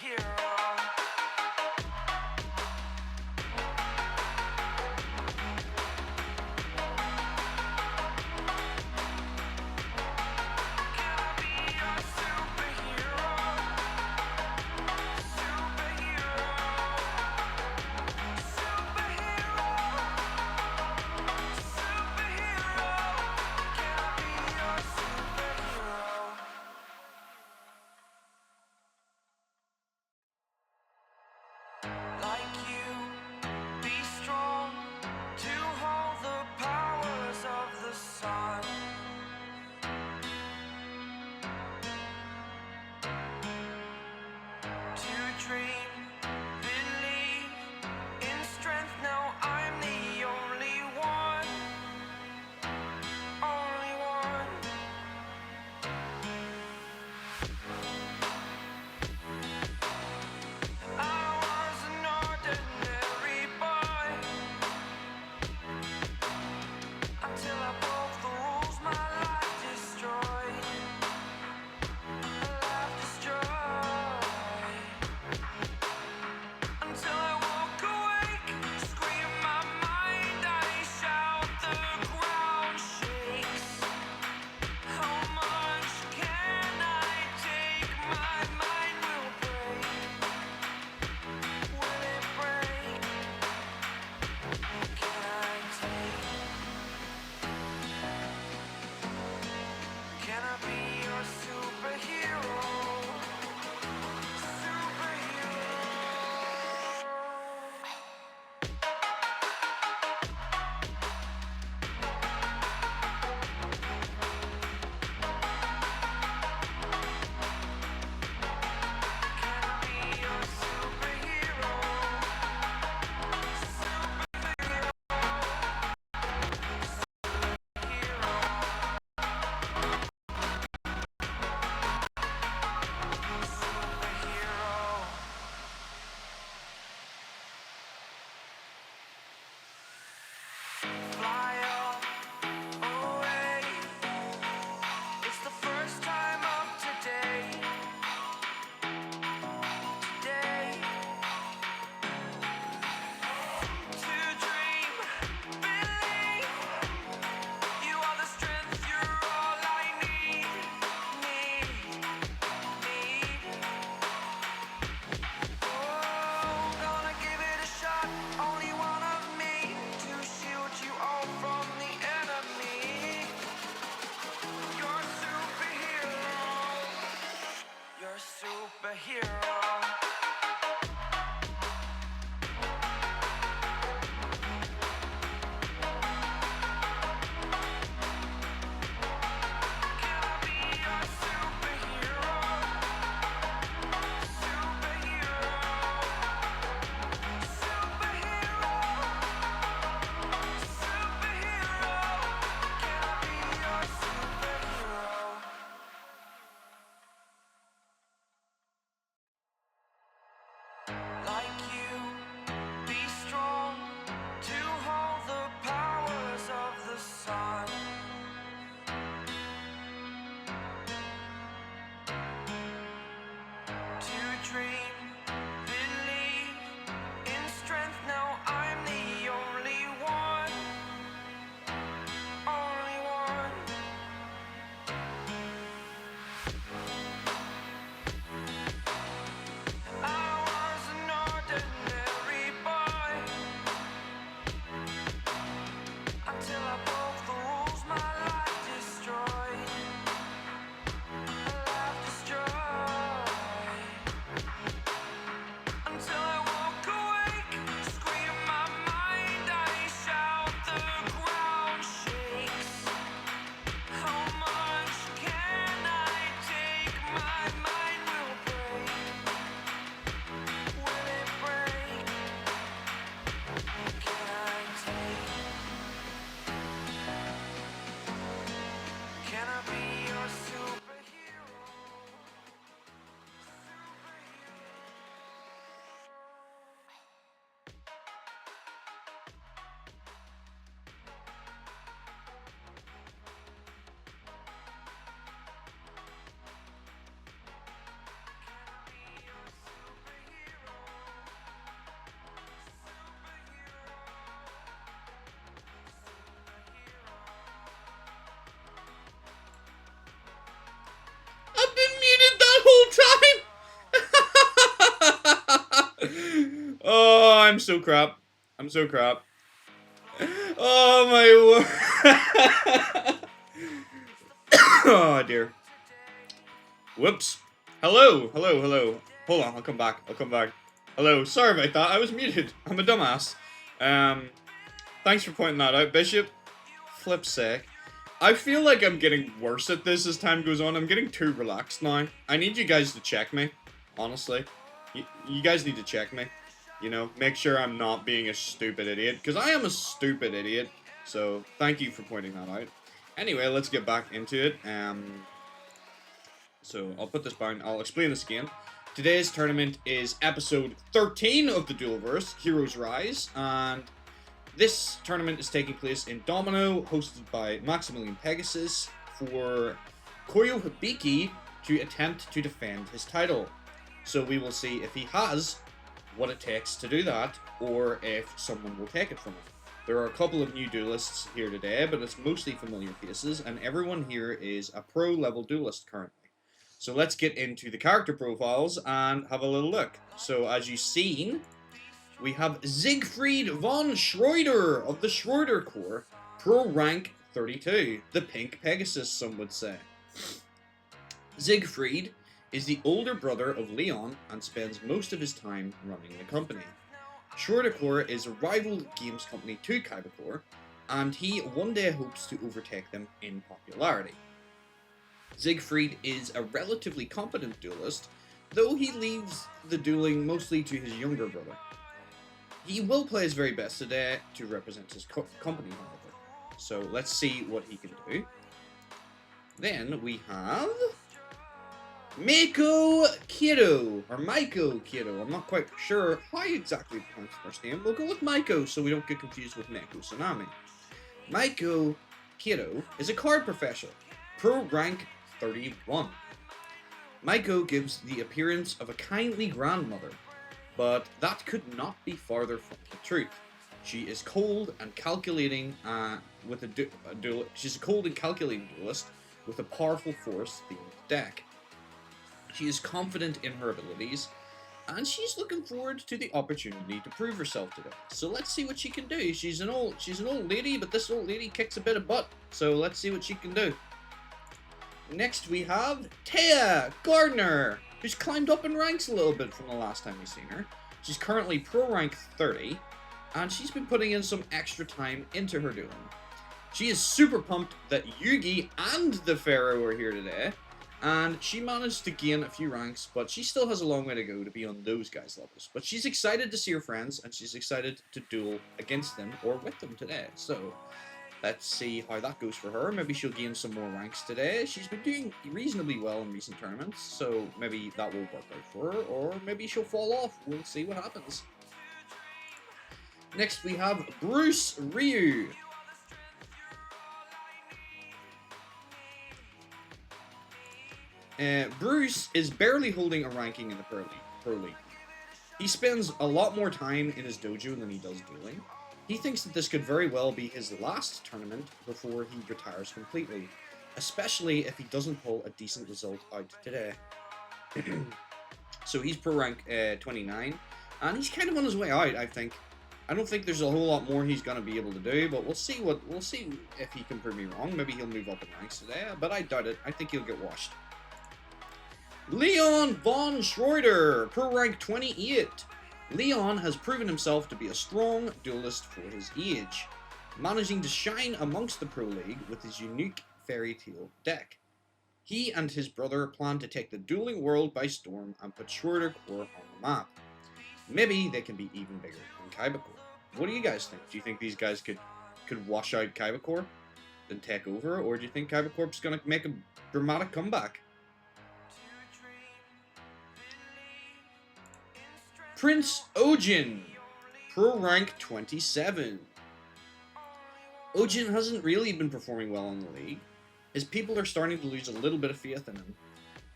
superhero. Oh, I'm so crap. I'm so crap. Oh my word. Oh dear. Whoops. Hello, hello, hello. Hold on, I'll come back. I'll come back. Hello, sorry about that. I was muted. I'm a dumbass. Thanks for pointing that out, Bishop. Flip's sake. I feel like I'm getting worse at this as time goes on. I'm getting too relaxed now. I need you guys to check me. Honestly. You guys need to check me. You know, make sure I'm not being a stupid idiot. Because I am a stupid idiot. So, thank you for pointing that out. Anyway, let's get back into it. So, I'll put this down. I'll explain this again. Today's tournament is episode 13 of the Duelverse, Heroes Rise. And this tournament is taking place in Domino, hosted by Maximillion Pegasus, for Koyo Hibiki to attempt to defend his title. So we will see if he has what it takes to do that, or if someone will take it from him. There are a couple of new duelists here today, but it's mostly familiar faces, and everyone here is a pro-level duelist currently. So let's get into the character profiles and have a little look. So as you've seen, we have Siegfried von Schroeder of the Schroeder Corps, pro rank 32, the pink Pegasus, some would say. Siegfried is the older brother of Leon and spends most of his time running the company. Schroeder Corps is a rival games company to Kaiba Corps, and he one day hopes to overtake them in popularity. Siegfried is a relatively competent duelist, though he leaves the dueling mostly to his younger brother. He will play his very best today to represent his company, however. So let's see what he can do. Then we have Maiko Kiddo, or Maiko Kiddo. I'm not quite sure how exactly to pronounce the first name. We'll go with Maiko so we don't get confused with Maiko Tsunami. Maiko Kiddo is a card professional, pro rank 31. Maiko gives the appearance of a kindly grandmother, but that could not be farther from the truth. She is cold and calculating She's a cold and calculating duelist with a powerful force-themed deck. She is confident in her abilities, and she's looking forward to the opportunity to prove herself today. So let's see what she can do. She's an old lady, but this old lady kicks a bit of butt. So let's see what she can do. Next we have Taya Gardner, who's climbed up in ranks a little bit from the last time we've seen her. She's currently pro rank 30, and she's been putting in some extra time into her dueling. She is super pumped that Yugi and the Pharaoh are here today, and she managed to gain a few ranks, but she still has a long way to go to be on those guys' levels. But she's excited to see her friends, and she's excited to duel against them or with them today. So let's see how that goes for her. Maybe she'll gain some more ranks today. She's been doing reasonably well in recent tournaments, so maybe that will work out for her, or maybe she'll fall off. We'll see what happens. Next we have Bruce Ryu. Bruce is barely holding a ranking in the Pro League. He spends a lot more time in his dojo than he does dueling. He thinks that this could very well be his last tournament before he retires completely, especially if he doesn't pull a decent result out today. So he's pro rank 29, and he's kind of on his way out, I think. I don't think there's a whole lot more he's going to be able to do, but we'll see if he can prove me wrong. Maybe he'll move up in ranks today, but I doubt it. I think he'll get washed. Leon von Schroeder, pro rank 28. Leon has proven himself to be a strong duelist for his age, managing to shine amongst the Pro League with his unique Fairy Tale deck. He and his brother plan to take the dueling world by storm and put Schroeder Corps on the map. Maybe they can be even bigger than Kaiba Corps. What do you guys think? Do you think these guys could wash out Kaiba Corps and take over, or do you think Kaiba Corps is going to make a dramatic comeback? Prince Ojin, pro rank 27. Ojin hasn't really been performing well in the league. His people are starting to lose a little bit of faith in him.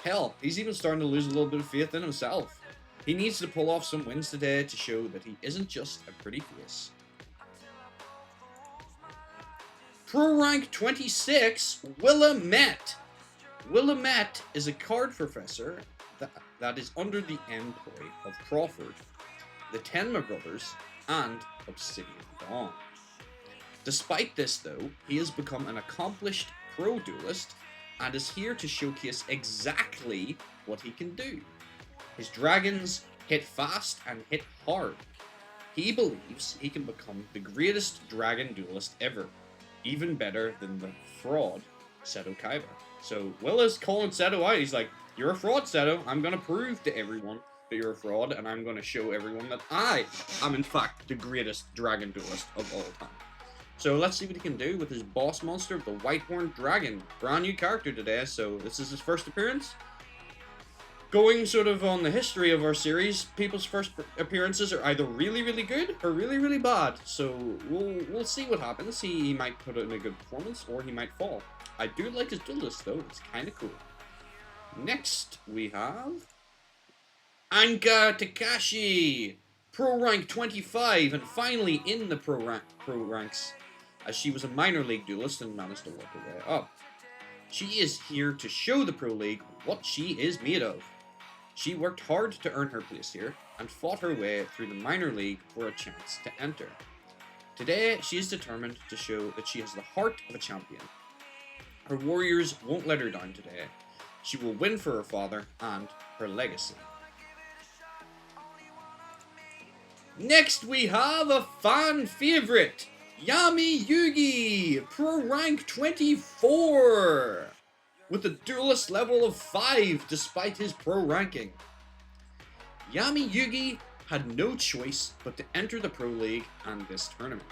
Hell, he's even starting to lose a little bit of faith in himself. He needs to pull off some wins today to show that he isn't just a pretty face. Pro rank 26, Willamette. Willamette is a card professor that is under the employ of Crawford. the Tenma Brothers, and Obsidian Dawn. Despite this though, he has become an accomplished pro duelist and is here to showcase exactly what he can do. His dragons hit fast and hit hard. He believes he can become the greatest dragon duelist ever, even better than the fraud Seto Kaiba. So Will is calling Seto out. He's like, "You're a fraud, Seto. I'm going to prove to everyone that you're a fraud, and I'm going to show everyone that I am in fact the greatest dragon duelist of all time." So let's see what he can do with his boss monster, the White-Horned Dragon. Brand new character today, so this is his first appearance. Going sort of on the history of our series, people's first appearances are either really, really good or really, really bad. So we'll see what happens. He might put in a good performance or he might fall. I do like his duelist though. It's kind of cool. Next we have Anka Takashi, pro rank 25, and finally in the pro ranks, as she was a minor league duelist and managed to work her way up. She is here to show the pro league what she is made of. She worked hard to earn her place here, and fought her way through the minor league for a chance to enter. Today, she is determined to show that she has the heart of a champion. Her warriors won't let her down today. She will win for her father and her legacy. Next, we have a fan favorite, Yami Yugi, pro rank 24. With a duelist level of 5 despite his pro ranking. Yami Yugi had no choice but to enter the Pro League and this tournament.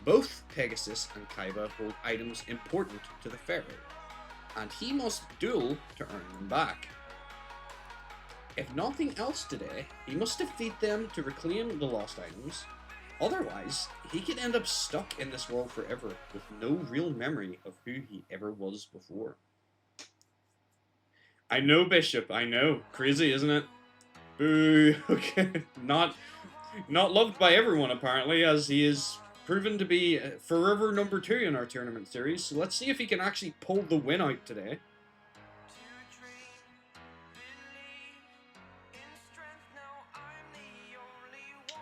Both Pegasus and Kaiba hold items important to the Pharaoh, and he must duel to earn them back. If nothing else today, he must defeat them to reclaim the lost items. Otherwise, he could end up stuck in this world forever with no real memory of who he ever was before. I know, Bishop, I know. Crazy, isn't it? Boo. Okay. Not loved by everyone, apparently, as he is proven to be forever number 2 in our tournament series. So let's see if he can actually pull the win out today.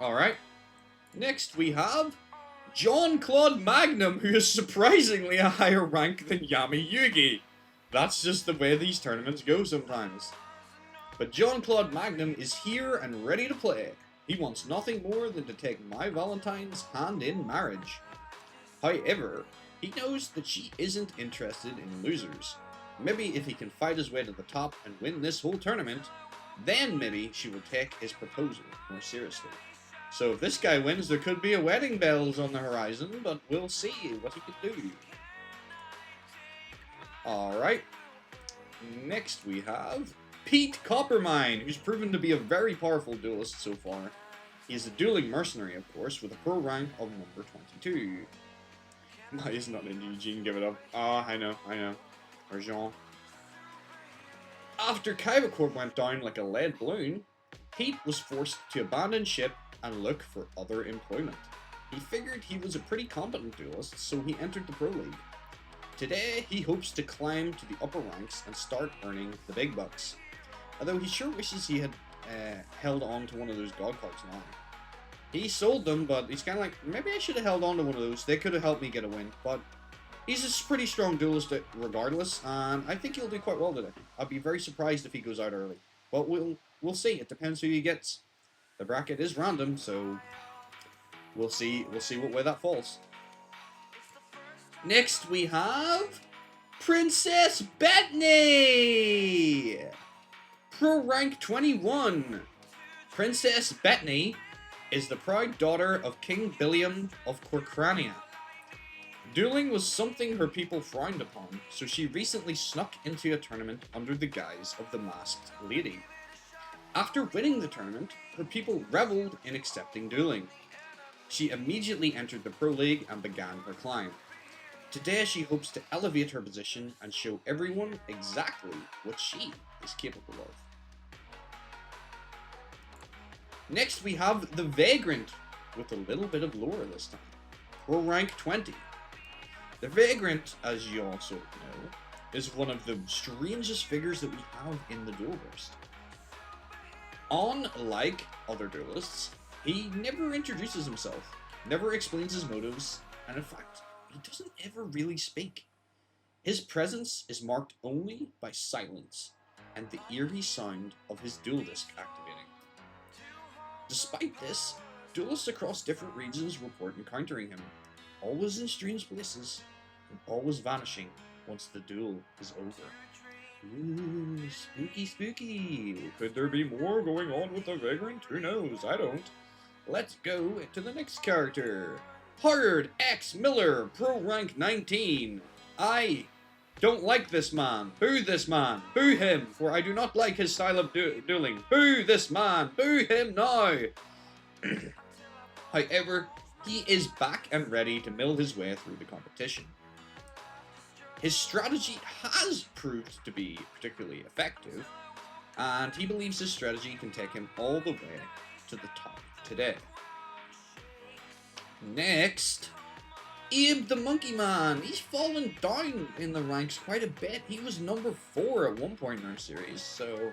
Alright. Next we have Jean-Claude Magnum, who is surprisingly a higher rank than Yami Yugi. That's just the way these tournaments go sometimes. But Jean-Claude Magnum is here and ready to play. He wants nothing more than to take my Valentine's hand in marriage. However, he knows that she isn't interested in losers. Maybe if he can fight his way to the top and win this whole tournament, then maybe she will take his proposal more seriously. So if this guy wins, there could be a wedding bells on the horizon, but we'll see what he can do. Alright, next we have Pete Coppermine, who's proven to be a very powerful duelist so far. He is a dueling mercenary, of course, with a pro rank of number 22. He's not in Eugene, give it up. Ah, I know. Or Jean. After Kaiba Corp went down like a lead balloon, Pete was forced to abandon ship and look for other employment. He figured he was a pretty competent duelist, so he entered the Pro League. Today, he hopes to climb to the upper ranks and start earning the big bucks. Although he sure wishes he had held on to one of those god cards now. He sold them, but he's kind of like, maybe I should have held on to one of those. They could have helped me get a win. But he's a pretty strong duelist regardless, and I think he'll do quite well today. I'd be very surprised if he goes out early. But we'll see. It depends who he gets. The bracket is random, so we'll see what way that falls. Next we have Princess Bethany! Pro rank 21. Princess Bethany is the proud daughter of King Billiam of Corcrania. Dueling was something her people frowned upon, so she recently snuck into a tournament under the guise of the Masked Lady. After winning the tournament, her people reveled in accepting dueling. She immediately entered the Pro League and began her climb. Today she hopes to elevate her position and show everyone exactly what she is capable of. Next we have the Vagrant, with a little bit of lore this time. Pro rank 20. The Vagrant, as you also know, is one of the strangest figures that we have in the Duelverse. Unlike other duelists, He never introduces himself, never explains his motives, and in fact, he doesn't ever really speak. His presence is marked only by silence and the eerie sound of his duel disk activating. Despite this, duelists across different regions report encountering him, always in strange places, and always vanishing once the duel is over. Ooh, spooky, spooky. Could there be more going on with the Vagrant? Who knows? I don't. Let's go to the next character. Hard X Miller, Pro Rank 19. I don't like this man. Boo this man. Boo him, for I do not like his style of dueling. Boo this man. Boo him now. However, he is back and ready to mill his way through the competition. His strategy has proved to be particularly effective, and he believes his strategy can take him all the way to the top today. Next, Abe the Monkey Man. He's fallen down in the ranks quite a bit. He was number 4 at one point in our series, so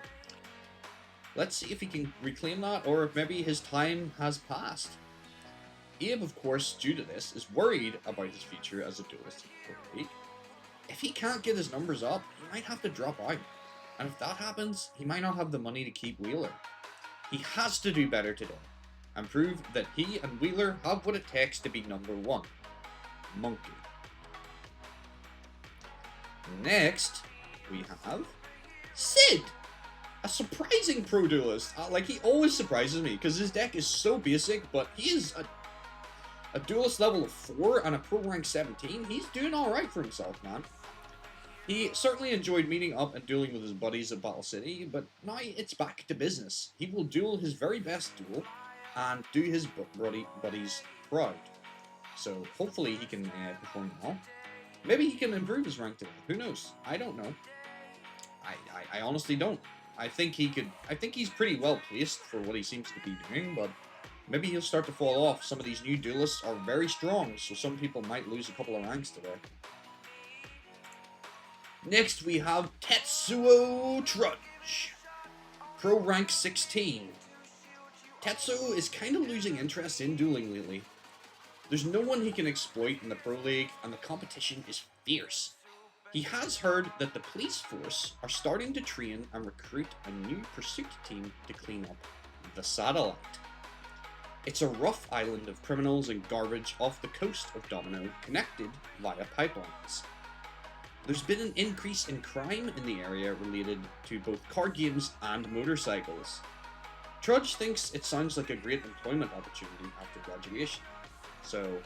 let's see if he can reclaim that, or if maybe his time has passed. Abe, of course, due to this, is worried about his future as a duelist for the week. If he can't get his numbers up, he might have to drop out. And if that happens, he might not have the money to keep Wheeler. He has to do better today, and prove that he and Wheeler have what it takes to be number 1. Monkey. Next, we have Sid! A surprising pro duelist. Like, he always surprises me, because his deck is so basic, but he is a duelist level of 4 and a pro rank 17. He's doing alright for himself, man. He certainly enjoyed meeting up and dueling with his buddies at Battle City, but now it's back to business. He will duel his very best duel and do his buddies proud. So hopefully he can perform well. Maybe he can improve his rank today. Who knows? I don't know. I honestly don't. I think he's pretty well placed for what he seems to be doing, but maybe he'll start to fall off. Some of these new duelists are very strong, so some people might lose a couple of ranks today. Next, we have Tetsuo Trudge, Pro Rank 16. Tetsuo is kind of losing interest in dueling lately. There's no one he can exploit in the Pro League, and the competition is fierce. He has heard that the police force are starting to train and recruit a new pursuit team to clean up the satellite. It's a rough island of criminals and garbage off the coast of Domino, connected via pipelines. There's been an increase in crime in the area related to both card games and motorcycles. Trudge thinks it sounds like a great employment opportunity after graduation, so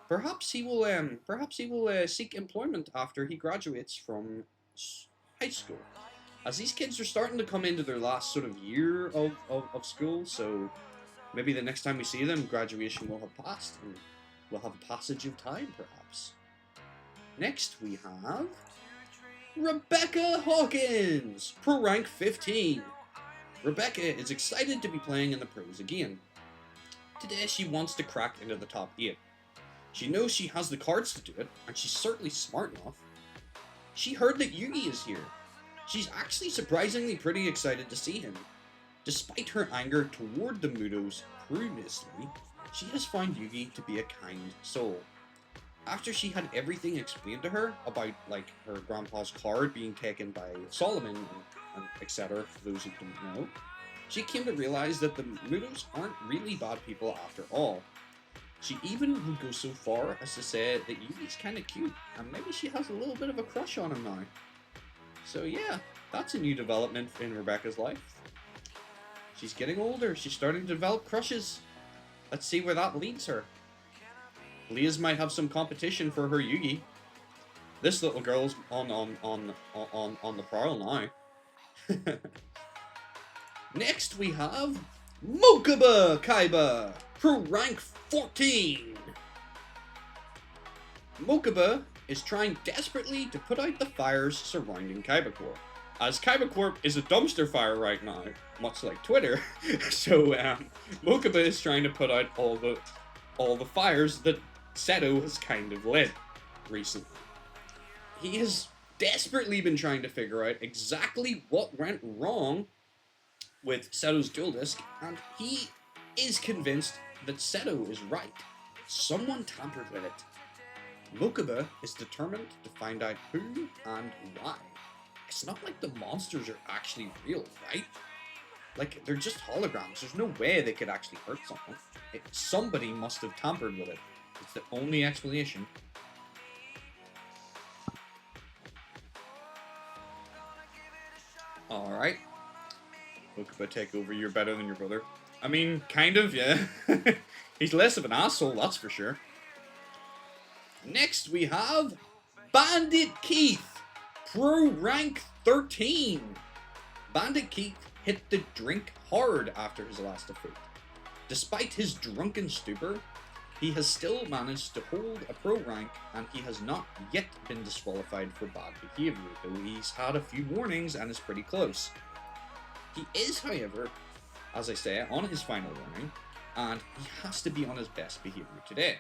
perhaps he will seek employment after he graduates from high school, as these kids are starting to come into their last sort of year of school. So maybe the next time we see them, graduation will have passed, and we'll have a passage of time, perhaps. Next, we have Rebecca Hawkins, Pro Rank 15. Rebecca is excited to be playing in the pros again. Today, she wants to crack into the top 8. She knows she has the cards to do it, and she's certainly smart enough. She heard that Yugi is here. She's actually surprisingly pretty excited to see him. Despite her anger toward the Mutos previously, she has found Yugi to be a kind soul. After she had everything explained to her about, like, her grandpa's card being taken by Solomon and etc., for those who don't know, she came to realize that the Mutos aren't really bad people after all. She even would go so far as to say that Yugi's kind of cute, and maybe she has a little bit of a crush on him now. So yeah, that's a new development in Rebecca's life. She's getting older, she's starting to develop crushes. Let's see where that leads her. Liz might have some competition for her Yugi. This little girl's on the prowl now. Next we have Mokuba Kaiba, Pro Rank 14. Mokuba is trying desperately to put out the fires surrounding Kaiba Corp, as Kaiba Corp is a dumpster fire right now, much like Twitter. So Mokuba is trying to put out all the fires that Seto has kind of lit recently. He has desperately been trying to figure out exactly what went wrong with Seto's duel disk, and he is convinced that Seto is right. Someone tampered with it. Mokuba is determined to find out who and why. It's not like the monsters are actually real, right? Like, they're just holograms. There's no way they could actually hurt someone. Somebody must have tampered with it. It's the only explanation. Alright. Mokuba, take over. You're better than your brother. I mean, kind of, yeah. He's less of an asshole, that's for sure. Next, we have Bandit Keith, Pro Rank 13. Bandit Keith hit the drink hard after his last defeat. Despite his drunken stupor, he has still managed to hold a pro rank, and he has not yet been disqualified for bad behavior, though he's had a few warnings and is pretty close. He is, however, as I say, on his final warning, and he has to be on his best behavior today.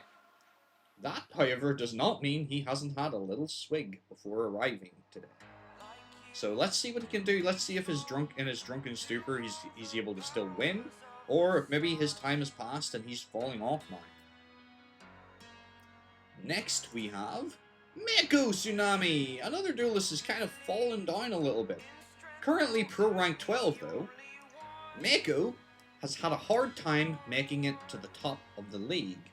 That, however, does not mean he hasn't had a little swig before arriving today. So let's see what he can do. Let's see if in his drunken stupor he's able to still win, or if maybe his time has passed and he's falling off now. Next we have Meko Tsunami. Another duelist has kind of fallen down a little bit. Currently pro rank 12 though. Meko has had a hard time making it to the top of the league.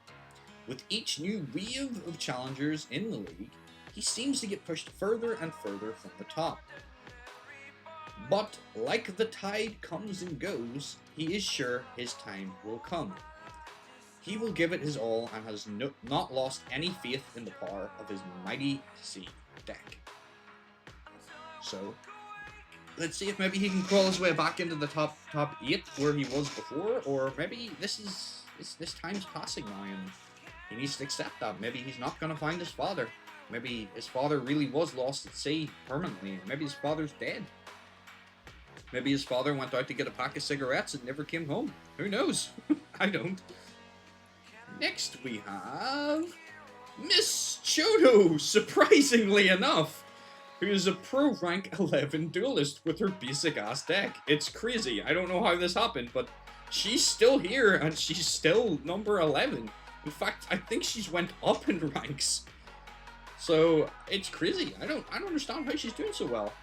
With each new wave of challengers in the league, he seems to get pushed further and further from the top. But like the tide comes and goes, he is sure his time will come. He will give it his all and has not lost any faith in the power of his mighty C deck. So, let's see if maybe he can crawl his way back into the top 8 where he was before, or maybe this time's passing now and he needs to accept that. Maybe he's not going to find his father. Maybe his father really was lost at sea permanently. Maybe his father's dead. Maybe his father went out to get a pack of cigarettes and never came home. Who knows? I don't. Next we have Miss Chodo, surprisingly enough, who is a pro rank 11 duelist with her basic ass deck. It's crazy. I don't know how this happened, but she's still here and she's still number 11. In fact, I think she's went up in ranks. So it's crazy. I don't understand how she's doing so well.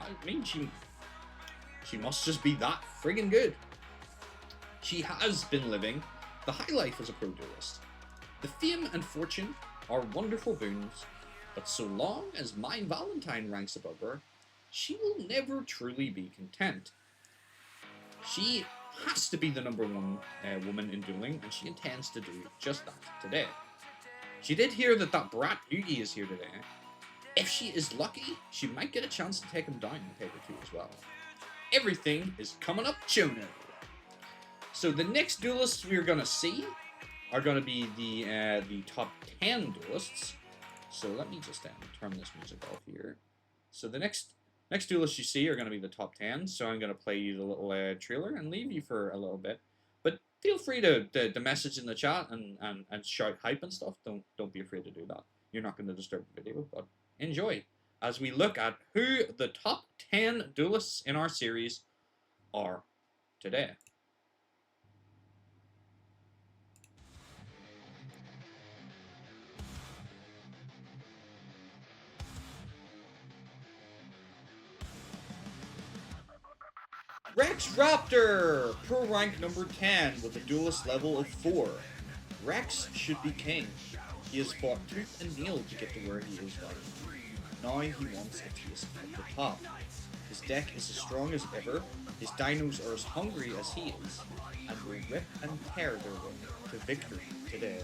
I mean, she must just be that friggin' good. She has been living the high life as a pro duelist. The fame and fortune are wonderful boons, but so long as my Valentine ranks above her, she will never truly be content. She has to be the number 1 woman in dueling, and she intends to do just that today. She did hear that brat Yugi is here today. If she is lucky, she might get a chance to take him down in Paper 2 as well. Everything is coming up Chono. So the next duelists we're gonna see are gonna be the top 10 duelists. So let me just turn this music off here. So the next duelists you see are gonna be the top 10. So I'm gonna play you the little trailer and leave you for a little bit. But feel free to message in the chat and shout hype and stuff. Don't be afraid to do that. You're not gonna disturb the video, but enjoy as we look at who the top 10 duelists in our series are today. Rex Raptor, pro rank number 10 with a duelist level of 4. Rex should be king. He has fought tooth and nail to get to where he is right. Now he wants a taste of the top. His deck is as strong as ever, his dinos are as hungry as he is, and will rip and tear their way to victory today.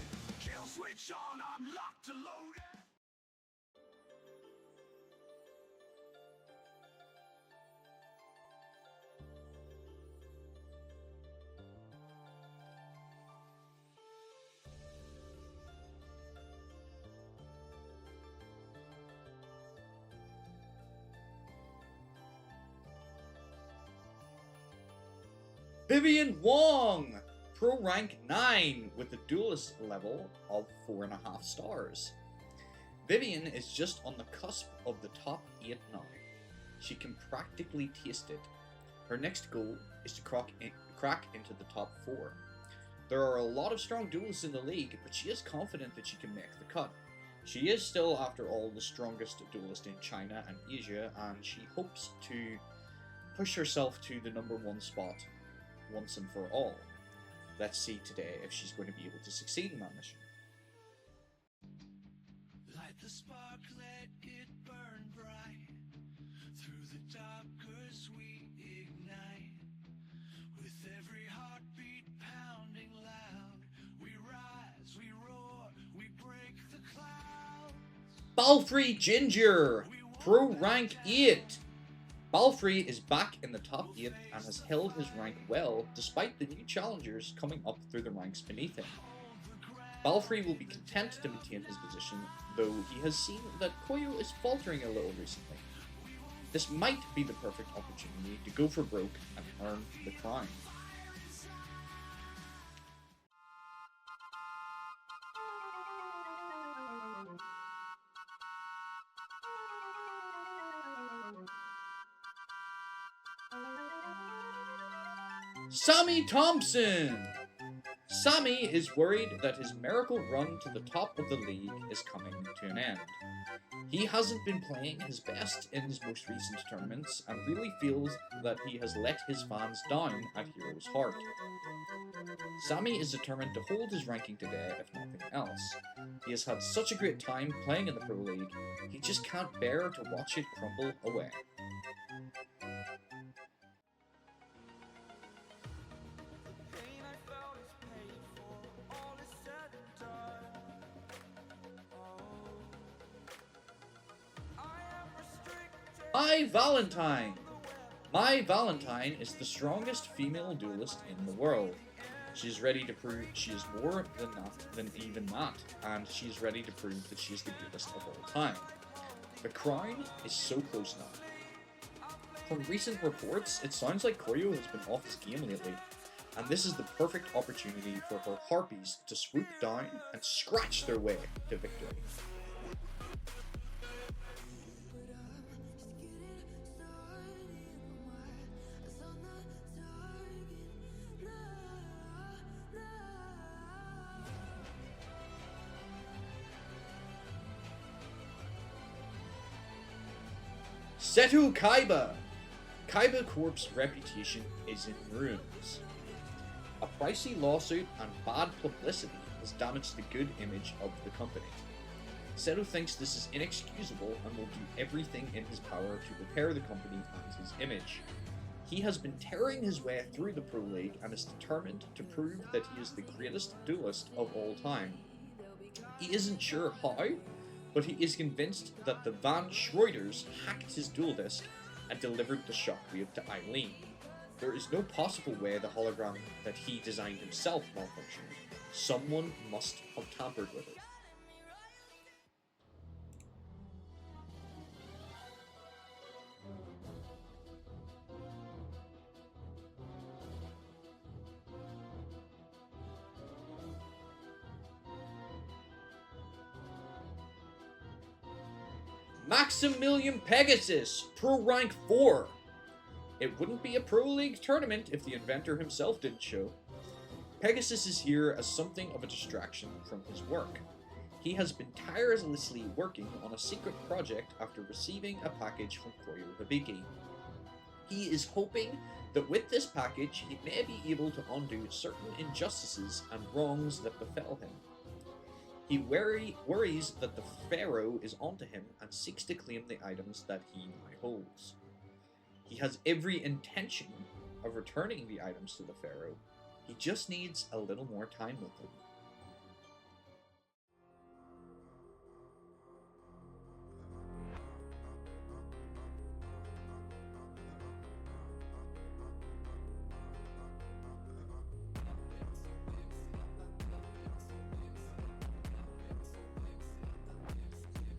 Vivian Wong, pro rank 9 with a duelist level of 4.5 stars. Vivian is just on the cusp of the top 8 now. She can practically taste it. Her next goal is to crack into the top 4. There are a lot of strong duelists in the league, but she is confident that she can make the cut. She is still, after all, the strongest duelist in China and Asia, and she hopes to push herself to the #1 spot once and for all. Let's see today if she's going to be able to succeed in that mission. Light the spark, let it burn bright. Through the darkness we ignite. With every heartbeat pounding loud, we rise, we roar, we break the clouds. Balfrey Ginger! Pro rank 8! Balfrey is back in the top 8 and has held his rank well despite the new challengers coming up through the ranks beneath him. Balfrey will be content to maintain his position, though he has seen that Koyo is faltering a little recently. This might be the perfect opportunity to go for broke and earn the crown. Sammy Thompson! Sammy is worried that his miracle run to the top of the league is coming to an end. He hasn't been playing his best in his most recent tournaments and really feels that he has let his fans down at Hero's Heart. Sammy is determined to hold his ranking today, if nothing else. He has had such a great time playing in the Pro League, he just can't bear to watch it crumble away. My Valentine! My Valentine is the strongest female duelist in the world. She's ready to prove she is more than even that, and she's ready to prove that she is the greatest of all time. The crown is so close now. From recent reports, it sounds like Koyo has been off his game lately, and this is the perfect opportunity for her harpies to swoop down and scratch their way to victory. Seto Kaiba! Kaiba Corp's reputation is in ruins. A pricey lawsuit and bad publicity has damaged the good image of the company. Seto thinks this is inexcusable and will do everything in his power to repair the company and his image. He has been tearing his way through the Pro League and is determined to prove that he is the greatest duelist of all time. He isn't sure how, but he is convinced that the Van Schroeders hacked his duel disc and delivered the shockwave to Eileen. There is no possible way the hologram that he designed himself malfunctioned. Someone must have tampered with it. Maximillion Pegasus, Pro Rank 4. It wouldn't be a Pro League tournament if the inventor himself didn't show. Pegasus is here as something of a distraction from his work. He has been tirelessly working on a secret project after receiving a package from Koyo Hibiki. He is hoping that with this package he may be able to undo certain injustices and wrongs that befell him. He worries that the Pharaoh is onto him and seeks to claim the items that he now holds. He has every intention of returning the items to the Pharaoh. He just needs a little more time with them.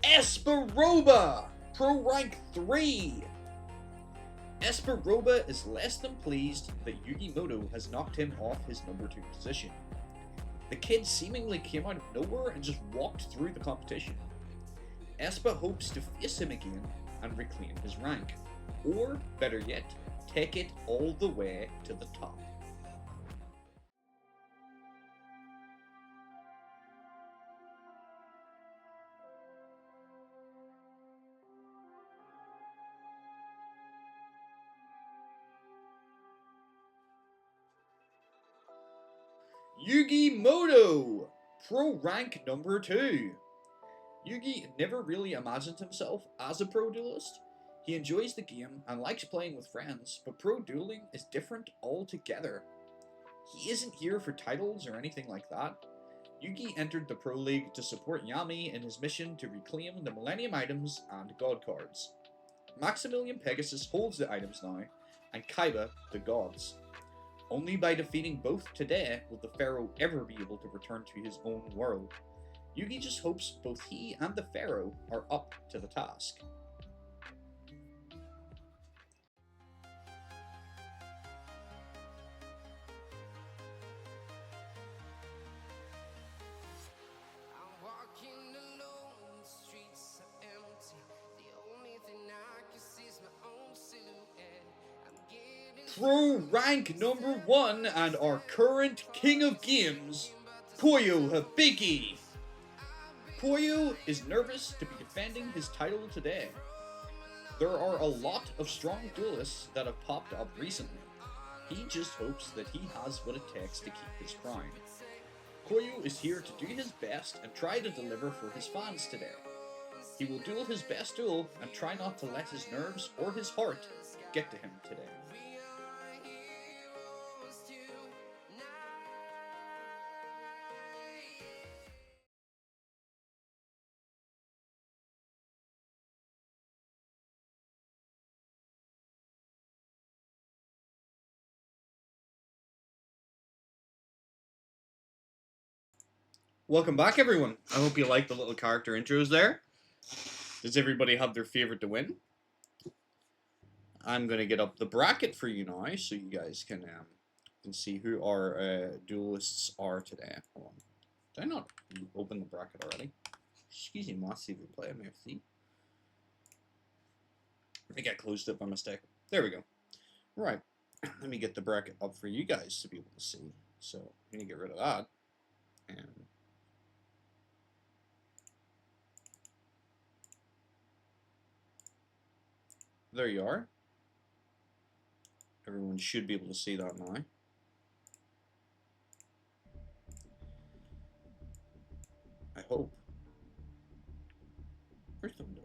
Espa Roba! Pro Rank 3! Espa Roba is less than pleased that Yugi Muto has knocked him off his #2 position. The kid seemingly came out of nowhere and just walked through the competition. Espa hopes to face him again and reclaim his rank, or better yet, take it all the way to the top. Yugioh, pro rank number 2. Yugi never really imagined himself as a pro duelist. He enjoys the game and likes playing with friends, but pro dueling is different altogether. He isn't here for titles or anything like that. Yugi entered the Pro League to support Yami in his mission to reclaim the Millennium Items and God Cards. Maximillion Pegasus holds the items now, and Kaiba the gods. Only by defeating both today will the Pharaoh ever be able to return to his own world. Yugi just hopes both he and the Pharaoh are up to the task. I'm walking alone, the streets are empty. The only thing I can see is my own silhouette. I'm getting Pro rank number 1 and our current king of games, Koyo Hibiki. Koyo is nervous to be defending his title today. There are a lot of strong duelists that have popped up recently. He just hopes that he has what it takes to keep his crown. Koyo is here to do his best and try to deliver for his fans today. He will duel his best duel and try not to let his nerves or his heart get to him today. Welcome back, everyone. I hope you like the little character intros there. Does everybody have their favorite to win? I'm going to get up the bracket for you now so you guys can see who our duelists are today. Hold on. Did I not open the bracket already? Excuse me, s'il vous plaît, merci. I think I closed it by mistake. There we go. Right. Let me get the bracket up for you guys to be able to see. So, I'm going to get rid of that. And there you are. Everyone should be able to see that now. I hope. Where's the window?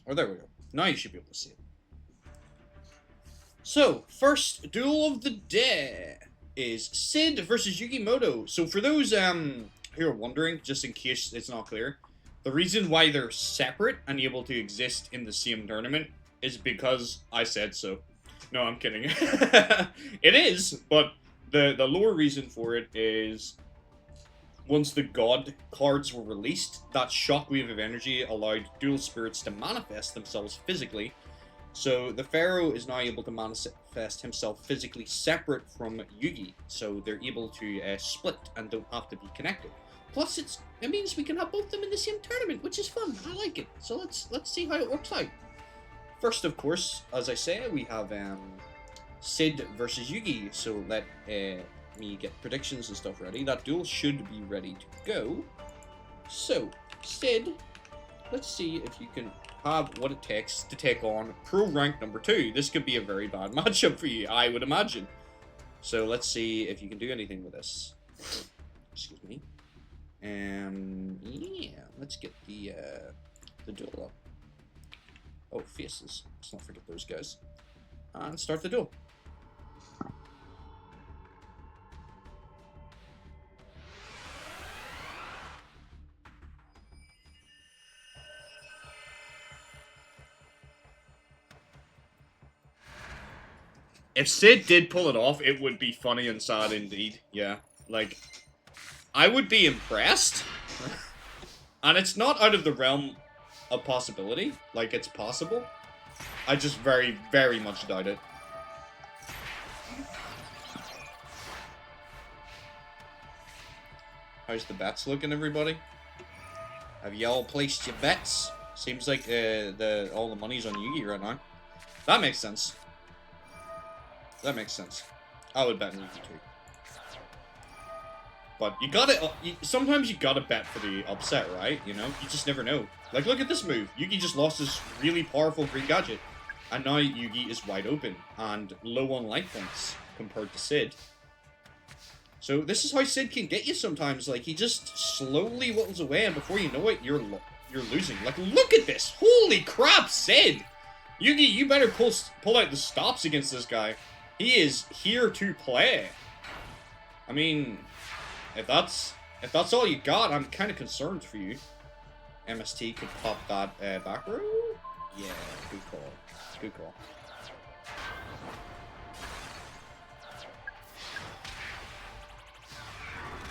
Oh, there we go. Now you should be able to see it. So, first duel of the day is Sid versus Yugimoto. So for those who are wondering, just in case it's not clear, the reason why they're separate and able to exist in the same tournament is because I said so. No, I'm kidding. It is, but the lower reason for it is once the God cards were released, that shockwave of energy allowed dual spirits to manifest themselves physically. So the Pharaoh is now able to manifest himself physically separate from Yugi, so they're able to split and don't have to be connected. Plus, it means we can have both of them in the same tournament, which is fun. I like it. So let's see how it works out. First, of course, as I say, we have Sid versus Yugi. So let me get predictions and stuff ready. That duel should be ready to go. So, Sid, let's see if you can have what it takes to take on pro rank number 2. This could be a very bad matchup for you, I would imagine. So let's see if you can do anything with this. Excuse me. Yeah, let's get the duel up. Oh, faces. Let's not forget those guys. And start the duel. If Sid did pull it off, it would be funny and sad indeed. Yeah, like, I would be impressed. And it's not out of the realm of possibility. Like, it's possible. I just very, very much doubt it. How's the bets looking, everybody? Have y'all placed your bets? Seems like all the money's on Yugi right now. That makes sense. That makes sense. I would bet on Yugi too. But you gotta, sometimes you gotta bet for the upset, right? You know? You just never know. Like, look at this move. Yugi just lost his really powerful green gadget. And now Yugi is wide open and low on life points compared to Sid. So this is how Sid can get you sometimes. Like, he just slowly whittles away, and before you know it, you're losing. Like, look at this! Holy crap, Sid! Yugi, you better pull out the stops against this guy. He is here to play. I mean, if that's all you got, I'm kind of concerned for you. MST could pop that back row. Yeah, good call. Good call.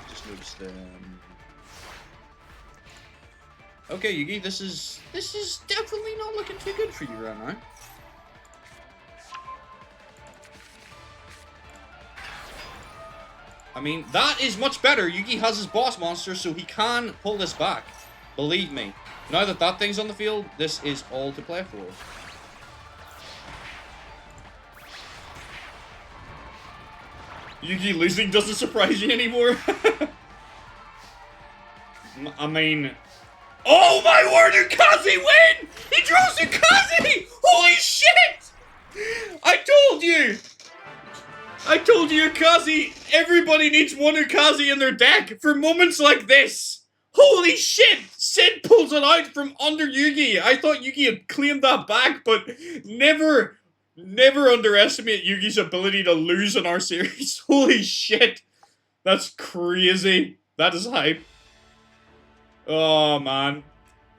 Just noticed okay, Yugi, this is definitely not looking too good for you right now. I mean, that is much better. Yugi has his boss monster, so he can pull this back. Believe me. Now that that thing's on the field, this is all to play for. Yugi losing doesn't surprise you anymore. I mean... Oh my word, Ukazi win! He draws Ukazi! Holy shit! I told you! I told you, Ukazi, everybody needs one Ukazi in their deck for moments like this. Holy shit! Sid pulls it out from under Yugi. I thought Yugi had claimed that back, but never underestimate Yugi's ability to lose in our series. Holy shit. That's crazy. That is hype. Oh, man.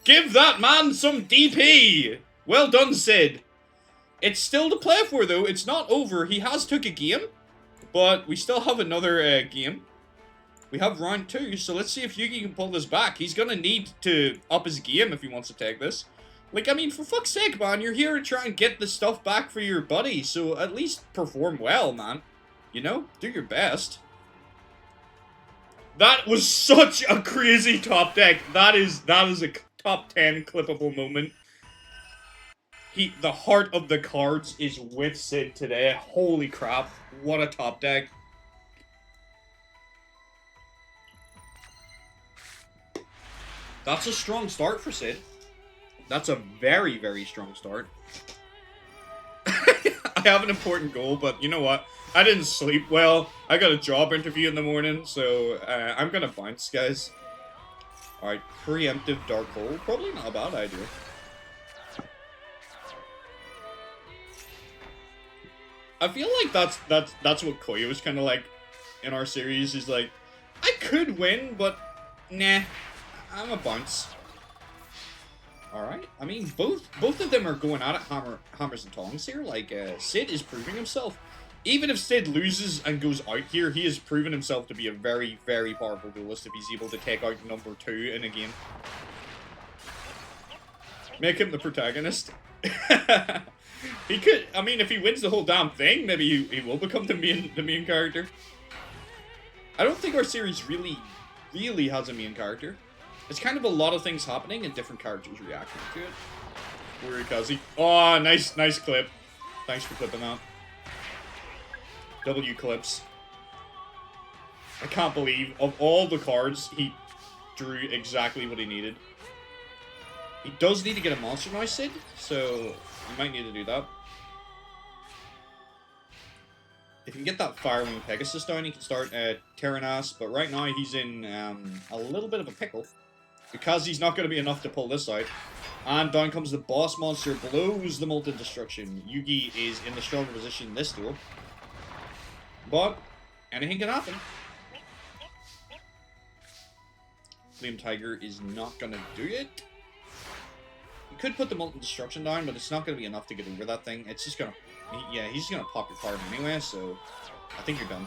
Give that man some DP! Well done, Sid. It's still to play for, though. It's not over. He has took a game, but we still have another game. We have round 2, so let's see if Yugi can pull this back. He's gonna need to up his game if he wants to take this. Like, I mean, for fuck's sake, man, you're here to try and get the stuff back for your buddy, so at least perform well, man. You know? Do your best. That was such a crazy top deck. That is a top 10 clippable moment. The heart of the cards is with Sid today. Holy crap. What a top deck. That's a strong start for Sid. That's a very, very strong start. I have an important goal, but you know what? I didn't sleep well. I got a job interview in the morning, so I'm gonna bounce, guys. Alright, preemptive Dark Hole. Probably not a bad idea. I feel like that's what Koyo is kind of like in our series. Is like, I could win, but nah, I'm a bounce. Alright, I mean, both of them are going at it hammers and tongs here. Like, Sid is proving himself. Even if Sid loses and goes out here, he has proven himself to be a very, very powerful duelist if he's able to take out number 2 in a game. Make him the protagonist. He could, I mean, if he wins the whole damn thing, maybe he will become the main character. I don't think our series really has a main character. It's kind of a lot of things happening and different characters reacting to it. Urikazi. Oh, nice clip. Thanks for clipping that. W clips. I can't believe, of all the cards, he drew exactly what he needed. He does need to get a monster now, Sid, so he might need to do that. If he can get that Firewing Pegasus down, he can start Terranas, but right now he's in a little bit of a pickle. Because he's not going to be enough to pull this out. And down comes the boss monster, blows the Molten Destruction. Yugi is in the stronger position in this duel. But anything can happen. Flame Tiger is not going to do it. You could put the Molten Destruction down, but it's not going to be enough to get over that thing. It's just going to... Yeah, he's just going to pop your card anyway, so I think you're done.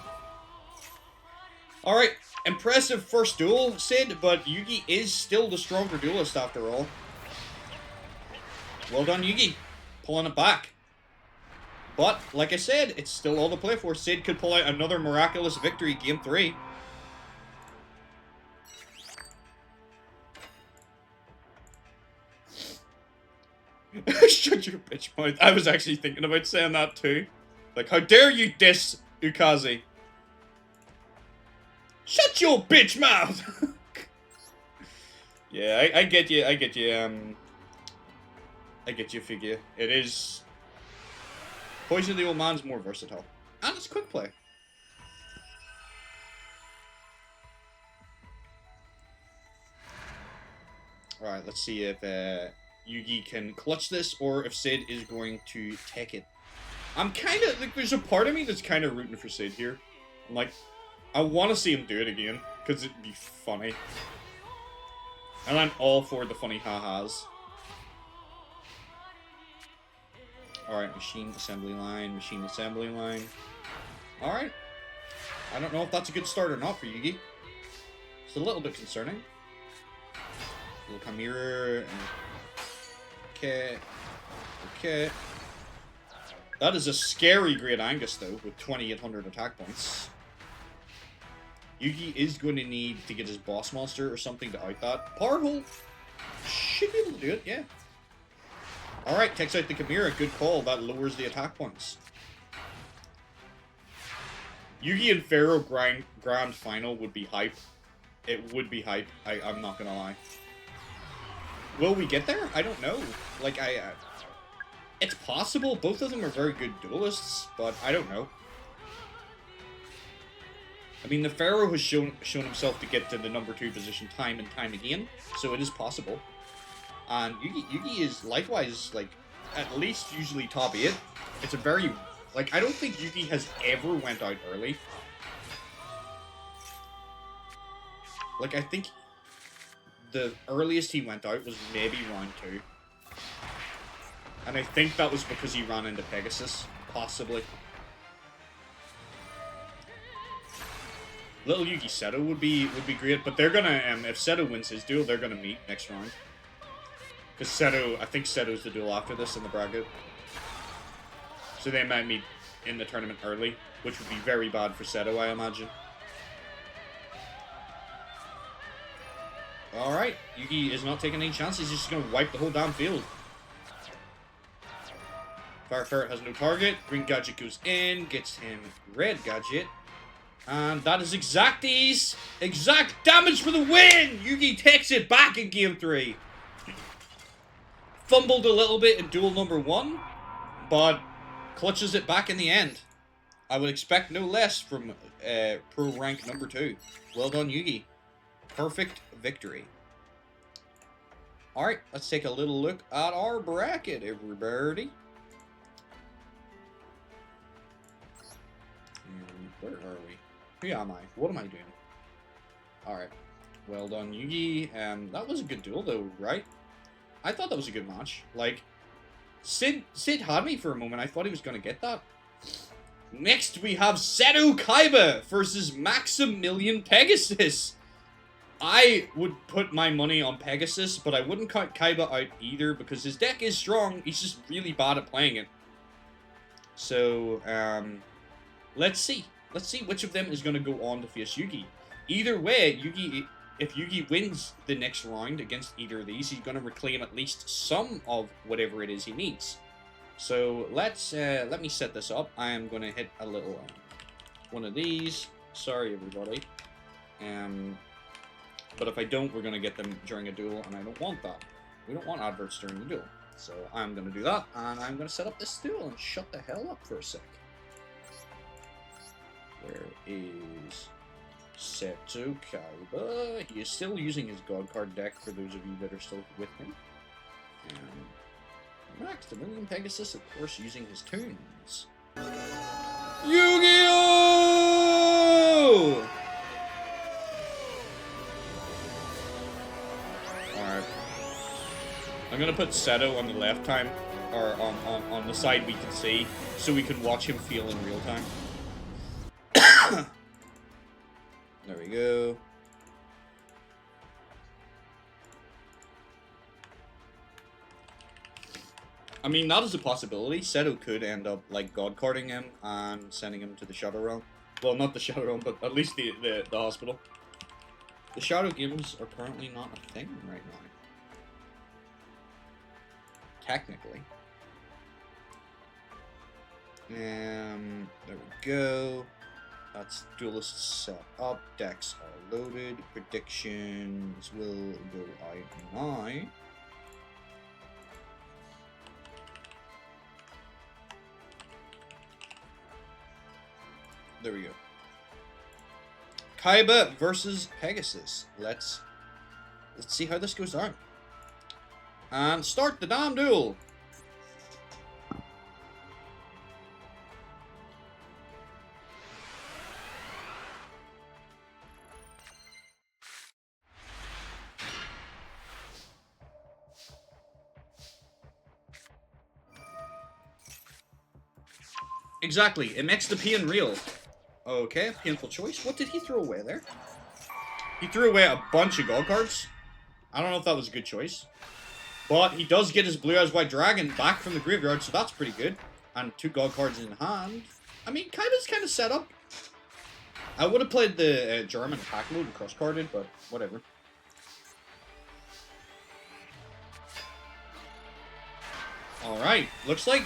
Alright, impressive first duel, Sid, but Yugi is still the stronger duelist after all. Well done, Yugi. Pulling it back. But, like I said, it's still all to play for. Sid could pull out another miraculous victory, Game 3. Shut your bitch mouth. I was actually thinking about saying that too. Like, how dare you diss Ukazi? Shut your bitch mouth! Yeah, I get you, I get you, figure. It is... Poison the Old Man's more versatile. And it's quick play. Alright, let's see if Yugi can clutch this, or if Sid is going to take it. I'm kind of, like, there's a part of me that's kind of rooting for Sid here. I'm like, I want to see him do it again, because it'd be funny. And I'm all for the funny ha-has. Alright, machine assembly line, machine assembly line. Alright. I don't know if that's a good start or not for Yugi. It's a little bit concerning. Little chimera, and... Okay. Okay. That is a scary Great Angus, though, with 2,800 attack points. Yugi is going to need to get his boss monster or something to out that. Power Hole should be able to do it, yeah. Alright, takes out the Chimera. Good call. That lowers the attack points. Yugi and Pharaoh Grand Final would be hype. It would be hype. I'm not gonna lie. Will we get there? I don't know. Like, it's possible. Both of them are very good duelists, but I don't know. I mean, the Pharaoh has shown himself to get to the number 2 position time and time again, so it is possible. And Yugi is likewise, like, at least usually top 8. It's a very, like, I don't think Yugi has ever went out early. Like, I think the earliest he went out was maybe round 2. And I think that was because he ran into Pegasus, possibly. Little Yugi Seto would be great, but they're gonna, if Seto wins his duel, they're gonna meet next round. Because Seto, I think Seto's the duel after this in the bracket. So they might meet in the tournament early, which would be very bad for Seto, I imagine. Alright, Yugi is not taking any chances, he's just gonna wipe the whole damn field. Fire Ferret has no target, green gadget goes in, gets him red gadget. And that is exacties! Exact damage for the win! Yugi takes it back in game 3. Fumbled a little bit in duel number 1, but clutches it back in the end. I would expect no less from pro rank number 2. Well done, Yugi. Perfect victory. Alright, let's take a little look at our bracket, everybody. Where are we? Who am I? What am I doing? Alright. Well done, Yugi. That was a good duel, though, right? I thought that was a good match. Like, Sid had me for a moment. I thought he was going to get that. Next, we have Seto Kaiba versus Maximillion Pegasus. I would put my money on Pegasus, but I wouldn't cut Kaiba out either because his deck is strong. He's just really bad at playing it. So, let's see. Let's see which of them is going to go on to face Yugi. Either way, if Yugi wins the next round against either of these, he's going to reclaim at least some of whatever it is he needs. So let me set this up. I am going to hit a little one of these. Sorry, everybody. But if I don't, we're going to get them during a duel, and I don't want that. We don't want adverts during the duel. So I'm going to do that, and I'm going to set up this duel and shut the hell up for a sec. Where is Seto Kaiba? He is still using his God card deck for those of you that are still with him. And Maximillion Pegasus, of course, using his tunes. Yugioh! Alright. I'm gonna put Seto on the left time, or on the side we can see, so we can watch him feel in real time. There we go. I mean, that is a possibility. Seto could end up, like, God carding him and sending him to the Shadow Realm. Well, not the Shadow Realm, but at least the hospital. The Shadow Games are currently not a thing right now. Technically. There we go. That's duelists set up. Decks are loaded. Predictions will go out now. There we go. Kaiba versus Pegasus. Let's see how this goes down. And start the damn duel. Exactly, it makes the pain real. Okay, painful choice. What did he throw away there? He threw away a bunch of god cards. I don't know if that was a good choice. But he does get his Blue Eyes White Dragon back from the graveyard, so that's pretty good. And 2 god cards in hand. I mean, Kaiba's kind of set up. I would have played the German attack mode and cross-carded, but whatever. Alright, looks like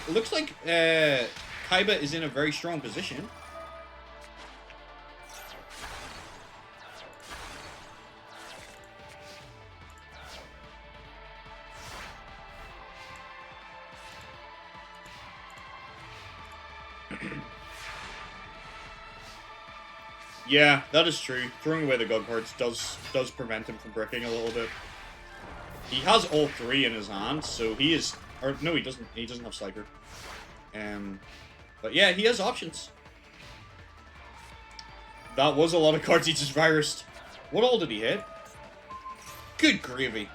Kaiba is in a very strong position. Yeah, that is true. Throwing away the god cards does prevent him from bricking a little bit. He has all 3 in his hand, so he is... Or, no, he doesn't. He doesn't have Psyker. But yeah, he has options. That was a lot of cards he just virused. What all did he hit? Good gravy.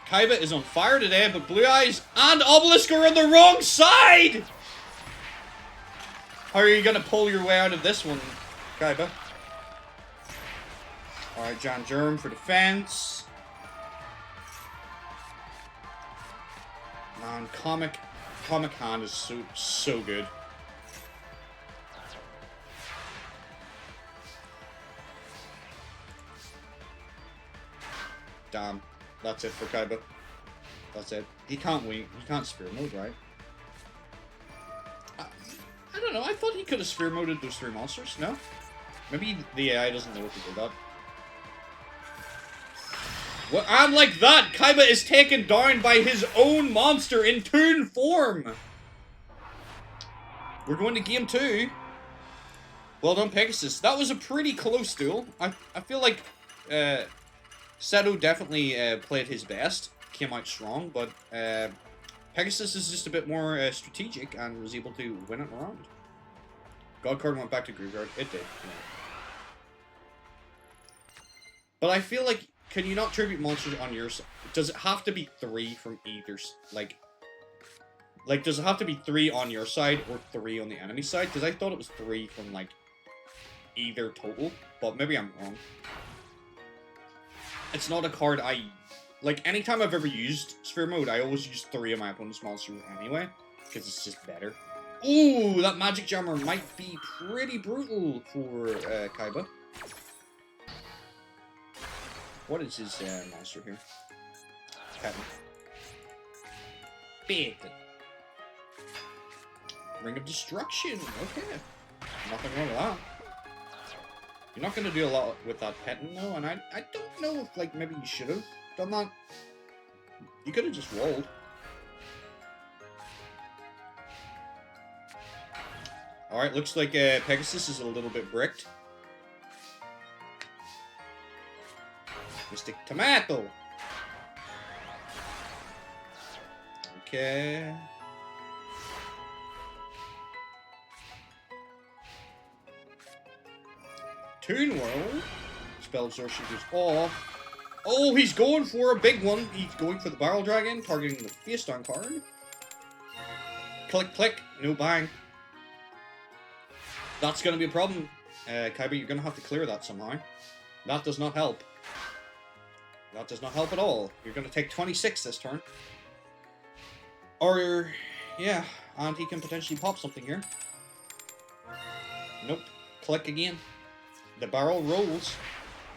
Kaiba is on fire today, but Blue Eyes and Obelisk are on the wrong side! How are you gonna pull your way out of this one, Kaiba? Alright, John Germ for defense. Man, Comic Hand is so good. Damn. That's it for Kaiba. That's it. He can't win. He can't spear mode, right? I don't know. I thought he could have spear moded those 3 monsters. No? Maybe the AI doesn't know what to do that. Well, and like that, Kaiba is taken down by his own monster in toon form. We're going to game 2. Well done, Pegasus. That was a pretty close duel. I feel like Seto definitely played his best, came out strong, but Pegasus is just a bit more strategic and was able to win it around. God card went back to graveyard. It did. Yeah. But I feel like, can you not tribute monsters on your side? Does it have to be 3 from either? Like, does it have to be 3 on your side or 3 on the enemy side? Because I thought it was 3 from, like, either total. But maybe I'm wrong. It's not a card like, anytime I've ever used Sphere Mode, I always use 3 of my opponent's monsters anyway. Because it's just better. Ooh, that Magic Jammer might be pretty brutal for Kaiba. What is his monster here? Pattern. Big. Ring of Destruction. Okay. Nothing wrong with that. You're not going to do a lot with that Petten, though, and I don't know if, like, maybe you should have done that. You could have just rolled. Alright, looks like Pegasus is a little bit bricked. Mystic Tomato. Okay. Toon World. Spell Absorption goes off. Oh, he's going for a big one. He's going for the Barrel Dragon, targeting the face down card. Click, click. No bang. That's going to be a problem. Kaiba, you're going to have to clear that somehow. That does not help. That does not help at all. You're going to take 26 this turn. Or, yeah, and he can potentially pop something here. Nope. Click again. The barrel rolls.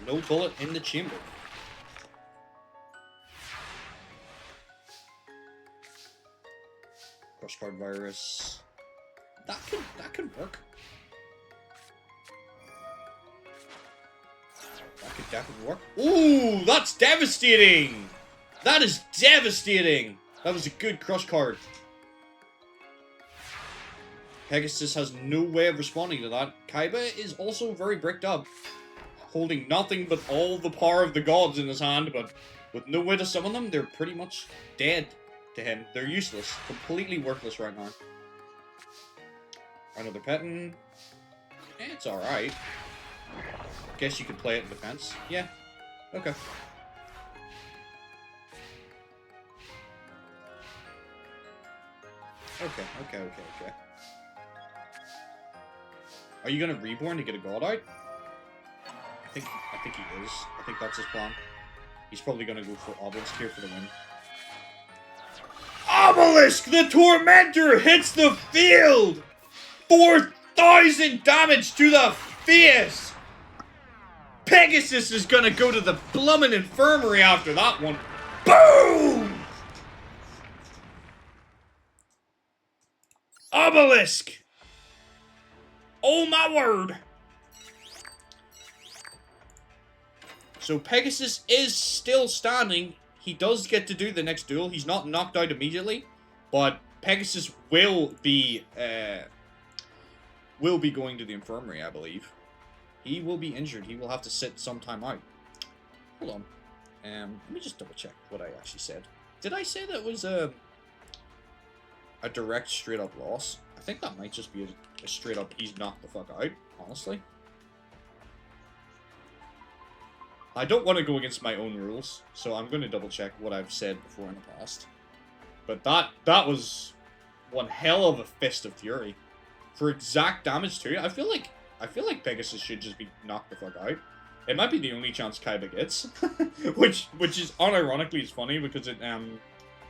No bullet in the chamber. Crush card virus. That could work. That could definitely work. Ooh, that's devastating! That is devastating! That was a good crush card. Pegasus has no way of responding to that. Kaiba is also very bricked up. Holding nothing but all the power of the gods in his hand, but With no way to summon them, they're pretty much dead to him. They're useless. Completely worthless right now. Another petting. It's alright. Guess you could play it in defense. Yeah. Okay. Okay. Are you gonna reborn to get a god out? I think he is. I think that's his plan. He's probably gonna go for Obelisk here for the win. Obelisk! The Tormentor hits the field! 4,000 damage to the face! Pegasus is gonna go to the blummin' infirmary after that one. Boom! Obelisk! Oh my word! So Pegasus is still standing. He does get to do the next duel. He's not knocked out immediately, but Pegasus will be going to the infirmary, I believe. He will be injured. He will have to sit some time out. Hold on. Let me just double check what I actually said. Did I say that was a direct straight up loss? I think that might just be a straight up he's knocked the fuck out, honestly. I don't want to go against my own rules, so I'm going to double check what I've said before in the past. But that was one hell of a fist of fury. For exact damage too, I feel like Pegasus should just be knocked the fuck out. It might be the only chance Kaiba gets, which is unironically is funny because it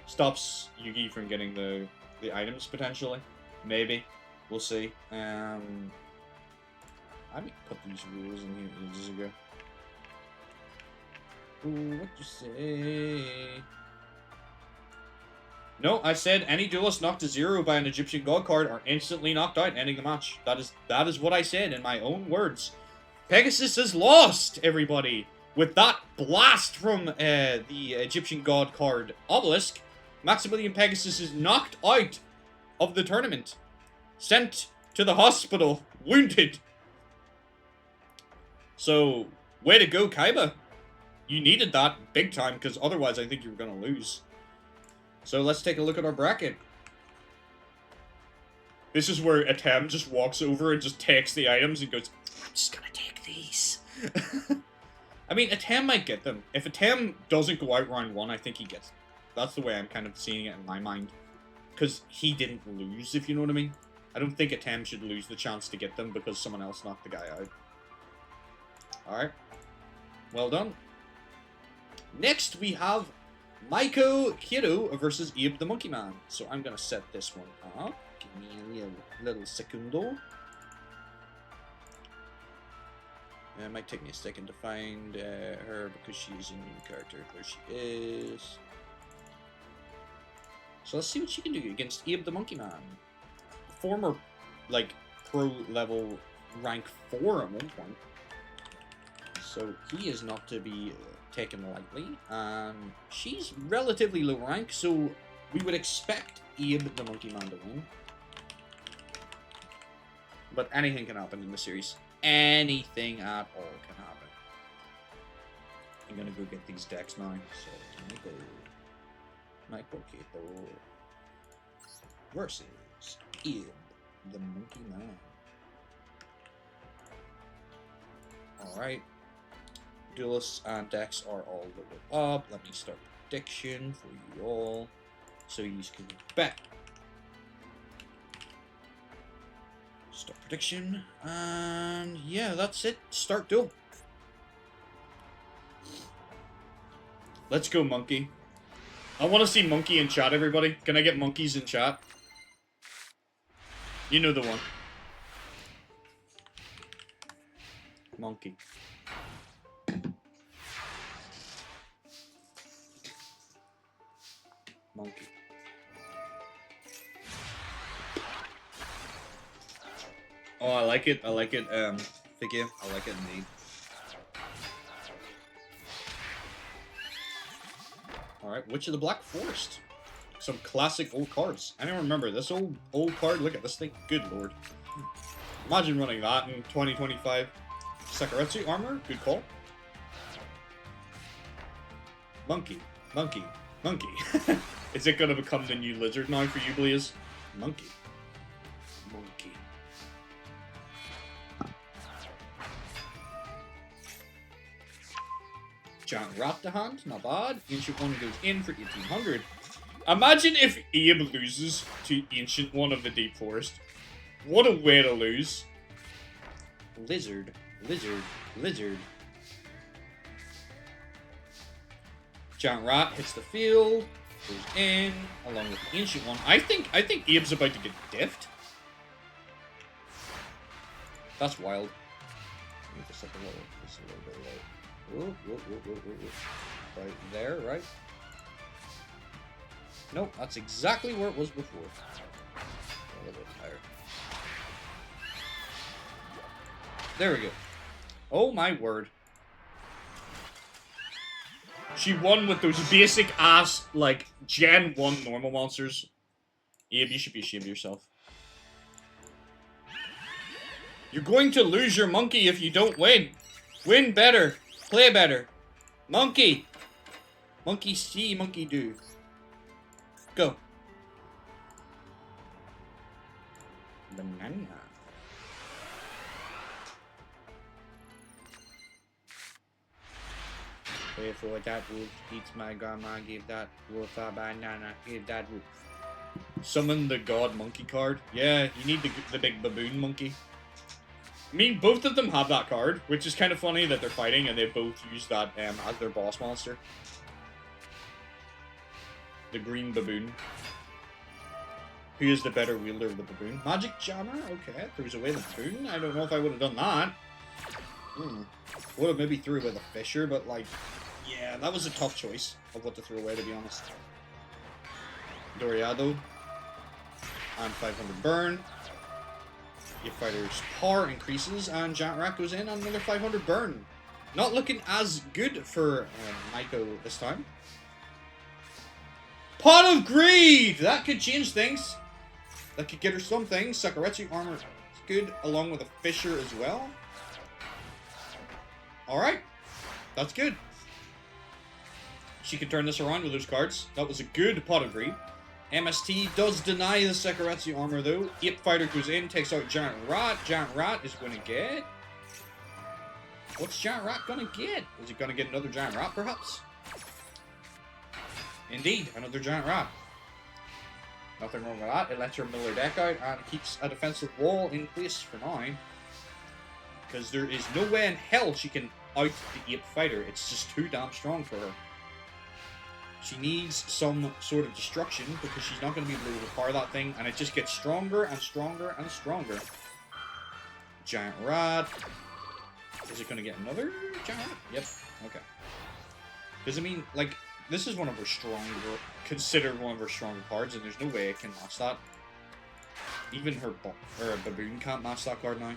stops Yugi from getting the items potentially. Maybe we'll see. I put these rules in here ages ago. Ooh, what you say? No, I said any duelist knocked to 0 by an Egyptian god card are instantly knocked out, ending the match. That is what I said in my own words. Pegasus has lost, everybody. With that blast from the Egyptian god card Obelisk, Maximillion Pegasus is knocked out of the tournament. Sent to the hospital, wounded. So, way to go, Kaiba. You needed that big time, because otherwise I think you were going to lose. So let's take a look at our bracket. This is where Atem just walks over and just takes the items and goes, I'm just going to take these. I mean, Atem might get them. If Atem doesn't go out round 1, I think he gets them. That's the way I'm kind of seeing it in my mind. Because he didn't lose, if you know what I mean. I don't think Atem should lose the chance to get them because someone else knocked the guy out. Alright. Well done. Next, we have Yugioh versus Abe the Monkey Man. So I'm going to set this one up. Give me a little secundo. It might take me a second to find her because she's a new character. There she is. So let's see what she can do against Abe the Monkey Man. Former, like, pro level rank 4 at one point. So he is not to be taken lightly. She's relatively low rank, so we would expect Abe the Monkey Man to win. But anything can happen in the series. Anything at all can happen. I'm gonna go get these decks now. So my Poketo versus Abe the Monkey Man. Alright. Duelists and decks are all leveled up. Let me start prediction for you all, so you can bet. Start prediction, and yeah, that's it. Start duel. Let's go, Monkey. I want to see Monkey in chat, everybody. Can I get monkeys in chat? You know the one. Monkey. Monkey. Oh, I like it. I like it. Figure. I like it indeed. Alright, Witch of the Black Forest. Some classic old cards. I don't remember this old card. Look at this thing. Good lord. Imagine running that in 2025. Sakuretsu armor. Good call. Monkey. Monkey. Monkey. Is it gonna become the new lizard now for you, Blaze? Monkey. Monkey. Giant rat to hand, not bad. Ancient One goes in for 1800. Imagine if Abe loses to Ancient One of the Deep Forest. What a way to lose. Lizard, lizard, lizard. Giant rat hits the field, goes in, along with the Ancient One. I think Abe's about to get diffed. That's wild. Let me just up a little bit low. Whoa, whoa, whoa, whoa, whoa, whoa. Right there, right? Nope, that's exactly where it was before. A little bit higher. There we go. Oh my word. She won with those basic ass, like, Gen 1 normal monsters. Abe, you should be ashamed of yourself. You're going to lose your monkey if you don't win. Win better. Play better. Monkey. Monkey see, monkey do. Go. Banana. Wherefore that wolf eats my grandma, give that wolf a banana, give that wolf. Summon the god monkey card. Yeah, you need the big baboon monkey. I mean, both of them have that card, which is kind of funny that they're fighting and they both use that as their boss monster. The green baboon. Who is the better wielder of the baboon? Magic Jammer? Okay, throws away the baboon. I don't know if I would have done that. Would have maybe threw away the Fisher, but like, yeah, that was a tough choice of what to throw away, to be honest. Doriado. And 500 burn. Your fighter's power increases, and Giant Rat goes in on another 500 burn. Not looking as good for Maiko this time. Pot of Greed! That could change things. That could get her some things. Sakuretsu armor is good, along with a Fisher as well. Alright. That's good. She can turn this around with those cards. That was a good Pot of Greed. MST does deny the Sakuretsu armor though. Ape Fighter goes in, takes out Giant Rat. Giant Rat is going to get... What's Giant Rat going to get? Is it going to get another Giant Rat perhaps? Indeed, another Giant Rat. Nothing wrong with that. It lets her mill her deck out and keeps a defensive wall in place for now. Because there is no way in hell she can out the Ape Fighter. It's just too damn strong for her. She needs some sort of destruction because she's not going to be able to overpower that thing, and it just gets stronger and stronger and stronger. Giant Rat. Is it going to get another Giant Rat? Yep. Okay. Because, I mean, like, this is one of her stronger, considered one of her stronger cards, and there's no way it can match that. Even her baboon can't match that card now.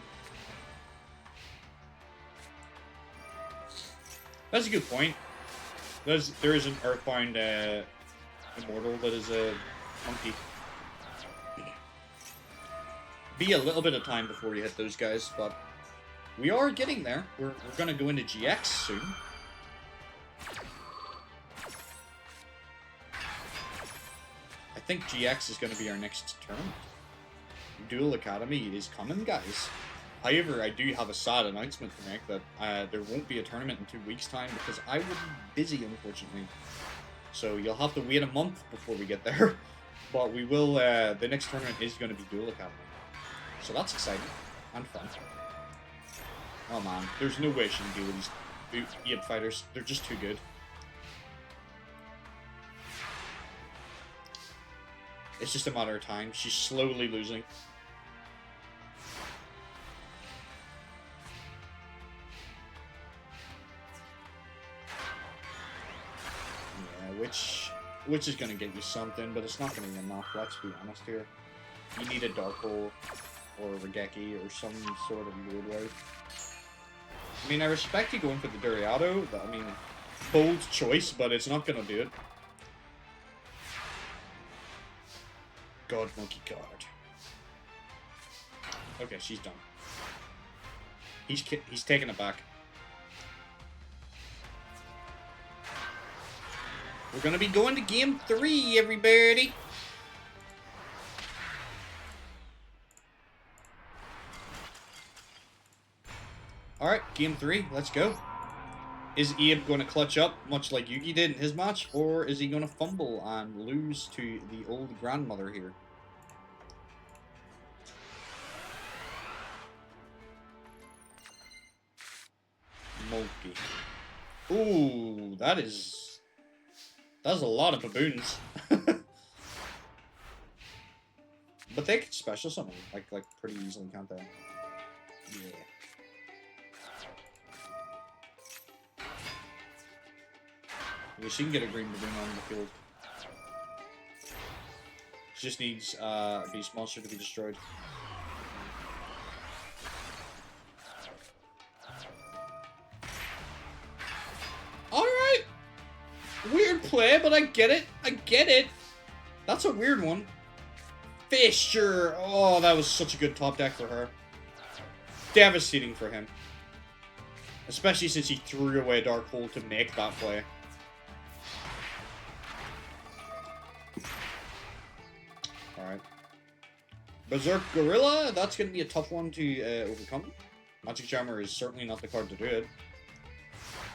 That's a good point. There is an Earthbound Immortal that is a monkey. Be a little bit of time before you hit those guys, but we are getting there. We're going to go into GX soon. I think GX is going to be our next tournament. Duel Academy is coming, guys. However, I do have a sad announcement to make that there won't be a tournament in 2 weeks' time because I will be busy, unfortunately. So you'll have to wait a month before we get there. But we will, the next tournament is going to be Duel Academy. So that's exciting and fun. Oh man, there's no way she can deal with these Ape Fighters. They're just too good. It's just a matter of time. She's slowly losing. Which is going to get you something, but it's not going to be enough, let's be honest here. You need a Dark Hole, or a Regeki, or some sort of Lord Wave. I mean, I respect you going for the Doriado, I mean, bold choice, but it's not going to do it. God Monkey card. Okay, she's done. He's taking it back. We're gonna be going to game 3, everybody. Alright, game 3, let's go. Is Abe going to clutch up, much like Yugi did in his match, or is he going to fumble and lose to the old grandmother here? Monkey. Ooh, that's a lot of baboons. But they can special summon, like pretty easily, can't they? Yeah. I wish you can get a green baboon on the field. She just needs a beast monster to be destroyed. Alright! Weird play, but I get it. I get it. That's a weird one. Fisher! Oh, that was such a good top deck for her. Devastating for him. Especially since he threw away Dark Hole to make that play. Alright. Berserk Gorilla, that's going to be a tough one to overcome. Magic Charmer is certainly not the card to do it.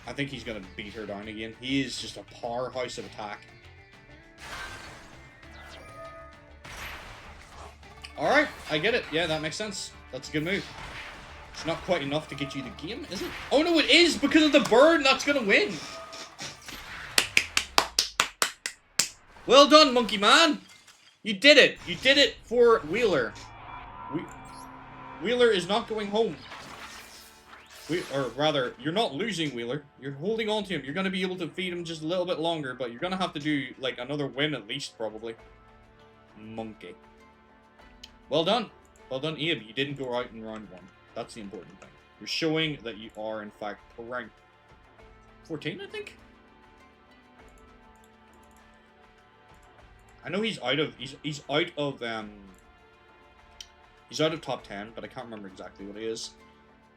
I think he's going to beat her down again. He is just a powerhouse of attack. Alright, I get it. Yeah, that makes sense. That's a good move. It's not quite enough to get you the game, is it? Oh no, it is! Because of the bird, that's going to win! Well done, Monkey Man! You did it! You did it for Wheeler. Wheeler is not going home. Or rather, you're not losing Wheeler. You're holding on to him. You're going to be able to feed him just a little bit longer, but you're going to have to do, like, another win at least, probably. Monkey. Well done. Well done, Abe. You didn't go out in round 1. That's the important thing. You're showing that you are, in fact, rank 14, I think? I know he's out of he's out of top 10, but I can't remember exactly what he is.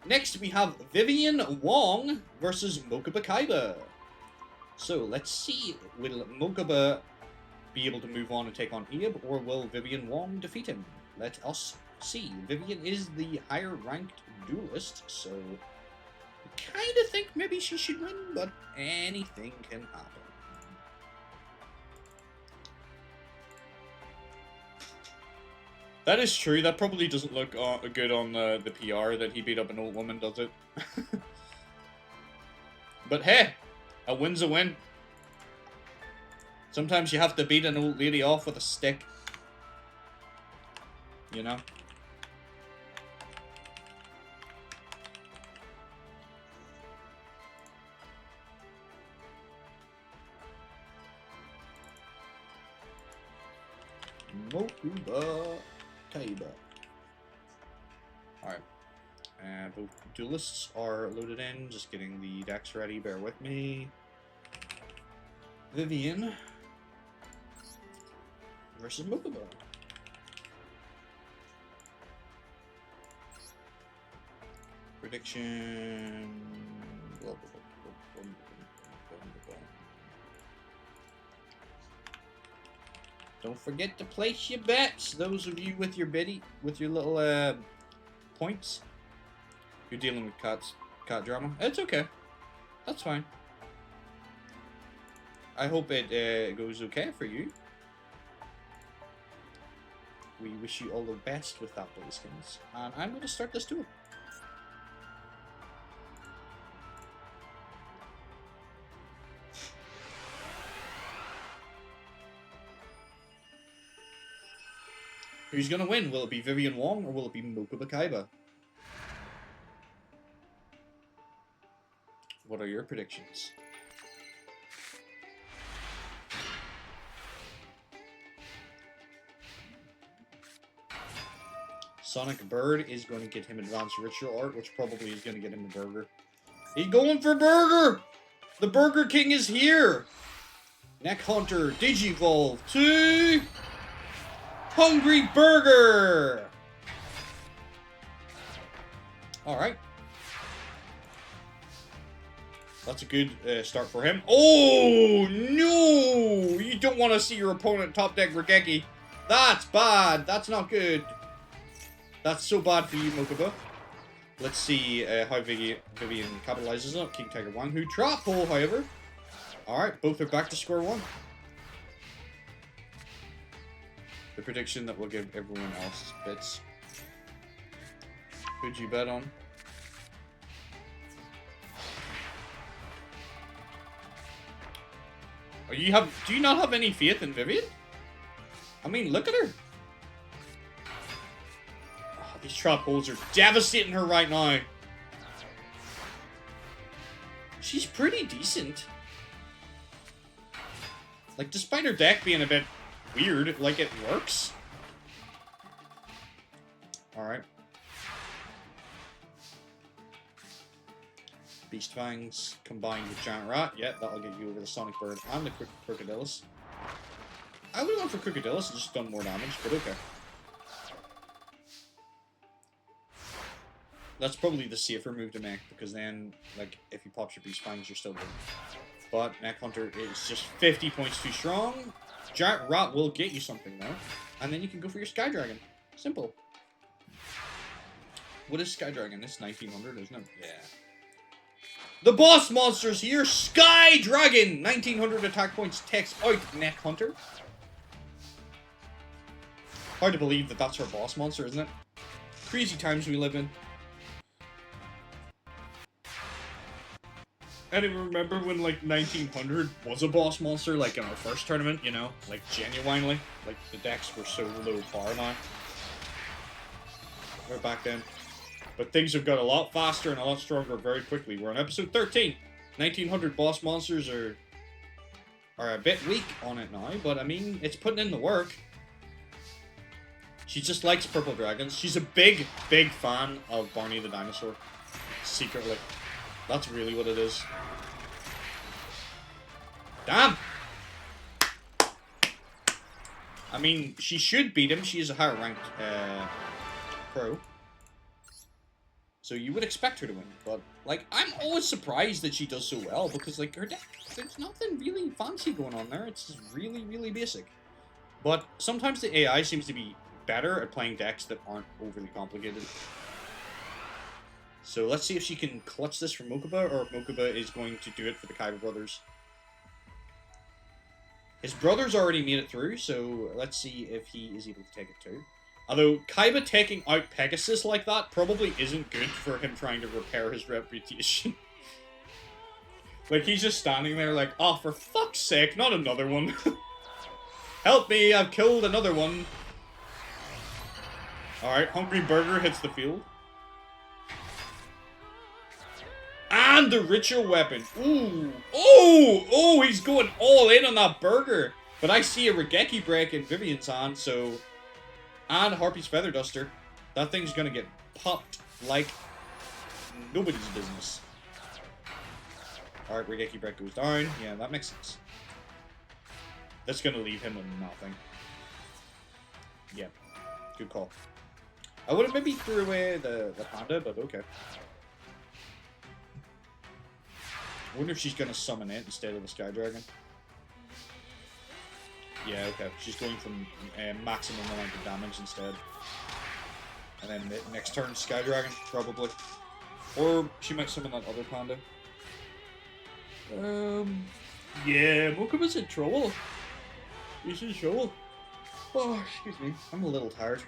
Next we have Vivian Wong versus Mokuba Kaiba. So let's see, will Mokuba be able to move on and take on Abe, or will Vivian Wong defeat him? Let us see. Vivian is the higher ranked duelist, so I kind of think maybe she should win, but anything can happen. That is true. That probably doesn't look good on the PR that he beat up an old woman, does it? But hey, a win's a win. Sometimes you have to beat an old lady off with a stick. You know? Mokuba Kaiba. Alright. Both duelists are loaded in. Just getting the decks ready. Bear with me. Vivian versus Mokuba. Prediction. Don't forget to place your bets. Those of you with your little points. You're dealing with cat drama. It's okay. That's fine. I hope it goes okay for you. We wish you all the best with that, Blazekins. And I'm going to start this duel. Who's going to win? Will it be Vivian Wong or will it be Mokuba Kaiba? What are your predictions? Sonic Bird is going to get him Advanced Ritual Art, which probably is going to get him a burger. He's going for burger! The Burger King is here! Neck Hunter, Digivolve to Hungry Burger! Alright. That's a good start for him. Oh, no! You don't want to see your opponent top deck Regeki. That's bad. That's not good. That's so bad for you, Mokuba. Let's see how Vivian capitalizes on it. King Tiger Wang, who trap hole, however. Alright, both are back to square one. The prediction that will give everyone else bits. Who'd you bet on? Do you not have any faith in Vivian? I mean, look at her. Oh, these trap holes are devastating her right now. She's pretty decent. Like, despite her deck being a bit weird, like, it works. Alright. Beast Fangs combined with Giant Rat. Yeah, that'll get you over the Sonic Bird and the Crocodilus. I would have gone for Crocodilus and just done more damage, but okay. That's probably the safer move to make, because then, like, if you pop your Beast Fangs, you're still good. But Mech Hunter is just 50 points too strong. Giant Rat will get you something, though. And then you can go for your Sky Dragon. Simple. What is Sky Dragon? It's 1900, isn't it? Yeah. The boss monster's here! Sky Dragon! 1900 attack points takes out Mech Hunter. Hard to believe that that's her boss monster, isn't it? Crazy times we live in. I don't even remember when, like, 1900 was a boss monster, like, in our first tournament, you know? Like, genuinely. Like, the decks were so low power now. We're back then. But things have got a lot faster and a lot stronger very quickly. We're on episode 13. 1900 boss monsters are a bit weak on it now, but, I mean, it's putting in the work. She just likes purple dragons. She's a big, big fan of Barney the Dinosaur. Secretly. That's really what it is. Damn! I mean, she should beat him. She is a higher ranked pro. So you would expect her to win. But, like, I'm always surprised that she does so well. Because, like, her deck, there's nothing really fancy going on there. It's just really, really basic. But sometimes the AI seems to be better at playing decks that aren't overly complicated. So let's see if she can clutch this for Mokuba, or if Mokuba is going to do it for the Kaiba brothers. His brothers already made it through, so let's see if he is able to take it too. Although, Kaiba taking out Pegasus like that probably isn't good for him trying to repair his reputation. Like, he's just standing there like, oh, for fuck's sake, not another one. Help me, I've killed another one. Alright, Hungry Burger hits the field. And the ritual weapon. Ooh. Oh! Oh, he's going all in on that burger. But I see a Regeki break in Vivian's hand, so... And Harpy's Feather Duster. That thing's gonna get popped like nobody's business. Alright, Regeki break goes down. Yeah, that makes sense. That's gonna leave him with nothing. Yeah. Good call. I would have maybe threw away the panda, but okay. I wonder if she's going to summon it instead of the Sky Dragon. Yeah, okay. She's going from maximum amount of damage instead. And then next turn, Sky Dragon, probably. Or she might summon that other panda. Yeah, Mokuba's in trouble. He's in trouble. Oh, excuse me. I'm a little tired.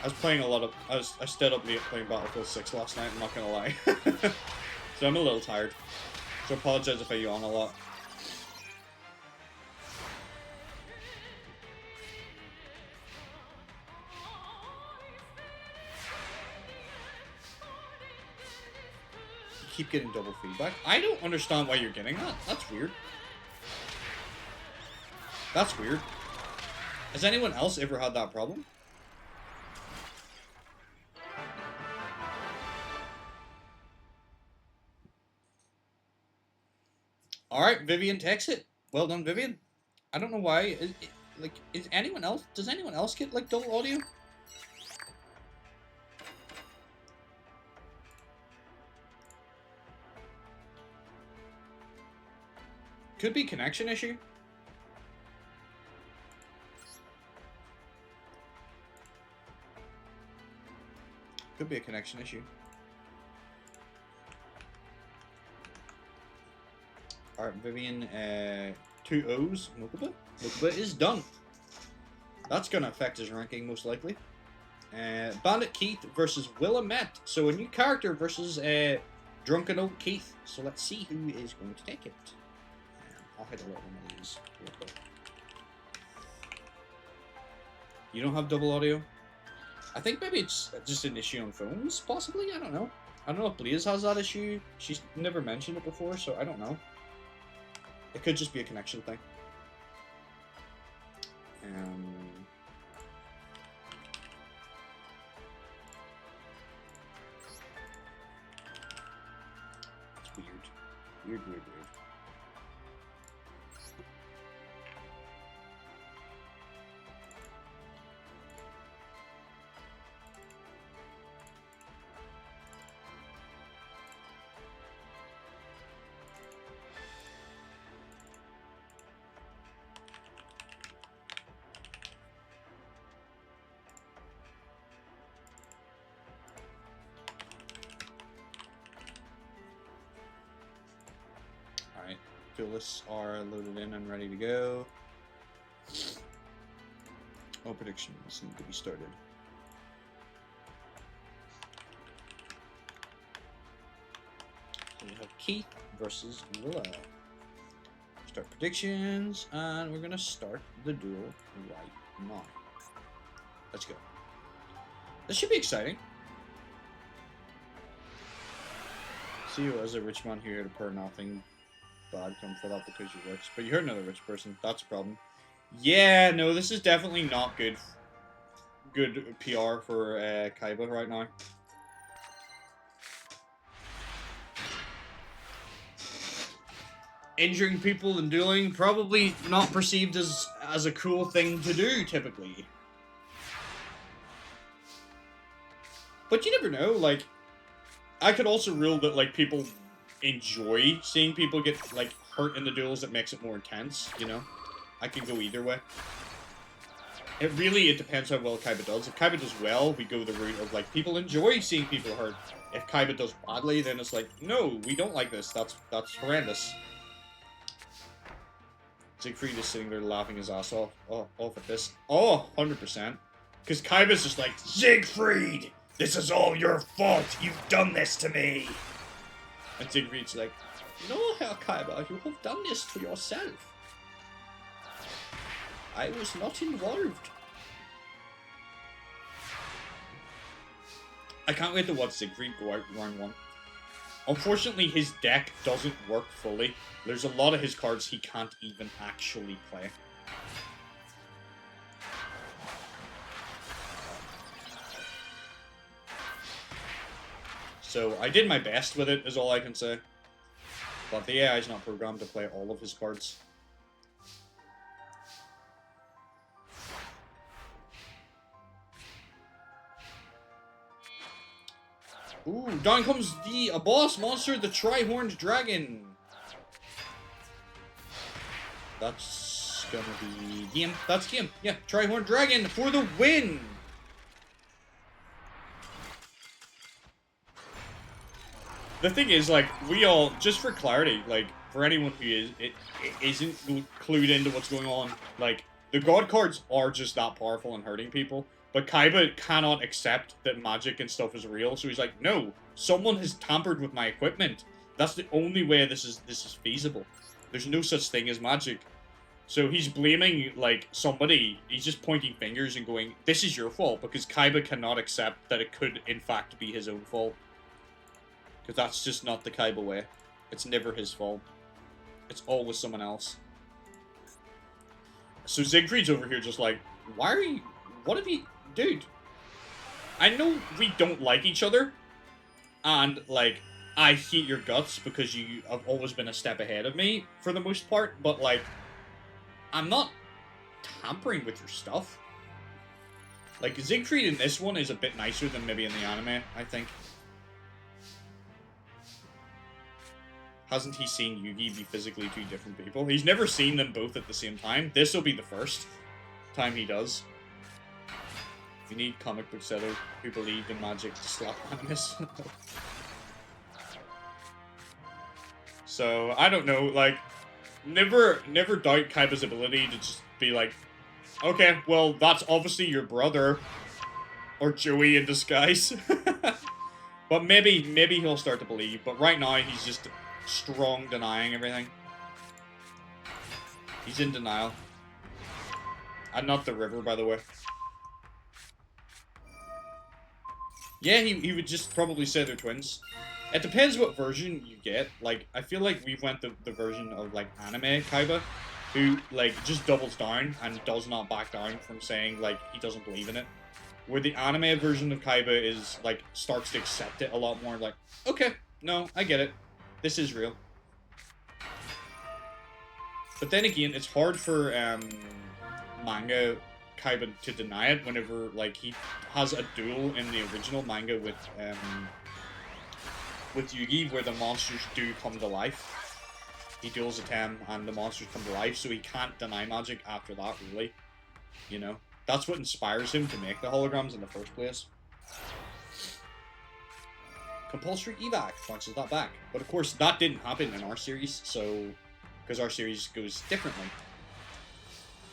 I was playing a lot of... I stayed up late playing Battlefield 6 last night, I'm not gonna lie. So I'm a little tired. So I apologize if I yawn a lot. You keep getting double feedback. I don't understand why you're getting that. That's weird. That's weird. Has anyone else ever had that problem? Alright, Vivian takes it. Well done, Vivian. I don't know why. Is anyone else... Does anyone else get, like, double audio? Could be connection issue. Could be a connection issue. Alright, Vivian, 2 O's, Mokuba. Mokuba is done. That's gonna affect his ranking, most likely. Bandit Keith versus Willamette. So a new character versus Drunken Old Keith. So let's see who is going to take it. I'll hit a little one of these real quick. You don't have double audio? I think maybe it's just an issue on phones, possibly? I don't know. I don't know if Blaze has that issue. She's never mentioned it before, so I don't know. It could just be a connection thing. It's weird. Weird, weird, weird. Fuel lists are loaded in and ready to go. All predictions need to be started. So we have Keith versus Willa. Start predictions, and we're gonna start the duel right now. Let's go. This should be exciting. See you as a rich man here to purr nothing. Bad come for that because you're rich. But you heard another rich person. That's a problem. Yeah, no, this is definitely not good. Good PR for Kaiba right now. Injuring people and dueling, probably not perceived as a cool thing to do, typically. But you never know, like, I could also rule that, like, people enjoy seeing people get, like, hurt in the duels. That makes it more intense, you know? I can go either way. It depends how well Kaiba does. If Kaiba does well, we go the route of, like, people enjoy seeing people hurt. If Kaiba does badly, then it's like, no, we don't like this. That's horrendous. Siegfried is sitting there laughing his ass off at this. Oh, 100%. Because Kaiba's just like, Siegfried! This is all your fault! You've done this to me! And Siegfried's like, no, Herr Kaiba, you have done this to yourself. I was not involved. I can't wait to watch Siegfried go out round 1. Unfortunately, his deck doesn't work fully. There's a lot of his cards he can't even actually play. So, I did my best with it, is all I can say. But the AI is not programmed to play all of his cards. Ooh, down comes a boss monster, the Tri-Horned Dragon. That's gonna be game. That's game. Yeah, Tri-Horned Dragon for the win. The thing is, like, we all, just for clarity, like, for anyone who isn't clued into what's going on, like, the god cards are just that powerful and hurting people. But Kaiba cannot accept that magic and stuff is real, so he's like, no, someone has tampered with my equipment. That's the only way this is feasible. There's no such thing as magic. So he's blaming, like, somebody. He's just pointing fingers and going, this is your fault, because Kaiba cannot accept that it could, in fact, be his own fault. Because that's just not the Kaiba way. It's never his fault. It's always someone else. So Siegfried's over here just like, why are you... What have you... Dude, I know we don't like each other, and, like, I hate your guts because you have always been a step ahead of me, for the most part, but, like, I'm not tampering with your stuff. Like, Siegfried in this one is a bit nicer than maybe in the anime, I think. hasn't he seen Yugi be physically two different people? He's never seen them both at the same time. This will be the first time he does. You need comic book seller who believed in magic to slap animus. So, I don't know, like, never doubt Kaiba's ability to just be like, okay, well, that's obviously your brother. Or Joey in disguise. But maybe he'll start to believe. But right now, he's just strong denying everything. He's in denial. And not the river, by the way. Yeah, he would just probably say they're twins. It depends what version you get. Like, I feel like we went the version of, like, anime Kaiba, who, like, just doubles down and does not back down from saying, like, he doesn't believe in it. Where the anime version of Kaiba is, like, starts to accept it a lot more, like, okay, no, I get it. This is real. But then again, it's hard for, manga Kaiba to deny it whenever, like, he has a duel in the original manga with Yugi, where the monsters do come to life. He duels a Tem, and the monsters come to life, so he can't deny magic after that, really. You know? That's what inspires him to make the holograms in the first place. Compulsory evac bounces that back. But of course, that didn't happen in our series, so... because our series goes differently.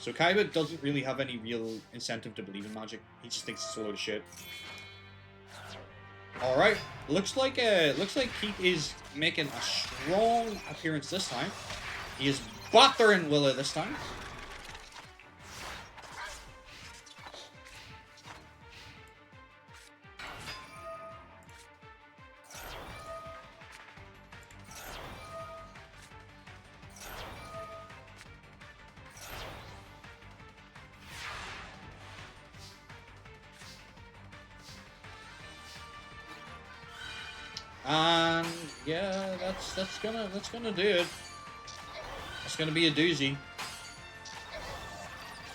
So Kaiba doesn't really have any real incentive to believe in magic. He just thinks it's a load of shit. Alright, looks like Keith is making a strong appearance this time. He is battering Willa this time. And yeah, that's gonna do it. It's gonna be a doozy.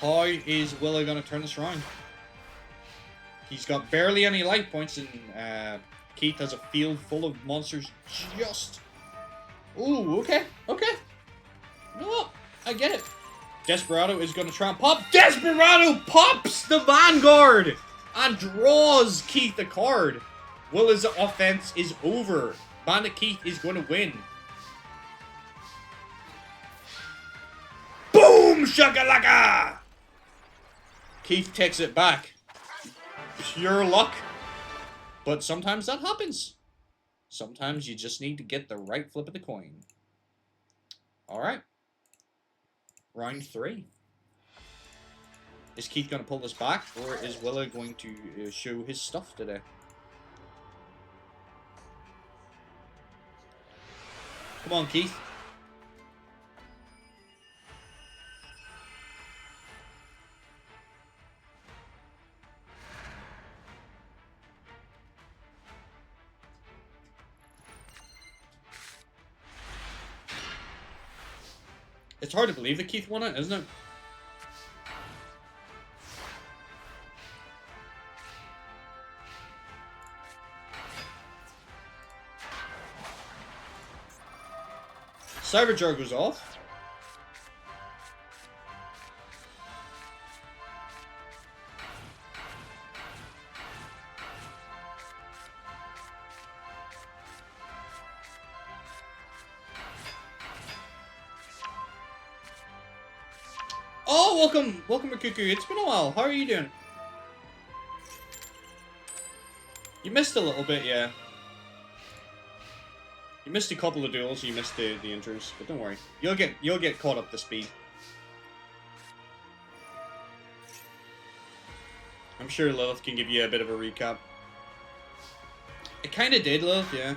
How is Willow gonna turn this around? He's got barely any life points, and Keith has a field full of monsters. Just. Ooh, okay. You know what? I get it. Desperado is gonna try and pop. Desperado pops the Vanguard and draws Keith a card. Willa's offense is over. Bandit Keith is going to win. Boom! Shakalaka! Keith takes it back. Pure luck. But sometimes that happens. Sometimes you just need to get the right flip of the coin. Alright. Round 3. Is Keith going to pull this back? Or is Willa going to show his stuff today? Come on, Keith. It's hard to believe that Keith won it, isn't it? Cyberjar goes off. Oh, welcome Makuku. It's been a while. How are you doing? You missed a little bit, yeah. You missed a couple of duels, you missed the intros, but don't worry. You'll get caught up to speed. I'm sure Lilith can give you a bit of a recap. It kinda did, Lilith, yeah.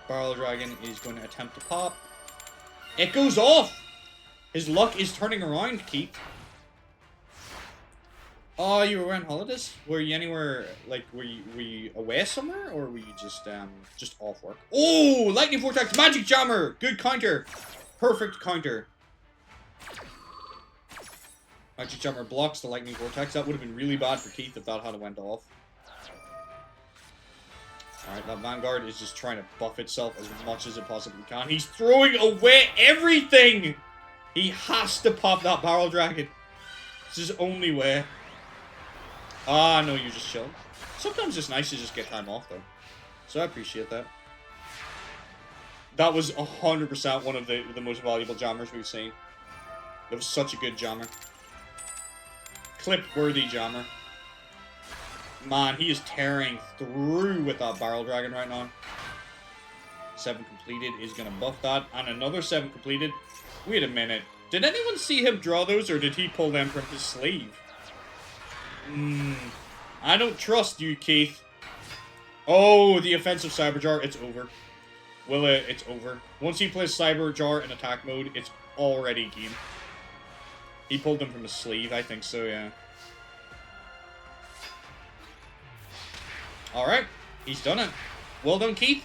Barrel Dragon is going to attempt to pop. It goes off! His luck is turning around, Keith. Oh, you were on holidays? Were you anywhere, like, were you away somewhere? Or were you just off work? Oh, Lightning Vortex, Magic Jammer! Good counter. Perfect counter. Magic Jumper blocks the Lightning Vortex. That would have been really bad for Keith if that had went off. Alright, that Vanguard is just trying to buff itself as much as it possibly can. He's throwing away everything! He has to pop that Barrel Dragon. It's his only way. Ah, no, you're just chilling. Sometimes it's nice to just get time off, though. So I appreciate that. That was 100% one of the most valuable jammers we've seen. That was such a good jammer. Clip-worthy jammer. Man, he is tearing through with that Barrel Dragon right now. 7 completed is going to buff that. And another 7 completed. Wait a minute. Did anyone see him draw those, or did he pull them from his sleeve? I don't trust you, Keith. Oh, the offensive Cyber Jar. It's over. Will it? It's over. Once he plays Cyber Jar in attack mode, it's already game. He pulled them from his sleeve. I think so, yeah. Alright. He's done it. Well done, Keith.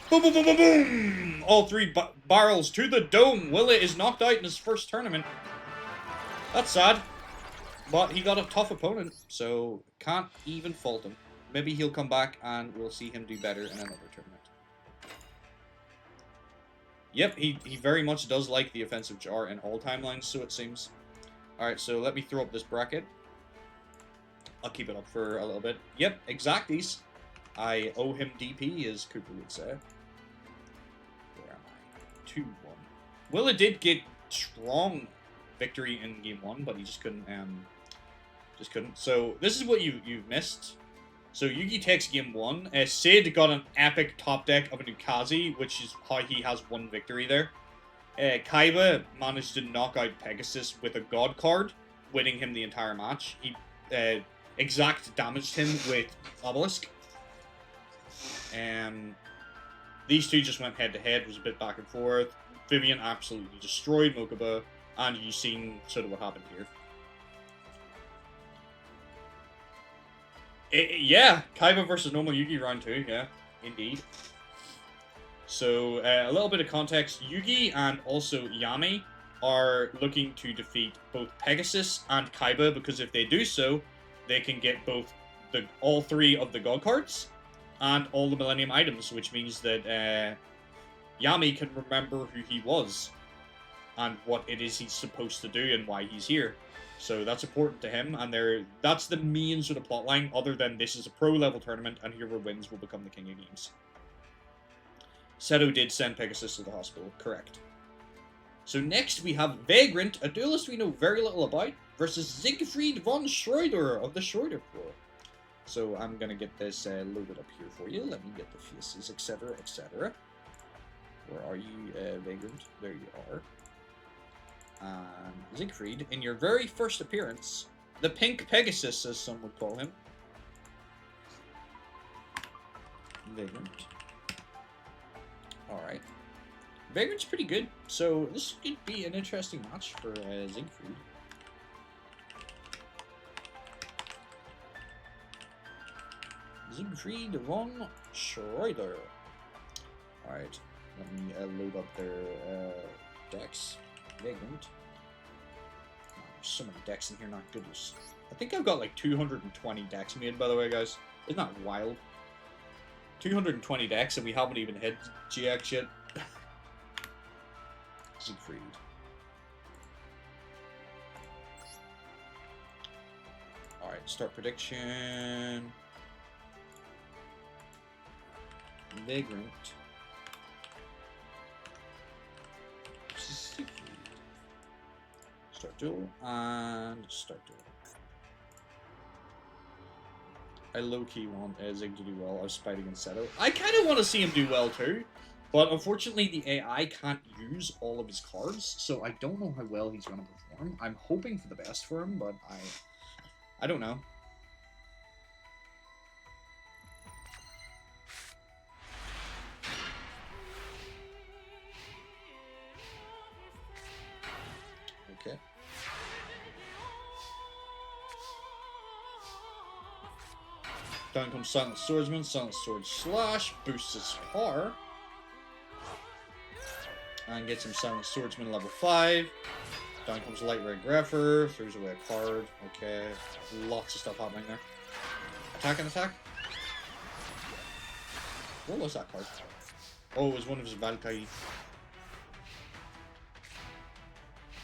Boom, boom, boom, boom, boom! All 3 barrels to the dome. Willa is knocked out in his first tournament. That's sad. But he got a tough opponent, so can't even fault him. Maybe he'll come back and we'll see him do better in another tournament. Yep, he very much does like the offensive jar in all timelines, so it seems. Alright, so let me throw up this bracket. I'll keep it up for a little bit. Yep, exacties. I owe him DP, as Cooper would say. Where am I? 2-1. Willa did get strong victory in game 1, but he just couldn't. So this is what you've missed. So Yugi takes game 1. Sid got an epic top deck of a Nukazi, which is how he has 1 victory there. Kaiba managed to knock out Pegasus with a God card, winning him the entire match. He exact damaged him with Obelisk. These two just went head to head, was a bit back and forth. Vivian absolutely destroyed Mokuba, and you've seen sort of what happened here. Yeah, Kaiba versus normal Yugi round 2, yeah, indeed. So, a little bit of context, Yugi and also Yami are looking to defeat both Pegasus and Kaiba, because if they do so, they can get both all 3 of the God cards and all the Millennium items, which means that Yami can remember who he was and what it is he's supposed to do and why he's here. So that's important to him, and that's the main sort of plotline, other than this is a pro-level tournament, and whoever wins will become the king of games. Seto did send Pegasus to the hospital, correct. So next we have Vagrant, a duelist we know very little about, versus Siegfried von Schroeder of the Schroeder Corps. So I'm going to get this loaded up here for you. Let me get the faces, etc., etc. Where are you, Vagrant? There you are. Siegfried, in your very first appearance, the Pink Pegasus, as some would call him. Vagrant. Alright. Vagrant's pretty good, so this could be an interesting match for Siegfried. Siegfried von Schroeder. Alright, let me load up their decks. Vagrant. Oh, there's so many decks in here, not goodness. I think I've got like 220 decks made, by the way, guys. Isn't that wild? 220 decks and we haven't even hit GX yet. Siegfried. Alright, start prediction. Vagrant. Siegfried. Start duel and start duel. I low-key want Zig to do well. I was fighting against Seto. I kind of want to see him do well too, but unfortunately the AI can't use all of his cards, so I don't know how well he's going to perform. I'm hoping for the best for him, but I don't know. Okay. Down comes Silent Swordsman, Silent Sword Slash, boosts his power. And gets him Silent Swordsman level 5. Down comes Light Ray Greffer, throws away a card. Okay, lots of stuff happening there. Attack and attack. What was that card? Oh, it was one of his Valkyrie.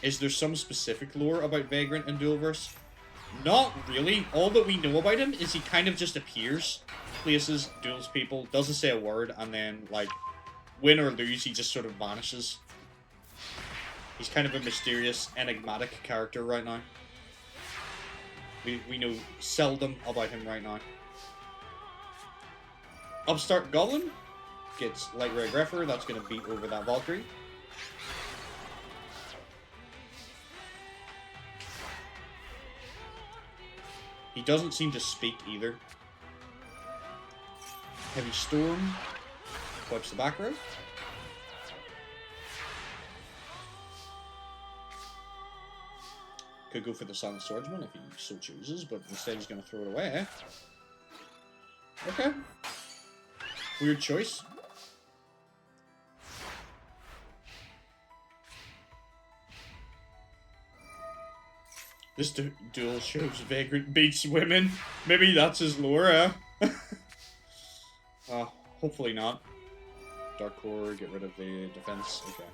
Is there some specific lore about Vagrant in Duelverse? Not really. All that we know about him is he kind of just appears places, duels people, doesn't say a word, and then, like, win or lose, he just sort of vanishes. He's kind of a mysterious, enigmatic character right now. We know seldom about him right now. Upstart Goblin gets Light Ray Greffer. That's going to beat over that Valkyrie. He doesn't seem to speak either. Heavy Storm wipes the back row. Could go for the Silent Swordsman if he so chooses, but instead he's going to throw it away. Okay. Weird choice. This duel shows Vagrant beats women. Maybe that's his lore, eh? Hopefully not. Dark Core, get rid of the defense. Okay.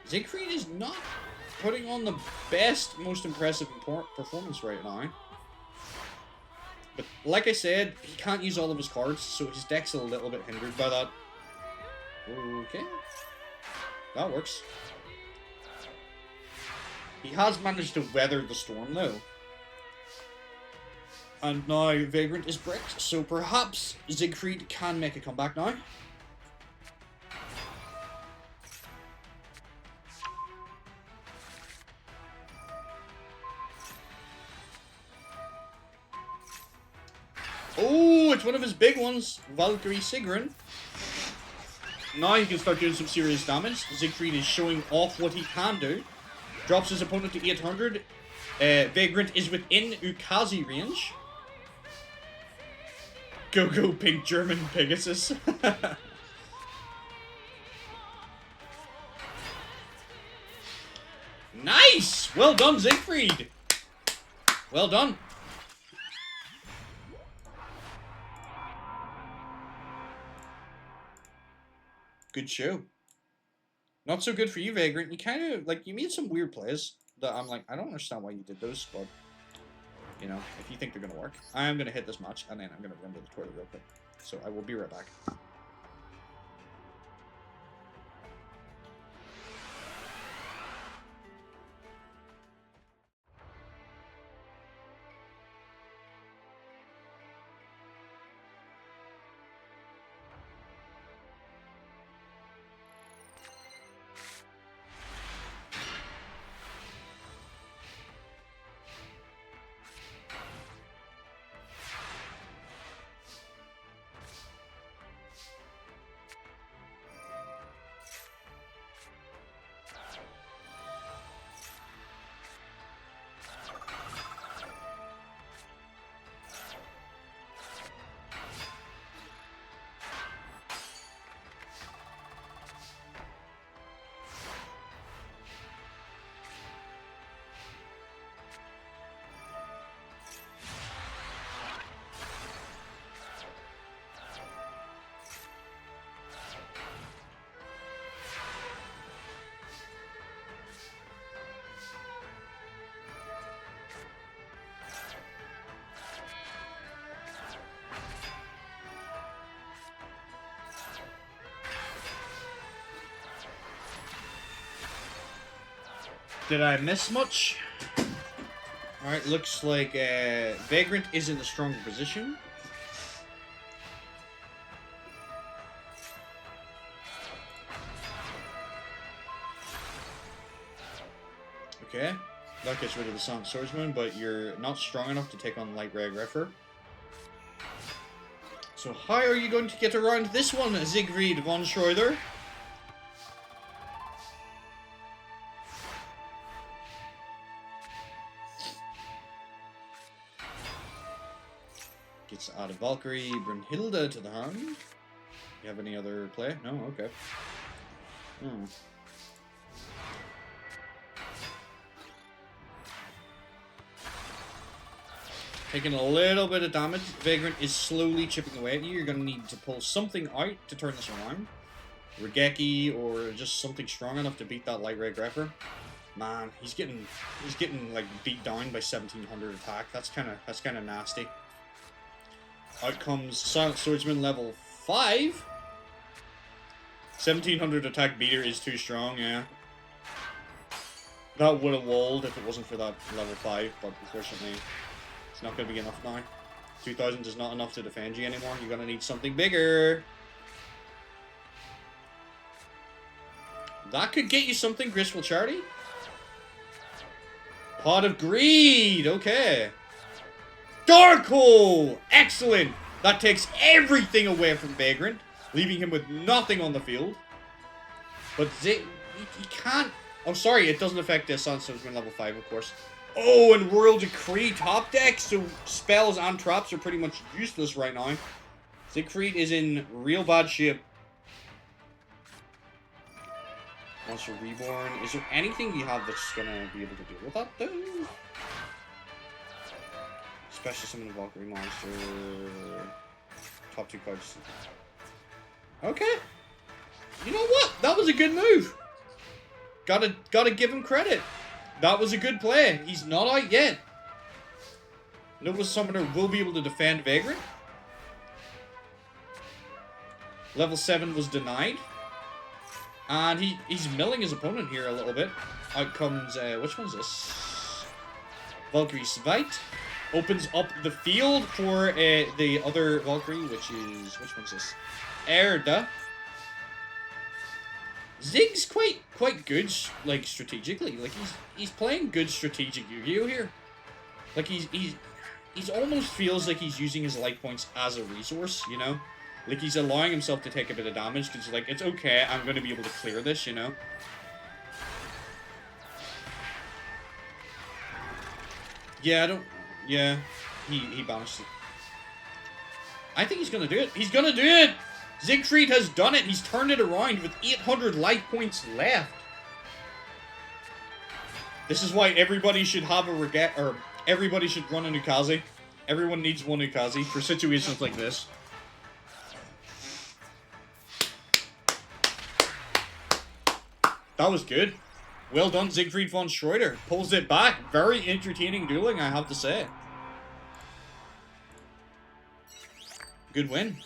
Siegfried is not putting on the best, most impressive performance right now. But like I said, he can't use all of his cards, so his deck's a little bit hindered by that. Okay. That works. He has managed to weather the storm, though. And now Vagrant is bricked, so perhaps Siegfried can make a comeback now. Oh, it's one of his big ones, Valkyrie Sigrun. Now he can start doing some serious damage. Siegfried is showing off what he can do. Drops his opponent to 800. Vagrant is within Ukazi range. Go pink German Pegasus. Nice! Well done, Siegfried. Well done. Good show. Not so good for you, Vagrant. You kind of, like, you made some weird plays that I'm like, I don't understand why you did those, but, you know, if you think they're going to work. I am going to hit this match, and then I'm going to run to the toilet real quick. So I will be right back. Did I miss much? Alright, looks like Vagrant is in a stronger position. Okay, that gets rid of the Silent Swordsman, but you're not strong enough to take on Light Ray Greffer. So how are you going to get around this one, Siegfried von Schroeder? Gets out of Valkyrie, Brunhilde to the hand. You have any other play? No? Okay. Taking a little bit of damage. Vagrant is slowly chipping away at you. You're going to need to pull something out to turn this around. Regeki or just something strong enough to beat that light red grepper. Man, he's getting like beat down by 1700 attack. That's kind of nasty. Out comes Silent Swordsman level 5. 1700 attack beater is too strong, yeah. That would have walled if it wasn't for that level 5, but unfortunately it's not going to be enough now. 2000 is not enough to defend you anymore. You're going to need something bigger. That could get you something, Graceful Charity. Pot of Greed, okay. Dark Hole, excellent. That takes everything away from Vagrant, leaving him with nothing on the field. But he can't... Oh, sorry, it doesn't affect the Silent Swordsman level 5, of course. Oh, and Royal Decree top deck, so spells and traps are pretty much useless right now. Siegfried is in real bad shape. Monster Reborn. Is there anything you have that's gonna be able to deal with that, though? Special Summon Valkyrie Monster. Top 2 cards. Okay. You know what? That was a good move. Gotta give him credit. That was a good play. He's not out yet. Nova Summoner will be able to defend Vagrant. Level 7 was denied. And he's milling his opponent here a little bit. Out comes, which one's this? Valkyrie Svite. Opens up the field for the other Valkyrie, which one's this? Erda. Zig's quite good, like, strategically. Like, he's playing good strategic Yu-Gi-Oh! Here. Like, he's almost feels like he's using his life points as a resource, you know? Like, he's allowing himself to take a bit of damage, because, like, it's okay, I'm going to be able to clear this, you know? Yeah, he banished it. I think he's going to do it. He's going to do it! Siegfried has done it. He's turned it around with 800 life points left. This is why everybody should have everybody should run a Nukazi. Everyone needs one Nukazi for situations like this. That was good. Well done, Siegfried von Schroeder. Pulls it back. Very entertaining dueling, I have to say. Good win.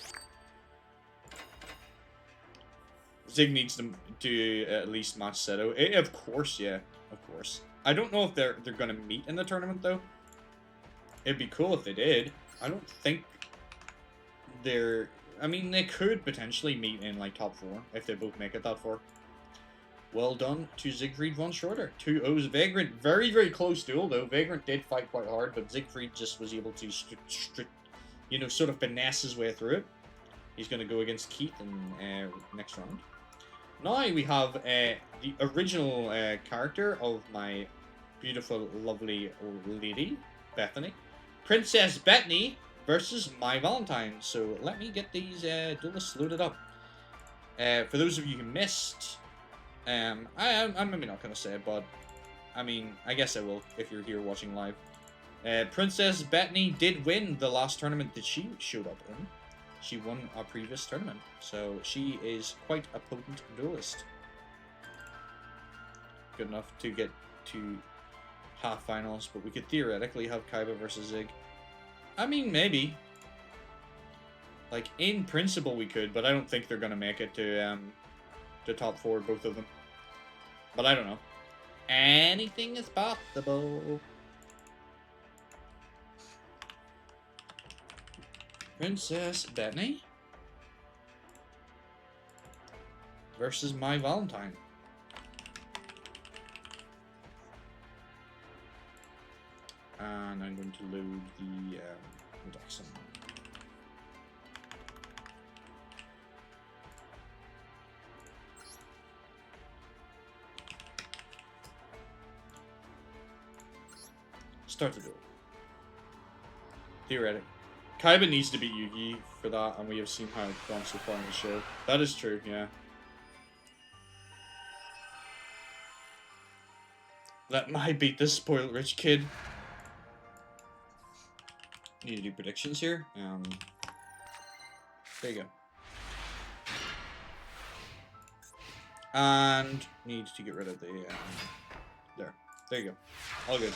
Zig needs to at least match Seto. Of course, yeah. Of course. I don't know if they're going to meet in the tournament, though. It'd be cool if they did. I don't think they're... I mean, they could potentially meet in, like, top 4, if they both make it that far. Well done to Siegfried von Schroeder. 2-0's Vagrant. Very, very close duel, though. Vagrant did fight quite hard, but Siegfried just was able to, you know, sort of finesse his way through it. He's going to go against Keith in next round. Now we have the original character of my beautiful, lovely old lady, Bethany. Princess Bethany versus My Valentine. So let me get these duelists loaded up. For those of you who missed, I'm maybe not going to say it, but I mean, I guess I will if you're here watching live. Princess Bethany did win the last tournament that she showed up in. She won our previous tournament, so she is quite a potent duelist. Good enough to get to half finals, but we could theoretically have Kaiba versus Zig. I mean, maybe. Like, in principle we could, but I don't think they're gonna make it to top 4, both of them. But I don't know. Anything is possible. Princess Bethany versus My Valentine. And I'm going to load the Jackson. Start the duel. Theoretic. Kaiba needs to beat Yugi for that, and we have seen how it's gone so far in the show. That is true, yeah. Let Mai beat this spoiled rich kid. Need to do predictions here. There you go. And need to get rid of the there you go. All good.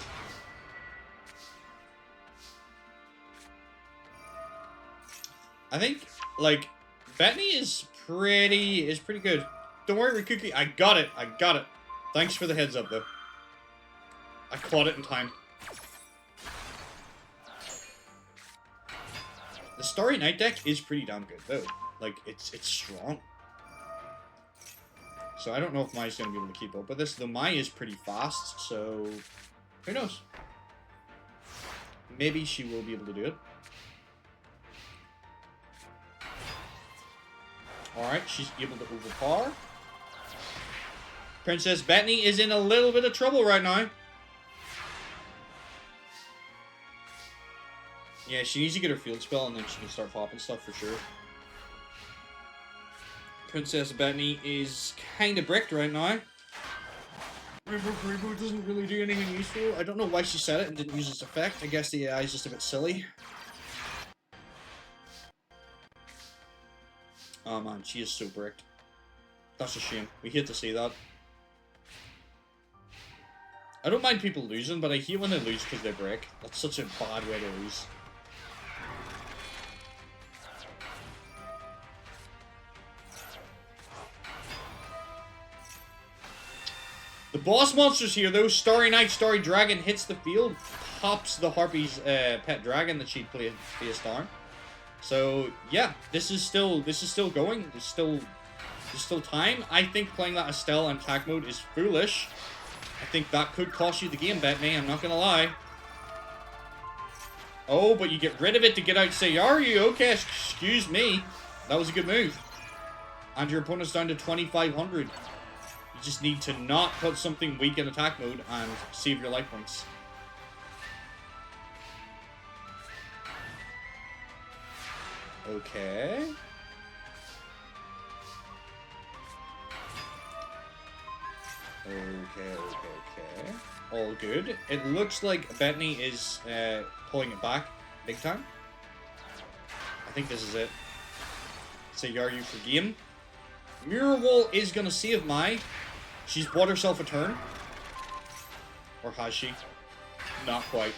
I think like Bethany is pretty good. Don't worry, Rikuki. I got it. Thanks for the heads up though. I caught it in time. The Starry Night deck is pretty damn good though. Like it's strong. So I don't know if Mai's gonna be able to keep up with this. Though Mai is pretty fast, so who knows? Maybe she will be able to do it. Alright, she's able to overpower. Princess Bethany is in a little bit of trouble right now. Yeah, she needs to get her field spell and then she can start popping stuff for sure. Princess Bethany is kind of bricked right now. Rainbow doesn't really do anything useful. I don't know why she said it and didn't use its effect. I guess the AI is just a bit silly. Oh man, she is so bricked. That's a shame. We hate to see that. I don't mind people losing, but I hate when they lose because they break. That's such a bad way to lose. The boss monster's here though. Starry Night, Starry Dragon hits the field, pops the Harpy's pet dragon that she'd played face down. So yeah, this is still going. There's still time. I think playing that Estelle on attack mode is foolish. I think that could cost you the game, Bethany. I'm not gonna lie. Oh, but you get rid of it to get out Sayaryu. Okay, excuse me. That was a good move. And your opponent's down to 2,500. You just need to not put something weak in attack mode and save your life points. Okay. Okay. All good. It looks like Bethany is pulling it back big time. I think this is it. Sayaryu for game. Mirror Wall is gonna save Mai. She's bought herself a turn. Or has she? Not quite.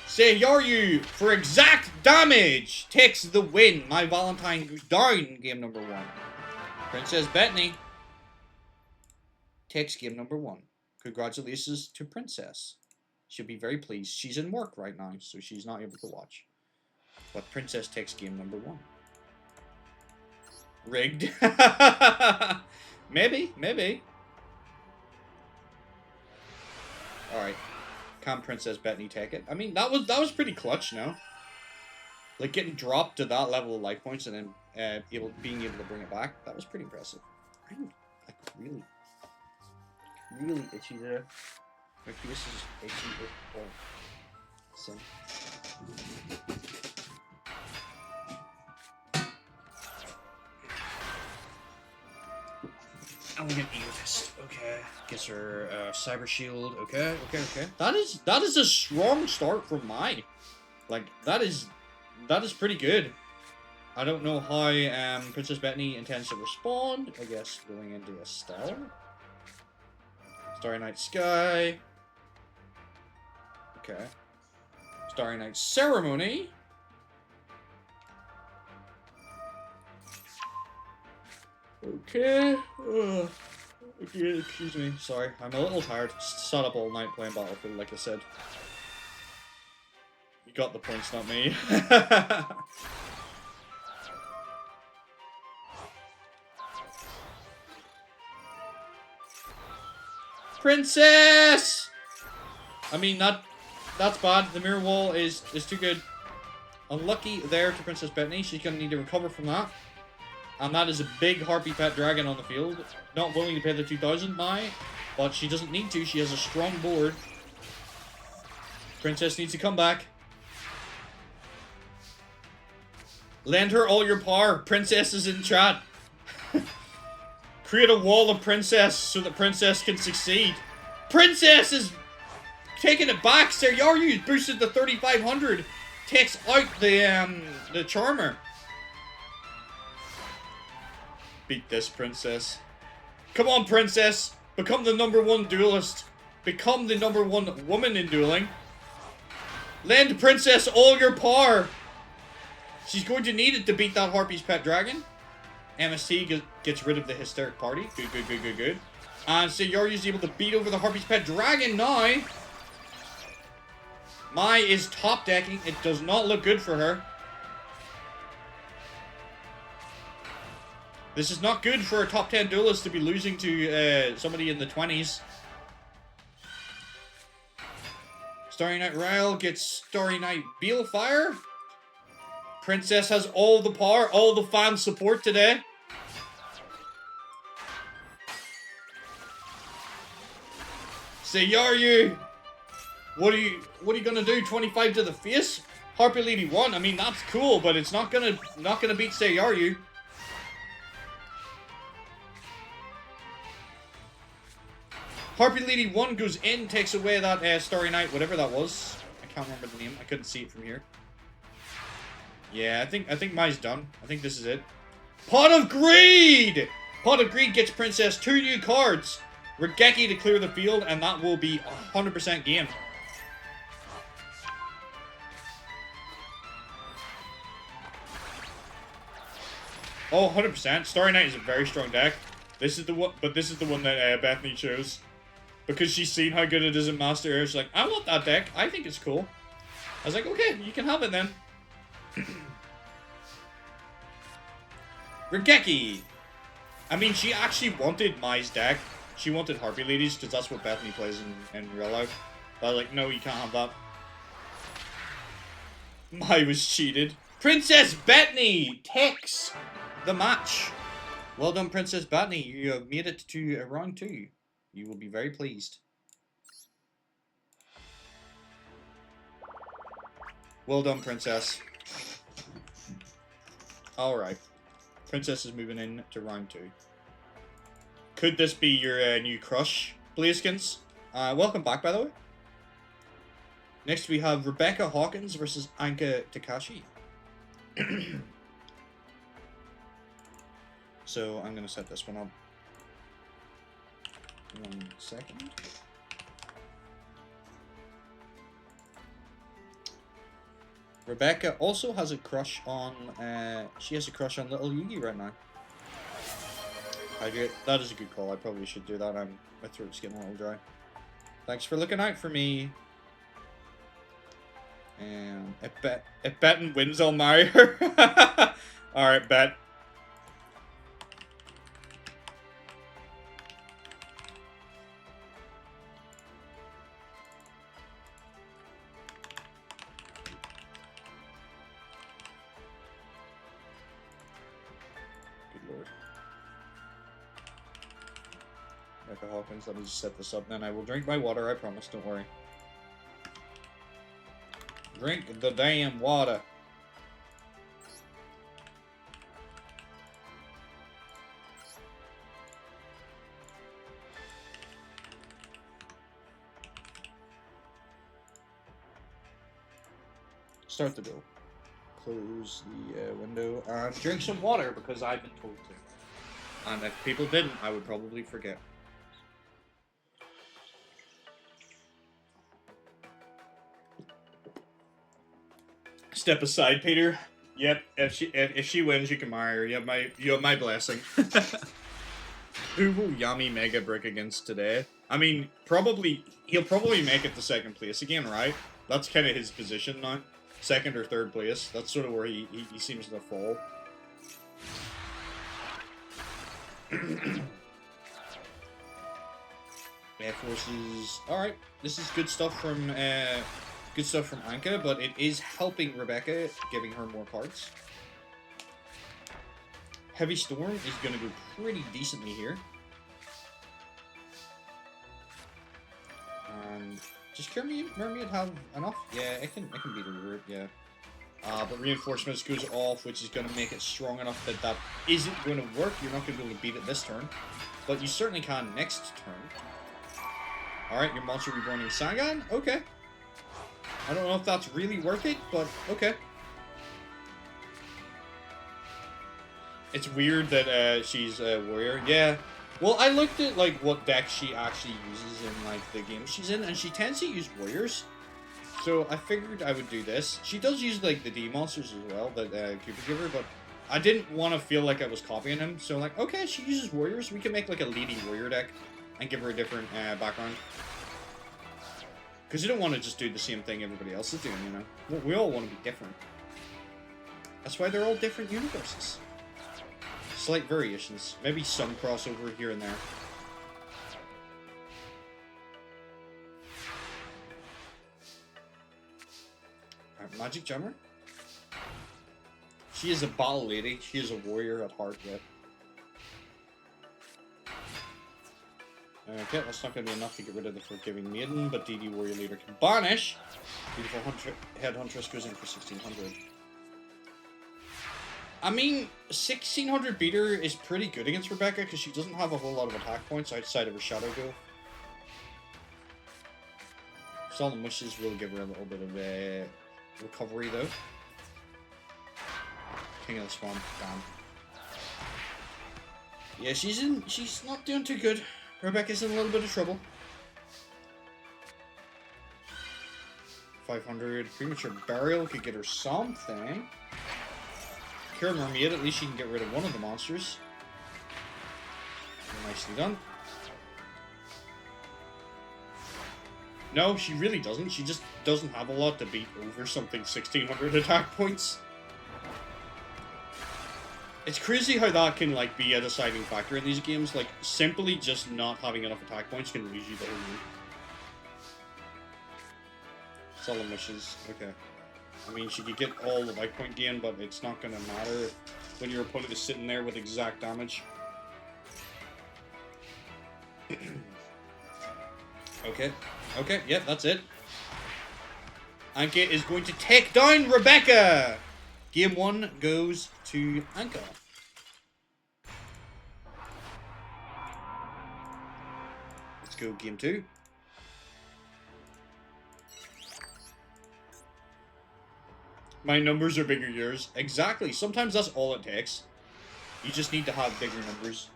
Sayaryu for exact damage takes the win. My Valentine goes down game number 1. Princess Bethany takes game number 1. Congratulations to Princess. She'll be very pleased. She's in work right now, so she's not able to watch. But Princess takes game number 1. Rigged. Maybe. Alright. Can Princess Bethany take it? I mean, that was pretty clutch, no? Like, getting dropped to that level of life points and then being able to bring it back, that was pretty impressive. I'm, like, really itchy there. My face is itchy with some. I'm gonna Amethyst. Okay. Gets her Cyber Shield. Okay. That is a strong start from Mai. Like, that is pretty good. I don't know how Princess Bethany intends to respond. I guess going into Estelle. Starry Night Sky. Okay. Starry Night Ceremony. Okay. Okay, excuse me. Sorry, I'm a little tired. Sat up all night playing Battlefield, like I said. You got the points, not me. Princess! I mean, that's bad. The mirror wall is too good. Unlucky there to Princess Bethany. She's gonna need to recover from that. And that is a big Harpy Pet Dragon on the field. Not willing to pay the 2,000 Mai, but she doesn't need to. She has a strong board. Princess needs to come back. Lend her all your power. Princess is in chat. Create a wall of Princess so that Princess can succeed. Princess is taking it back. Sayaryu boosted to 3,500. takes out the Charmer. Beat this, Princess. Come on, Princess. Become the #1 duelist. Become the #1 woman in dueling. Lend Princess all your power. She's going to need it to beat that Harpy's pet dragon. MST gets rid of the hysteric party. Good, good, good, good, good. And Seiyaryu's able to beat over the Harpy's pet dragon now. Mai is top decking. It does not look good for her. This is not good for a top 10 duelist to be losing to somebody in the 20s. Starry Night Ryle gets Starry Night Beelfire. Princess has all the power, all the fan support today. Seiyaryu! What are you gonna do? 25 to the face? Harpy Lady 1. I mean, that's cool, but it's not gonna beat Seiyaryu. Harpy Lady 1 goes in, takes away that Starry Night, whatever that was. I can't remember the name. I couldn't see it from here. Yeah, I think Mai's done. I think this is it. Pot of Greed! Pot of Greed gets Princess 2 new cards. Regeki to clear the field, and that will be 100% game. Oh, 100%. Starry Night is a very strong deck. This is the one, but this is the one that Bethany chose. Because she's seen how good it is in Master Air. She's like, I want that deck. I think it's cool. I was like, okay, you can have it then. Regeki! I mean, she actually wanted Mai's deck. She wanted Harpy Ladies, because that's what Bethany plays in real life. But I was like, no, you can't have that. Mai was cheated. Princess Bethany takes the match. Well done, Princess Bethany. You have made it to round 2. You will be very pleased. Well done, Princess. Alright. Princess is moving in to round 2. Could this be your new crush, Blazekins? Welcome back, by the way. Next we have Rebecca Hawkins versus Anka Takashi. So I'm going to set this one up. 1 second. Rebecca also has a crush on, she has a crush on little Yugi right now. That is a good call. I probably should do that. My throat's getting a little dry. Thanks for looking out for me. If Betten wins, I'll marry her. Alright, Bet. Hawkins, let me just set this up, then I will drink my water, I promise, don't worry. Drink the damn water. Start the duel. Close the window and drink some water because I've been told to. And if people didn't, I would probably forget. Step aside, Peter. Yep, if she wins, you can marry her. You have my blessing. Who will Yami Mega Brick against today? I mean, he'll probably make it to 2nd place again, right? That's kind of his position now. 2nd or 3rd place. That's sort of where he seems to fall. Air Forces. Alright, this is good stuff from Anka, but it is helping Rebecca, giving her more cards. Heavy Storm is going to go pretty decently here. Does Mermaid have enough? Yeah, it can beat a root, yeah. But Reinforcements goes off, which is going to make it strong enough that isn't going to work. You're not going to be able to beat it this turn. But you certainly can next turn. Alright, your Monster Reborn in Sangan? Okay. I don't know if that's really worth it, but okay. It's weird that she's a warrior. Yeah. Well, I looked at like what deck she actually uses in like the game she's in, and she tends to use warriors. So I figured I would do this. She does use like the D monsters as well that Cooper give her, but I didn't want to feel like I was copying him. So like, okay, she uses warriors. We can make like a leading warrior deck and give her a different background. Because you don't want to just do the same thing everybody else is doing, you know. We all want to be different. That's why they're all different universes. Slight variations. Maybe some crossover here and there. Alright, Magic Jammer. She is a battle lady. She is a warrior at heart, yet. Okay, that's not going to be enough to get rid of the Forgiving Maiden, but DD Warrior Leader can banish. Beautiful Head Huntress goes in for 1600. I mean, 1600 beater is pretty good against Rebecca because she doesn't have a whole lot of attack points outside of her Shadow Duel. Solemn Wishes will give her a little bit of recovery though. King of the Swamp, damn. Yeah, she's not doing too good. Rebecca's in a little bit of trouble. 500 Premature Burial could get her something. Cure Mermaid, at least she can get rid of one of the monsters. Nicely done. No, she really doesn't. She just doesn't have a lot to beat over something 1600 attack points. It's crazy how that can like be a deciding factor in these games. Like, simply just not having enough attack points can lose you the whole game. Solemn Wishes, okay. I mean, she could get all the life point gain, but it's not going to matter when your opponent is sitting there with exact damage. Okay, yep, that's it. Anka is going to take down Rebecca! Game 1 goes to Anka. Let's go game 2. My numbers are bigger yours. Exactly. Sometimes that's all it takes. You just need to have bigger numbers.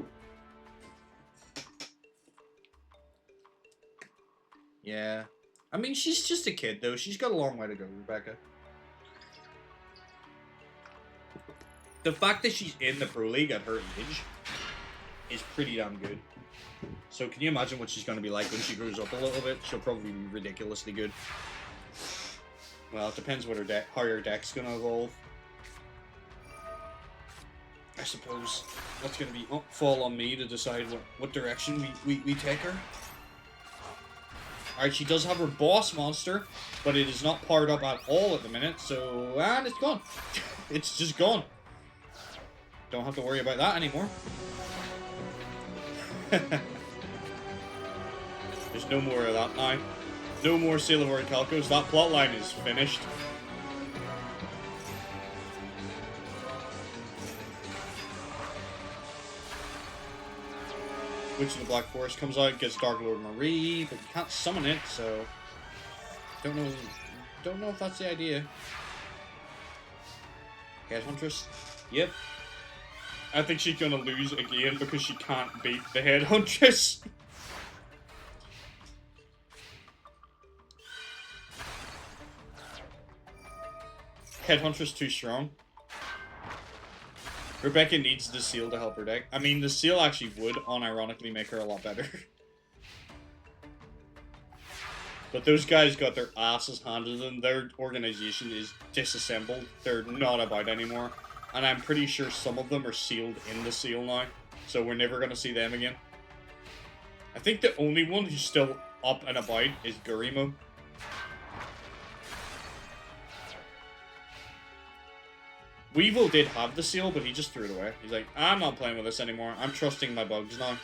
Yeah. I mean, she's just a kid, though. She's got a long way to go, Rebecca. The fact that she's in the Pro League at her age is pretty damn good. So can you imagine what she's going to be like when she grows up a little bit? She'll probably be ridiculously good. Well, it depends what her how her deck's going to evolve. I suppose that's going to be fall on me to decide what direction we take her. Alright, she does have her boss monster, but it is not powered up at all at the minute, so... And it's gone. It's just gone. Don't have to worry about that anymore. There's no more of that now. No more Sailor Horde Calcos. That plotline is finished. Witch of the Black Forest comes out, gets Dark Lord Marie, but you can't summon it, so don't know if that's the idea. Head Huntress. Yep. I think she's gonna lose again because she can't beat the Head Huntress. Head Huntress too strong. Rebecca needs the seal to help her deck. I mean, the seal actually would, unironically, make her a lot better. But those guys got their asses handed to them. Their organization is disassembled. They're not about anymore. And I'm pretty sure some of them are sealed in the seal now. So we're never going to see them again. I think the only one who's still up and about is Gurimo. Weevil did have the seal, but he just threw it away. He's like, I'm not playing with this anymore. I'm trusting my bugs now.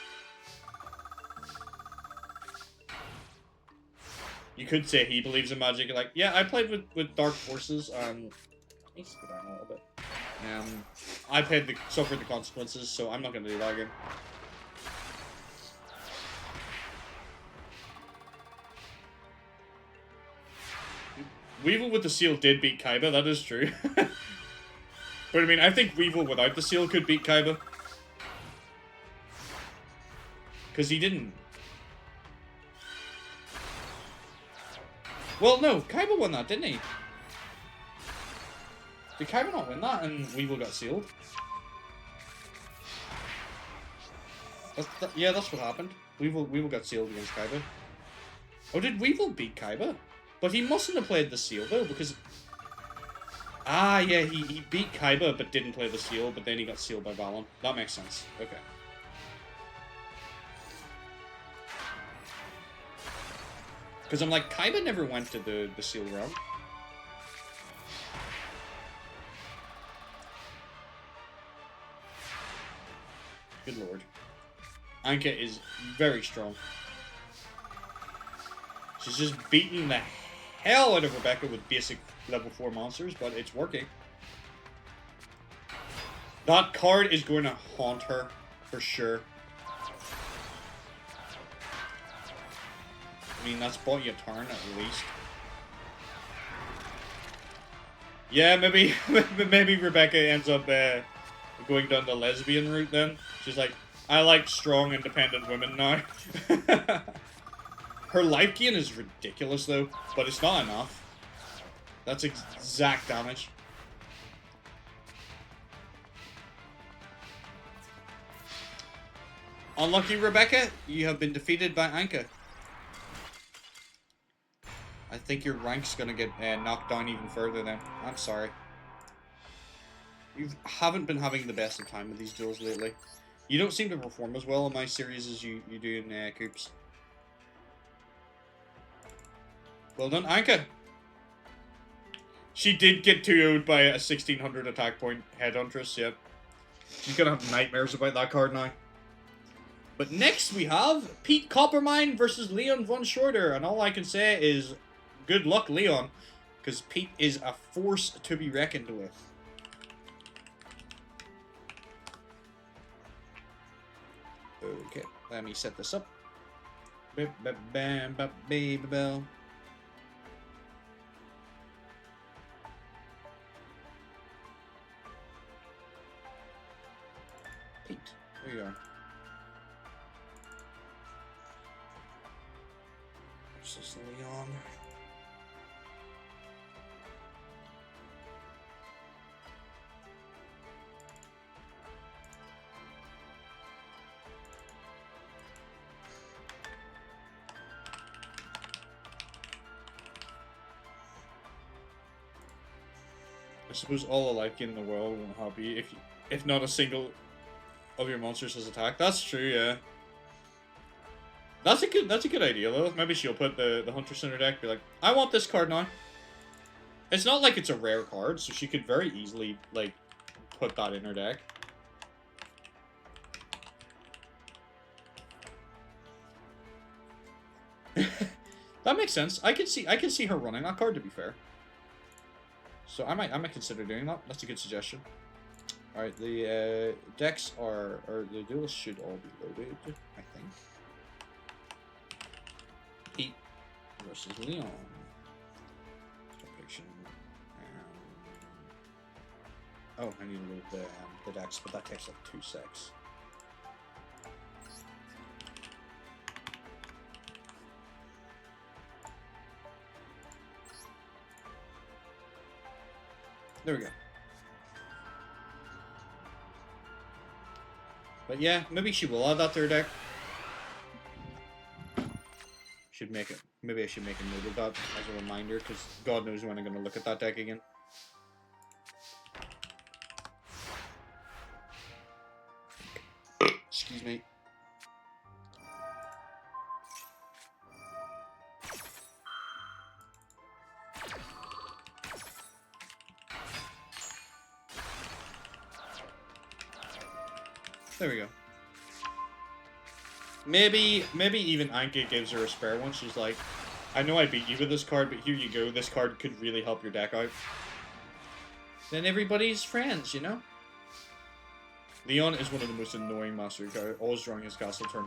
You could say he believes in magic. Like, yeah, I played with Dark Forces. Let's go down a little bit. I suffered the consequences, so I'm not going to do that again. Weevil with the seal did beat Kaiba, that is true. But I mean, I think Weevil without the seal could beat Kaiba. Because he didn't. Well, no, Kaiba won that, didn't he? Did Kaiba not win that and Weevil got sealed? Yeah, that's what happened. Weevil got sealed against Kaiba. Oh, did Weevil beat Kaiba? But he mustn't have played the seal, though, because... Ah, yeah, he beat Kaiba, but didn't play the seal, but then he got sealed by Valen. That makes sense. Okay. Because I'm like, Kaiba never went to the seal realm. Good lord. Anka is very strong. She's just beating the hell out of Rebecca with basic level 4 monsters, but it's working. That card is going to haunt her, for sure. I mean, that's bought you a turn, at least. Yeah, maybe maybe Rebecca ends up going down the lesbian route then. She's like, I like strong, independent women now. Her life gain is ridiculous, though, but it's not enough. That's exact damage. Unlucky, Rebecca. You have been defeated by Anka. I think your rank's gonna get knocked down even further then. I'm sorry. You haven't been having the best of time with these duels lately. You don't seem to perform as well in my series as you do in Coops. Well done, Anka. She did get 2-0'd by a 1600 attack point Headhuntress, yep. She's gonna have nightmares about that card now. But next we have Pete Coppermine versus Leon Von Shorter, and all I can say is good luck, Leon, because Pete is a force to be reckoned with. Okay, let me set this up. Bam, baby bell. Pete, there you are. Versus Leon. I suppose all the life gain in the world won't help you if not a single of your monsters has attacked. That's true, yeah. That's a good idea though. Maybe she'll put the Huntress in her deck, be like, I want this card now. It's not like it's a rare card, so she could very easily like put that in her deck. That makes sense. I can see her running that card, to be fair. So I might consider doing that. That's a good suggestion. Alright, the decks or the duels should all be loaded, I think. Pete versus Leon. Depiction. Oh, I need to load the decks, but that takes like 2 secs. There we go. But yeah, maybe she will add that to her deck. Should make it. Maybe I should make a note of that as a reminder, because God knows when I'm going to look at that deck again. Excuse me. There we go. Maybe even Anka gives her a spare one. She's like, I know I beat you with this card, but here you go. This card could really help your deck out. Then everybody's friends, you know? Leon is one of the most annoying master cards. Always drawing his castle turn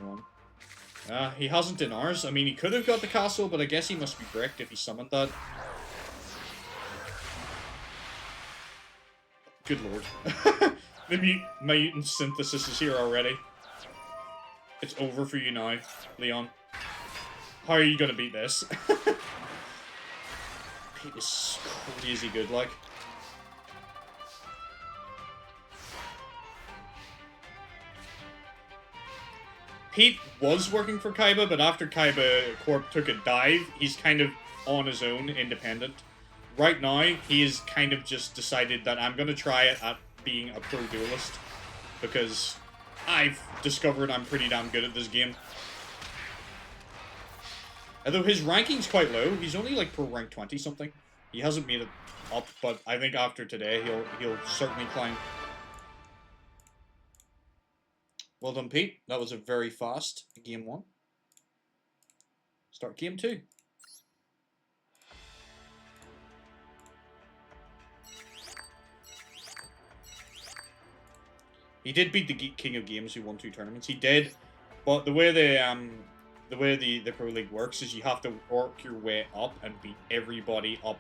1. He hasn't in ours. I mean, he could have got the castle, but I guess he must be bricked if he summoned that. Good lord. The mutant synthesis is here already. It's over for you now, Leon. How are you gonna beat this? Pete is crazy good, like. Pete was working for Kaiba, but after Kaiba Corp took a dive, he's kind of on his own, independent. Right now, he has kind of just decided that I'm going to try it at being a pro duelist, because I've discovered I'm pretty damn good at this game. Although his ranking's quite low, he's only like pro rank 20 something. He hasn't made it up, but I think after today he'll certainly climb. Well done, Pete. That was a very fast game 1. Start game 2. He did beat the King of Games who won 2 tournaments. He did, but the way the Pro League works is you have to work your way up and beat everybody up.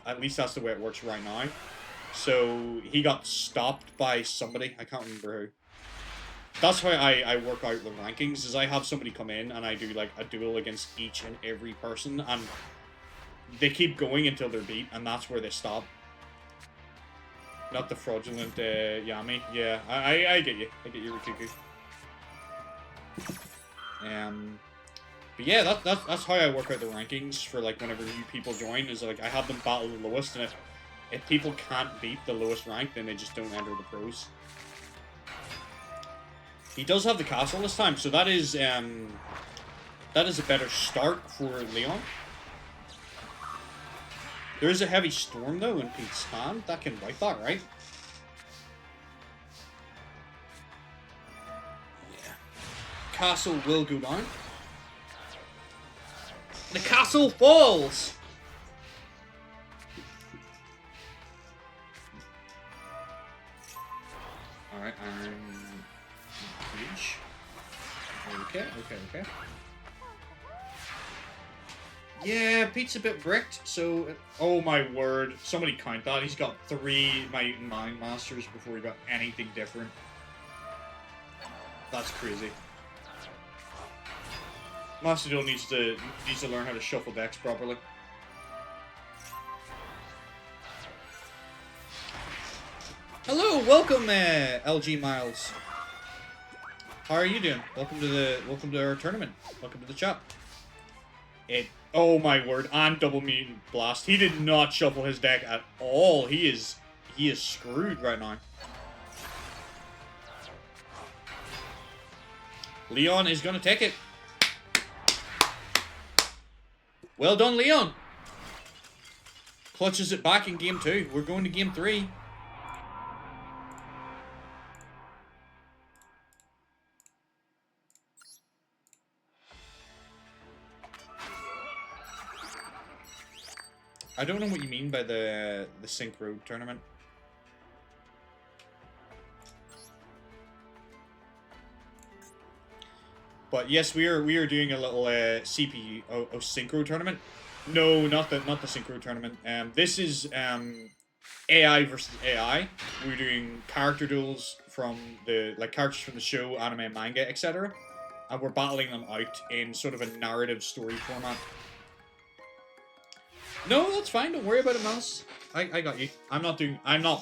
At least that's the way it works right now. So he got stopped by somebody. I can't remember who. That's how I work out the rankings, is I have somebody come in and I do like a duel against each and every person, and they keep going until they're beat, and that's where they stop. Not the fraudulent Yami. Yeah, I get you. I get you, Rikuku. But yeah, that's how I work out the rankings for like whenever new people join, is like I have them battle the lowest, and if people can't beat the lowest rank, then they just don't enter the pros. He does have the castle this time, so that is a better start for Leon. There is a heavy storm though in Pete's hand. That can wipe that, right? Yeah. Castle will go down. The castle falls! Alright, Okay. Yeah, Pete's a bit bricked, so... Oh my word. Somebody count that. He's got 3 Mind Masters before he got anything different. That's crazy. Mastodon needs to learn how to shuffle decks properly. Hello, welcome, LG Miles. How are you doing? Welcome to our tournament. Welcome to the chat. Oh my word, and double mutant blast. He did not shuffle his deck at all. He is screwed right now. Leon is gonna take it. Well done, Leon. Clutches it back in game 2. We're going to game 3. I don't know what you mean by the Synchro tournament. But yes, we are doing a little CPU Synchro tournament. No, not the Synchro tournament. This is AI versus AI. We're doing character duels from characters from the show, anime, manga, etc. And we're battling them out in sort of a narrative story format. No, that's fine. Don't worry about it, Mouse. I got you. I'm not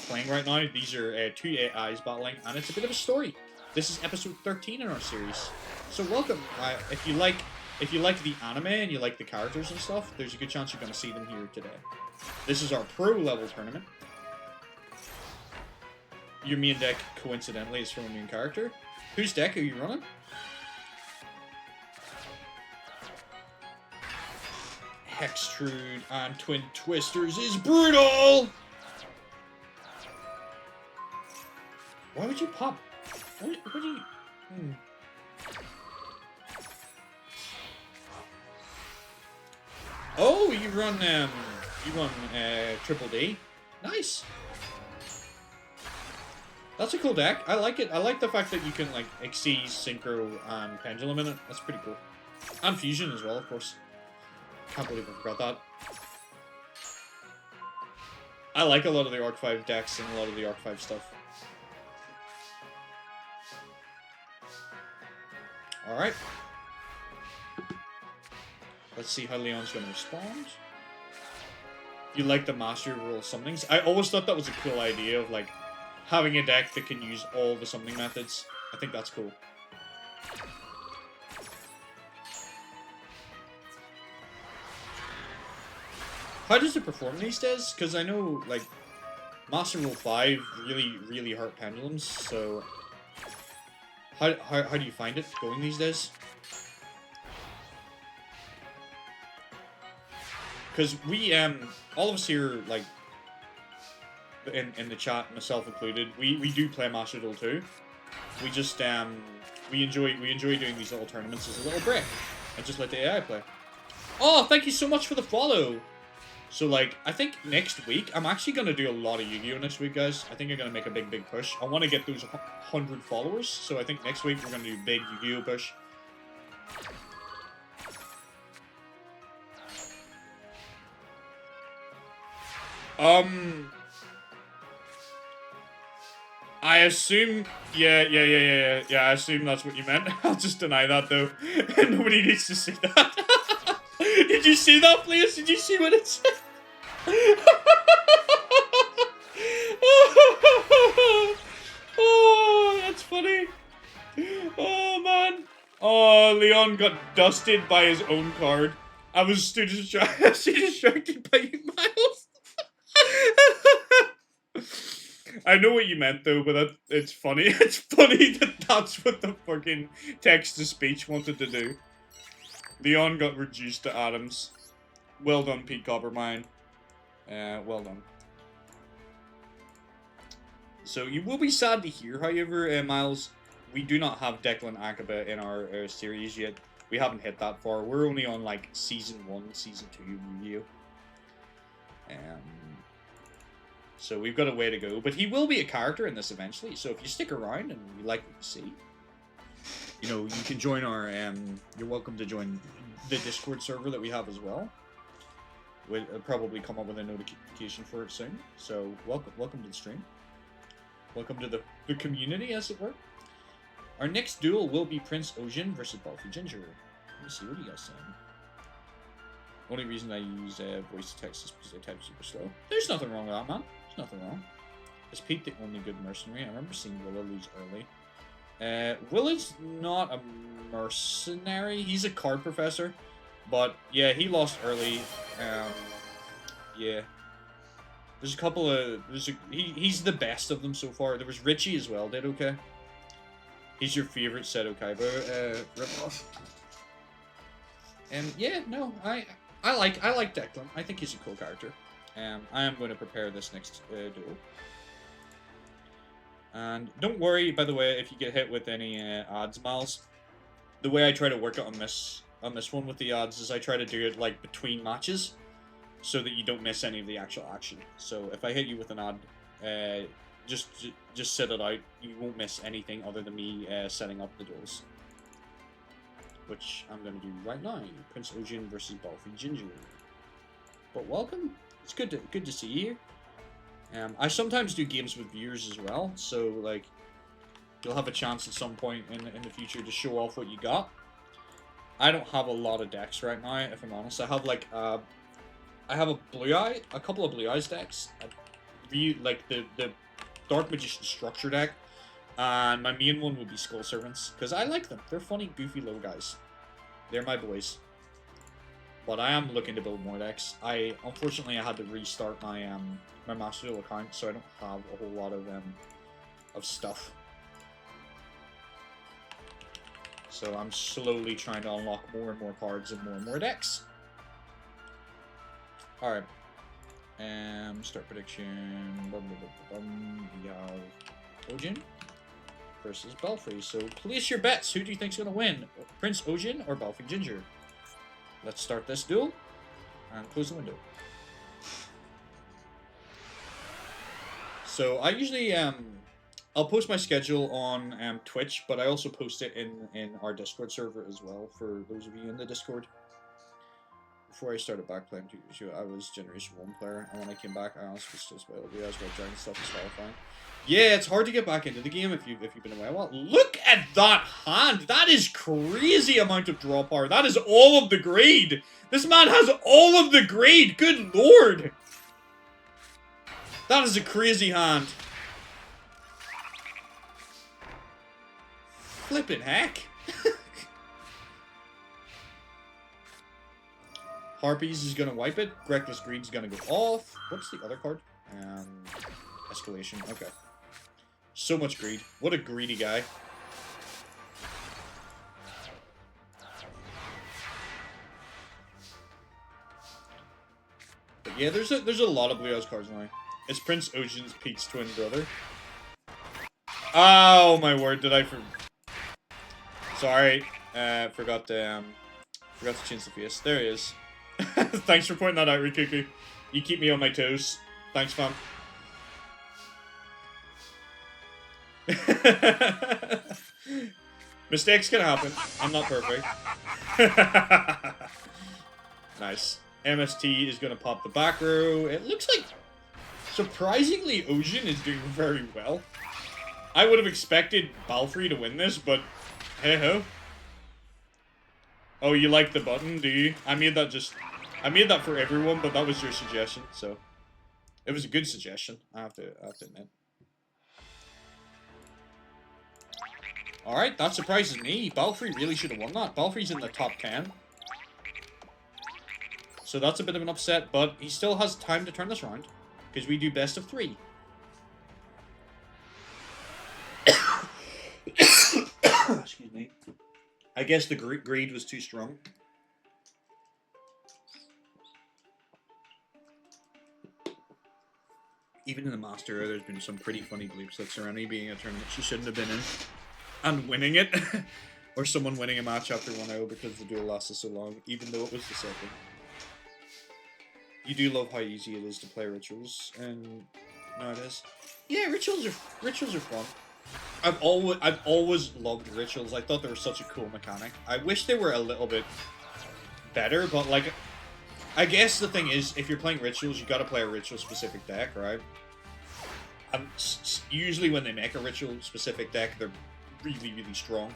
playing right now. These are 2 AIs battling, and it's a bit of a story. This is episode 13 in our series. So welcome. If you like the anime and you like the characters and stuff, there's a good chance you're going to see them here today. This is our pro level tournament. Your main deck, coincidentally, is from a main character. Whose deck are you running? Hextrude and Twin Twisters is brutal! Why would you pop? What do you... Oh, you run Triple D. Nice. That's a cool deck. I like it. I like the fact that you can like Xyz, Synchro, and Pendulum in it. That's pretty cool. And Fusion as well, of course. Can't believe I forgot that. I like a lot of the Arc 5 decks and a lot of the Arc 5 stuff. Alright. Let's see how Leon's gonna respond. You like the Master Rule summonings? I always thought that was a cool idea of, like, having a deck that can use all the summoning methods. I think that's cool. How does it perform these days? Because I know, like, Master Rule 5 really hurt pendulums, so... How do you find it going these days? Because we, all of us here, like, in the chat, myself included, we do play Master Duel too. We just, we enjoy doing these little tournaments as a little break. And just let the AI play. Oh, thank you so much for the follow! So, like, I think next week, I'm actually going to do a lot of Yu-Gi-Oh! Next week, guys. I think I'm going to make a big push. I want to get those 100 followers, so I think next week we're going to do big Yu-Gi-Oh! Push. I assume... Yeah, I assume that's what you meant. I'll just deny that, though. Nobody needs to see that. Did you see that, please? Did you see what it said? Oh, that's funny. Oh, man. Oh, Leon got dusted by his own card. I was too distracted by you, Miles. I know what you meant, though, but it's funny. It's funny that that's what the fucking text-to-speech wanted to do. Leon got reduced to atoms. Well done, Pete Coppermine. Well done. So you will be sad to hear, however, Miles, we do not have Declan Akaba in our series yet. We haven't hit that far. We're only on, like, Season 1, Season 2 of Yu-Gi-Oh! So we've got a way to go. But he will be a character in this eventually. So if you stick around and you like what you see, you know, you can join our, you're welcome to join the Discord server that we have as well. We'll probably come up with a notification for it soon. So welcome to the stream. Welcome to the community, as it were. Our next duel will be Prince Ojin versus Balfi Ginger. Let me see, what are you guys saying? Only reason I use voice to text is because I type super slow. There's nothing wrong with that, man. There's nothing wrong. Is Pete the only good mercenary? I remember seeing Willa lose early. Willa's not a mercenary. He's a card professor. But, yeah, he lost early. Yeah. There's a couple of... He's the best of them so far. There was Richie as well, did okay. He's your favorite Seto Kaiba ripoff. Yeah, no, I like Declan. I think he's a cool character. I am going to prepare this next duel. And don't worry, by the way, if you get hit with any odds, Miles. The way I try to work it on this one with the odds is I try to do it like between matches, so that you don't miss any of the actual action. So if I hit you with an odd, just sit it out. You won't miss anything other than me setting up the duels. Which I'm going to do right now. Prince Ojin versus Balfi Ginger. But welcome. It's good to see you. I sometimes do games with viewers as well, so like you'll have a chance at some point in the future to show off what you got. I don't have a lot of decks right now, if I'm honest. I have like I have a couple of Blue Eyes decks. Like the Dark Magician Structure deck. And my main one would be Skull Servants, because I like them. They're funny, goofy little guys. They're my boys. But I am looking to build more decks. Unfortunately I had to restart my my Master Duel account, so I don't have a whole lot of stuff. So I'm slowly trying to unlock more and more cards and more decks. Alright. Start prediction. We have Ojin versus Balfi. So place your bets. Who do you think's gonna win? Prince Ojin or Balfi Ginger? Let's start this duel and close the window. So I usually I'll post my schedule on Twitch, but I also post it in our Discord server as well for those of you in the Discord. before I started back playing 2 years ago, I was Generation 1 player, and when I came back, I honestly still play LBS while dragon stuff is horrifying. Yeah, it's hard to get back into the game if you've been away a while. Look at that hand! That is crazy amount of draw power. That is all of the grade! This man has all of the grade! Good lord! That is a crazy hand. Flippin' heck. Harpies is gonna wipe it. Reckless Greed's gonna go off. What's the other card? Escalation. Okay. So much greed. What a greedy guy. But yeah, there's a lot of Blue Eyes cards now. It's Prince Ocean's Pete's twin brother. Oh my word! Did I Sorry, forgot to change the face. There he is. Thanks for pointing that out, Rikuku. You keep me on my toes. Thanks, fam. Mistakes can happen. I'm not perfect. Nice. MST is going to pop the back row. It looks like, surprisingly, Ocean is doing very well. I would have expected Balfrey to win this, but hey-ho. Oh, you like the button, do you? I made that for everyone, but that was your suggestion, so it was a good suggestion. I have to admit. All right, that surprises me. Balfrey really should have won that. Balfrey's in the top 10, so that's a bit of an upset. But he still has time to turn this around because we do best of 3. Excuse me. I guess the greed was too strong. Even in the Master, there's been some pretty funny bleeps like Serenity being a tournament she shouldn't have been in and winning it. Or someone winning a match after 1-0 because the duel lasted so long, even though it was the second. You do love how easy it is to play rituals, and nowadays. Yeah, rituals are fun. I've always loved rituals. I thought they were such a cool mechanic. I wish they were a little bit better, but like, I guess the thing is, if you're playing rituals, you got to play a ritual specific deck, right? And usually when they make a ritual specific deck, they're really, really strong.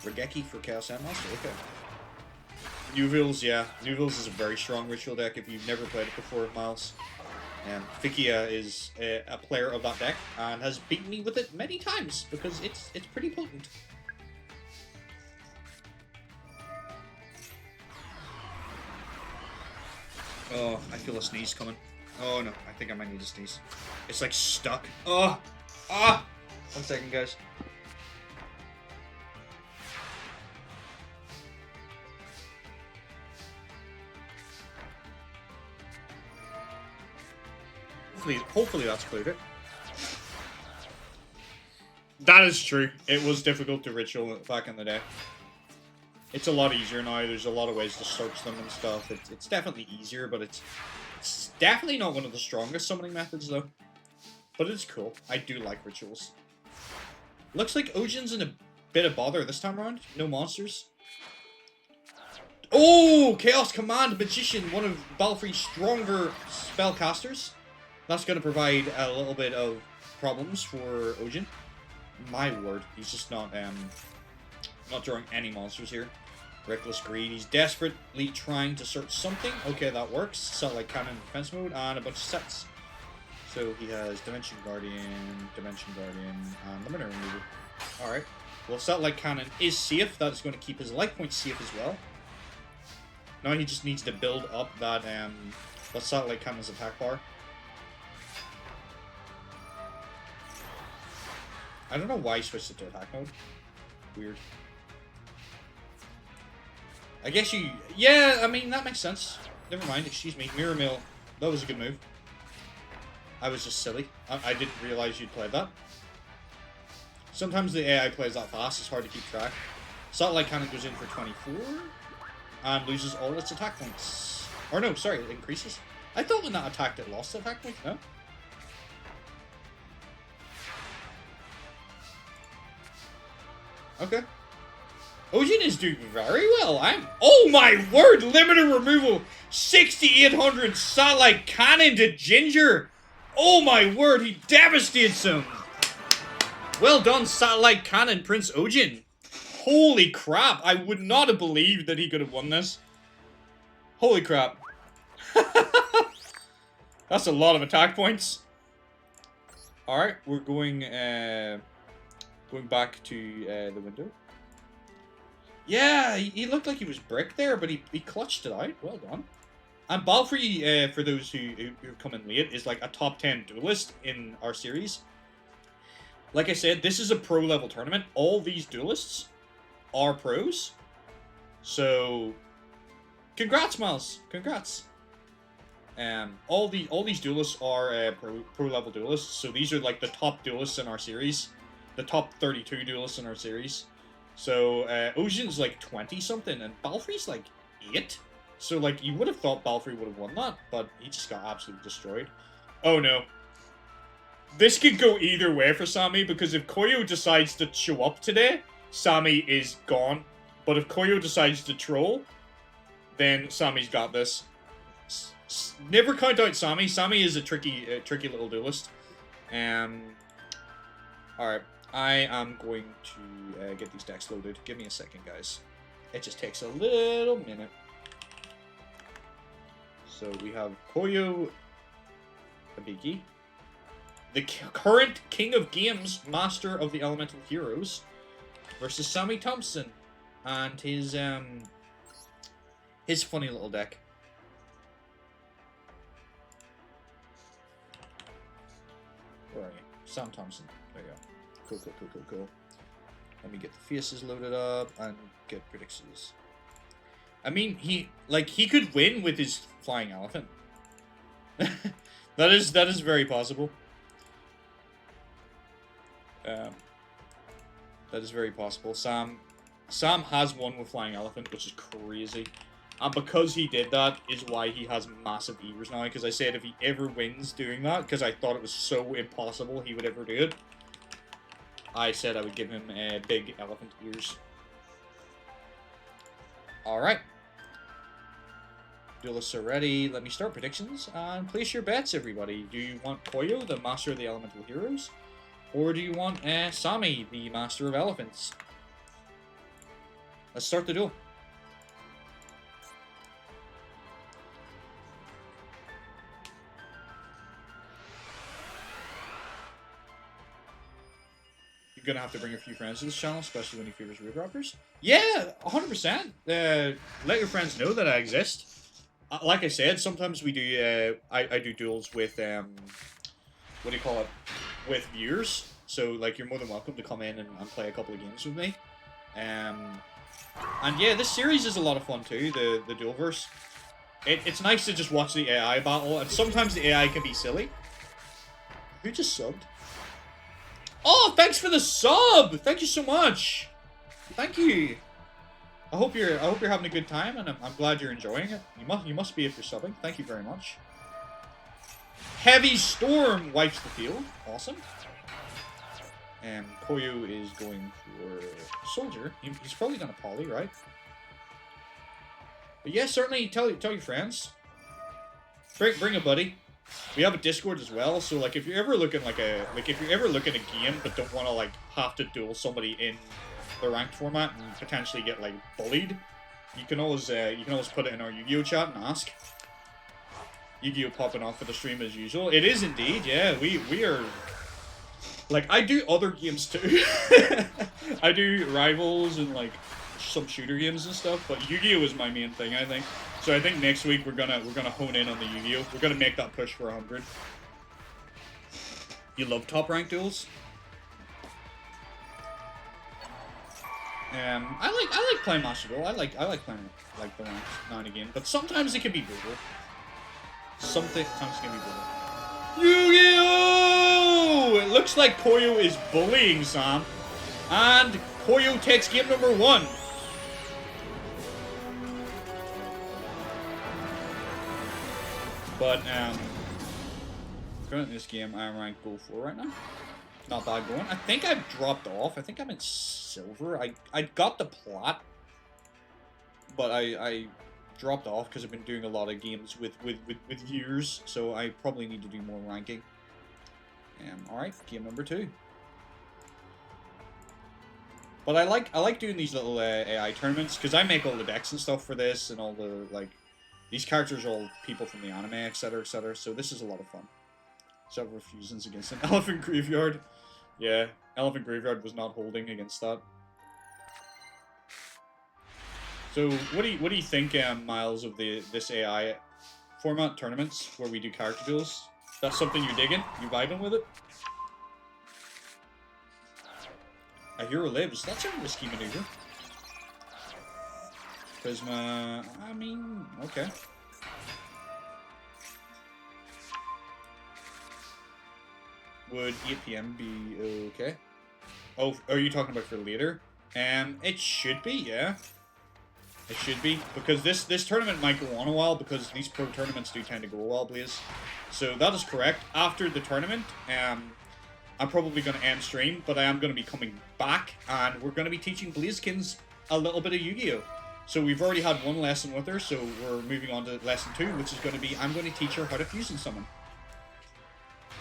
Regeki for Chaos Endmaster, okay. Nuvils, yeah. Nuvils is a very strong ritual deck if you've never played it before, Miles. Fikia is a player of that deck and has beaten me with it many times because it's pretty potent. Oh, I feel a sneeze coming. Oh no, I think I might need a sneeze. It's like stuck. Oh! Ah! 1 second, guys. Hopefully that's cleared it. That is true. It was difficult to ritual back in the day. It's a lot easier now. There's a lot of ways to search them and stuff. It's definitely easier, but it's definitely not one of the strongest summoning methods, though. But it's cool. I do like rituals. Looks like Ojin's in a bit of bother this time around. No monsters. Oh! Chaos Command Magician, one of Balfrey's stronger spellcasters. That's going to provide a little bit of problems for Ojin. My word, he's just not drawing any monsters here. Reckless Greed, he's desperately trying to search something. Okay, that works. Satellite Cannon defense mode, and a bunch of sets. So he has Dimension Guardian, and Limiter Remover. Alright. Well, Satellite Cannon is safe. That is going to keep his life points safe as well. Now he just needs to build up that Satellite Cannon's attack bar. I don't know why he switched it to attack mode. Weird. I guess you... Yeah, I mean, that makes sense. Never mind, excuse me. Mirror Mill. That was a good move. I was just silly. I didn't realize you'd played that. Sometimes the AI plays that fast. It's hard to keep track. Satellite Cannon goes in for 24. And loses all its attack points. Or no, sorry, it increases. I thought when that attacked it lost attack points. No? Okay. Ojin is doing very well. Oh my word! Limited removal, 6,800 satellite cannon to Ginger. Oh my word! He devastates him. Well done, satellite cannon, Prince Ojin. Holy crap! I would not have believed that he could have won this. Holy crap! That's a lot of attack points. All right, we're going back to the window. Yeah, he looked like he was brick there, but he clutched it out. Well done. And Balfrey, for those who come in late, is like a top 10 duelist in our series. Like I said, this is a pro level tournament. All these duelists are pros. So, congrats, Miles. Congrats. All these duelists are pro level duelists. So these are like the top duelists in our series, the top 32 duelists in our series. So Ojin's like 20 something, and Balfrey's like 8. So like you would have thought Balfrey would have won that, but he just got absolutely destroyed. Oh no. This could go either way for Sammy, because if Koyo decides to show up today, Sammy is gone. But if Koyo decides to troll, then Sammy's got this. Never count out Sammy. Sammy is a tricky little duelist. Alright. I am going to get these decks loaded. Give me a second, guys. It just takes a little minute. So we have Koyo Hibiki, the current King of Games, Master of the Elemental Heroes, versus Sammy Thompson and his funny little deck. Where are you? Sam Thompson. There you go. Cool. Let me get the faces loaded up and get predictions. I mean, he could win with his flying elephant. that is very possible. That is very possible. Sam has won with flying elephant, which is crazy. And because he did that is why he has massive ears now. Because I said if he ever wins doing that, because I thought it was so impossible he would ever do it, I said I would give him big elephant ears. Alright. Duelists are ready. Let me start predictions. And place your bets, everybody. Do you want Koyo, the Master of the Elemental Heroes? Or do you want Sammy, the Master of Elephants? Let's start the duel. You're gonna have to bring a few friends to this channel, especially when he favors rear droppers. Yeah, 100%. Let your friends know that I exist. Like I said, sometimes we do. I do duels with what do you call it? With viewers. So like, you're more than welcome to come in and play a couple of games with me. And yeah, this series is a lot of fun too. The Duelverse. It's nice to just watch the AI battle, and sometimes the AI can be silly. Who just subbed? Oh, thanks for the sub! Thank you so much. Thank you. I hope you're having a good time, and I'm glad you're enjoying it. You must be if you're subbing. Thank you very much. Heavy Storm wipes the field. Awesome. And Koyo is going for Soldier. He's probably gonna poly, right? But yeah, certainly tell your friends. Bring a buddy. We have a Discord as well, so like if you're ever looking at a game but don't want to like have to duel somebody in the ranked format and potentially get like bullied, you can always put it in our Yu-Gi-Oh chat and ask. Yu-Gi-Oh popping off for the stream as usual. It is indeed, yeah. We are like, I do other games too. I do Rivals and like some shooter games and stuff, but Yu-Gi-Oh is my main thing, I think. So I think next week we're gonna hone in on the Yu-Gi-Oh. We're gonna make that push for 100. You love top rank duels? I like playing Master Duel. I like playing like the ranks now and again, but sometimes it can be brutal. Sometimes it can be brutal. Yu-Gi-Oh! It looks like Koyo is bullying Sam, and Koyo takes game number 1. But currently this game I am ranked Gold 4 right now. not bad going. I think I've dropped off. I think I'm in silver. I got the plot, but I dropped off because I've been doing a lot of games with years, so I probably need to do more ranking. Alright, game number 2. But I like doing these little AI tournaments, because I make all the decks and stuff for this, and all the, like, these characters are all people from the anime, etc, so this is a lot of fun. Several fusions against an elephant graveyard. Yeah, elephant graveyard was not holding against that. So, what do you think, Miles, of this AI format tournaments where we do character duels? That's something you're digging? You vibing with it? A hero lives. That's a risky maneuver. Prisma. I mean, okay. Would 8 PM be okay? Oh, are you talking about for later? It should be, yeah. It should be, because this tournament might go on a while, because these pro tournaments do tend to go a while, Blaze. So that is correct. After the tournament, I'm probably going to end stream, but I am going to be coming back, and we're going to be teaching Blazekins a little bit of Yu-Gi-Oh! So we've already had one lesson with her, so we're moving on to lesson 2, which is going to be, I'm going to teach her how to fusion summon.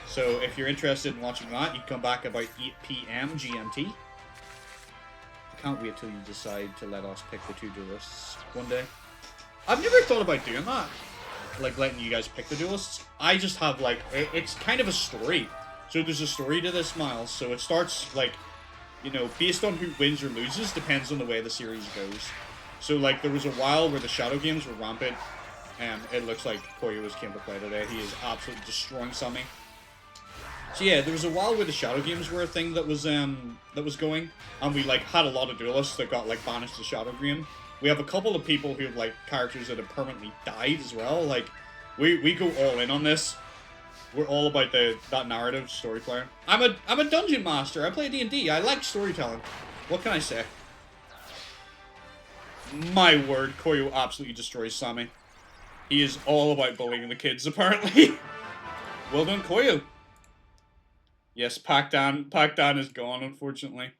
So if you're interested in watching that, you can come back about 8 PM GMT. I can't wait till you decide to let us pick the 2 duelists one day. I've never thought about doing that. Like, letting you guys pick the duelists. I just have, like, it's kind of a story. So there's a story to this, Miles. So it starts, like, you know, based on who wins or loses, depends on the way the series goes. So, like, there was a while where the Shadow Games were rampant, and it looks like Koyo came to play today. He is absolutely destroying Sammy. So yeah, there was a while where the Shadow Games were a thing that was going, and we, like, had a lot of duelists that got, like, banished to Shadow Game. We have a couple of people who have, like, characters that have permanently died as well. Like, we go all in on this. We're all about that narrative story player. I'm a dungeon master. I play D&D. I like storytelling. What can I say? My word, Koyo absolutely destroys Sammy. He is all about bullying the kids, apparently. Well done, Koyo. Yes, Pac-Dan is gone, unfortunately.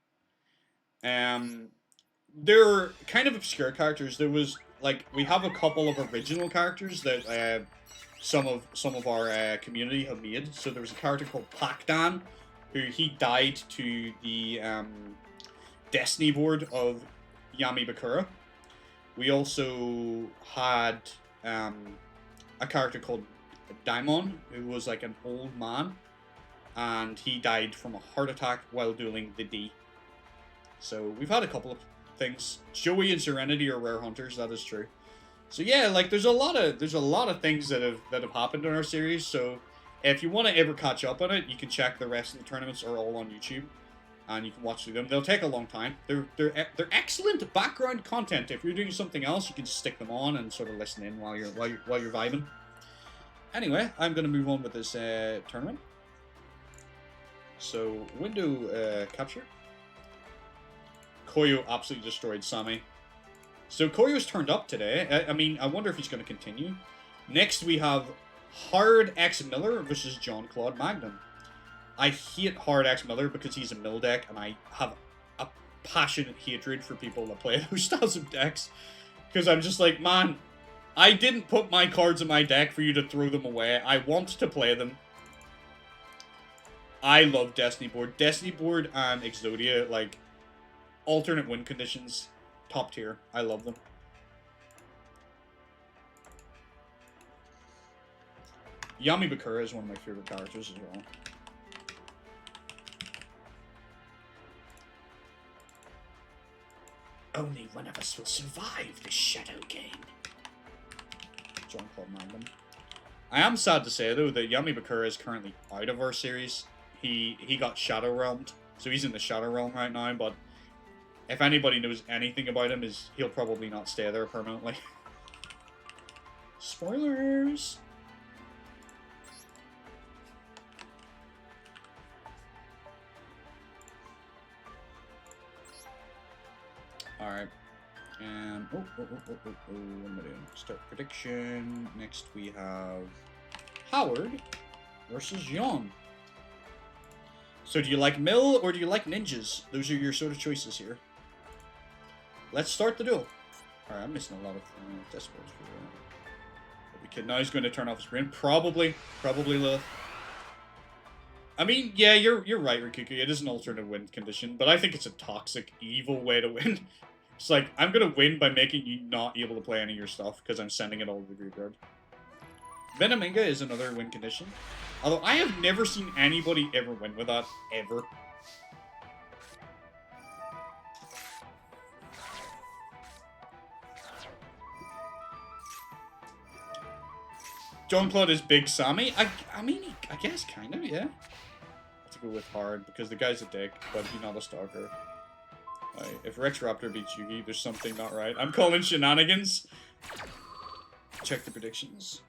They're kind of obscure characters. There was, like, we have a couple of original characters that some of our community have made. So there was a character called Pac-Dan, who he died to the Destiny board of Yami Bakura. We also had a character called Daimon, who was like an old man, and he died from a heart attack while dueling the D. So we've had a couple of things. Joey and Serenity are rare hunters, that is true. So yeah, like there's a lot of things that have happened in our series. So if you want to ever catch up on it, you can check the rest of the tournaments are all on YouTube, and you can watch through them. They'll take a long time. They're excellent background content. If you're doing something else, you can just stick them on and sort of listen in while you're vibing. Anyway, I'm gonna move on with this tournament. So window capture. Koyo absolutely destroyed Sammy. So Koyo's turned up today. I mean, I wonder if he's going to continue. Next we have Hard X Miller versus John Claude Magnum. I hate Hard X Miller because he's a mill deck, and I have a passionate hatred for people that play those styles of decks. Because I'm just like, man, I didn't put my cards in my deck for you to throw them away. I want to play them. I love Destiny board. Destiny board and Exodia, like, alternate win conditions, top tier. I love them. Yami Bakura is one of my favorite characters as well. Only one of us will survive the Shadow Game. John Claude Magnum. I am sad to say, though, that Yami Bakura is currently out of our series. He got Shadow Realmed, so he's in the Shadow Realm right now, but if anybody knows anything about him, he'll probably not stay there permanently. Spoilers! Alright. What am I doing? Start prediction. Next we have Howard versus Jan. So do you like Mill or do you like ninjas? Those are your sort of choices here. Let's start the duel. Alright, I'm missing a lot of decibels for the kid. Now he's going to turn off his brain. Probably Lilith. I mean, yeah, you're right, Rikuku. It is an alternate win condition, but I think it's a toxic, evil way to win. It's like, I'm going to win by making you not able to play any of your stuff, because I'm sending it all to the graveyard. Venominga is another win condition. Although, I have never seen anybody ever win with that, ever. Jean-Claude is Big Sammy? I mean, I guess, kind of, yeah. I have to go with hard, because the guy's a dick, but he's not a stalker. If Rex Raptor beats Yugi, there's something not right. I'm calling shenanigans. Check the predictions.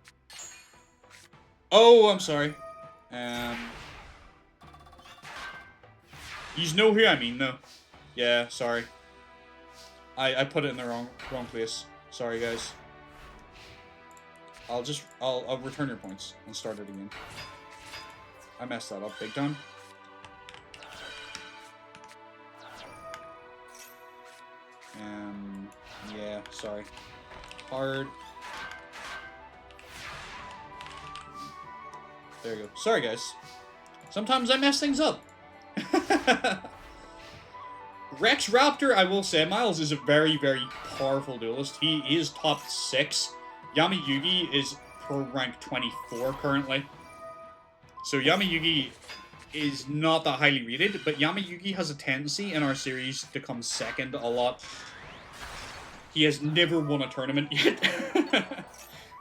Oh, I'm sorry. You know who I mean, though. Yeah, sorry. I put it in the wrong place. Sorry, guys. I'll return your points and start it again. I messed that up big time. Yeah, sorry. Hard. There you go. Sorry, guys. Sometimes I mess things up. Rex Raptor, I will say, Miles is a very, very powerful duelist. He is top 6. Yami Yugi is pro rank 24 currently. So Yami Yugi is not that highly rated, but Yami Yugi has a tendency in our series to come second a lot. He has never won a tournament yet,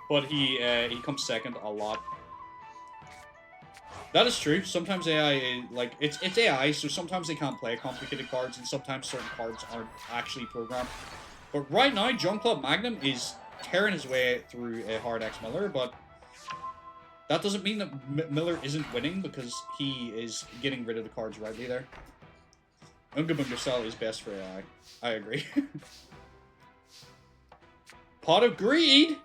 but he comes second a lot. That is true. Sometimes AI, like, it's AI, so sometimes they can't play complicated cards, and sometimes certain cards aren't actually programmed. But right now, Jean-Claude Magnum is tearing his way through a hard X Miller, but that doesn't mean that Miller isn't winning, because he is getting rid of the cards rightly there. Unga Bunga style is best for AI. I agree. Pot of Greed!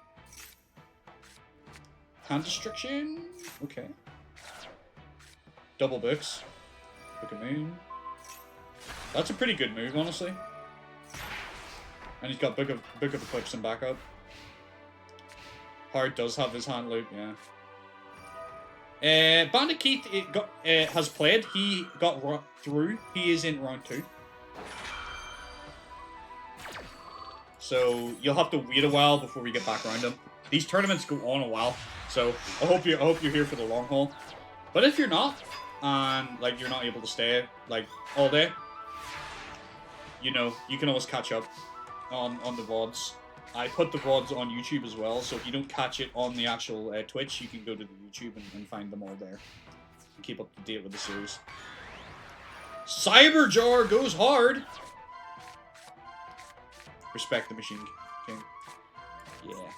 Hand Destruction? Okay. Double Books. Book of Moon. That's a pretty good move, honestly. And he's got Book of Eclipse in backup. Hard does have his hand loop, yeah. Bandit Keith has played. He got through. He is in round 2. So you'll have to wait a while before we get back around him. These tournaments go on a while, so I hope you're here for the long haul. But if you're not, and like you're not able to stay like all day, you know, you can always catch up on the VODs. I put the VODs on YouTube as well, so if you don't catch it on the actual Twitch, you can go to the YouTube and find them all there. And keep up to date with the series. Cyberjar goes hard! Respect the Machine King. Yeah.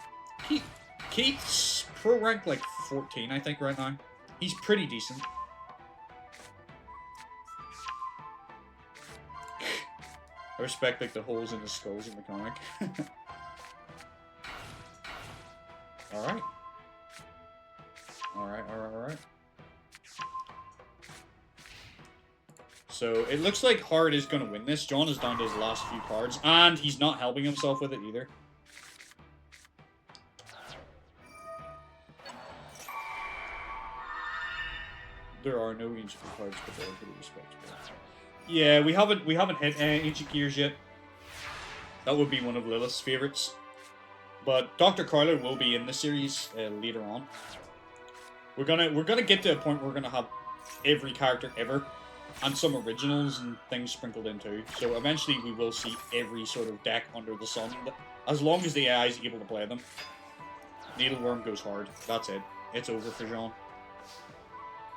Keith's pro rank like 14, I think, right now. He's pretty decent. I respect like the holes in the skulls in the comic. Alright. Alright. So, it looks like Hard is going to win this. John is down to his last few cards, and he's not helping himself with it either. There are no Ancient cards, but they're pretty respectable. Yeah, we haven't hit Ancient Gears yet. That would be one of Lilith's favorites. But Dr. Carler will be in the series later on. We're gonna get to a point where we're gonna have every character ever, and some originals and things sprinkled in too. So eventually we will see every sort of deck under the sun, as long as the AI is able to play them. Needleworm goes hard. That's it. It's over for Jean.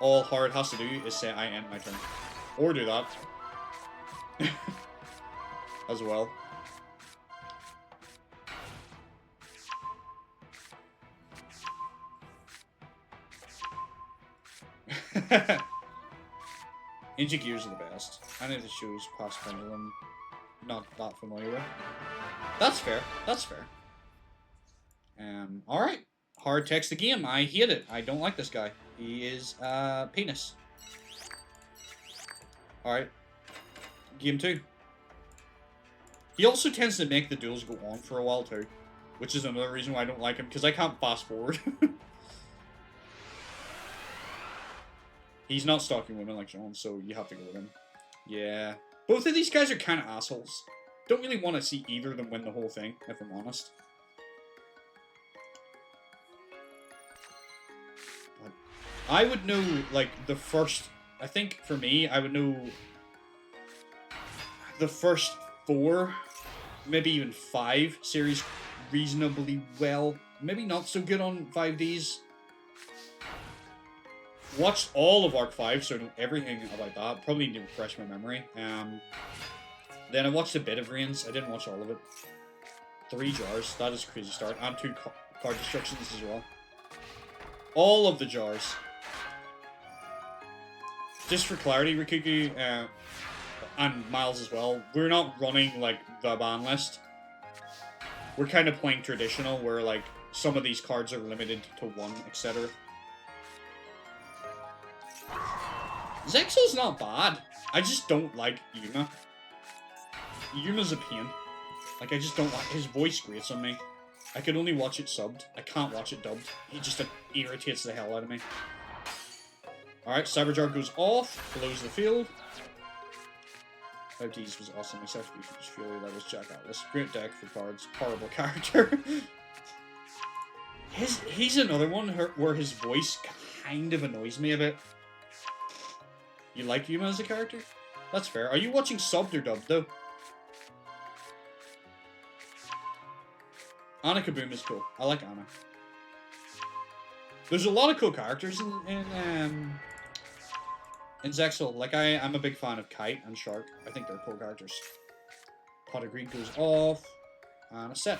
All Hard has to do is say, I end my turn. Or do that. As well. Ancient Gears are the best. I know the shows past Pendulum. Not that familiar with. That's fair. That's fair. Alright. Hard text the game. I hate it. I don't like this guy. He is, penis. Alright. Game 2. He also tends to make the duels go on for a while too. Which is another reason why I don't like him, because I can't fast forward. He's not stalking women like Sean, so you have to go with him. Yeah. Both of these guys are kind of assholes. Don't really want to see either of them win the whole thing, if I'm honest. But I would know, like, the first... I think, for me, I would know... the first 4, maybe even 5 series reasonably well. Maybe not so good on 5Ds. Watched all of Arc 5, so I know everything about that. Probably need to refresh my memory. Then I watched a bit of Reigns. I didn't watch all of it. 3 jars. That is a crazy start. And 2 card destructions as well. All of the jars. Just for clarity, Rikuku, and Miles as well, we're not running, like, the ban list. We're kind of playing traditional, where, like, some of these cards are limited to 1, etc. Zexal's not bad. I just don't like Yuma. Yuma's a pain. Like, I just don't like... His voice grates on me. I could only watch it subbed. I can't watch it dubbed. He just irritates the hell out of me. Alright, Cyberjar goes off. Blows the field. 5Ds was awesome, except for Fury. That was Jack Atlas. Great deck for cards. Horrible character. He's another one where his voice kind of annoys me a bit. You like Yuma as a character? That's fair. Are you watching subbed or dubbed, though? Anna Kaboom is cool. I like Anna. There's a lot of cool characters in Zexal. Like, I'm a big fan of Kite and Shark. I think they're cool characters. Pot of Greed goes off. And a set.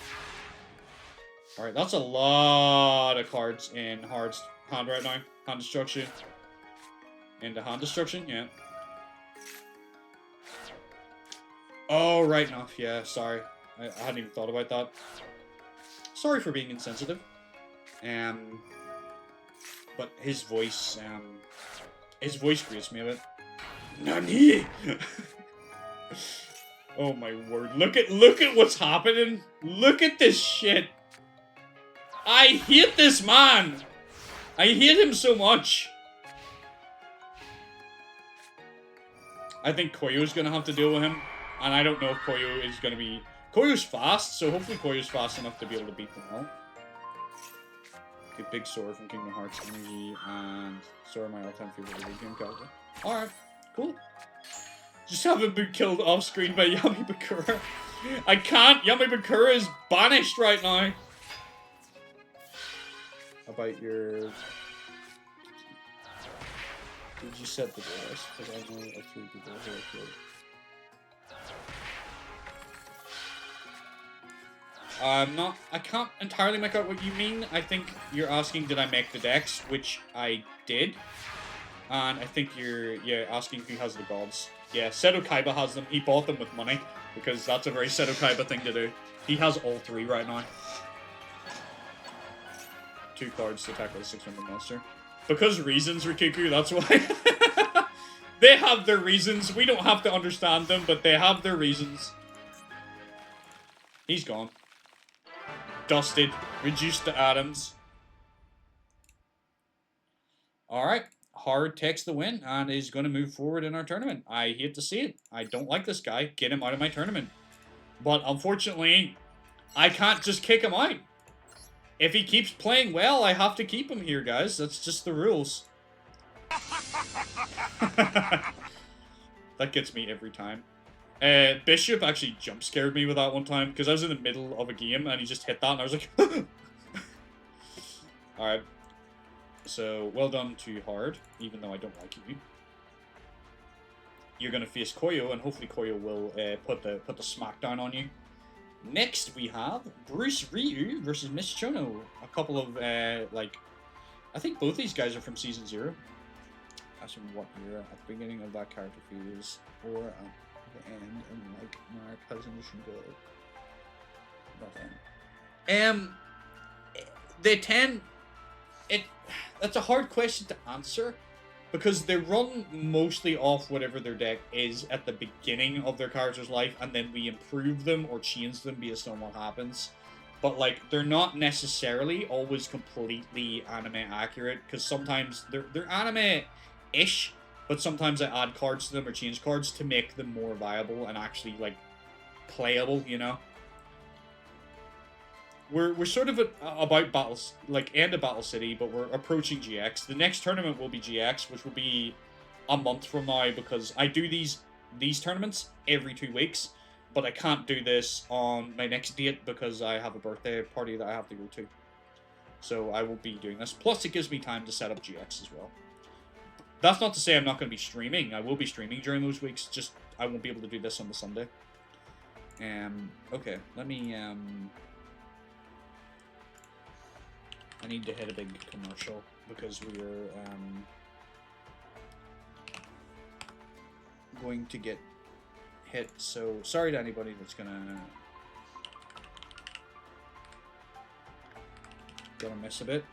Alright, that's a lot of cards in Hard's hand right now. Hand Destruction. Into Hand Destruction, yeah. Oh, right enough, yeah, sorry. I hadn't even thought about that. Sorry for being insensitive. But his voice grates me a bit. Nani? Oh my word. Look at what's happening. Look at this shit. I hate this man. I hate him so much. I think Koyo's gonna have to deal with him. And I don't know if Koyo is gonna be... Koyo's fast, so hopefully Koyo's fast enough to be able to beat them all. Okay, Big Sora from Kingdom Hearts Energy, and Sora, my all-time favorite video game character. Alright, cool. Just haven't been killed off-screen by Yami Bakura. I can't! Yami Bakura is banished right now! About your... Did you set the doors? Because I know a few people who are killed. I can't entirely make out what you mean. I think you're asking, did I make the decks? Which I did. And I think you're asking who has the gods. Yeah, Seto Kaiba has them. He bought them with money, because that's a very Seto Kaiba thing to do. He has all 3 right now. 2 cards to tackle a 6-member monster. Because reasons, Rikuku, that's why. They have their reasons. We don't have to understand them, but they have their reasons. He's gone. Dusted. Reduced to atoms. Alright. Hard takes the win and is going to move forward in our tournament. I hate to see it. I don't like this guy. Get him out of my tournament. But unfortunately, I can't just kick him out. If he keeps playing well, I have to keep him here, guys. That's just the rules. That gets me every time. Bishop actually jump scared me with that one time, because I was in the middle of a game and he just hit that and I was like... Alright. So, well done to Hard, even though I don't like you. You're going to face Koyo, and hopefully Koyo will put the smackdown on you. Next, we have Bruce Ryu versus Miss Chono. A couple of, like... I think both these guys are from Season 0. That's from what era? At the beginning of that character phase, or at the end, and like Mark has an issue nothing. They tend... That's a hard question to answer. because they run mostly off whatever their deck is at the beginning of their character's life, and then we improve them or change them based on what happens. But, like, they're not necessarily always completely anime accurate, because sometimes they're anime-ish, but sometimes I add cards to them or change cards to make them more viable and actually, like, playable, you know? We're sort of about battles, like, end of Battle City, but we're approaching GX. The next tournament will be GX, which will be a month from now, because I do these tournaments every 2 weeks, but I can't do this on my next date because I have a birthday party that I have to go to. So I will be doing this. Plus, it gives me time to set up GX as well. That's not to say I'm not going to be streaming. I will be streaming during those weeks, just I won't be able to do this on the Sunday. Okay, let me, I need to hit a big commercial because we're going to get hit. So sorry to anybody that's gonna miss a bit.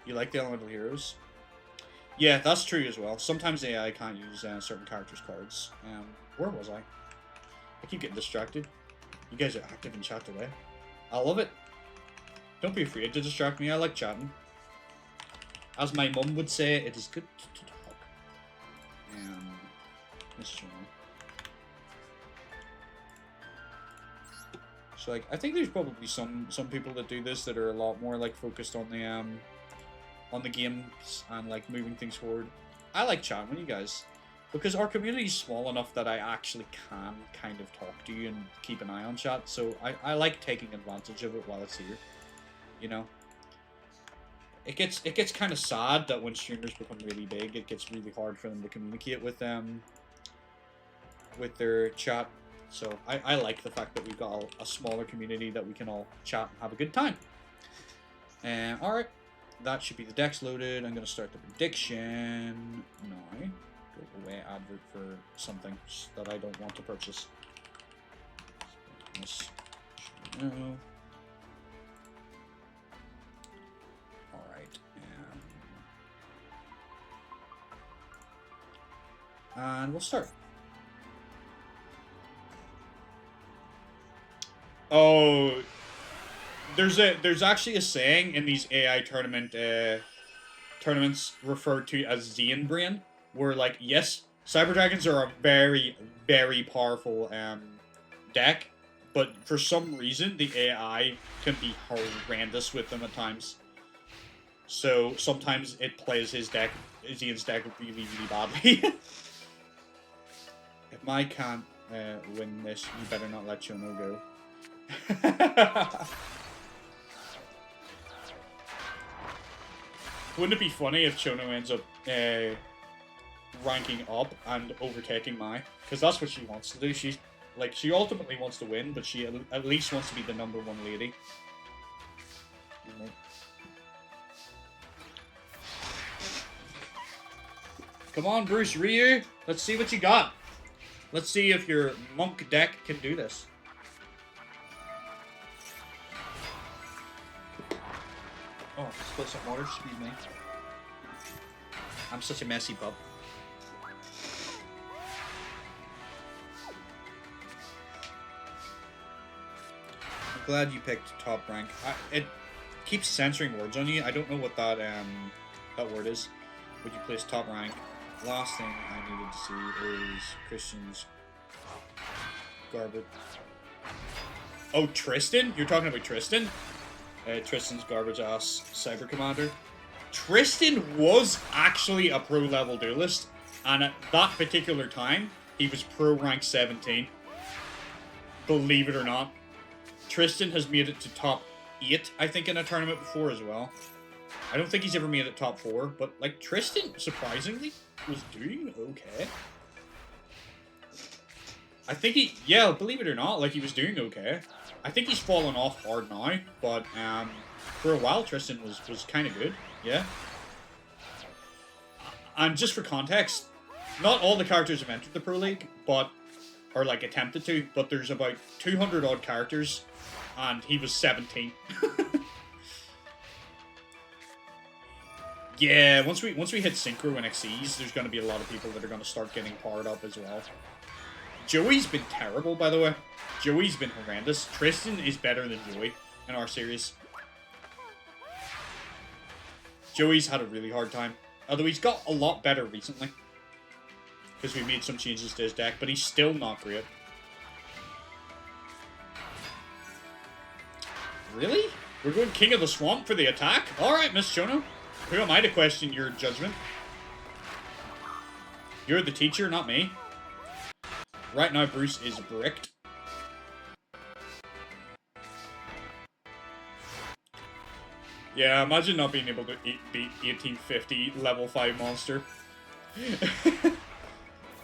You like the elemental heroes? Yeah, that's true as well. Sometimes AI can't use certain characters' cards. Where was I? I keep getting distracted. You guys are active in chat today. I love it. Don't be afraid to distract me. I like chatting. As my mum would say, it is good to talk. This channel. So, like, I think there's probably some people that do this that are a lot more, like, focused on the games and, like, moving things forward. I like chatting with you guys. Because our community is small enough that I actually can kind of talk to you and keep an eye on chat, so I like taking advantage of it while it's here. You know? It gets kind of sad that when streamers become really big, it gets really hard for them to communicate with their chat. So I like the fact that we've got a smaller community that we can all chat and have a good time. Alright. That should be the decks loaded. I'm going to start the prediction now. Go away advert for something that I don't want to purchase. No. Alright. And we'll start. Oh, there's actually a saying in these AI tournaments referred to as Xeon Brain, where, like, yes, Cyber Dragons are a very, very powerful deck, but for some reason the AI can be horrendous with them at times. So sometimes it plays Xeon's deck really, really badly. If Mai can't win this, you better not let Chono go. Wouldn't it be funny if Chono ends up ranking up and overtaking Mai? Because that's what she wants to do. She ultimately wants to win, but she at least wants to be the #1 lady. Come on, Bruce Ryu. Let's see what you got. Let's see if your monk deck can do this. Oh, spill some water, excuse me. I'm such a messy bub. I'm glad you picked top rank. It keeps censoring words on you. I don't know what that word is. Would you place top rank? Last thing I needed to see is Christian's garbage. Oh, Tristan? You're talking about Tristan? Tristan's garbage ass cyber commander. Tristan was actually a pro level duelist, and at that particular time, he was pro rank 17. Believe it or not. Tristan has made it to top 8, I think, in a tournament before as well. I don't think he's ever made it top 4, but, like, Tristan, surprisingly, was doing okay. I think yeah, believe it or not, like, he was doing okay. I think he's fallen off hard now, but for a while Tristan was kind of good, yeah. And just for context, not all the characters have entered the Pro League, but or like attempted to, but there's about 200 odd characters, and he was 17. Yeah, once we hit Synchro and XEs, there's going to be a lot of people that are going to start getting powered up as well. Joey's been terrible, by the way. Joey's been horrendous. Tristan is better than Joey in our series. Joey's had a really hard time. Although he's got a lot better recently. Because we made some changes to his deck, but he's still not great. Really? We're going King of the Swamp for the attack? Alright, Miss Chono. Who am I to question your judgment? You're the teacher, not me. Right now, Bruce is bricked. Yeah, imagine not being able to beat 1850 level 5 monster.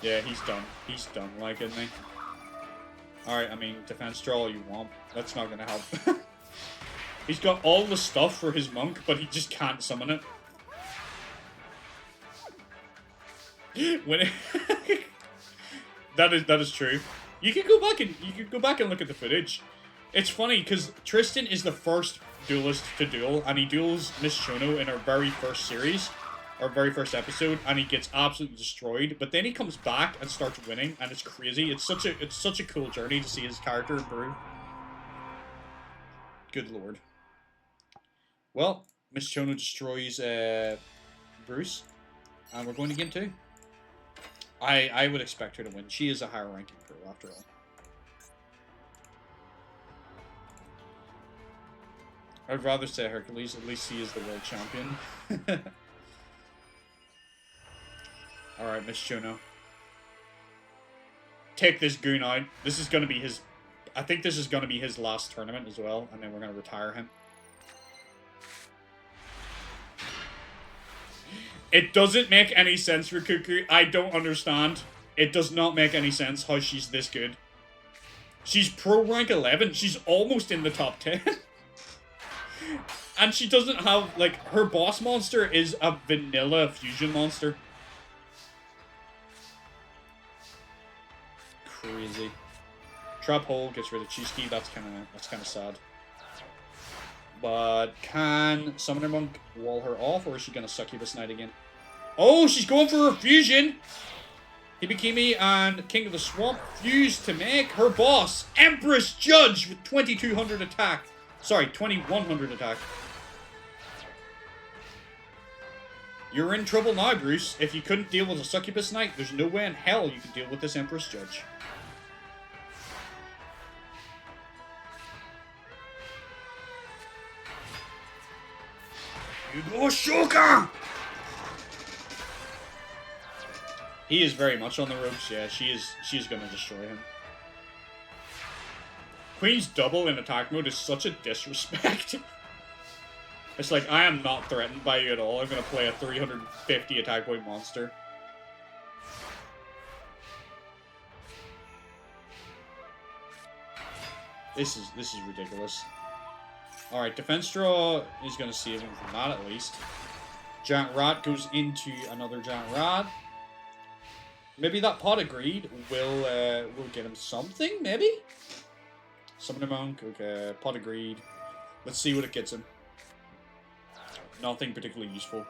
Yeah, he's done. He's done, like, isn't he? Alright, I mean, defense draw all you want. That's not gonna help. He's got all the stuff for his monk, but he just can't summon it. When it that is true. You can go back and look at the footage. It's funny because Tristan is the first duelist to duel, and he duels Miss Chono in our very first series, our very first episode, and he gets absolutely destroyed. But then he comes back and starts winning, and it's crazy. It's such a cool journey to see his character improve. Good lord. Well, Miss Chono destroys Bruce, and we're going to game 2. I would expect her to win. She is a higher ranking pro after all. I'd rather say Hercules. At least he is the world champion. Alright, Miss Chono. Take this goon out. This is going to be his... I think this is going to be his last tournament as well, and then we're going to retire him. It doesn't make any sense for Cuckoo. I don't understand. It does not make any sense how she's this good. She's pro rank 11. She's almost in the top 10. And she doesn't have, like, her boss monster is a vanilla fusion monster. Crazy. Trap hole gets rid of Chisuke. That's kind of sad. But can Summoner Monk wall her off, or is she gonna Succubus Knight again? Oh, she's going for her fusion. Hibikimi and King of the Swamp fuse to make her boss Empress Judge with 2200 attack. Sorry, 2100 attack. You're in trouble now, Bruce. If you couldn't deal with a Succubus Knight, there's no way in hell you could deal with this Empress Judge. Yugioh Shoka! He is very much on the ropes, yeah. She's gonna destroy him. Queen's double in attack mode is such a disrespect. It's like, I am not threatened by you at all. I'm gonna play a 350 attack point monster. This is ridiculous. Alright, defense draw is gonna save him from that at least. Giant Rat goes into another Giant Rat. Maybe that Pot of Greed will get him something, maybe? Summoner Monk, okay, Pot of Greed. Let's see what it gets him. Nothing particularly useful.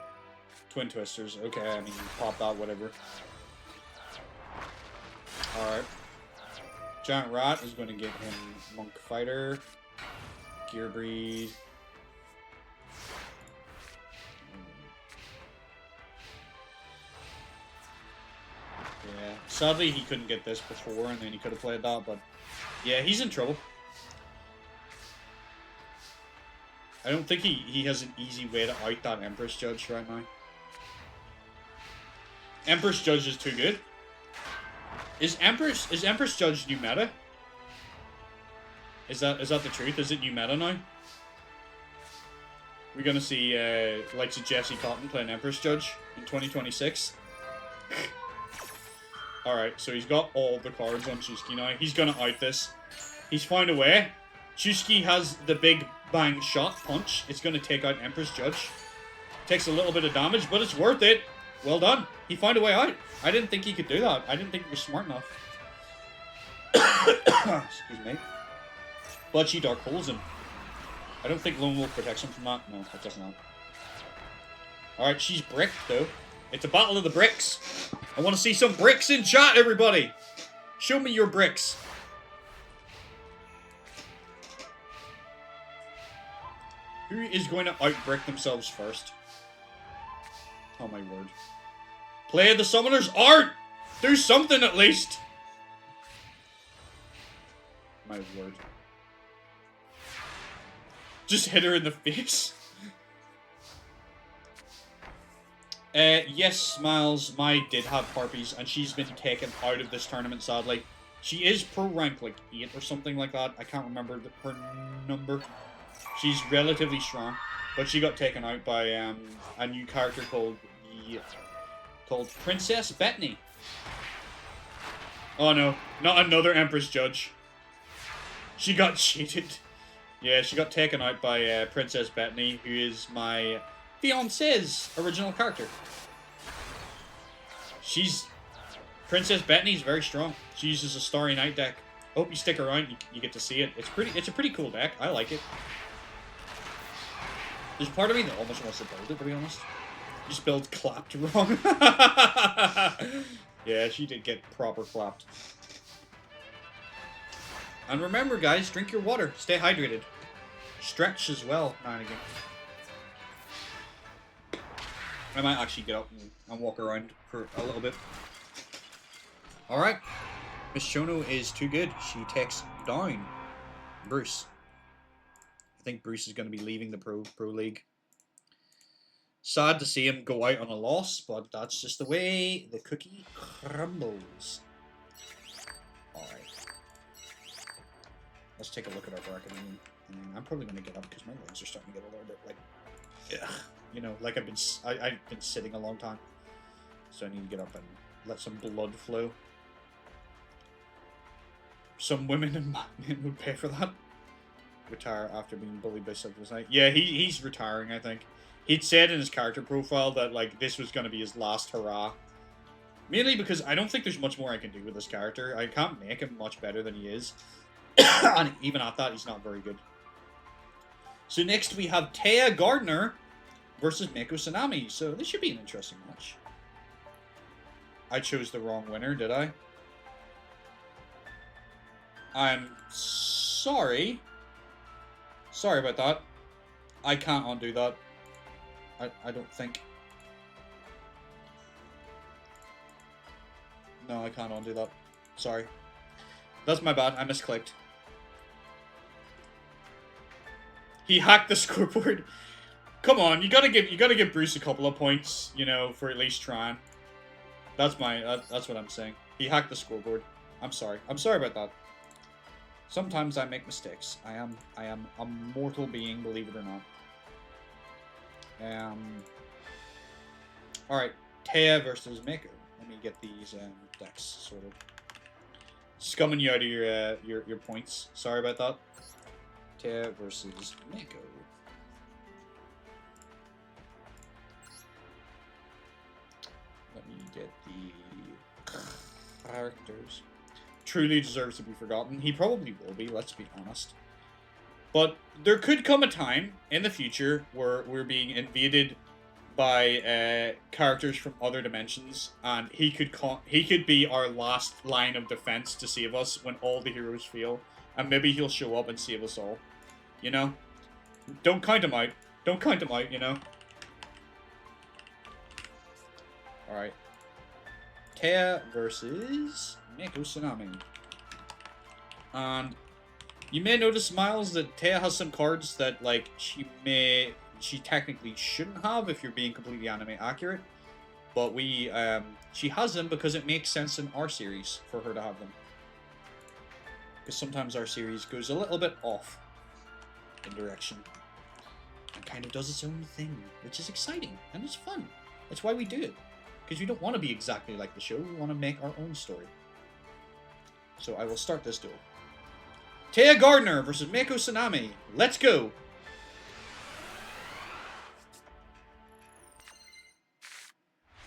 Twin Twisters, okay, I mean, pop that, whatever. Alright. Giant Rat is going to get him Monk Fighter. Gear Breed. Yeah, sadly he couldn't get this before, and then he could have played that, but yeah, he's in trouble. I don't think he has an easy way to out that Empress Judge right now. Empress Judge is too good. Is Empress Judge new meta? Is that the truth? Is it new meta now? We're gonna see likes of Jesse Cotton playing Empress Judge in 2026. Alright, so he's got all the cards on Chisuke now. He's gonna out this. He's found a way. Chisuke has the big bang shot punch. It's gonna take out Empress Judge. Takes a little bit of damage, but it's worth it. Well done. He found a way out. I didn't think he could do that. I didn't think he was smart enough. Excuse me. But she dark holes him. I don't think Lone Wolf protects him from that. No, it does not. Alright, she's bricked, though. It's a battle of the bricks. I want to see some bricks in chat, everybody! Show me your bricks. Who is going to outbrick themselves first? Oh my word. Play the summoner's art! Do something at least! My word. Just hit her in the face. Yes, Smiles, Mai did have harpies, and she's been taken out of this tournament, sadly. She is pro rank, like, 8 or something like that. I can't remember her number. She's relatively strong, but she got taken out by a new character called Princess Bettany. Oh no, not another Empress Judge. She got cheated. Yeah, she got taken out by Princess Bettany, who is my fiance's original character. Princess Bettany's very strong. She uses a Starry Night deck. I hope you stick around. You get to see it. It's a pretty cool deck. I like it. There's part of me that almost wants to build it, to be honest. Just build clapped wrong. Yeah, she did get proper clapped. And remember, guys, drink your water. Stay hydrated. Stretch as well, now and again. I might actually get up and walk around for a little bit. Alright. Miss Shono is too good. She takes down Bruce. I think Bruce is going to be leaving the Pro League. Sad to see him go out on a loss, but that's just the way the cookie crumbles. Alright. Let's take a look at our bracket. I'm probably going to get up because my legs are starting to get a little bit like... Ugh. You know, like I've been sitting a long time. So I need to get up and let some blood flow. Some women and men would pay for that. Retire after being bullied by Circus. Yeah, he's retiring, I think. He'd said in his character profile that, like, this was going to be his last hurrah. Mainly because I don't think there's much more I can do with this character. I can't make him much better than he is. And even at that, he's not very good. So next we have Taya Gardner versus Mako Tsunami. So this should be an interesting match. I chose the wrong winner, did I? I'm sorry. Sorry about that. I can't undo that. I don't think. No, I can't undo that. Sorry. That's my bad. I misclicked. He hacked the scoreboard. Come on, you gotta give Bruce a couple of points, you know, for at least trying. That's what I'm saying. He hacked the scoreboard. I'm sorry. I'm sorry about that. Sometimes I make mistakes. I am a mortal being, believe it or not. Alright, Taya versus Mako. Let me get these decks sorted. Scumming you out of your points. Sorry about that. Taya versus Mako. Let me get the characters. Truly deserves to be forgotten. He probably will be, let's be honest. But there could come a time in the future where we're being invaded by characters from other dimensions, and he could be our last line of defense to save us when all the heroes fail, and maybe he'll show up and save us all. You know? Don't count him out. Don't count him out, you know? Alright. Taya versus Mako Tsunami. And you may notice, Miles, that Taya has some cards that, like, she technically shouldn't have if you're being completely anime accurate. But she has them because it makes sense in our series for her to have them. Because sometimes our series goes a little bit off in direction. And kind of does its own thing, which is exciting and it's fun. That's why we do it. Because we don't want to be exactly like the show, we want to make our own story. So I will start this duel. Taya Gardner versus Mako Tsunami. Let's go!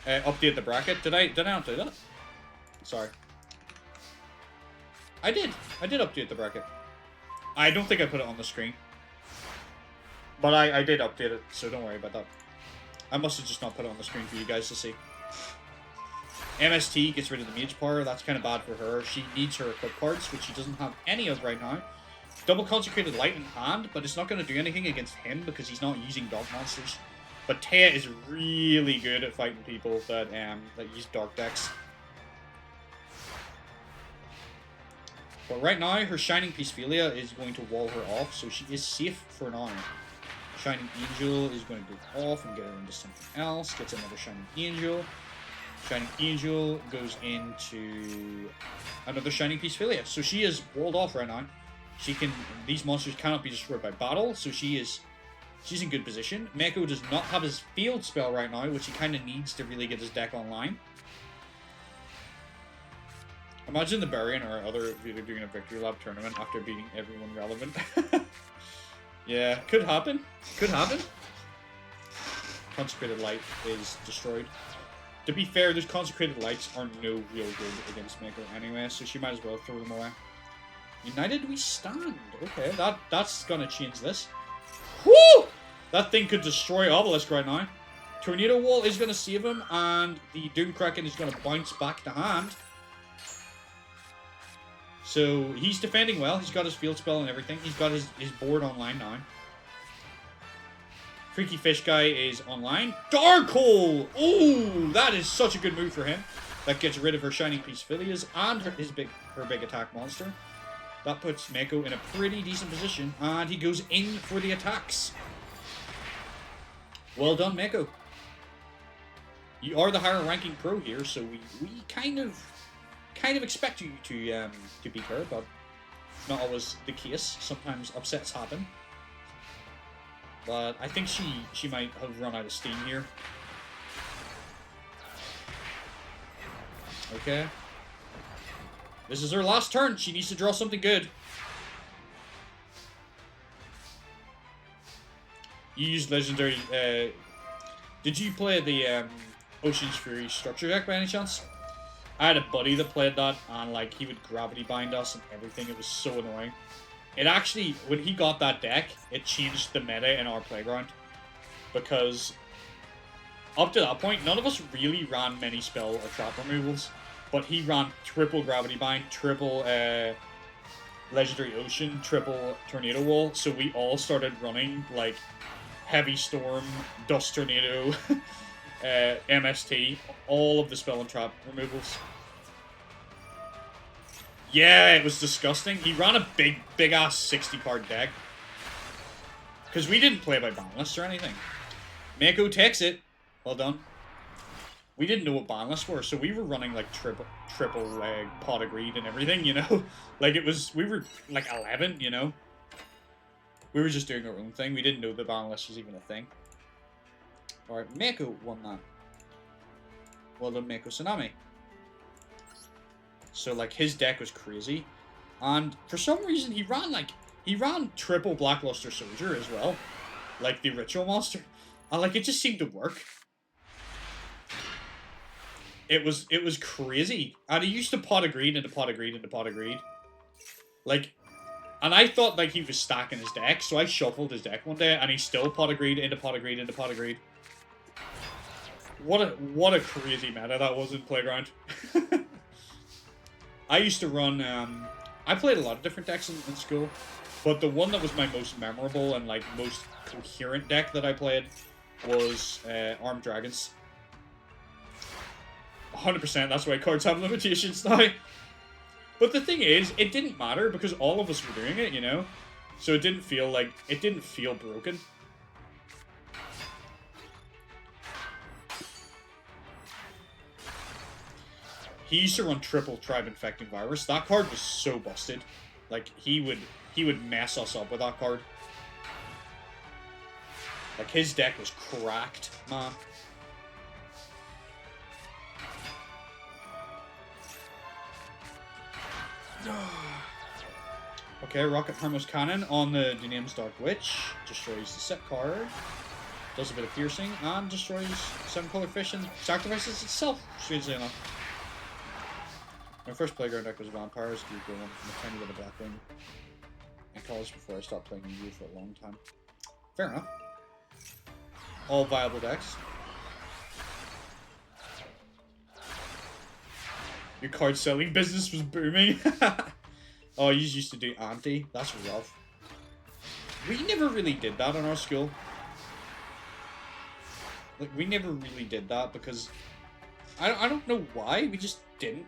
Update the bracket. Did I not do that? Sorry. I did update the bracket. I don't think I put it on the screen. But I did update it, so don't worry about that. I must have just not put it on the screen for you guys to see. MST gets rid of the mage power. That's kind of bad for her. She needs her equip cards, which she doesn't have any of right now. Double Consecrated Light in hand, but it's not going to do anything against him because he's not using dark monsters. But Taya is really good at fighting people that use dark decks. But right now, her Shining Peacephilia is going to wall her off, so she is safe for now. Shining Angel is going to go off and get her into something else. Gets another Shining Angel. Shining Angel goes into another Shining Peacephilia. So she is walled off right now. She can. These monsters cannot be destroyed by battle, so she's in good position. Meko does not have his field spell right now, which he kind of needs to really get his deck online. Imagine the Barry and our other video doing a Victory Lab tournament after beating everyone relevant. Yeah, could happen. Could happen. Consecrated Light is destroyed. To be fair, those Consecrated Lights are no real good against Meko anyway, so she might as well throw them away. United we stand. Okay, that's gonna change this. Woo! That thing could destroy Obelisk right now. Tornado Wall is gonna save him, and the Doom Kraken is gonna bounce back to hand. So he's defending well. He's got his field spell and everything. He's got his board online now. Freaky Fish Guy is online. Dark Hole! Ooh, that is such a good move for him. That gets rid of her Shining Peacephilias and her big attack monster. That puts Meko in a pretty decent position, and he goes in for the attacks. Well done, Meko. You are the higher ranking pro here, so we kind of expect you to beat her, but not always the case. Sometimes upsets happen. But I think she might have run out of steam here. Okay. This is her last turn. She needs to draw something good. You used legendary. Did you play the Ocean's Fury structure deck by any chance? I had a buddy that played that, and like he would gravity bind us and everything. It was so annoying. It actually, when he got that deck, it changed the meta in our playground, because up to that point, none of us really ran many spell or trap removals, but he ran triple gravity bind, triple legendary ocean, triple tornado wall. So we all started running like heavy storm, dust tornado. MST, all of the spell and trap removals. Yeah, it was disgusting. He ran a big ass 60-card deck. Because we didn't play by ban lists or anything. Meko takes it. Well done. We didn't know what ban lists were, so we were running like triple pot of greed and everything, you know? Like we were like 11, you know? We were just doing our own thing. We didn't know the ban list was even a thing. Alright, Meko won that. Well done, Meko Tsunami. So, like, his deck was crazy. And for some reason, he ran triple Blackluster Soldier as well. Like, the Ritual Monster. And, like, it just seemed to work. It was crazy. And he used to pot of greed into pot of greed into pot of greed. Like, and I thought, like, he was stacking his deck, so I shuffled his deck one day, and he still pot of greed into pot of greed into pot of greed. What a crazy meta that was in Playground. I used to run, I played a lot of different decks in school, but the one that was my most memorable and like most coherent deck that I played was Armed Dragons. 100%, that's why cards have limitations now. But the thing is, it didn't matter because all of us were doing it, you know? So it didn't feel broken. He used to run triple Tribe Infecting Virus. That card was so busted. Like, he would mess us up with that card. Like, his deck was cracked, man. Okay, Rocket Harmless Cannon on the Duname's Dark Witch. Destroys the set card. Does a bit of piercing, and destroys 7-color fish and sacrifices itself, strangely enough. My first Playground deck was Vampires, Yugioh, and a tiny bit of Blackwing in college before I stopped playing Yugi for a long time. Fair enough. All viable decks. Your card selling business was booming. Oh, you used to do anti. That's rough. We never really did that in our school. Like, we never really did that because I don't know why. We just didn't.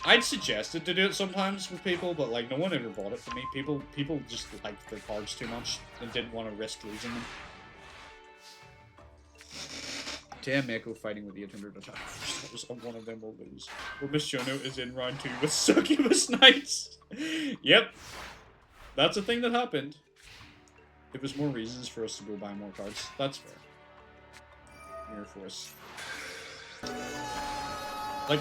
I'd suggested to do it sometimes with people, but like no one ever bought it for me. People just liked their cards too much and didn't want to risk losing them. Damn, Mako fighting with the Eternlzkz attack. That was one of them will lose. Well, Miss Shono is in round 2 with Succubus Knights. Yep. That's a thing that happened. It was more reasons for us to go buy more cards. That's fair. Mirror Force. Like,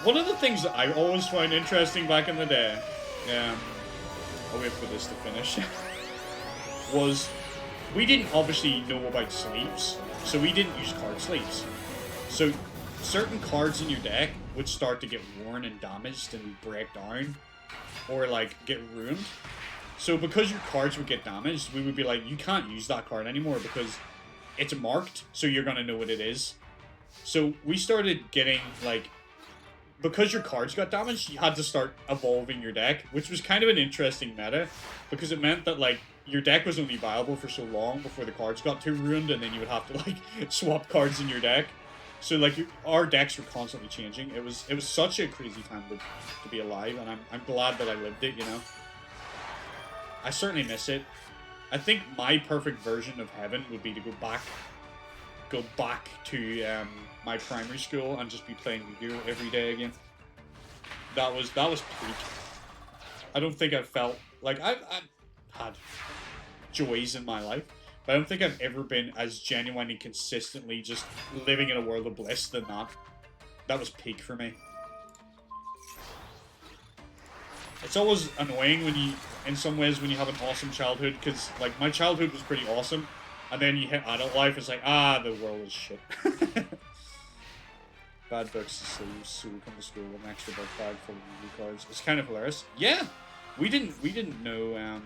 one of the things that I always find interesting back in the day, I'll wait for this to finish, was we didn't obviously know about sleeves, so we didn't use card sleeves. So certain cards in your deck would start to get worn and damaged and break down, or like get ruined. So because your cards would get damaged, we would be like, you can't use that card anymore because it's marked, so you're gonna know what it is. So we started getting like, because your cards got damaged, you had to start evolving your deck, which was kind of an interesting meta, because it meant that like your deck was only viable for so long before the cards got too ruined, and then you would have to like swap cards in your deck. So like our decks were constantly changing. It was such a crazy time to be alive, and I'm glad that I lived it. You know, I certainly miss it. I think my perfect version of heaven would be to go back to my primary school and just be playing Yugioh every day again. That was peak. I don't think I've felt like I've had joys in my life, but I don't think I've ever been as genuinely consistently just living in a world of bliss than that. That was peak for me. It's always annoying when you, in some ways, when you have an awesome childhood, because like my childhood was pretty awesome, and then you hit adult life, it's like, the world is shit. Bad books to sleeves, so we come to school with an extra book bag full of Yugi cards. It's kind of hilarious. Yeah, we didn't know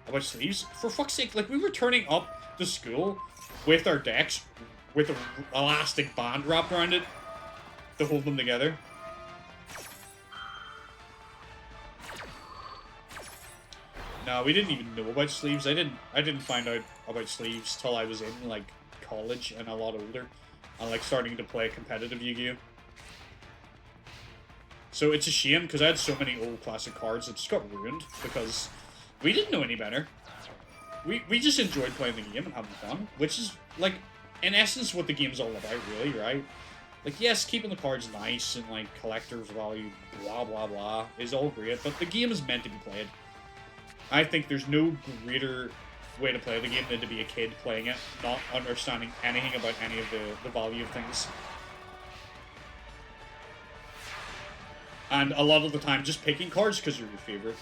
about sleeves. For fuck's sake, like we were turning up to school with our decks with an elastic band wrapped around it to hold them together. No, we didn't even know about sleeves. I didn't find out about sleeves till I was in like college and a lot older, and like starting to play competitive Yu-Gi-Oh. So it's a shame because I had so many old classic cards that just got ruined because we didn't know any better. We just enjoyed playing the game and having fun, which is like in essence what the game's all about, really, right? Like yes, keeping the cards nice and like collector's value, blah blah blah, is all great, but the game is meant to be played. I think there's no greater way to play the game than to be a kid playing it, not understanding anything about any of the value of things. And a lot of the time, just picking cards because you're your favorite.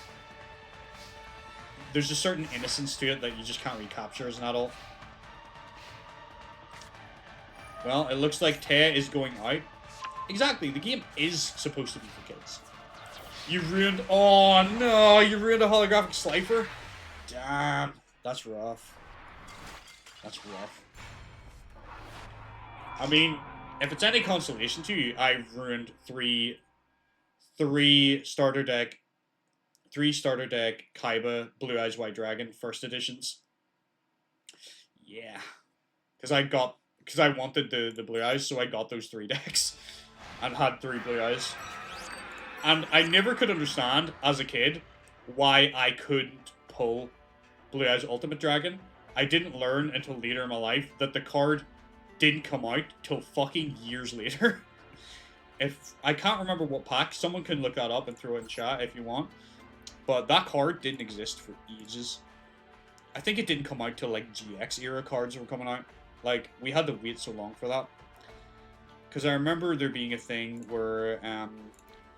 There's a certain innocence to it that you just can't recapture as an adult. Well, it looks like Te is going out. Exactly, the game is supposed to be for kids. You ruined... Oh, no! You ruined a holographic Slifer? Damn. That's rough. That's rough. I mean, if it's any consolation to you, I ruined three starter deck Kaiba Blue Eyes White Dragon first editions. Yeah. Because I wanted the Blue Eyes, so I got those 3 decks. And had 3 Blue Eyes. And I never could understand, as a kid, why I couldn't pull Blue Eyes Ultimate Dragon. I didn't learn until later in my life that the card didn't come out till fucking years later. If I can't remember what pack, someone can look that up and throw it in chat if you want. But that card didn't exist for ages. I think it didn't come out till like GX era cards were coming out. Like, we had to wait so long for that. Because I remember there being a thing where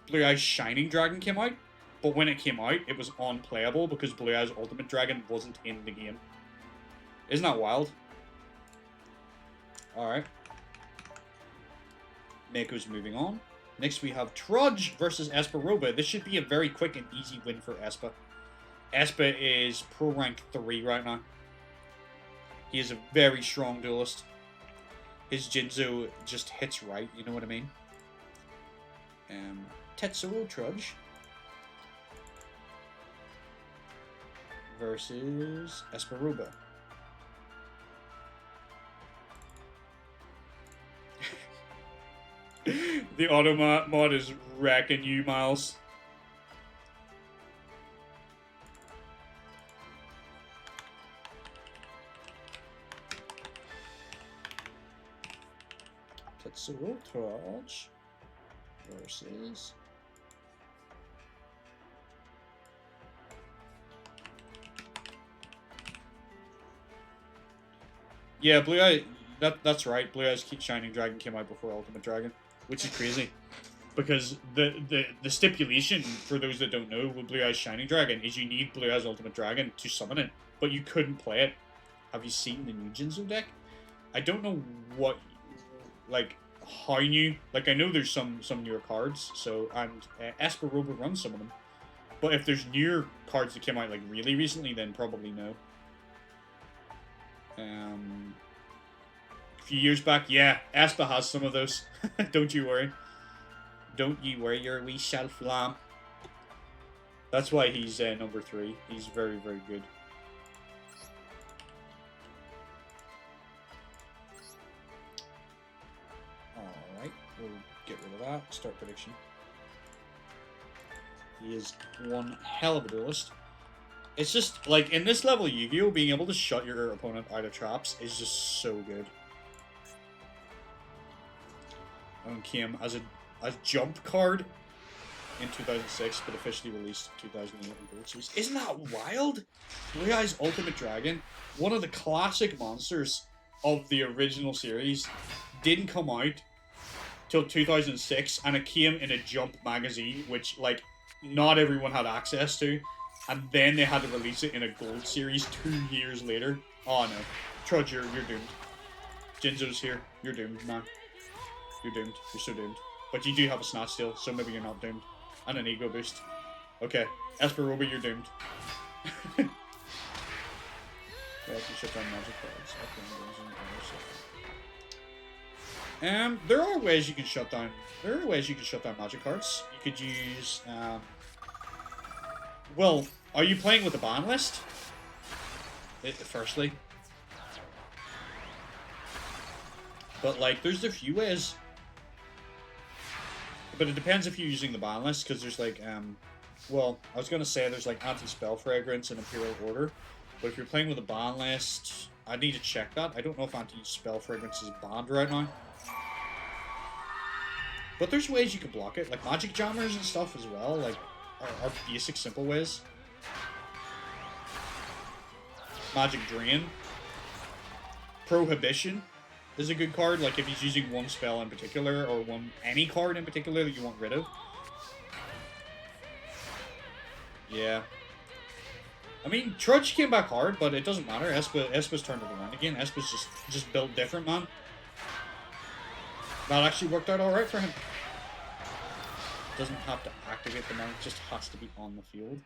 Blue Eyes Shining Dragon came out, but when it came out, it was unplayable because Blue Eyes Ultimate Dragon wasn't in the game. Isn't that wild? Alright. Mako's moving on. Next we have Trudge versus Espa Roba. This should be a very quick and easy win for Espa. Espa is pro rank 3 right now. He is a very strong duelist. his Jinzo just hits right, you know what I mean? Tetsuo Trudge versus Espa Roba. The auto mod is wrecking you, Miles. Tetsuo Trudge versus yeah, Blue Eye. That's right. Blue Eye's Shining Dragon came out before Ultimate Dragon, which is crazy, because the stipulation for those that don't know with Blue Eye's Shining Dragon is you need Blue Eye's Ultimate Dragon to summon it, but you couldn't play it. Have you seen the new Jinzo deck? I don't know what, like, how new. Like, I know there's some newer cards, so, and Espa Roba runs some of them. But if there's newer cards that came out, like, really recently, then probably no. A few years back, yeah, Espa has some of those. Don't you worry. Don't you worry, your wee shelf lamb. That's why he's number 3. He's very, very good. Alright, we'll get rid of that. Start prediction. He is one hell of a duelist. It's just, like, in this level of Yu-Gi-Oh!, being able to shut your opponent out of traps is just so good. Came as a jump card in 2006, but officially released in 2008 in Gold Series. Isn't that wild? Blue Eye's Ultimate Dragon, one of the classic monsters of the original series, didn't come out till 2006, and it came in a Jump magazine, which, like, not everyone had access to, and then they had to release it in a Gold Series 2 years later. Oh no. Trudge, you're doomed. Jinzo's here. You're doomed, man. You're doomed. You're so doomed. But you do have a Snatch Steal, so maybe you're not doomed. And an Ego Boost. Okay. Espa Roba, you're doomed. Yeah, I can shut down magic cards. There are ways you can shut down. There are ways you can shut down magic cards. You could use. Well, are you playing with a ban list? Firstly. But, like, there's a few ways. But it depends if you're using the ban list, because there's, like, well, I was going to say there's, like, Anti-Spell Fragrance and Imperial Order. But if you're playing with a ban list, I need to check that. I don't know if Anti-Spell Fragrance is banned right now. But there's ways you can block it, like Magic Jammers and stuff as well, like, are basic, simple ways. Magic Drain. Prohibition is a good card, like if he's using one spell in particular, or any card in particular that you want rid of. Yeah. I mean, Trudge came back hard, but it doesn't matter. Espa's turned it around again. Espa's just built different, man. That actually worked out alright for him. Doesn't have to activate the mount, just has to be on the field.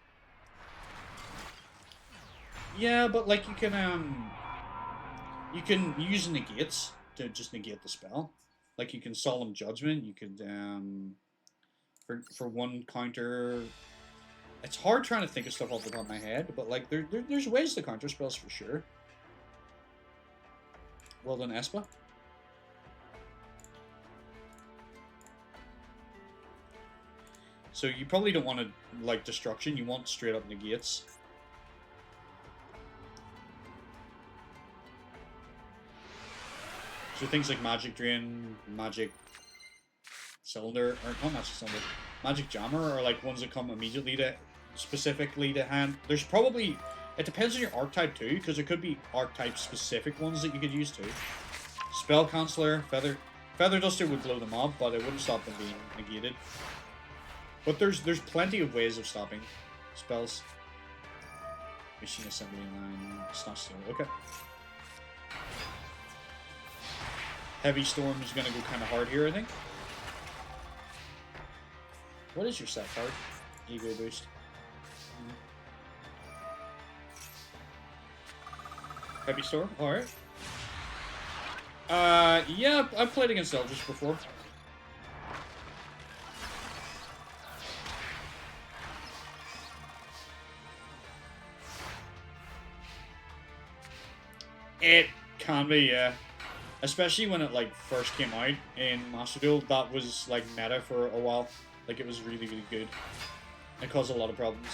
Yeah, but like you can use negates to just negate the spell. Like you can Solemn Judgment, you could for one counter. It's hard trying to think of stuff off the top of my head, but like there's ways to counter spells for sure. Well done, Espa. So you probably don't want to like destruction, you want straight up negates. So things like Magic Drain, Magic Cylinder, or not Magic Cylinder, Magic Jammer are like ones that come immediately to, specifically to hand. There's probably, it depends on your archetype too, because there could be archetype specific ones that you could use too. Spell Counselor, Feather Duster would blow them up, but it wouldn't stop them being negated. But there's plenty of ways of stopping spells. Machine Assembly Line, Snatch Steal, okay. Heavy Storm is going to go kind of hard here, I think. What is your set card? Ego Boost. Heavy Storm, alright. Yeah, I've played against Eldritch before. It can be, yeah. Especially when it, like, first came out in Master Duel, that was, like, meta for a while. Like, it was really, really good. It caused a lot of problems.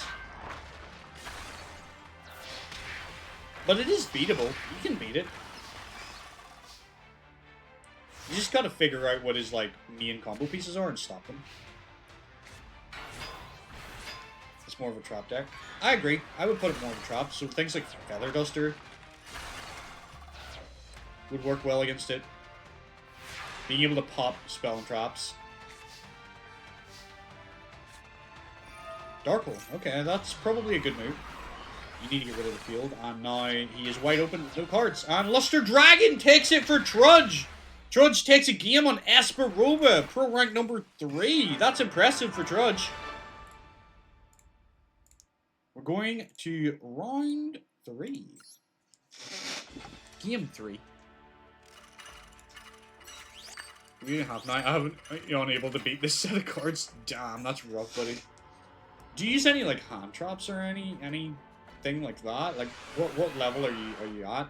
But it is beatable. You can beat it. You just gotta figure out what his, like, main combo pieces are and stop them. It's more of a trap deck. I agree. I would put it more of a trap. So things like Feather Duster would work well against it. Being able to pop spell and traps. Dark Hole. Okay, that's probably a good move. You need to get rid of the field. And now he is wide open with no cards. And Luster Dragon takes it for Trudge. Trudge takes a game on Espa Roba, pro rank number 3. That's impressive for Trudge. We're going to round 3. Game 3. We have 9. I haven't unable to beat this set of cards. Damn, that's rough, buddy. Do you use any like hand traps or anything like that? Like what level are you at?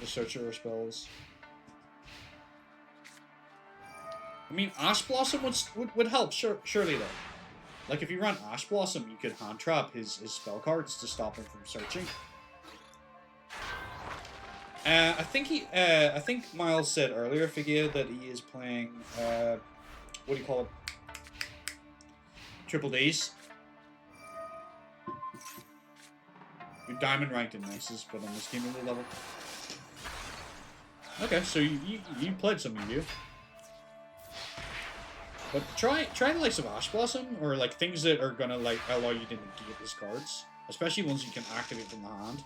The searcher spells. I mean, Ash Blossom would help, surely though. Like if you run Ash Blossom, you could hand trap his spell cards to stop him from searching. I think Miles said earlier, Figure, that he is playing what do you call it? Triple Ds. You're diamond ranked in Nices, but on this game you're low level. Okay, so you played some Yugioh. But try the likes of Ash Blossom, or like things that are gonna like allow you to negate his cards, especially ones you can activate from the hand.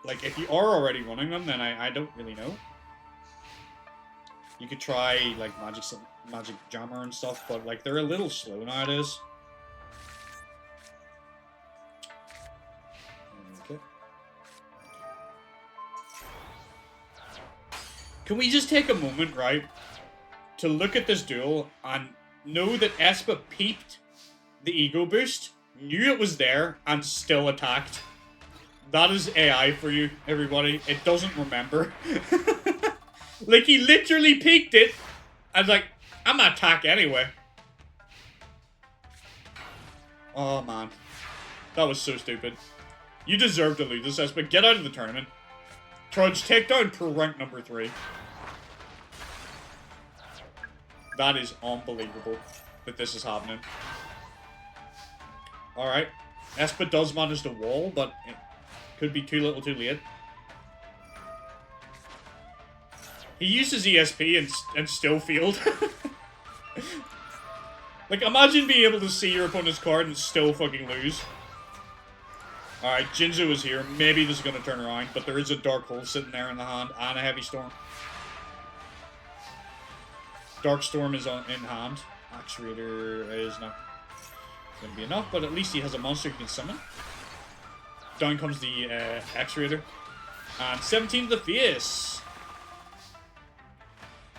If you are already running them, then I don't really know. You could try like Magic Jammer and stuff, but like they're a little slow nowadays. Okay. Can we just take a moment, right, to look at this duel and know that Espa peeped the ego boost, knew it was there, and still attacked? That is AI for you, everybody. It doesn't remember. Like, he literally peeked it, and like, I'm gonna attack anyway. Oh, man. That was so stupid. You deserve to lose this, but get out of the tournament. Trudge, take down pro rank number 3. That is unbelievable that this is happening. Alright. Espa does manage the wall, but it could be too little too late. He uses ESP and still failed. Like, imagine being able to see your opponent's card and still fucking lose. Alright, Jinzu is here. Maybe this is going to turn around, but there is a Dark Hole sitting there in the hand and a Heavy Storm. Dark Storm is in hand. Axe Raider is not going to be enough, but at least he has a monster he can summon. Down comes the Axe Raider. And 17 to the face.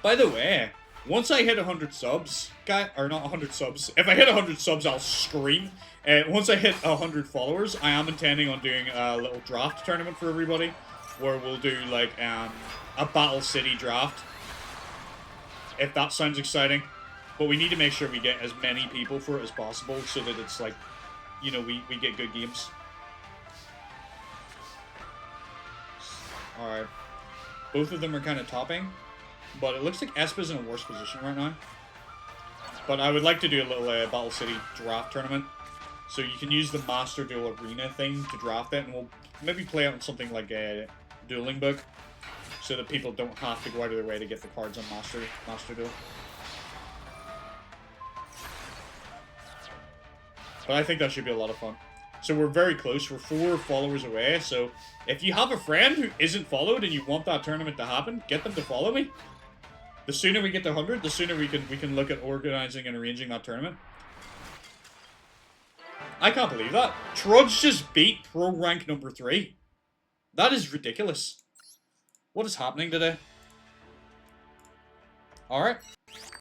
By the way, once I hit 100 subs, or not 100 subs, if I hit 100 subs, I'll scream. Once I hit 100 followers, I am intending on doing a little draft tournament for everybody, where we'll do like a Battle City draft. If that sounds exciting. But we need to make sure we get as many people for it as possible, so that it's like, you know, we get good games. Alright. Both of them are kind of topping. But it looks like Espa's in a worse position right now. But I would like to do a little Battle City draft tournament. So you can use the Master Duel Arena thing to draft it. And we'll maybe play out something like a dueling book. So that people don't have to go out of their way to get the cards on Master Duel. But I think that should be a lot of fun. So we're very close. We're 4 followers away. So if you have a friend who isn't followed and you want that tournament to happen, get them to follow me. The sooner we get to 100, the sooner we can look at organizing and arranging that tournament. I can't believe that. Trudge just beat pro rank number 3. That is ridiculous. What is happening today? Alright.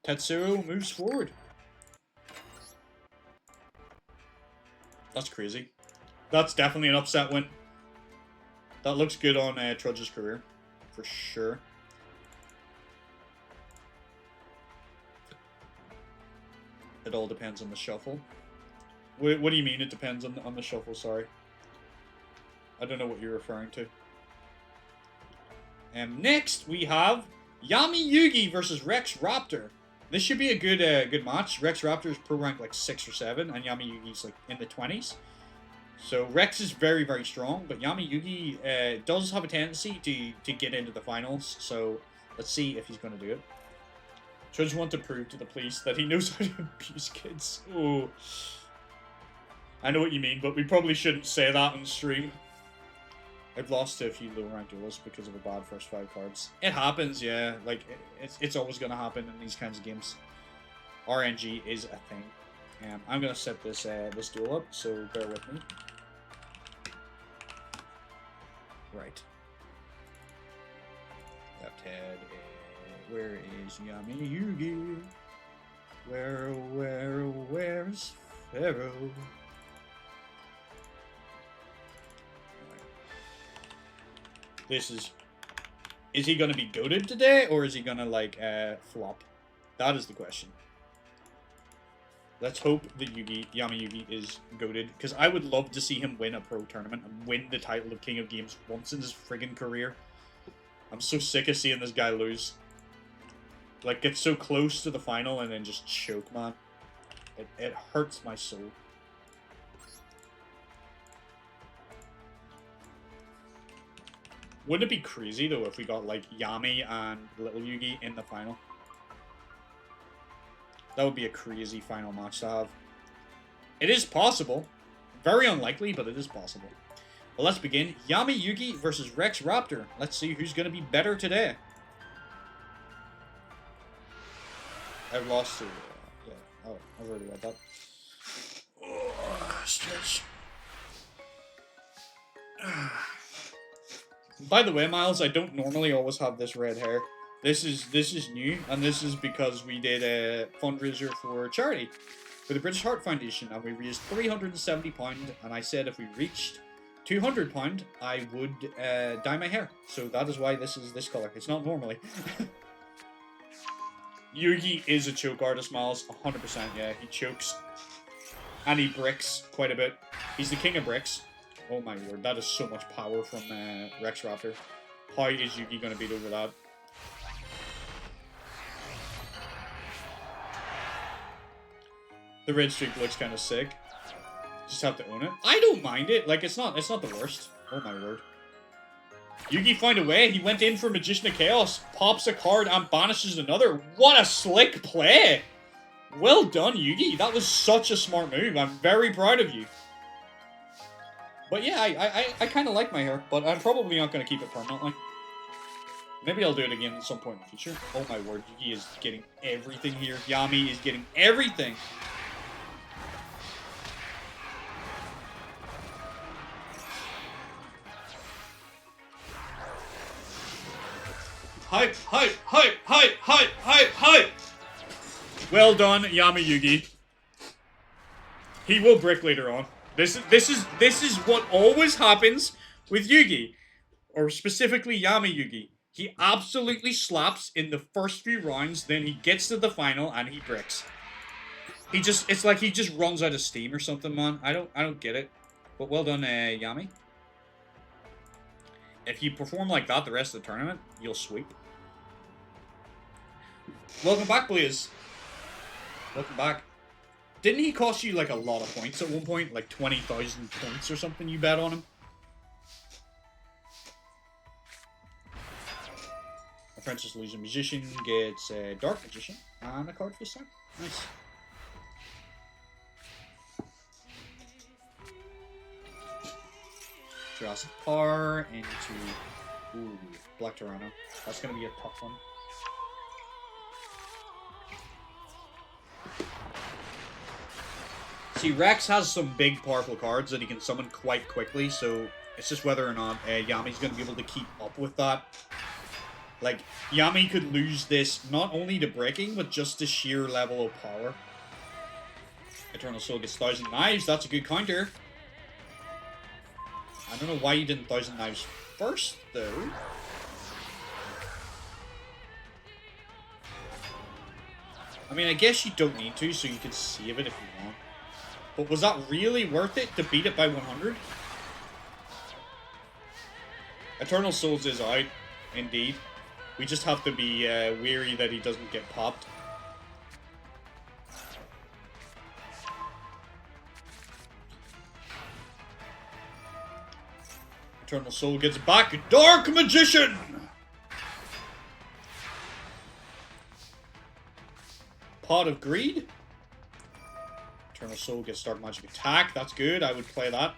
Tetsuo moves forward. That's crazy. That's definitely an upset win. That looks good on Trudge's career. For sure. It all depends on the shuffle. What do you mean it depends on the shuffle? Sorry. I don't know what you're referring to. Next, we have Yami Yugi versus Rex Raptor. This should be a good match. Rex Raptor is pro rank like 6 or 7, and Yami Yugi's like in the 20s. So Rex is very, very strong, but Yami Yugi does have a tendency to get into the finals. So let's see if he's going to do it. Judge want to prove to the police that he knows how to abuse kids. Oh, I know what you mean, but we probably shouldn't say that on stream. I've lost to a few low-ranked duelists because of a bad first 5 cards. It happens, yeah. Like, it's always going to happen in these kinds of games. RNG is a thing. I'm going to set this this duel up, so bear with me. Right. Left head. Where is Yami Yugi? Where's Pharaoh? This is he gonna be goated today, or is he gonna like flop? That is the question. Let's hope that Yami Yugi is goated, because I would love to see him win a pro tournament and win the title of King of Games once in his friggin' career. I'm so sick of seeing this guy lose. Like, get so close to the final and then just choke, man. It hurts my soul. Wouldn't it be crazy, though, if we got, like, Yami and Little Yugi in the final? That would be a crazy final match to have. It is possible. Very unlikely, but it is possible. Well, let's begin. Yami Yugi versus Rex Raptor. Let's see who's going to be better today. I've lost to... yeah. Oh, I've already read that. Oh, stretch. By the way, Miles, I don't normally always have this red hair. This is new, and this is because we did a fundraiser for charity for the British Heart Foundation, and we raised £370, and I said if we reached £200, I would dye my hair. So that is why this is this color. It's not normally. Yugi is a choke artist, Miles. 100%, yeah. He chokes. And he bricks quite a bit. He's the king of bricks. Oh my word, that is so much power from Rex Raptor. How is Yugi going to beat over that? The red streak looks kind of sick. Just have to own it. I don't mind it. Like, it's not the worst. Oh my word. Yugi found a way. He went in for Magician of Chaos, pops a card, and banishes another. What a slick play! Well done, Yugi. That was such a smart move. I'm very proud of you. But yeah, I kind of like my hair, but I'm probably not going to keep it permanently. Maybe I'll do it again at some point in the future. Oh my word, Yugi is getting everything here. Yami is getting everything. Hype, hype, hype, hype, hype, hype, hype! Well done, Yami Yugi. He will brick later on. This is what always happens with Yugi, or specifically Yami Yugi. He absolutely slaps in the first few rounds, then he gets to the final and he bricks. It's like he just runs out of steam or something, man. I don't get it. But well done, Yami. If you perform like that the rest of the tournament, you'll sweep. Welcome back, Blaze. Welcome back. Didn't he cost you like a lot of points at one point? Like 20,000 points or something you bet on him? Apprentice Illusion Magician gets a Dark Magician and a card face time. Nice. Jurassic Park into Black Toronto. That's gonna be a tough one. See, Rex has some big, powerful cards that he can summon quite quickly, so it's just whether or not Yami's going to be able to keep up with that. Like, Yami could lose this not only to breaking, but just the sheer level of power. Eternal Soul gets 1,000 Knives, that's a good counter. I don't know why you didn't 1,000 Knives first, though. I mean, I guess you don't need to, so you can save it if you want. But was that really worth it to beat it by 100? Eternal Souls is out, indeed. We just have to be wary that he doesn't get popped. Eternal Soul gets back. Dark Magician! Pot of Greed. Eternal Soul gets Dark Magic Attack. That's good. I would play that.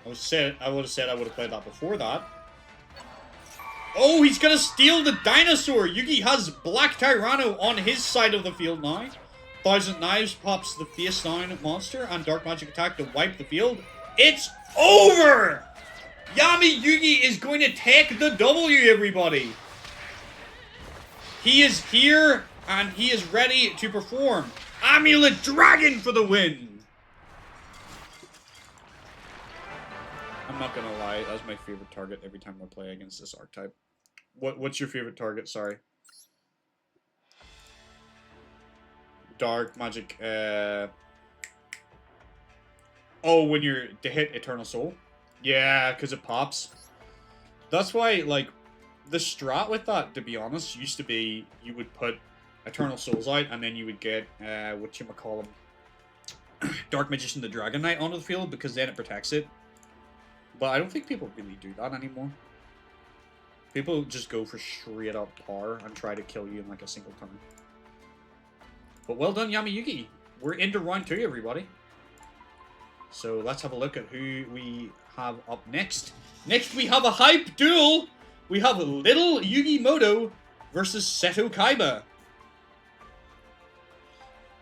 I would have said I would have played that before that. Oh, he's gonna steal the dinosaur! Yugi has Black Tyranno on his side of the field now. 1,000 Knives pops the face down monster and Dark Magic Attack to wipe the field. It's over! Yami Yugi is going to take the W, everybody! He is here and he is ready to perform. Amulet Dragon for the win! I'm not gonna lie, that's my favorite target every time I play against this archetype. What's your favorite target? Sorry. Dark Magic, Oh, when you're to hit Eternal Soul? Yeah, because it pops. That's why, like, the strat with that, to be honest, used to be you would put Eternal Souls out, and then you would get, whatchamacallem, Dark Magician the Dragon Knight onto the field, because then it protects it. But I don't think people really do that anymore. People just go for straight up power and try to kill you in like a single turn. But well done, Yami Yugi. We're into round 2, everybody. So let's have a look at who we have up next. Next, we have a hype duel. We have Little Yugi Muto versus Seto Kaiba.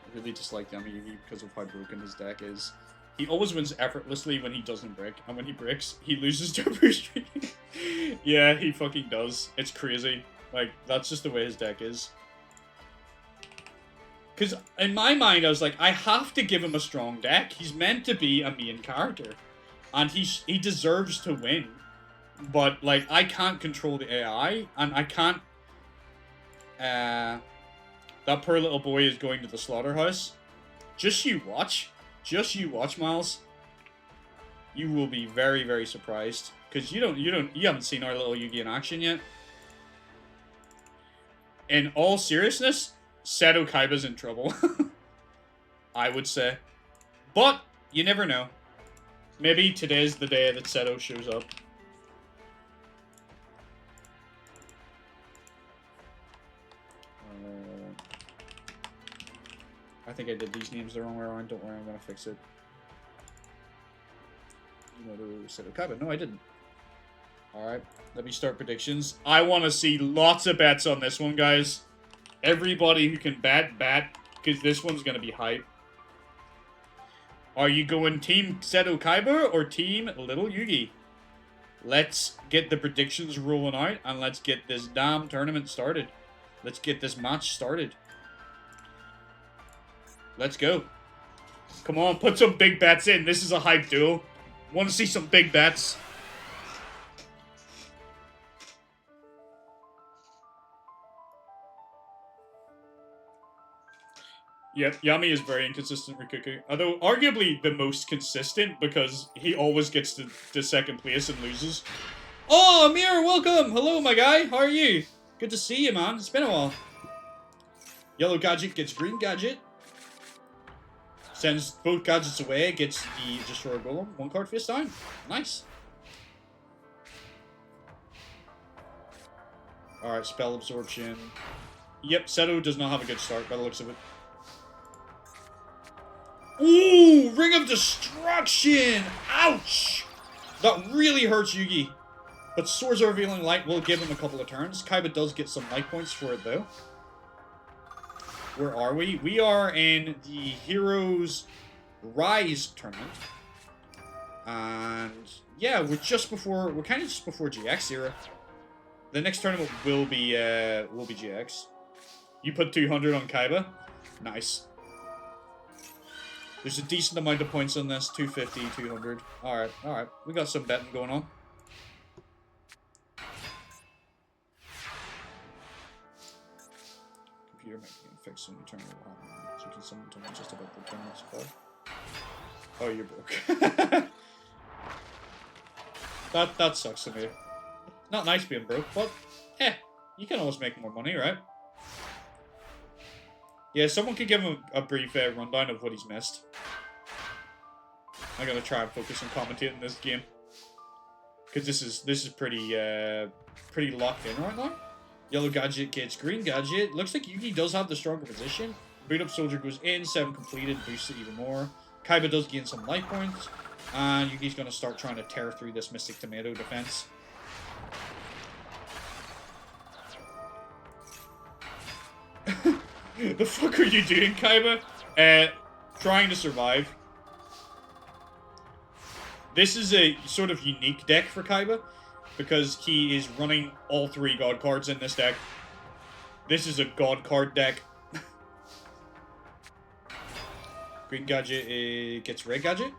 I really dislike Yami Yugi because of how broken his deck is. He always wins effortlessly when he doesn't break, and when he breaks, he loses to first. Yeah, he fucking does. It's crazy. Like, that's just the way his deck is. Because in my mind, I was like, I have to give him a strong deck. He's meant to be a main character. And he deserves to win. But, like, I can't control the AI, and I can't... that poor little boy is going to the slaughterhouse. Just you watch. Just you watch, Miles. You will be very, very surprised. Because you haven't seen our little Yugi in action yet. In all seriousness, Seto Kaiba's in trouble. I would say. But, you never know. Maybe today's the day that Seto shows up. I think I did these names the wrong way around. Don't worry, I'm gonna fix it. Seto Kaiba. No, I didn't. Alright, let me start predictions. I want to see lots of bets on this one, guys. Everybody who can bet, because this one's gonna be hype. Are you going Team Seto Kaiba or Team Little Yugi? Let's get the predictions rolling out, and let's get this damn tournament started. Let's get this match started. Let's go. Come on, put some big bets in. This is a hype duel. Want to see some big bets. Yep, Yami is very inconsistent with Kuku. Although, arguably the most consistent, because he always gets to second place and loses. Oh, Amir, welcome! Hello, my guy. How are you? Good to see you, man. It's been a while. Yellow gadget gets green gadget. Sends both gadgets away, gets the Destroyer Golem. 1 card face down. Nice. Alright, Spell Absorption. Yep, Seto does not have a good start by the looks of it. Ooh! Ring of Destruction! Ouch! That really hurts Yugi. But Swords of Revealing Light will give him a couple of turns. Kaiba does get some life points for it, though. Where are we? We are in the Heroes Rise tournament. And yeah, we're kind of just before GX era. The next tournament will be GX. You put 200 on Kaiba. Nice. There's a decent amount of points on this. 250, 200. Alright, alright. We got some betting going on. Computer might be fixed when you turn it on. So you can summon tournament just about the tournament's called. Oh, you're broke. That sucks to me. Not nice being broke, but you can always make more money, right? Yeah, someone could give him a brief rundown of what he's missed. I'm gonna try and focus on commentating this game because this is pretty locked in right now. Yellow gadget gets green gadget. Looks like Yugi does have the stronger position. Boot up soldier goes in, 7 completed, boosts it even more. Kaiba does gain some life points, and Yugi's gonna start trying to tear through this Mystic Tomato defense. The fuck are you doing, Kaiba? Trying to survive. This is a sort of unique deck for Kaiba, because he is running all 3 God cards in this deck. This is a God card deck. Green gadget gets red gadget.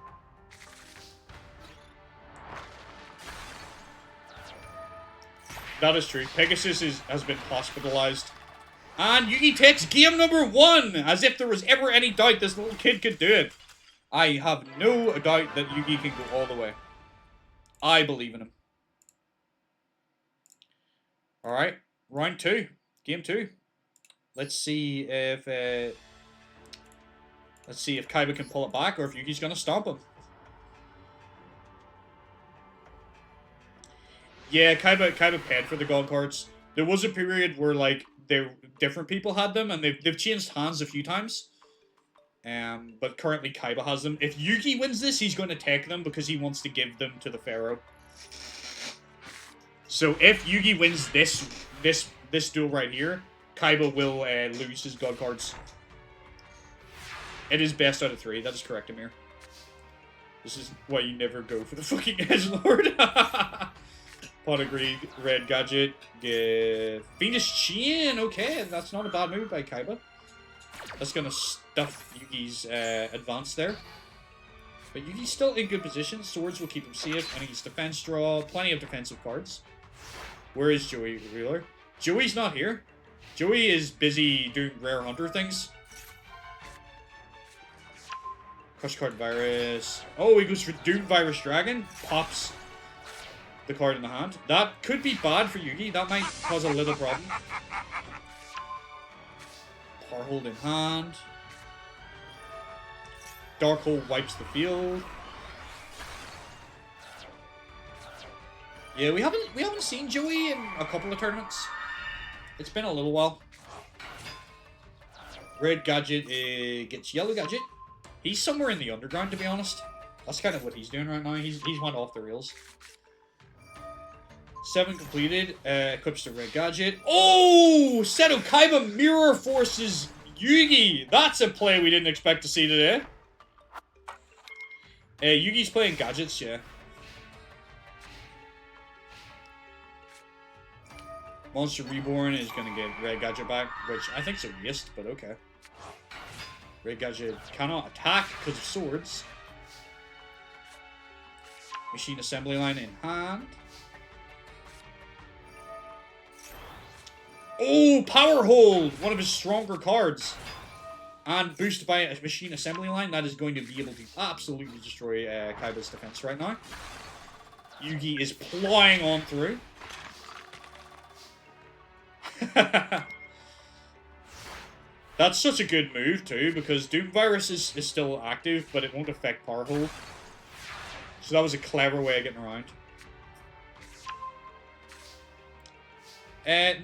That is true. Pegasus has been hospitalized. And Yugi takes game number 1! As if there was ever any doubt this little kid could do it. I have no doubt that Yugi can go all the way. I believe in him. Alright, round 2. Game 2. Let's see if Kaiba can pull it back or if Yugi's gonna stomp him. Yeah, Kaiba paid for the God cards. There was a period where like different people had them, and they've changed hands a few times. But currently Kaiba has them. If Yugi wins this, he's going to take them because he wants to give them to the Pharaoh. So if Yugi wins this duel right here, Kaiba will lose his God cards. It is best out of 3. That is correct, Amir. This is why you never go for the fucking Edgelord. Pot of Greed, red gadget, Venus Chin. Okay, that's not a bad move by Kaiba. That's gonna stuff Yugi's advance there. But Yugi's still in good position. Swords will keep him safe, and he's defense draw. Plenty of defensive cards. Where is Joey Wheeler? Joey's not here. Joey is busy doing rare hunter things. Crush card virus. Oh, he goes for Doom Virus Dragon. Pops the card in the hand. That could be bad for Yugi. That might cause a little problem. Power hold in hand. Dark Hole wipes the field. Yeah, we haven't seen Joey in a couple of tournaments. It's been a little while. Red gadget gets yellow gadget. He's somewhere in the underground, to be honest. That's kind of what he's doing right now. He's went off the rails. 7 completed. Equips the red gadget. Oh! Seto Kaiba mirror forces Yugi. That's a play we didn't expect to see today. Yugi's playing gadgets, yeah. Monster Reborn is going to get red gadget back, which I think is a waste, but okay. Red gadget cannot attack because of swords. Machine assembly line in hand. Oh, Power Hold! One of his stronger cards. And boosted by a machine assembly line, that is going to be able to absolutely destroy Kaiba's defense right now. Yugi is plowing on through. That's such a good move too, because Doom Virus is still active, but it won't affect Power Hold. So that was a clever way of getting around.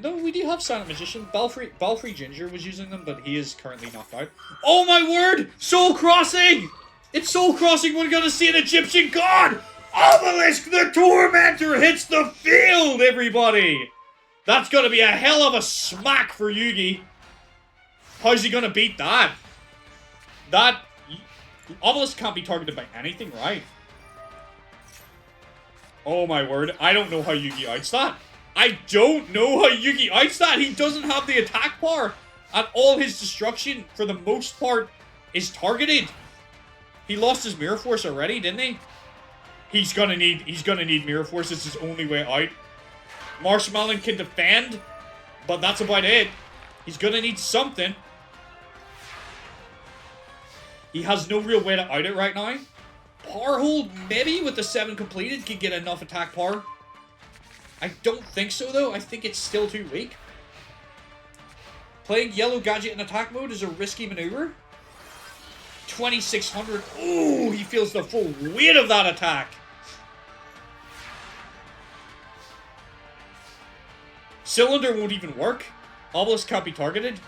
No, we do have Silent Magician. Balfrey Ginger was using them, but he is currently knocked out. Oh my word! Soul Crossing! It's Soul Crossing, we're gonna see an Egyptian god! Obelisk the Tormentor hits the field, everybody! That's gonna be a hell of a smack for Yugi. How's he gonna beat that? That... Obelisk can't be targeted by anything, right? Oh my word, I don't know how Yugi outs that. I don't know how Yugi outs that. He doesn't have the attack power. And all his destruction, for the most part, is targeted. He lost his Mirror Force already, didn't he? He's gonna need Mirror Force. It's his only way out. Maximillion can defend, but that's about it. He's gonna need something. He has no real way to out it right now. Power Hold, maybe, with the 7 completed, can get enough attack power. I don't think so, though. I think it's still too weak. Playing Yellow Gadget in attack mode is a risky maneuver. 2600. Ooh, he feels the full weight of that attack. Cylinder won't even work. Obelisk can't be targeted.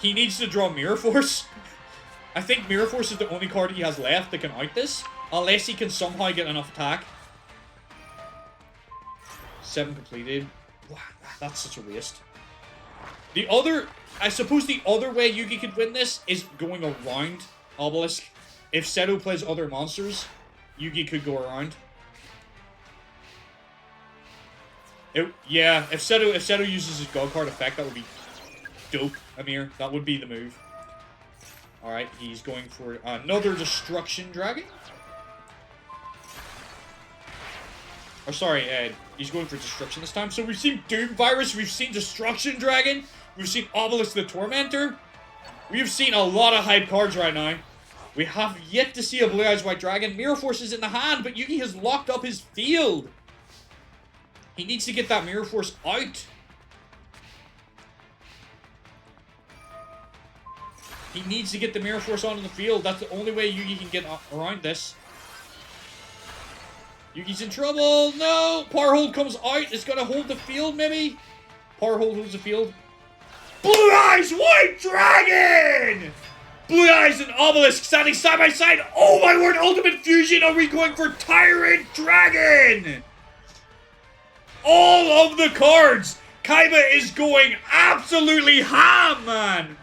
He needs to draw Mirror Force. I think Mirror Force is the only card he has left that can out this. Unless he can somehow get enough attack. 7 completed. Wow, that's such a waste. I suppose the other way Yugi could win this is going around Obelisk. If Seto plays other monsters, Yugi could go around. Yeah, if Seto uses his God card effect, that would be dope, Amir. That would be the move. Alright, he's going for another Destruction Dragon. Or sorry, he's going for Destruction this time. So we've seen Doom Virus, we've seen Destruction Dragon, we've seen Obelisk the Tormentor. We've seen a lot of hype cards right now. We have yet to see a Blue Eyes White Dragon. Mirror Force is in the hand, but Yugi has locked up his field. He needs to get that Mirror Force out. He needs to get the Mirror Force onto the field. That's the only way Yugi can get around this. Yugi's in trouble. No! Power Hold comes out. It's going to hold the field, maybe? Power Hold holds the field. Blue Eyes White Dragon! Blue Eyes and Obelisk standing side by side. Oh my word, Ultimate Fusion. Are we going for Tyrant Dragon? All of the cards. Kaiba is going absolutely ham, man.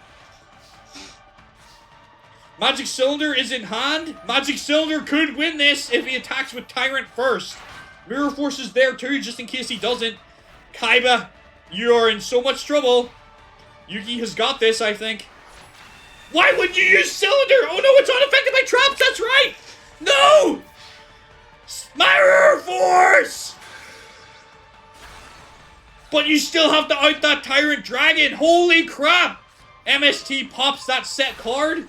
Magic Cylinder is in hand. Magic Cylinder could win this if he attacks with Tyrant first. Mirror Force is there too, just in case he doesn't. Kaiba, you are in so much trouble. Yugi has got this, I think. Why would you use Cylinder? Oh no, it's unaffected by traps, that's right! No! Mirror Force! But you still have to out that Tyrant Dragon. Holy crap! MST pops that set card.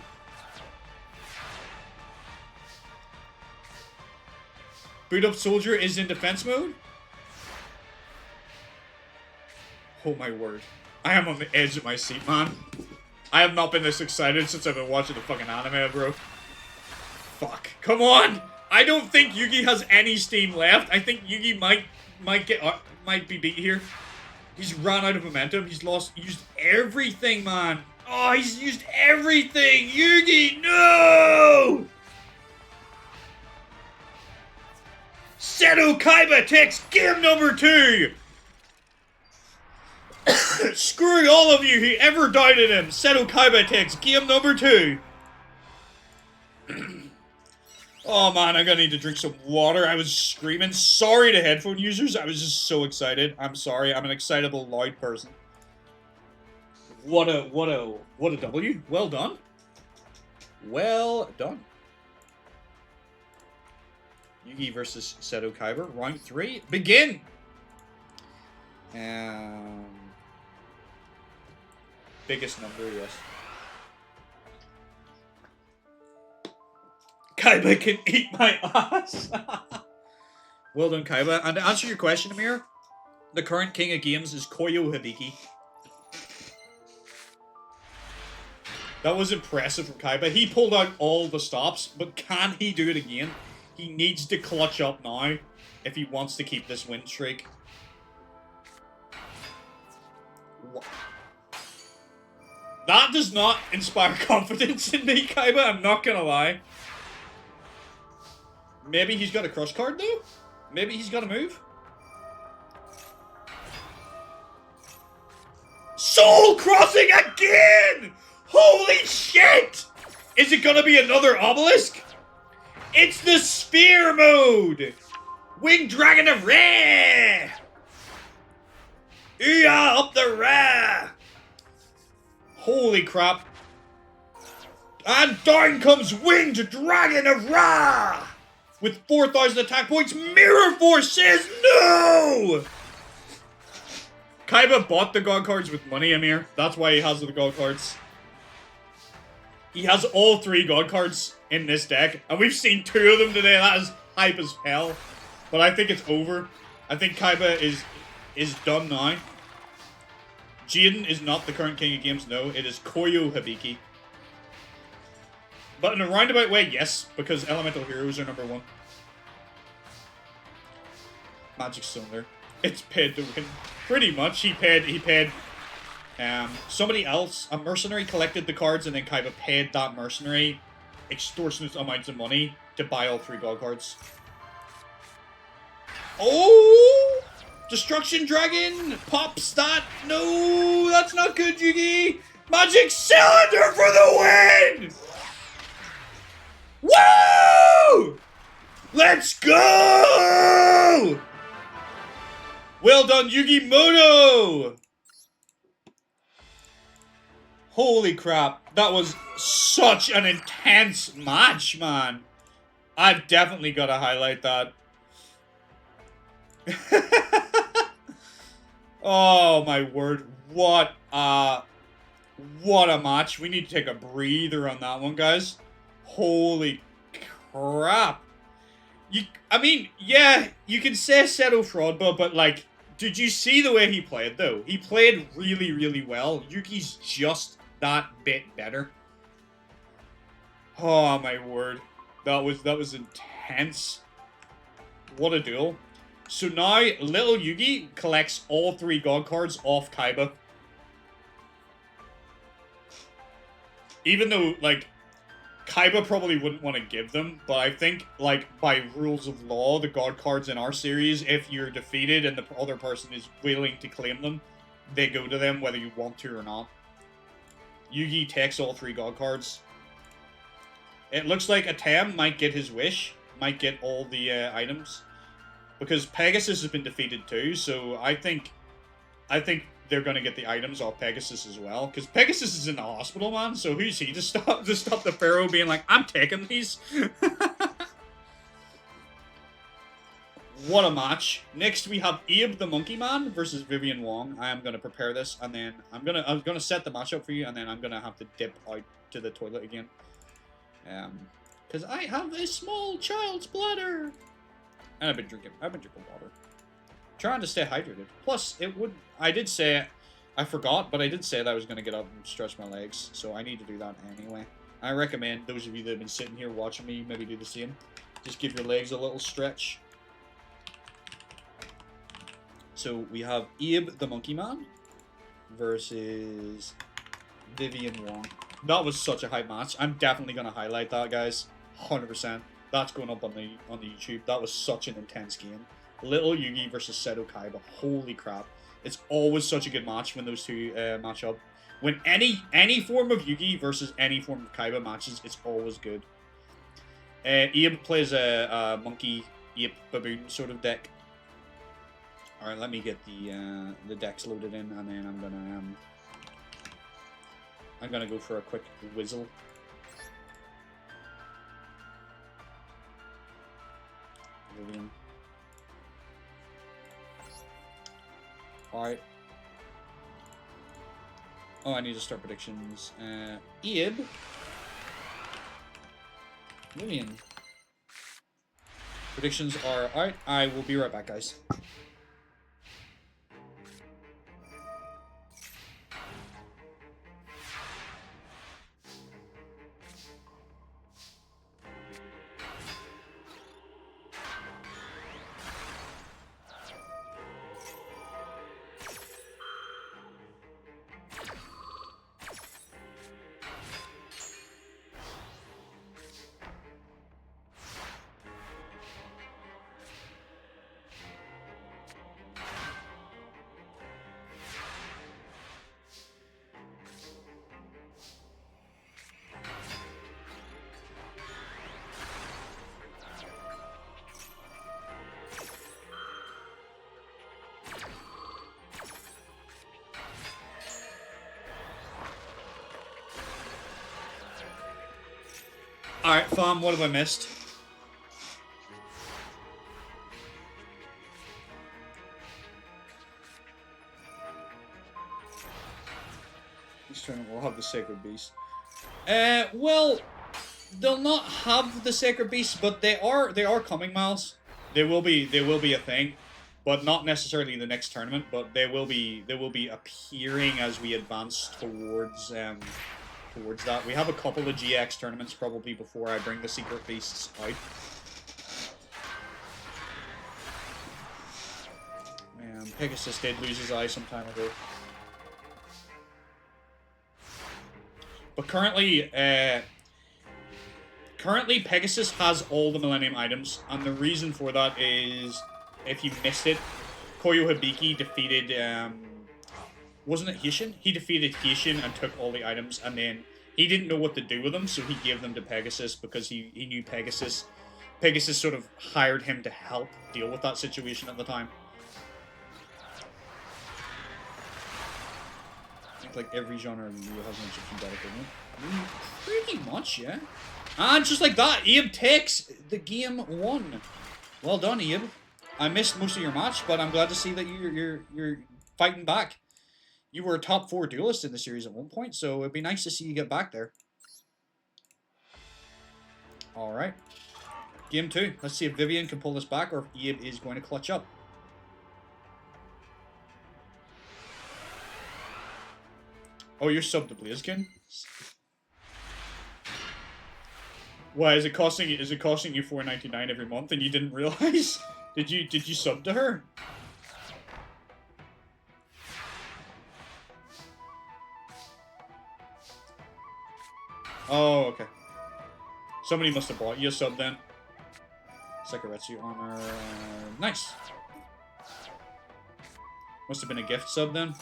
Boot Up Soldier is in defense mode. Oh my word. I am on the edge of my seat, man. I have not been this excited since I've been watching the fucking anime, bro. Fuck. Come on! I don't think Yugi has any steam left. I think Yugi might be beat here. He's run out of momentum. He's used everything, man. Oh, he's used everything! Yugi, no! Seto Kaiba takes game number 2! Screw all of you who ever doubted him! Seto Kaiba takes game number 2! Oh man, I'm gonna need to drink some water. I was screaming. Sorry to headphone users, I was just so excited. I'm sorry, I'm an excitable, loud person. What a W. Well done. Well done. Yugi versus Seto Kaiba. Round 3. Begin! Biggest number, yes. Kaiba can eat my ass! Well done, Kaiba. And to answer your question, Amir, the current king of games is Koyo Hibiki. That was impressive from Kaiba. He pulled out all the stops, but can he do it again? He needs to clutch up now if he wants to keep this win streak. What? That does not inspire confidence in me, Kaiba, I'm not gonna lie. Maybe he's got a crush card, though? Maybe he's got a move? Soul Crossing again! Holy shit! Is it gonna be another obelisk? It's the Sphere mode! Winged Dragon of Ra! Ooh-yah, up the Ra! Holy crap. And down comes Winged Dragon of Ra! With 4,000 attack points, Mirror Force says no! Kaiba bought the God cards with money, Amir. That's why he has the God cards. He has all 3 God cards in this deck, and we've seen 2 of them today. That is hype as hell. But I think it's over. I think Kaiba is done now. Jaden is not the current king of games, no. It is Koyo Hibiki. But in a roundabout way, yes, because elemental heroes are number 1. Magic Cylinder. It's paid to win. Pretty much. He paid somebody else, a mercenary, collected the cards, and then Kaiba paid that mercenary extortionate amounts of money to buy all 3 God cards. Oh! Destruction Dragon pops that. No, that's not good, Yugi. Magic Cylinder for the win! Woo! Let's go! Well done, Yugi Muto! Holy crap, that was such an intense match, man. I've definitely got to highlight that. Oh my word, what a match. We need to take a breather on that one, guys. Holy crap. I mean, yeah, you can say Seto Fraudba, but like, did you see the way he played, though? He played really, really well. Yuki's just that bit better. Oh my word. That was intense. What a duel. So now, little Yugi collects all 3 God cards off Kaiba. Even though, like, Kaiba probably wouldn't want to give them, but I think, like, by rules of law, the God cards in our series, if you're defeated and the other person is willing to claim them, they go to them whether you want to or not. Yugi takes all 3 God cards. It looks like Atem might get his wish, might get all the items. Because Pegasus has been defeated too, so I think they're gonna get the items off Pegasus as well. Because Pegasus is in the hospital, man. So who's he to stop the Pharaoh being like, I'm taking these. What a match! Next we have Abe the Monkey Man versus Vivian Wong. I am gonna prepare this, and then I'm gonna set the match up for you, and then I'm gonna have to dip out to the toilet again. Because I have a small child's bladder. And I've been drinking water. Trying to stay hydrated. Plus, I forgot, but I did say that I was going to get up and stretch my legs. So I need to do that anyway. I recommend those of you that have been sitting here watching me maybe do the same. Just give your legs a little stretch. So we have Abe the Monkey Man versus Vivian Wong. That was such a hype match. I'm definitely going to highlight that, guys. 100%. That's going up on the YouTube. That was such an intense game. Little Yugi versus Seto Kaiba. Holy crap. It's always such a good match when those two match up. When any form of Yugi versus any form of Kaiba matches, it's always good. Abe plays a monkey, ape, baboon sort of deck. Alright, let me get the decks loaded in, and then I'm gonna go for a quick whizzle. Alright. Oh, I need to start predictions. Abe. Vivian. Predictions are... Alright, I will be right back, guys. Alright, fam, what have I missed? This tournament will have the Sacred Beast. Well, they'll not have the Sacred Beast, but they are coming, Miles. They will be a thing, but not necessarily in the next tournament. But they will be appearing as we advance towards that. We have a couple of GX tournaments probably before I bring the Secret Beasts out. Pegasus did lose his eye some time ago. But currently Pegasus has all the Millennium items, and the reason for that is, if you missed it, Koyo Hibiki defeated, wasn't it Haitian? He defeated Haitian and took all the items, and then he didn't know what to do with them, so he gave them to Pegasus because he knew Pegasus. Pegasus sort of hired him to help deal with that situation at the time. Like every genre of Yu has an Egyptian dedicated. Pretty much, yeah. And just like that, Abe takes the game 1. Well done, Abe. I missed most of your match, but I'm glad to see that you're fighting back. You were a top 4 duelist in the series at one point, so it'd be nice to see you get back there. All right, game 2. Let's see if Vivian can pull this back, or if Abe is going to clutch up. Oh, you're subbed to Blaziken? Why is it costing you $4.99 every month and you didn't realize? Did you sub to her? Oh, okay. Somebody must have bought you a sub then. Sakaretsu armor. Nice. Must have been a gift sub then.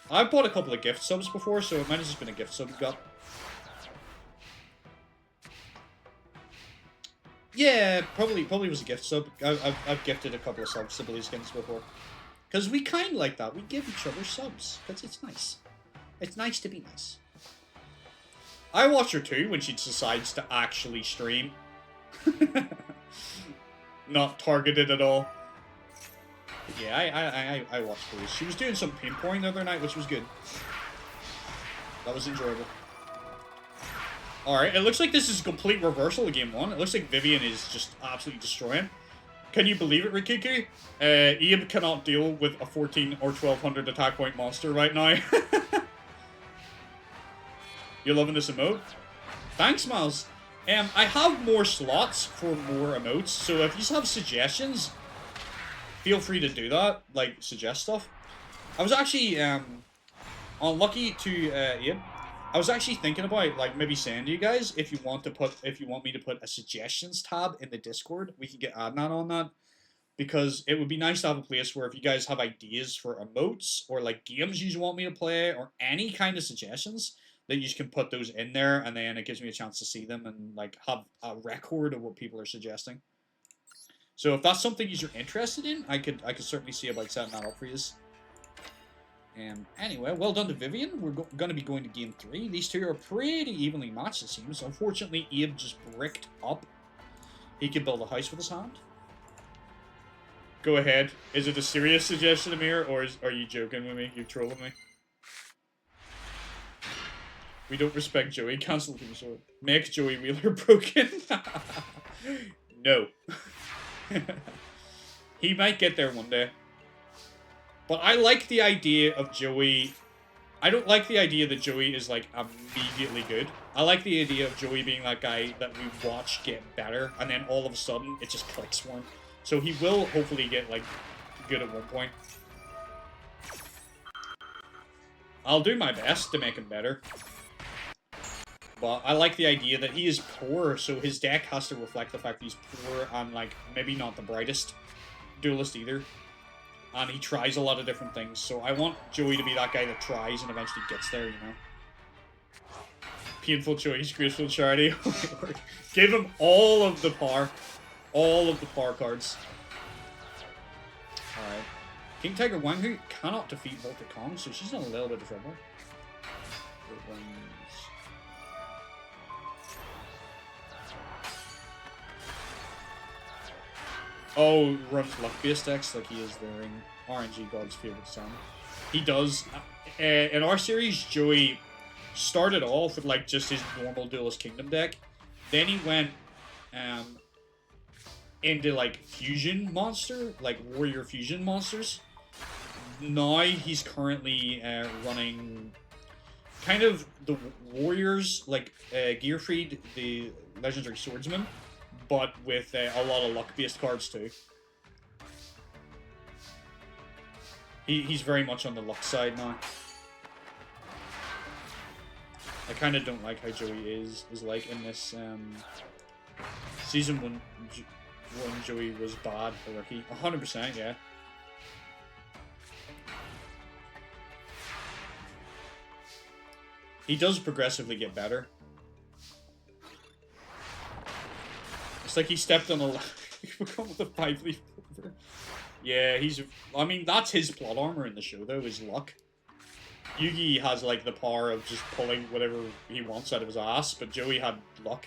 I've bought a couple of gift subs before, so it might have just been a gift sub you got. Yeah, probably was a gift sub. I've gifted a couple of subs to Blaziken before. Because we kind of like that. We give each other subs. Because it's nice. It's nice to be nice. I watch her too when she decides to actually stream. Not targeted at all. But yeah, I watched her. She was doing some pinpoint the other night, which was good. That was enjoyable. Alright, it looks like this is a complete reversal of game 1. It looks like Vivian is just absolutely destroying. Can you believe it, Rikiku? Abe cannot deal with a 14 or 1200 attack point monster right now. You loving this emote? Thanks, Miles. I have more slots for more emotes, so if you have suggestions, feel free to do that. Like, suggest stuff. I was actually, unlucky to, Abe. I was actually thinking about, like, maybe saying to you guys, if you want me to put a suggestions tab in the Discord, we can get Adnan on that. Because it would be nice to have a place where if you guys have ideas for emotes, or, like, games you want me to play, or any kind of suggestions, that you can put those in there, and then it gives me a chance to see them, and, like, have a record of what people are suggesting. So if that's something you're interested in, I could certainly see about setting that up for you. Anyway, well done to Vivian. We're going to be going to game 3. These two are pretty evenly matched, it seems. Unfortunately, Abe just bricked up. He could build a house with his hand. Go ahead. Is it a serious suggestion, Amir, or are you joking with me? You're trolling me? We don't respect Joey. Cancel the show. Make Joey Wheeler broken. No. He might get there one day. But I like the idea of Joey. I don't like the idea that Joey is, like, immediately good. I like the idea of Joey being that guy that we watch get better, and then all of a sudden, it just clicks for him. So he will hopefully get, like, good at one point. I'll do my best to make him better. But I like the idea that he is poor, so his deck has to reflect the fact that he's poor and, like, maybe not the brightest duelist either. And he tries a lot of different things, so I want Joey to be that guy that tries and eventually gets there, you know? Painful choice, graceful charity. Give him all of the power. All of the power cards. Alright. King Tiger Wanghu cannot defeat Volta Kong, so she's in a little bit of trouble. Oh, runs luck-based decks like he is the RNG God's favorite son. He does. In our series, Joey started off with like just his normal Duelist Kingdom deck. Then he went into like fusion monster, like warrior fusion monsters. Now he's currently running kind of the warriors, like Gearfried, the legendary swordsman, but with a lot of luck-based cards too. He's very much on the luck side now. I kind of don't like how Joey is like in this season one. Joey was bad for rookie. 100%, yeah. He does progressively get better. It's like he stepped on a become with a 5-leaf clover. Yeah, I mean, that's his plot armor in the show, though, is luck. Yugi has, like, the power of just pulling whatever he wants out of his ass, but Joey had luck.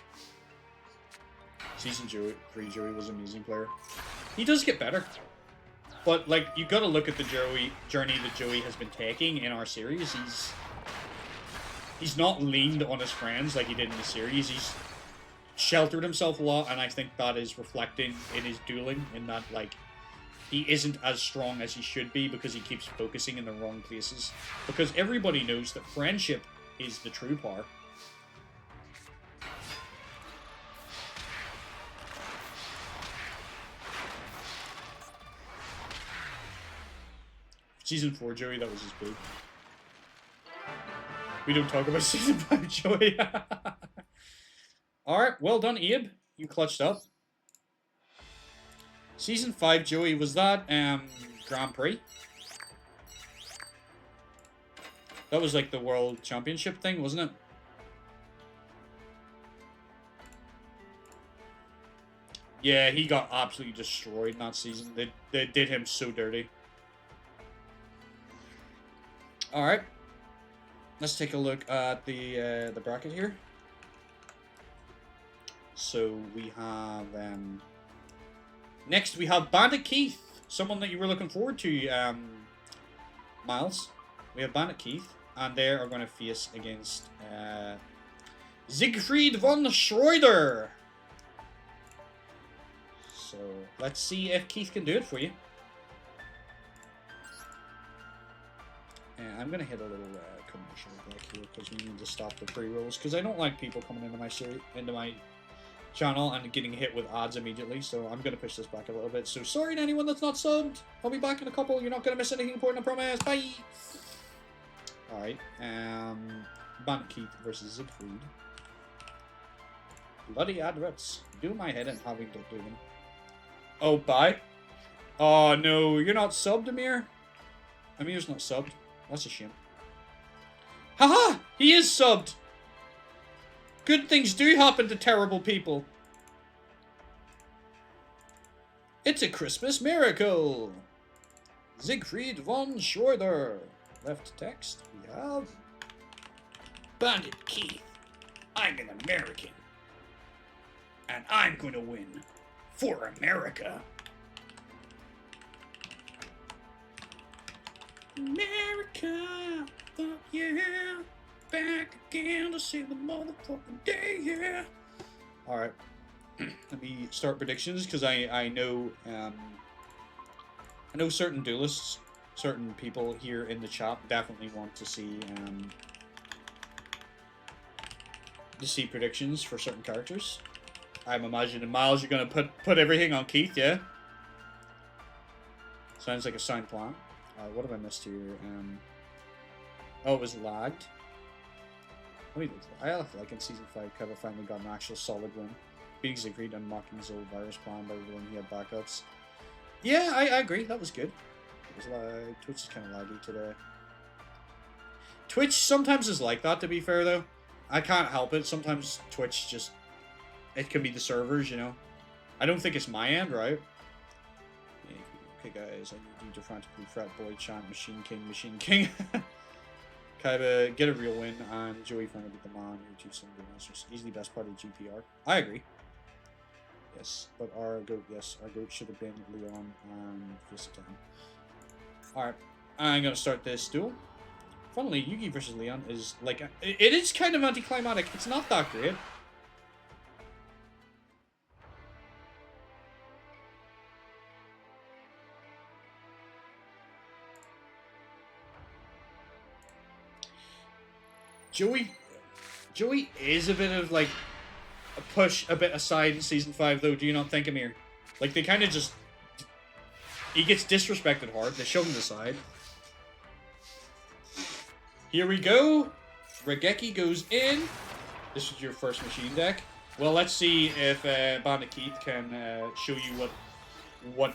Season 3 Joey was an amazing player. He does get better. But, like, you gotta look at the journey that Joey has been taking in our series. He's not leaned on his friends like he did in the series. He's sheltered himself a lot, and I think that is reflecting in his dueling, in that, like, he isn't as strong as he should be because he keeps focusing in the wrong places. Because everybody knows that friendship is the true power. Season 4 Joey, that was his big. We don't talk about Season 5 Joey. Alright, well done, Abe. You clutched up. Season 5 Joey, was that Grand Prix? That was like the World Championship thing, wasn't it? Yeah, he got absolutely destroyed in that season. They did him so dirty. Alright. Let's take a look at the bracket here. So we have next we have Bandit Keith, someone that you were looking forward to, Miles. We have Bandit Keith, and they are going to face against Siegfried von Schroeder. So let's see if Keith can do it for you. I'm going to hit a little commercial break here because we need to stop the pre-rolls, because I don't like people coming into my channel and getting hit with ads immediately, so I'm going to push this back a little bit. So sorry to anyone that's not subbed. I'll be back in a couple. You're not going to miss anything important, I promise. Bye! Alright, Bandit Keith versus Siegfried. Bloody adverts. Do my head in having to do them. Oh, bye? Oh, no, you're not subbed, Amir? Amir's not subbed. That's a shame. Haha! He is subbed! Good things do happen to terrible people. It's a Christmas miracle. Siegfried von Schroeder. Left text. We have Bandit Keith. I'm an American. And I'm going to win. For America. America. Yeah. Back again to save the motherfucking day, yeah. Alright. Let me start predictions, because I know certain duelists, certain people here in the chat definitely want to see predictions for certain characters. I'm imagining, Miles, you're gonna put everything on Keith, yeah? Sounds like a sound plan. What have I missed here? Oh, it was lagged. I like in Season 5, Kevin finally got an actual solid win. Beating Siegfried and mocking his old virus plan by revealing he had backups. Yeah, I agree. That was good. It was like, Twitch is kind of laggy today. Twitch sometimes is like that, to be fair, though. I can't help it. Sometimes Twitch just... It can be the servers, you know. I don't think it's my end, right? Okay, guys, I need you to frantically frat boy chant Machine King, Machine King. Kaiba, get a real win, and Joey finally beat the man who teaches some of the masters. Easily best part of GPR. I agree. Yes, but our goat, should have been Leon and Visitan. Alright, I'm gonna start this duel. Funnily, Yugi versus Leon is like, it is kind of anticlimactic. It's not that great. Joey is a bit of like a push a bit aside in season 5 though, do you not think, Amir? Like they kind of just, he gets disrespected hard, they shove him aside. Here we go. Regeki goes in. This is your first machine deck. Well, let's see if Bandit Keith can show you what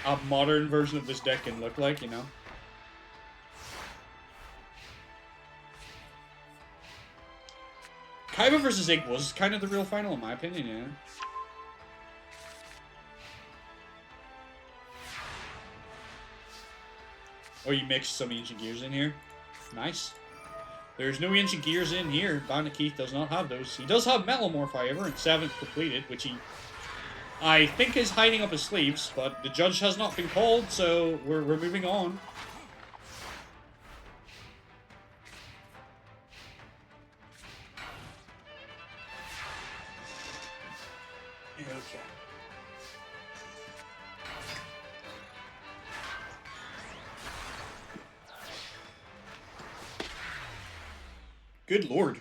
a modern version of this deck can look like, you know? Kaiba versus Ig was kind of the real final, in my opinion, yeah. Oh, you mixed some Ancient Gears in here. Nice. There's no Ancient Gears in here. Bandit Keith does not have those. He does have Metal Morph, however, and 7th completed, which he, I think, is hiding up his sleeves, but the judge has not been called, so we're moving on. Okay. Good lord.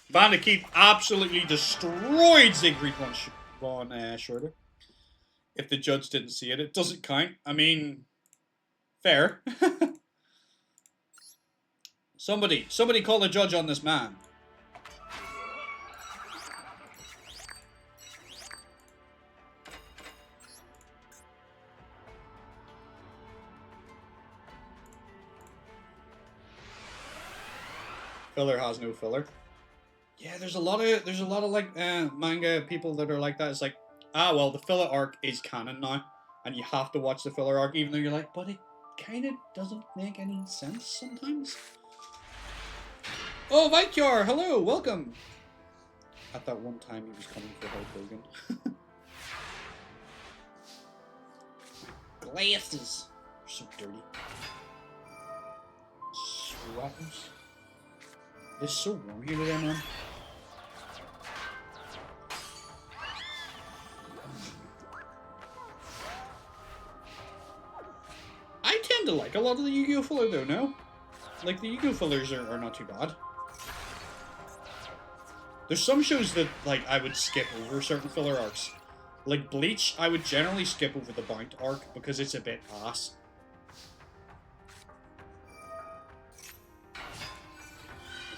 Bandit Keith absolutely destroyed Siegfried von Schroeder. If the judge didn't see it, it doesn't count. I mean, fair. Somebody call the judge on this man. Filler has no filler. Yeah, there's a lot of like manga people that are like that. It's like, ah, well, the filler arc is canon now, and you have to watch the filler arc, even though you're like, but it kind of doesn't make any sense sometimes. Oh, Vikyar, hello, welcome. At that one time, he was coming for Hulk Hogan. Glasses, they're so dirty. Sweaters. It's so warm here today, man. I tend to like a lot of the Yu-Gi-Oh! Filler though, no? Like, the Yu-Gi-Oh! Fillers are not too bad. There's some shows that, like, I would skip over certain filler arcs. Like Bleach, I would generally skip over the Bount arc because it's a bit ass.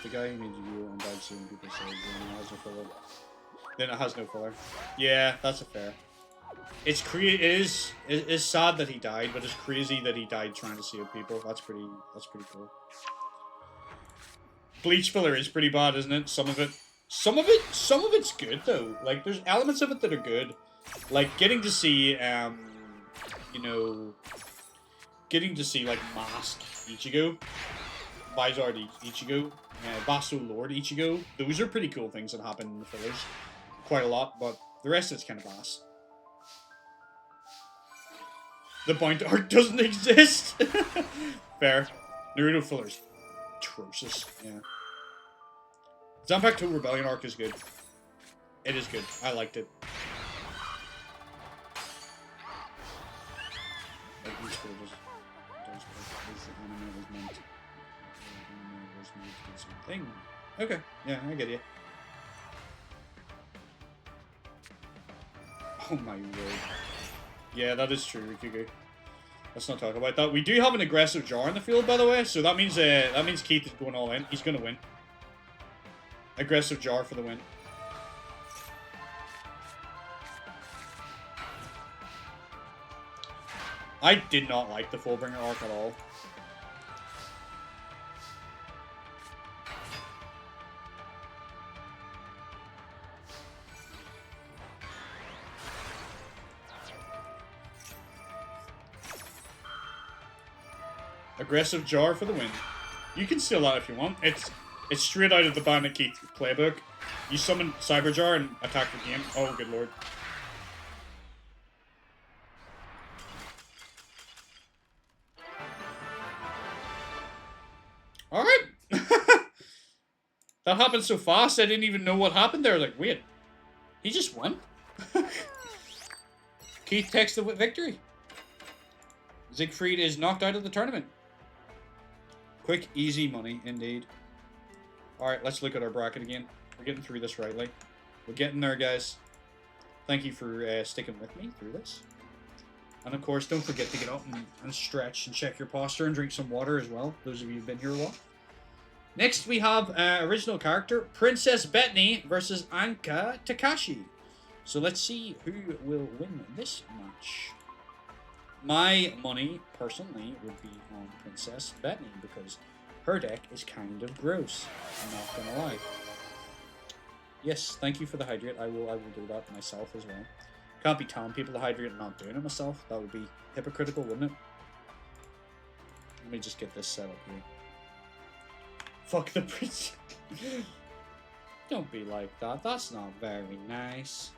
The guy who made Yu-Gi-Oh! And died soon, people say, then it has no filler. Then it has no filler. Yeah, that's a fair. It is sad that he died, but it's crazy that he died trying to save people. That's pretty cool. Bleach filler is pretty bad, isn't it? Some of it's good though. Like there's elements of it that are good. Like getting to see you know, getting to see like Mask Ichigo, Vizard Ichigo, Vassal Lord Ichigo. Those are pretty cool things that happen in the fillers. Quite a lot, but the rest of it's kind of ass. The Bount arc doesn't exist. Fair. Naruto fillers. Atrocious. Yeah. Zanpakuto Rebellion arc is good. It is good. I liked it. Like each filler does the anime was meant to do the same thing. Okay. Yeah, I get you. Oh my word. Yeah, that is true, Rikugo. Let's not talk about that. We do have an aggressive Jar in the field, by the way, so that means Keith is going all in. He's gonna win. Aggressive Jar for the win. I did not like the Fullbringer arc at all. Aggressive jar for the win. You can steal that if you want. It's straight out of the Bandit Keith playbook. You summon Cyber Jar and attack the game. Oh, good lord. Alright. That happened so fast, I didn't even know what happened there. Like, wait. He just won? Keith takes the victory. Siegfried is knocked out of the tournament. Quick, easy money, indeed. Alright, let's look at our bracket again. We're getting through this rightly. We're getting there, guys. Thank you for sticking with me through this. And of course, don't forget to get up and stretch and check your posture and drink some water as well, those of you who've been here a while. Next, we have original character, Princess Bettany versus Anka Takashi. So let's see who will win this match. My money, personally, would be on Princess Bettany because her deck is kind of gross. I'm not gonna lie. Yes, thank you for the hydrate. I will do that myself as well. Can't be telling people to hydrate and not doing it myself. That would be hypocritical, wouldn't it? Let me just get this set up here. Fuck the princess. Don't be like that. That's not very nice.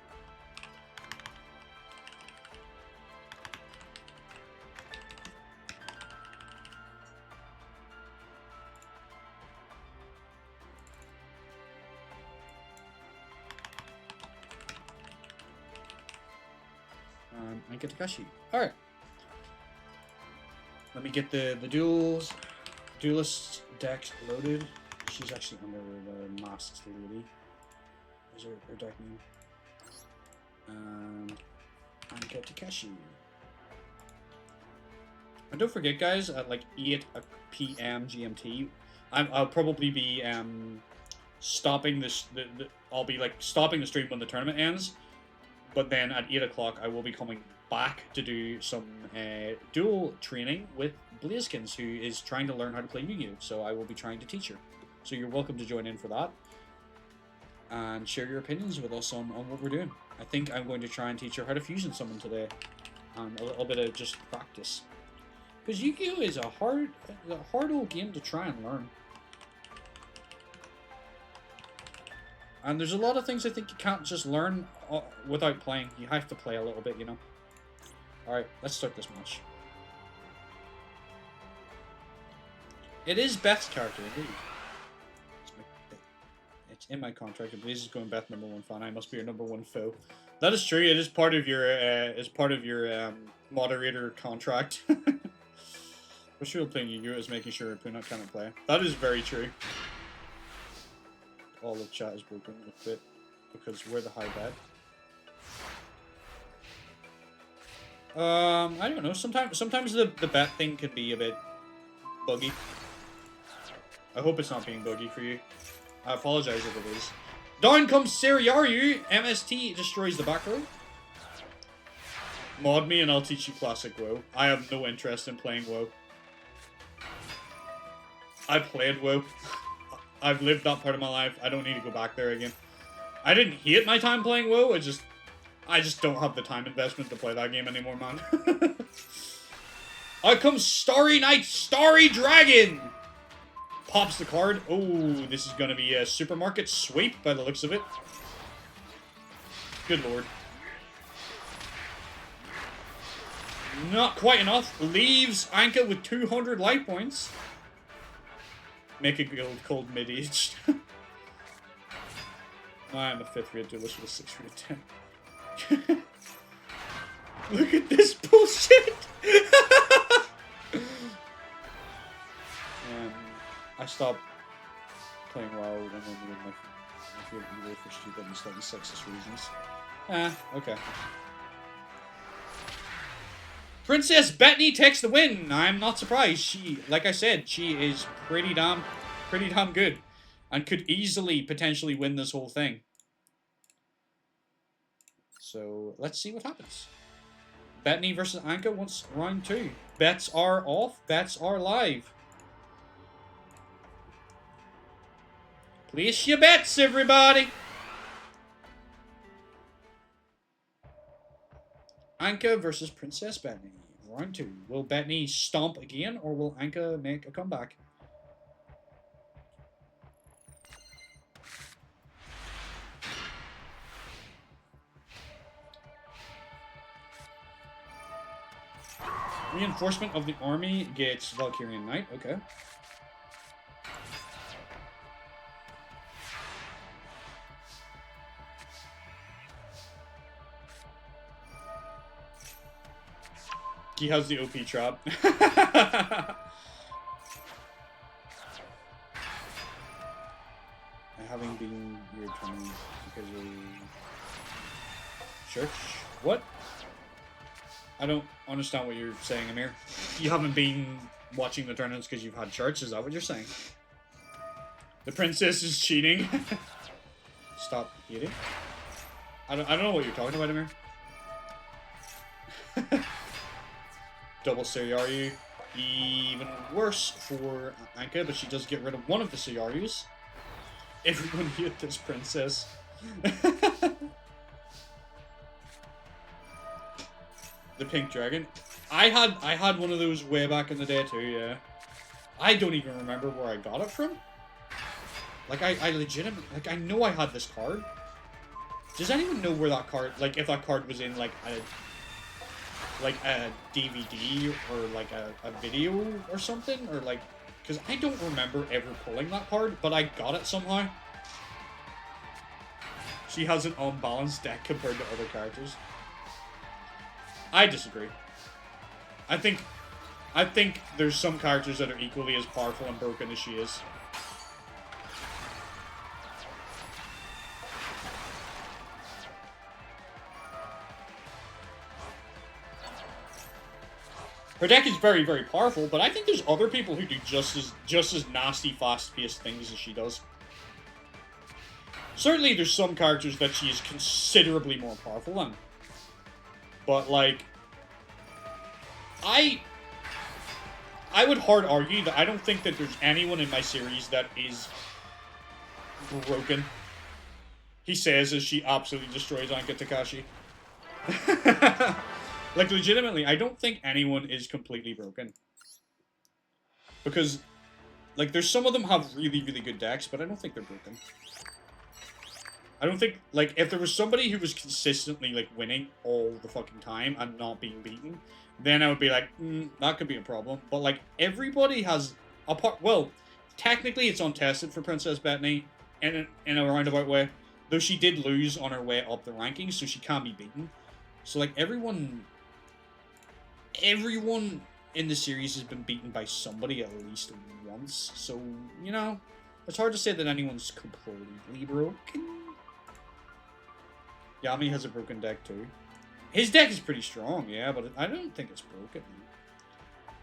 Anka Takashi. Alright. Let me get the duelist deck loaded. She's actually under the Masked Lady. Is her deck name? Anka Takashi. And don't forget, guys, at like 8 p.m. GMT, I'll probably be stopping this. I'll be like stopping the stream when the tournament ends. But then at 8 o'clock, I will be coming back to do some duel training with Blazekins, who is trying to learn how to play Yu-Gi-Oh! So I will be trying to teach her. So you're welcome to join in for that. And share your opinions with us on what we're doing. I think I'm going to try and teach her how to fusion summon today. And a little bit of just practice. Because Yu-Gi-Oh! Is a hard old game to try and learn. And there's a lot of things I think you can't just learn without playing. You have to play a little bit, you know. Alright, let's start this match. It is Beth's character, indeed. It's in my contract. I believe is going Beth #1 fan. I must be your #1 foe. That is true. It is part of your moderator contract. What's real playing Yu-Gi-Oh! Is making sure Puna cannot play. That is very true. All of chat is broken a bit because we're the high bet. I don't know. Sometimes the bet thing could be a bit buggy. I hope it's not being buggy for you. I apologize if it is. Down comes Seriaru. MST destroys the back row. Mod me and I'll teach you classic WoW. I have no interest in playing WoW. I played WoW. I've lived that part of my life. I don't need to go back there again. I didn't hate my time playing WoW. I just don't have the time investment to play that game anymore, man. Out comes Starry Knight, Starry Dragon! Pops the card. Oh, this is going to be a supermarket sweep by the looks of it. Good lord. Not quite enough. Leaves Anka with 200 life points. Make a guild called mid-aged. I am a 5th grade duelist with a 6th grade 10. Look at this bullshit! I stopped playing WoW when I feel either for stupid and slightly sexist reasons. Okay. Princess Bettany takes the win. I'm not surprised. She, like I said, she is pretty damn good, and could easily potentially win this whole thing. So let's see what happens. Bettany versus Anka once round 2. Bets are off. Bets are live. Place your bets, everybody. Anka versus Princess Bettany. round 2. Will Bettany stomp again, or will Anka make a comeback? Reinforcement of the army gets Valkyrian Knight. Okay. He has the OP trap. Having been your turn because of church. What? I don't understand what you're saying, Amir. You haven't been watching the tournaments because you've had church. Is that what you're saying? The princess is cheating. Stop eating. I don't know what you're talking about, Amir. Double Seiryu. Even worse for Anka, but she does get rid of one of the Seiryus. Everyone hate this princess. The pink dragon. I had one of those way back in the day too, yeah. I don't even remember where I got it from. Like, I legitimately... Like, I know I had this card. Does anyone know where that card... Like, if that card was in, like, a DVD or, like, a video or something? Or, like... Because I don't remember ever pulling that card, but I got it somehow. She has an unbalanced deck compared to other characters. I disagree. I think there's some characters that are equally as powerful and broken as she is. Her deck is very, very powerful, but I think there's other people who do just as nasty, fast-paced things as she does. Certainly, there's some characters that she is considerably more powerful than. But, like, I would hard argue that I don't think that there's anyone in my series that is broken. He says as she absolutely destroys Anka Takashi. Like, legitimately, I don't think anyone is completely broken. Because, like, there's some of them have really, really good decks, but I don't think they're broken. I don't think, like, if there was somebody who was consistently, like, winning all the fucking time and not being beaten, then I would be like, that could be a problem. But, like, everybody has a part. Well, technically it's untested for Princess Bettany in a roundabout way. Though she did lose on her way up the rankings, so she can be beaten. So, like, everyone in the series has been beaten by somebody at least once. So, you know, it's hard to say that anyone's completely broken. Yami has a broken deck too. His deck is pretty strong, yeah, but I don't think it's broken.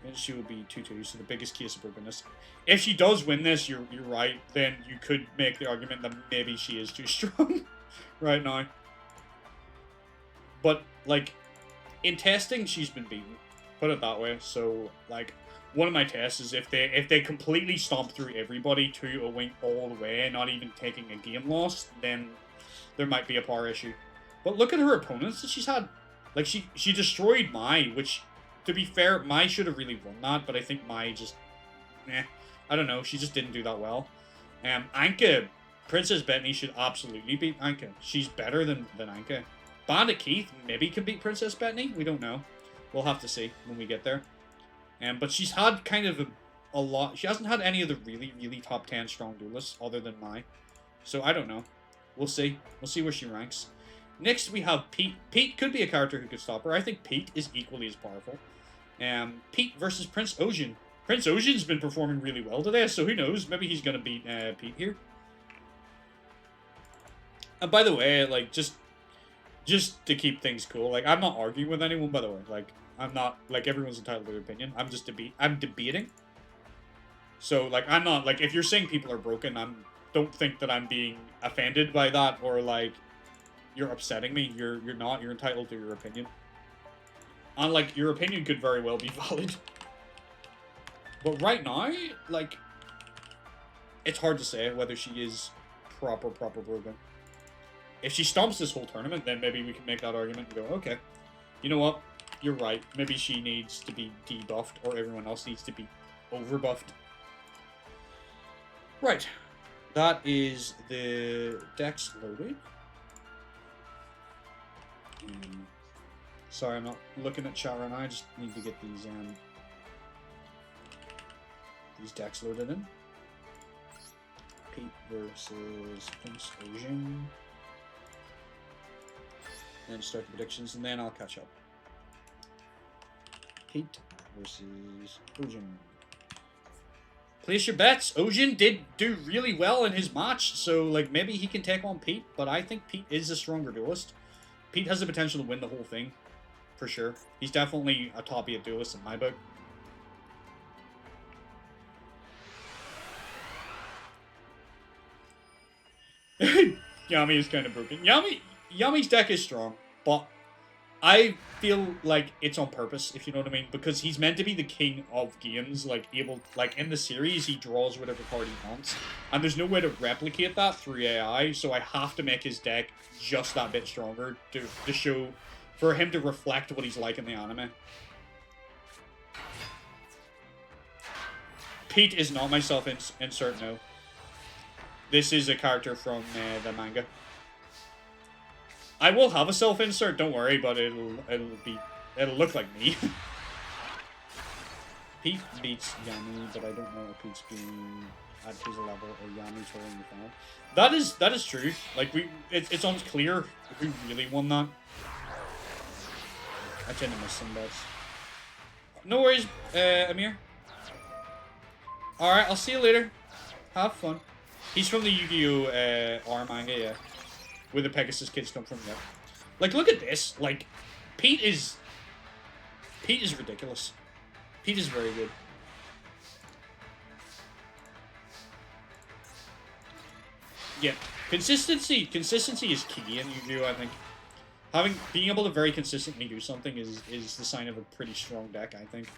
And she would be 2-2, so the biggest case of brokenness. If she does win this, you're right, then you could make the argument that maybe she is too strong right now. But, like, in testing, she's been beaten. Put it that way. So, like, one of my tests is if they completely stomp through everybody to a win all the way, not even taking a game loss, then there might be a power issue. But look at her opponents that she's had. Like, she destroyed Mai, which, to be fair, Mai should have really won that, but I think Mai just... I don't know, she just didn't do that well. Anka, Princess Bettany should absolutely beat Anka. She's better than Anka. Bandit Keith maybe can beat Princess Bettany, we don't know. We'll have to see when we get there. But she's had kind of a lot... She hasn't had any of the really, really top 10 strong duelists other than Mai. So, I don't know. We'll see. We'll see where she ranks. Next, we have Pete. Pete could be a character who could stop her. I think Pete is equally as powerful. Pete versus Prince Ocean. Prince Ocean's been performing really well today, so who knows? Maybe he's going to beat Pete here. And by the way, like, just to keep things cool, like, I'm not arguing with anyone, by the way. Like, I'm not, like, everyone's entitled to their opinion. I'm just I'm debating. So, like, I'm not, like, if you're saying people are broken, don't think that I'm being offended by that, or, like, you're upsetting me. You're not. You're entitled to your opinion. And, like, your opinion could very well be valid. But right now, like, it's hard to say whether she is proper broken. If she stomps this whole tournament, then maybe we can make that argument and go, okay, you know what? you're right. Maybe she needs to be debuffed, or everyone else needs to be overbuffed. Right. That is the decks loaded. Sorry, I'm not looking at chat right now. I just need to get these decks loaded in. Pete versus Prince Ojin. Then start the predictions, and then I'll catch up. Pete versus Ojin. Place your bets. Ojin did do really well in his match, so like maybe he can take on Pete, but I think Pete is a stronger duelist. Pete has the potential to win the whole thing, for sure. He's definitely a top 8 duelist in my book. Yami is kind of broken. Yami's deck is strong, but I feel like it's on purpose, if you know what I mean, because he's meant to be the king of games, like in the series he draws whatever card he wants, and there's no way to replicate that through AI, so I have to make his deck just that bit stronger to show, for him to reflect what he's like in the anime. Pete is not my self-insert, no. This is a character from the manga. I will have a self-insert, don't worry, but it'll look like me. Pete beats Yami, but I don't know if Pete's being at his level or Yami's holding the final. That is true. Like it's unclear who really won that. I tend to miss some bets. No worries, Amir. Alright, I'll see you later. Have fun. He's from the Yu-Gi-Oh! R manga, yeah. Where the Pegasus kids come from, yeah. Like, look at this. Like, Pete is ridiculous. Pete is very good. Yeah, consistency is key in Yu-Gi-Oh! I think. Being able to very consistently do something is the sign of a pretty strong deck, I think.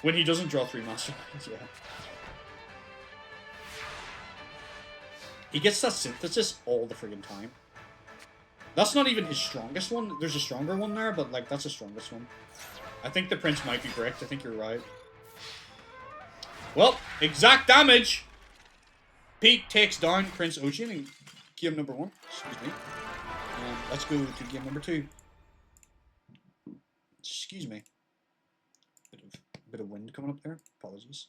When he doesn't draw 3 masterminds, yeah. He gets that synthesis all the friggin' time. That's not even his strongest one. There's a stronger one there, but like that's the strongest one. I think the prince might be bricked. I think you're right. Well, exact damage. Pete takes down Prince Ojin in game number 1. Excuse me. Let's go to game number 2. Excuse me. Bit of wind coming up there. Apologies.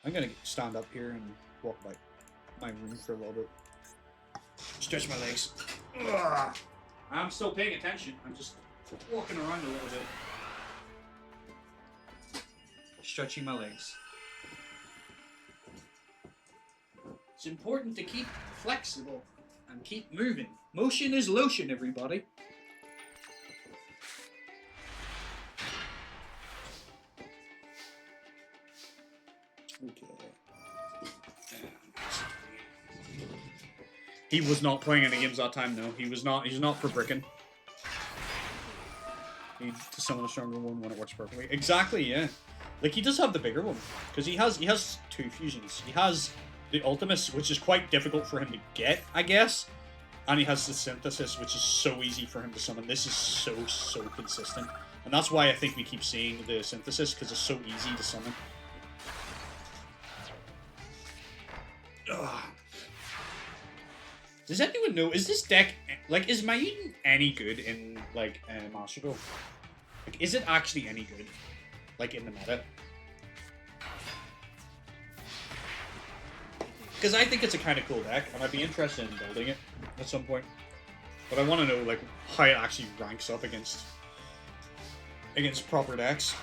I'm gonna stand up here and walk by my room for a little bit. Stretch my legs. Ugh. I'm still paying attention. I'm just walking around a little bit. Stretching my legs. It's important to keep flexible and keep moving. Motion is lotion, everybody. Okay. He was not playing any games that time, no. He's not for bricking. Need to summon a stronger one when it works perfectly. Exactly, yeah. Like, he does have the bigger one. Because he has 2 fusions. He has the Ultimus, which is quite difficult for him to get, I guess. And he has the Synthesis, which is so easy for him to summon. This is so consistent. And that's why I think we keep seeing the Synthesis, because it's so easy to summon. Ugh. Does anyone know, is this deck, like, is Maiden any good in, like, Master Duel? Like, is it actually any good? Like, in the meta? Because I think it's a kind of cool deck, and I'd be interested in building it at some point. But I want to know, like, how it actually ranks up against proper decks.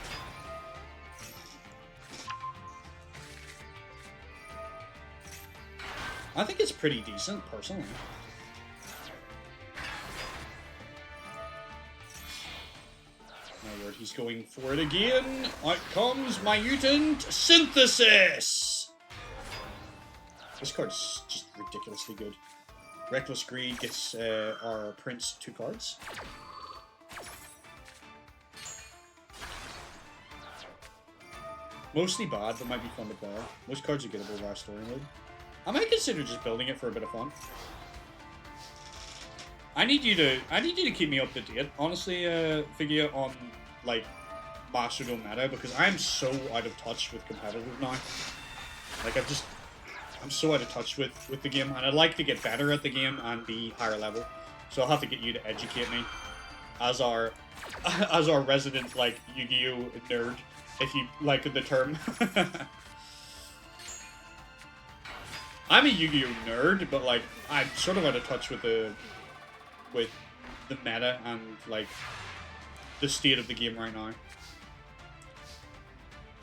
I think it's pretty decent, personally. My word, he's going for it again. Out comes my mutant Synthesis! This card's just ridiculously good. Reckless Greed gets our Prince 2 cards. Mostly bad, but might be fun to play. Most cards are gettable via story mode. I might consider just building it for a bit of fun. I need you to keep me up to date, honestly, Figure, on like Master Duel meta, because I'm so out of touch with competitive now. Like I'm so out of touch with the game, and I'd like to get better at the game and be higher level. So I'll have to get you to educate me as our resident like Yu-Gi-Oh nerd, if you like the term. I'm a Yu-Gi-Oh nerd, but like I'm sort of out of touch with the meta and like the state of the game right now.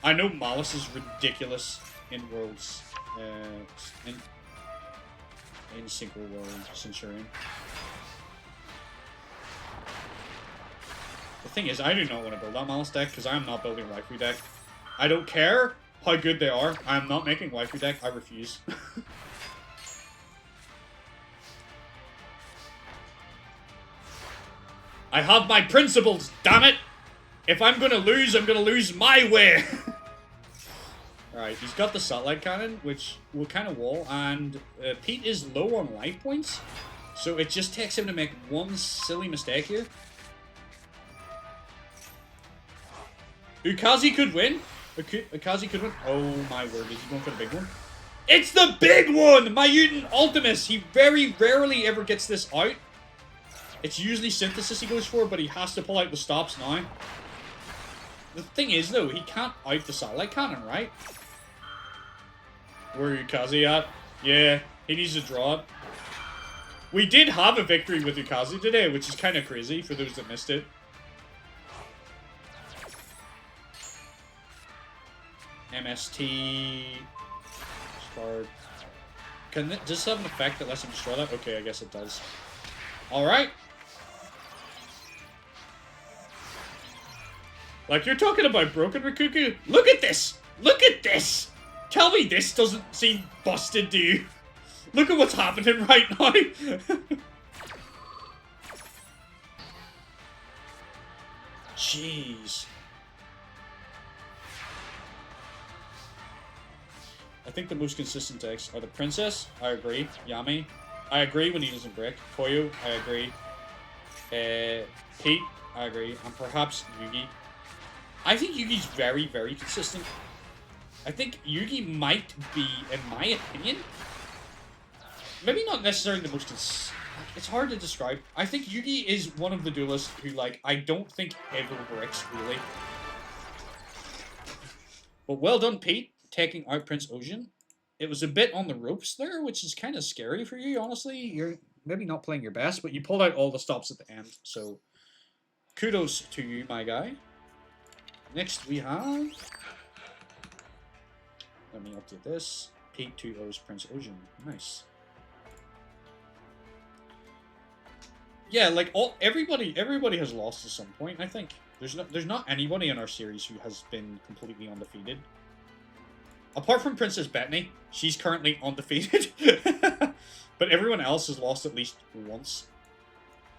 I know Malice is ridiculous in Worlds, in Synchro World Centurion. The thing is, I do not want to build that Malice deck because I am not building waifu deck. I don't care how good they are. I am not making waifu deck. I refuse. I have my principles, damn it! If I'm gonna lose my way! Alright, he's got the satellite cannon, which will kind of wall, and Pete is low on life points, so it just takes him to make one silly mistake here. Ukazi could win. Ukazi could win. Oh my word, is he going for the big one? It's the big one! My Mutant Ultimus! He very rarely ever gets this out. It's usually Synthesis he goes for, but he has to pull out the stops now. The thing is, though, he can't out the satellite cannon, right? Where are Ukazi at? Yeah, he needs to draw it. We did have a victory with Ukazi today, which is kind of crazy for those that missed it. MST... Start... Does this have an effect that lets him destroy that? Okay, I guess it does. Alright. Like, you're talking about broken Rikuku? Look at this! Look at this! Tell me this doesn't seem busted to you. Look at what's happening right now. Jeez. I think the most consistent decks are the Princess, I agree. Yami, I agree when he doesn't break. Koyo, I agree. Pete, I agree. And perhaps Yugi. I think Yugi's very, very consistent. I think Yugi might be, in my opinion, maybe not necessarily the most it's hard to describe. I think Yugi is one of the duelists who, like, I don't think ever breaks, really. But well done, Pete, taking out Prince Ocean. It was a bit on the ropes there, which is kind of scary for you, honestly. You're maybe not playing your best, but you pulled out all the stops at the end, so kudos to you, my guy. Next we have... Let me update this. Pete 2-0's Prince Ocean. Nice. Yeah, like everybody has lost at some point, I think. There's not anybody in our series who has been completely undefeated. Apart from Princess Bethany, she's currently undefeated. But everyone else has lost at least once.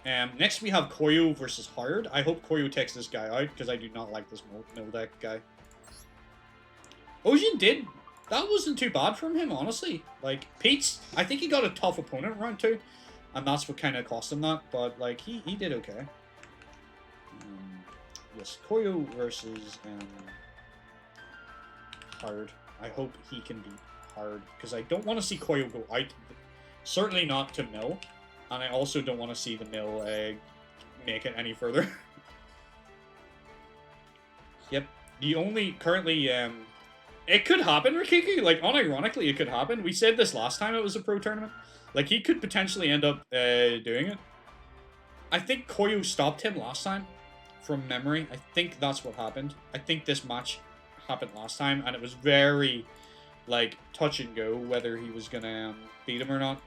Next we have Koyo versus Hard. I hope Koyo takes this guy out, because I do not like this mill deck guy. Ocean did. That wasn't too bad from him, honestly. Like, Pete's, I think he got a tough opponent round 2. And that's what kind of cost him that. But, like, he did okay. Yes, Koyo versus Hard. I hope he can beat Hard. Because I don't want to see Koyo go out. Certainly not to mill. And I also don't want to see the mill make it any further. Yep. The only currently... it could happen, Rikiki. Like, unironically, it could happen. We said this last time it was a pro tournament. Like, he could potentially end up doing it. I think Koyo stopped him last time, from memory. I think that's what happened. I think this match happened last time, and it was very, like, touch and go whether he was going to beat him or not.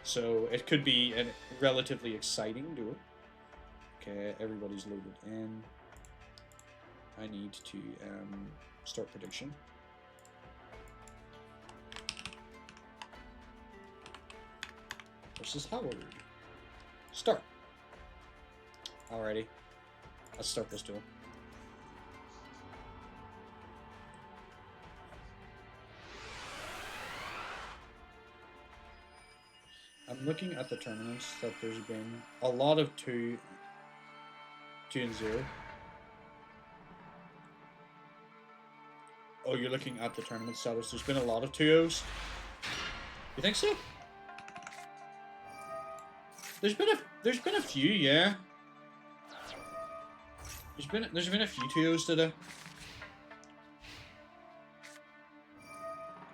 So, it could be a relatively exciting duel. Okay, everybody's loaded in. I need to start prediction. Versus Howard. Start. Alrighty. Let's start this duel. looking at the tournaments that there's been a lot of 2 and 0. Oh, you're looking at the tournament status. There's been a lot of 2-0s. You think so? There's been a few, yeah. There's been a few 2-0s today.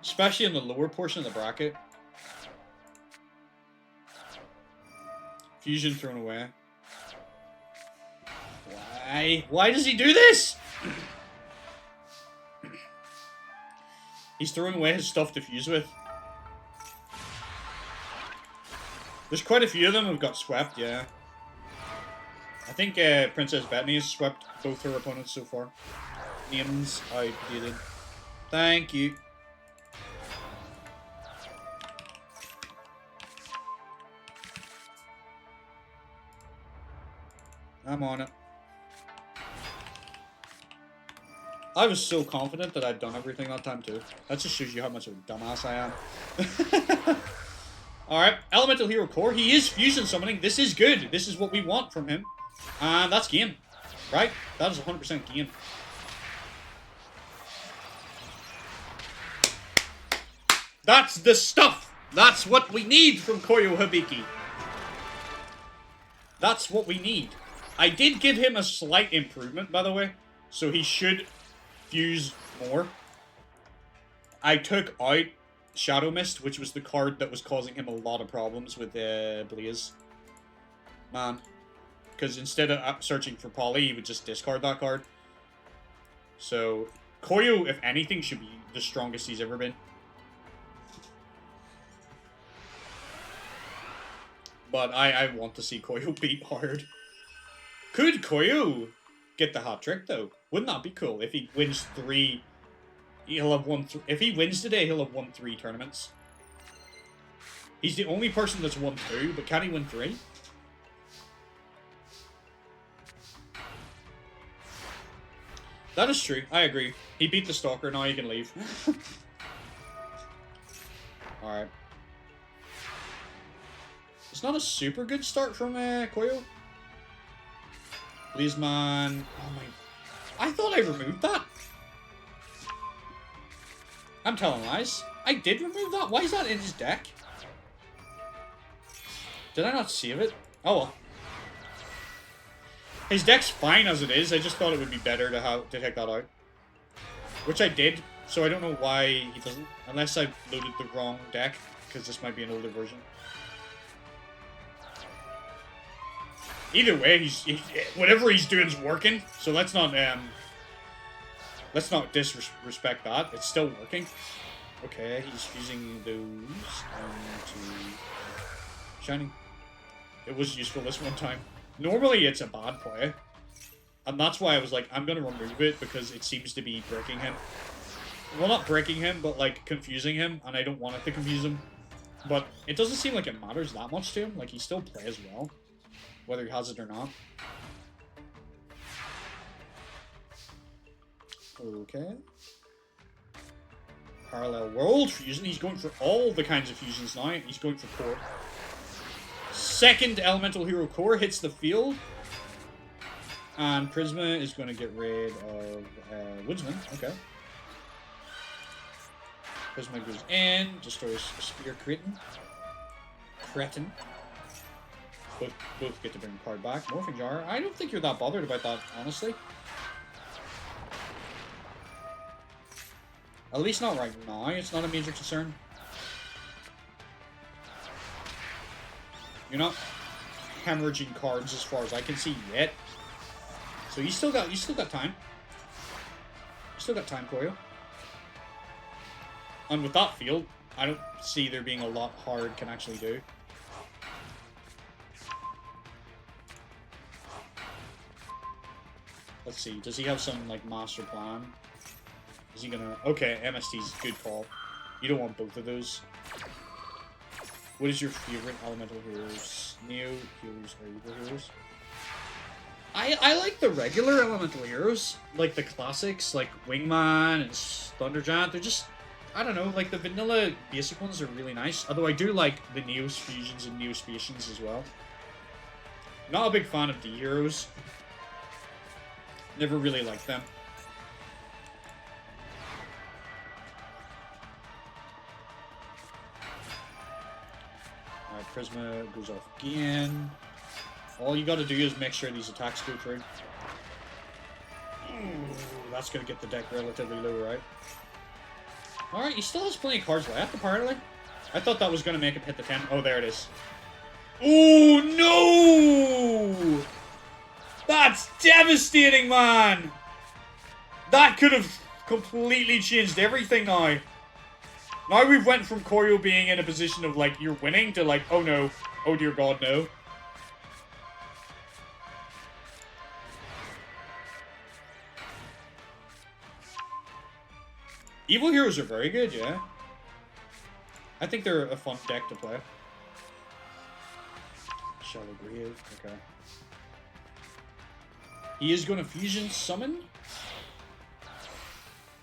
Especially in the lower portion of the bracket. Fusion thrown away. Why? Why does he do this? He's throwing away his stuff to fuse with. There's quite a few of them who've got swept, yeah. I think Princess Bethany has swept both her opponents so far. Names outdated. Thank you. I'm on it. I was so confident that I'd done everything that time too. That just shows you how much of a dumbass I am. Alright, Elemental Hero Core. He is fusion summoning. This is good. This is what we want from him. And that's game. Right? That is 100% game. That's the stuff! That's what we need from Koyo Hibiki. That's what we need. I did give him a slight improvement, by the way. So he should fuse more. I took out Shadow Mist, which was the card that was causing him a lot of problems with Blaze. Man. Because instead of searching for Poly, he would just discard that card. So, Koyo, if anything, should be the strongest he's ever been. But I want to see Koyo beat hard. Could Koyo get the hat trick, though? Wouldn't that be cool? If he wins 3... He'll have won... If he wins today, he'll have won 3 tournaments. He's the only person that's won 2, but can he win 3? That is true. I agree. He beat the Stalker, now he can leave. Alright. It's not a super good start from Koyo. Please, man. Oh my... I thought I removed that. I'm telling lies. I did remove that. Why is that in his deck? Did I not save it? Oh well. His deck's fine as it is. I just thought it would be better to take that out. Which I did. So I don't know why he doesn't. Unless I loaded the wrong deck. Because this might be an older version. Either way, whatever he's doing is working. So let's not disrespect that. It's still working. Okay, he's using those into Shining. It was useful this one time. Normally it's a bad play. And that's why I was like, I'm gonna remove it because it seems to be breaking him. Well, not breaking him, but like confusing him, and I don't want it to confuse him. But it doesn't seem like it matters that much to him. Like, he still plays well. Whether he has it or not. Okay. Parallel World Fusion. He's going for all the kinds of fusions now. He's going for Core. Second Elemental Hero Core hits the field. And Prisma is going to get rid of Woodsman. Okay. Prisma goes in. Destroys Spear Cretin. Both get to bring the card back. Morphing Jar. I don't think you're that bothered about that, honestly. At least not right now. It's not a major concern. You're not hemorrhaging cards as far as I can see yet. So you still got time. You still got time, Koyo. And with that field, I don't see there being a lot hard can actually do. Let's see. Does he have some like master plan? Is he gonna... Okay, MST's a good call. You don't want both of those. What is your favorite elemental heroes? Neo heroes or evil heroes? I like the regular elemental heroes. Like the classics, like Wingman and Thunder Giant. I don't know, like the vanilla basic ones are really nice. Although I do like the Neos fusions and Neospacians as well. Not a big fan of D heroes. Never really liked them. Alright, Prisma goes off again. All you gotta do is make sure these attacks go through. Ooh, that's gonna get the deck relatively low, right? Alright, he still has plenty of cards left, apparently. I thought that was gonna make him hit the 10. Oh, there it is. Oh, no! That's devastating, man! That could have completely changed everything now. Now we've went from Koyo being in a position of, like, you're winning to, like, oh no. Oh dear god, no. Evil heroes are very good, yeah. I think they're a fun deck to play. Shallow Grave, okay. He is going to fusion summon.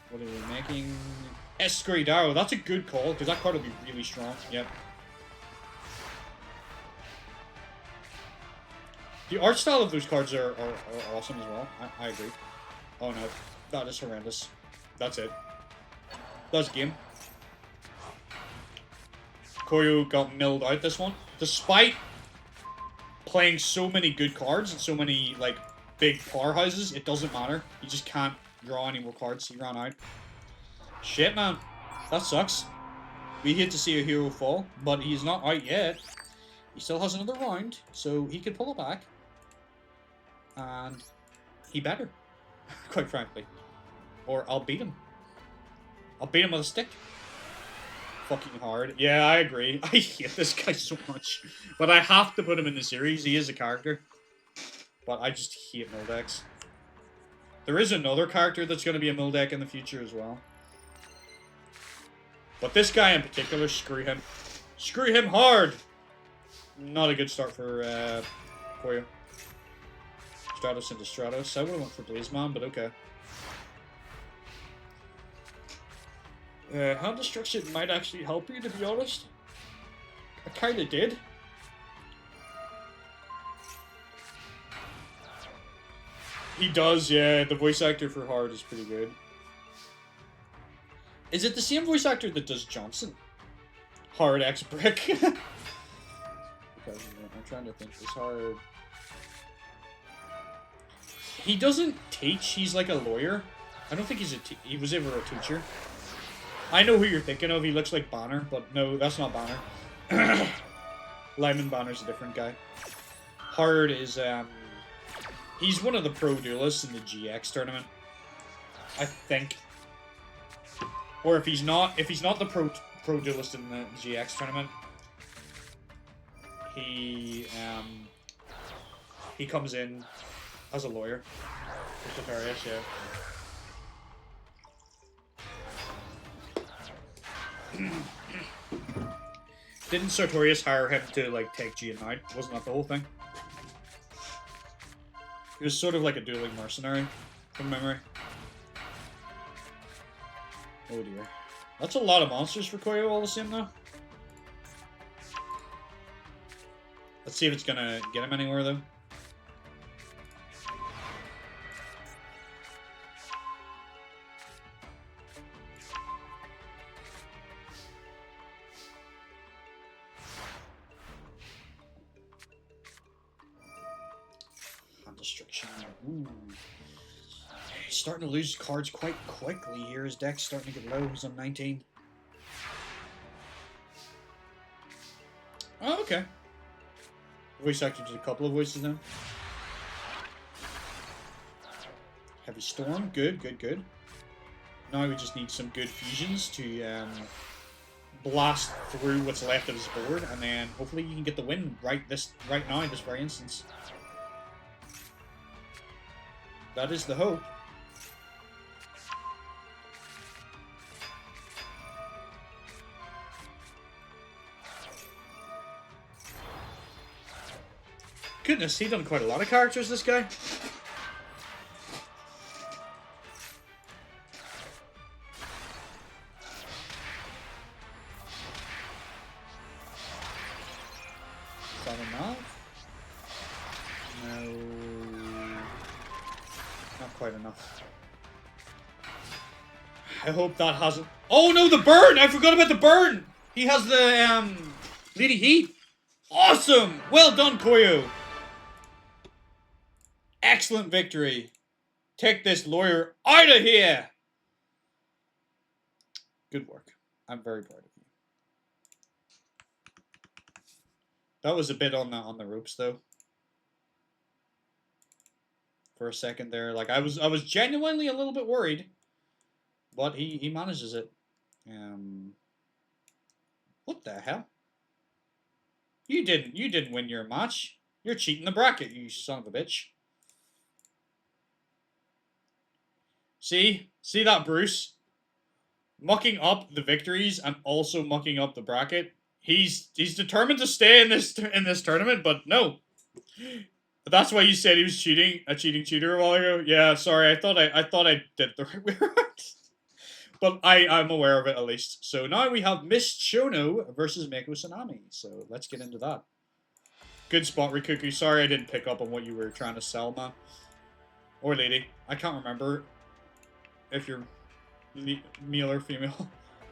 What are we making? Escradaro, that's a good call, because that card will be really strong. Yep. The art style of those cards are awesome as well. I agree. Oh no, that is horrendous. That's it. That's game. Koyo got milled out this one. Despite playing so many good cards and so many, like, big powerhouses, it doesn't matter. You just can't draw any more cards. He ran out. Shit, man. That sucks. We hate to see a hero fall, but he's not out yet. He still has another round, so he can pull it back. And he better, quite frankly. Or I'll beat him. I'll beat him with a stick. Fucking hard. Yeah, I agree. I hate this guy so much. But I have to put him in the series. He is a character. But I just hate mill decks. There is another character that's going to be a mill deck in the future as well. But this guy in particular, screw him. Screw him hard! Not a good start for Koyo. Stratos into Stratos. I would have went for Blazeman, but okay. Hand Destruction might actually help you, to be honest. I kinda did. He does, yeah. The voice actor for Hard is pretty good. Is it the same voice actor that does Johnson? Hard X Brick. I'm trying to think. Is Hard... He doesn't teach, he's like a lawyer. I don't think he was ever a teacher. I know who you're thinking of, he looks like Banner, but no, that's not Banner. Lyman Banner's a different guy. Hard is, he's one of the pro duelists in the GX tournament. I think. Or if he's not the pro duelist in the GX tournament, he comes in as a lawyer. It's hilarious, yeah. Didn't Sartorius hire him to, like, take Gian out? Wasn't that the whole thing? He was sort of like a dueling mercenary, from memory. Oh dear. That's a lot of monsters for Koyo all the same, though. Let's see if it's gonna get him anywhere, though. Destruction. Ooh. He's starting to lose cards quite quickly here. His deck's starting to get low. He's on 19. Oh, okay. Voice actor did a couple of voices now. Heavy Storm. Good, good, good. Now we just need some good fusions to blast through what's left of his board, and then hopefully you can get the win right now in this very instance. That is the hope. Goodness, he's done quite a lot of characters, this guy. that enough? No. Not quite enough. I hope that hasn't... Oh no, the burn! I forgot about the burn! He has the, Lady Heat. Awesome! Well done, Koyo. Excellent victory. Take this lawyer out of here! Good work. I'm very proud of you. That was a bit on the ropes, though. For a second there, like I was genuinely a little bit worried, but he manages it. What the hell? You didn't win your match. You're cheating the bracket, you son of a bitch. See that, Bruce? Mucking up the victories and also mucking up the bracket. He's determined to stay in this tournament, but no. That's why you said he was cheating, a cheating cheater a while ago. Yeah, sorry, I thought I did the right way around. But I'm aware of it at least. So now we have Miss Chono versus Meiko Sanami. So let's get into that. Good spot, Rikuku. Sorry I didn't pick up on what you were trying to sell, man. Or lady. I can't remember if you're male or female.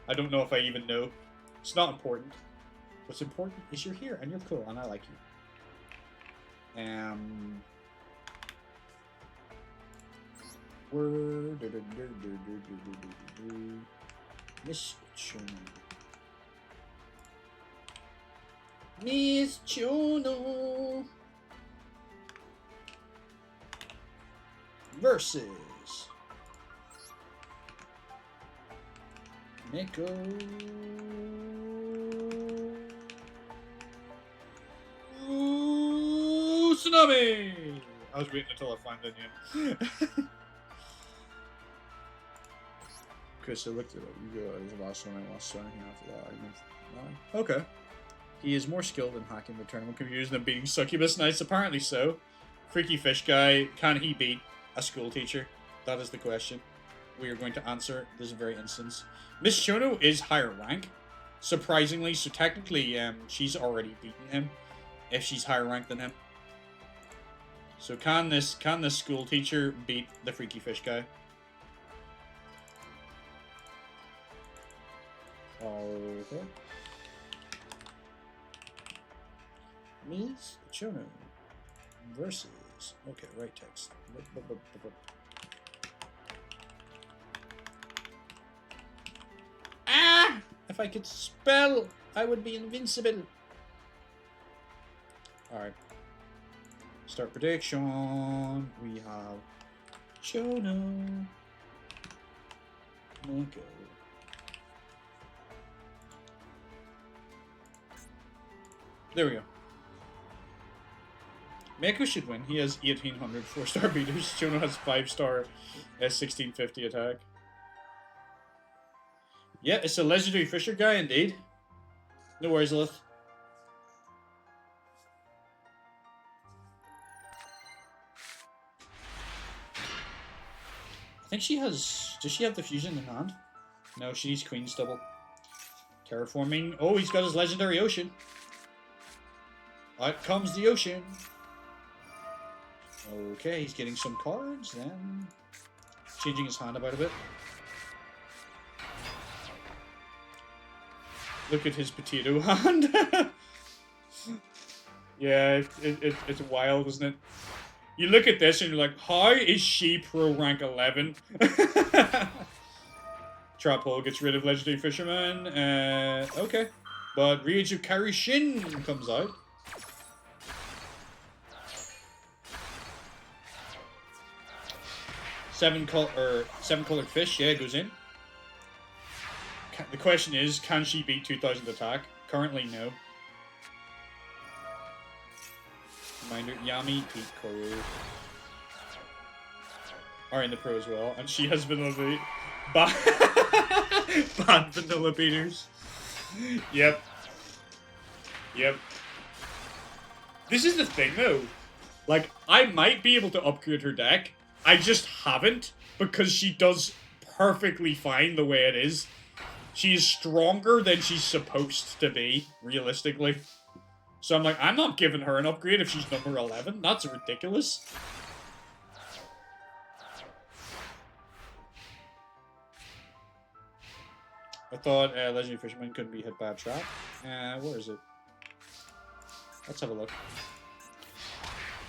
I don't know if I even know. It's not important. What's important is you're here and you're cool and I like you. Miss Chono. Miss Chono versus Meiko Tsunami! I was waiting until I find the name. Okay, so looked it up. Yugioh is the last one I lost, so anything after that argument. Okay. He is more skilled in hacking the tournament computers than beating Succubus Knights, apparently so. Freaky Fish Guy, can he beat a school teacher? That is the question we are going to answer this very instance. Miss Chono is higher rank, surprisingly, so technically she's already beaten him if she's higher rank than him. So can this school teacher beat the Freaky Fish Guy? Okay. Miss Chono versus... Okay, right text. Ah! If I could spell, I would be invincible. Alright. Start prediction. We have Chono. Okay. There we go. Meiko should win. He has 1800 4-star beaters. Chono has 5-star 1650 attack. Yeah, it's a legendary Fisher guy indeed. No worries, Lilith. I think she has... Does she have the fusion in hand? No, she needs Queen's double. Terraforming. Oh, he's got his legendary ocean. Out comes the ocean. Okay, he's getting some cards, then changing his hand about a bit. Look at his potato hand. Yeah, it's wild, isn't it? You look at this and you're like, how is she pro rank 11? Trap Hole gets rid of Legendary Fisherman. Okay. But Ryuju Karishin comes out. Seven colored fish, yeah, goes in. The question is, can she beat 2000 attack? Currently, no. Reminder, Yami, Pete, Koyo are in the pro as well, and she has vanilla bad vanilla beaters. Yep. Yep. This is the thing, though. Like, I might be able to upgrade her deck. I just haven't, because she does perfectly fine the way it is. She is stronger than she's supposed to be, realistically. So I'm like, I'm not giving her an upgrade if she's number 11. That's ridiculous. I thought Legendary Fisherman couldn't be hit by a trap. Where is it? Let's have a look.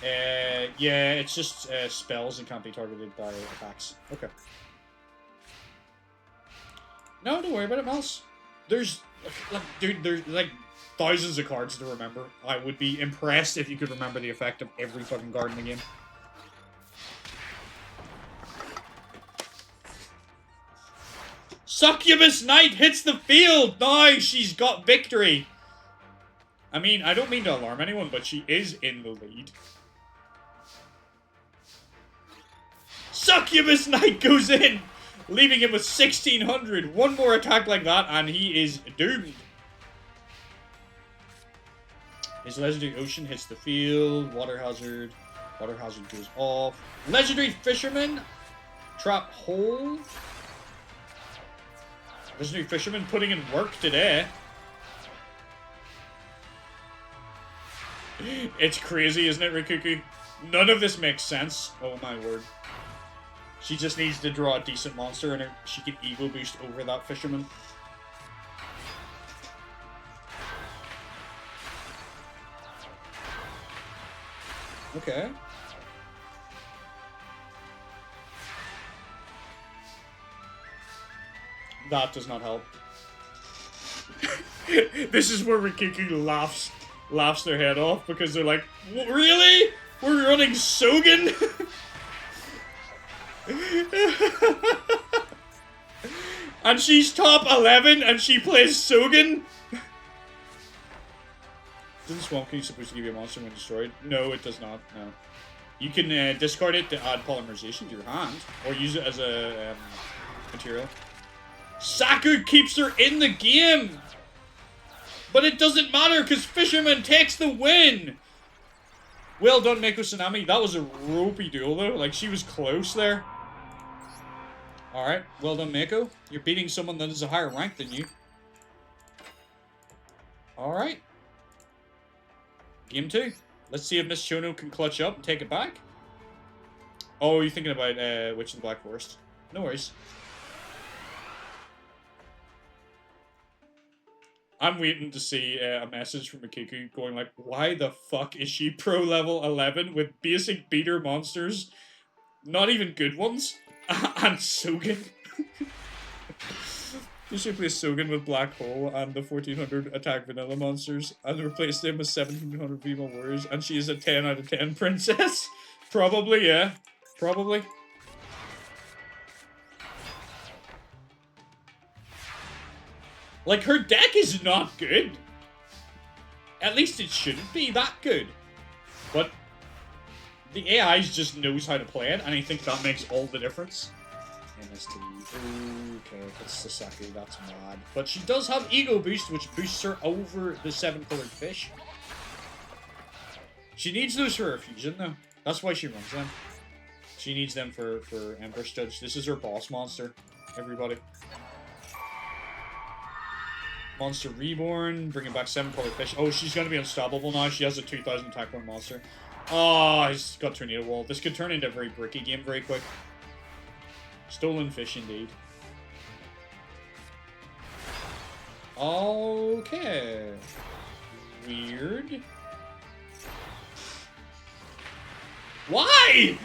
Yeah, it's just spells and can't be targeted by attacks. Okay. No, don't worry about it, Mouse. There's, like, dude, there's, like, thousands of cards to remember. I would be impressed if you could remember the effect of every fucking card in the game. Succubus Knight hits the field! Nice! She's got victory! I mean, I don't mean to alarm anyone, but she is in the lead. Succubus Knight goes in! Leaving him with 1600. One more attack like that, and he is doomed. His Legendary Ocean hits the field. Water Hazard. Water Hazard goes off. Legendary Fisherman. Trap Hole. Legendary Fisherman putting in work today. It's crazy, isn't it, Rikuku? None of this makes sense. Oh my word. She just needs to draw a decent monster and she can ego boost over that fisherman. Okay. That does not help. This is where Rikiku laughs their head off because they're like, really? We're running Sogen? And she's top 11 and she plays Sogen? Isn't Swamp King supposed to give you a monster when destroyed? No, it does not. No. You can discard it to add polymerization to your hand or use it as a material. Saku keeps her in the game! But it doesn't matter because Fisherman takes the win! Well done, Mako Tsunami. That was a ropey duel though. Like, she was close there. Alright, well done, Mako. You're beating someone that is a higher rank than you. Alright. Game 2. Let's see if Miss Chono can clutch up and take it back. Oh, you're thinking about Witch in the Black Forest. No worries. I'm waiting to see a message from Akiku going like, why the fuck is she pro level 11 with basic beater monsters? Not even good ones? And Sogen? You should play Sogen with Black Hole and the 1400 attack vanilla monsters and replace them with 1700 female warriors and she is a 10 out of 10 princess? Probably, yeah. Probably. Like, her deck is not good. At least it shouldn't be that good. But the AI just knows how to play it, and I think that makes all the difference. MST. Okay, that's Sasaki, that's mad. But she does have Ego Boost, which boosts her over the 7-colored fish. She needs those for her fusion, though. That's why she runs them. She needs them for Empress Judge. This is her boss monster, everybody. Monster Reborn, bringing back 7-colored fish. Oh, she's going to be unstoppable now. She has a 2000 attack point monster. Oh, he's got Tornado Wall. This could turn into a very bricky game very quick. Stolen fish, indeed. Okay. Weird. Why?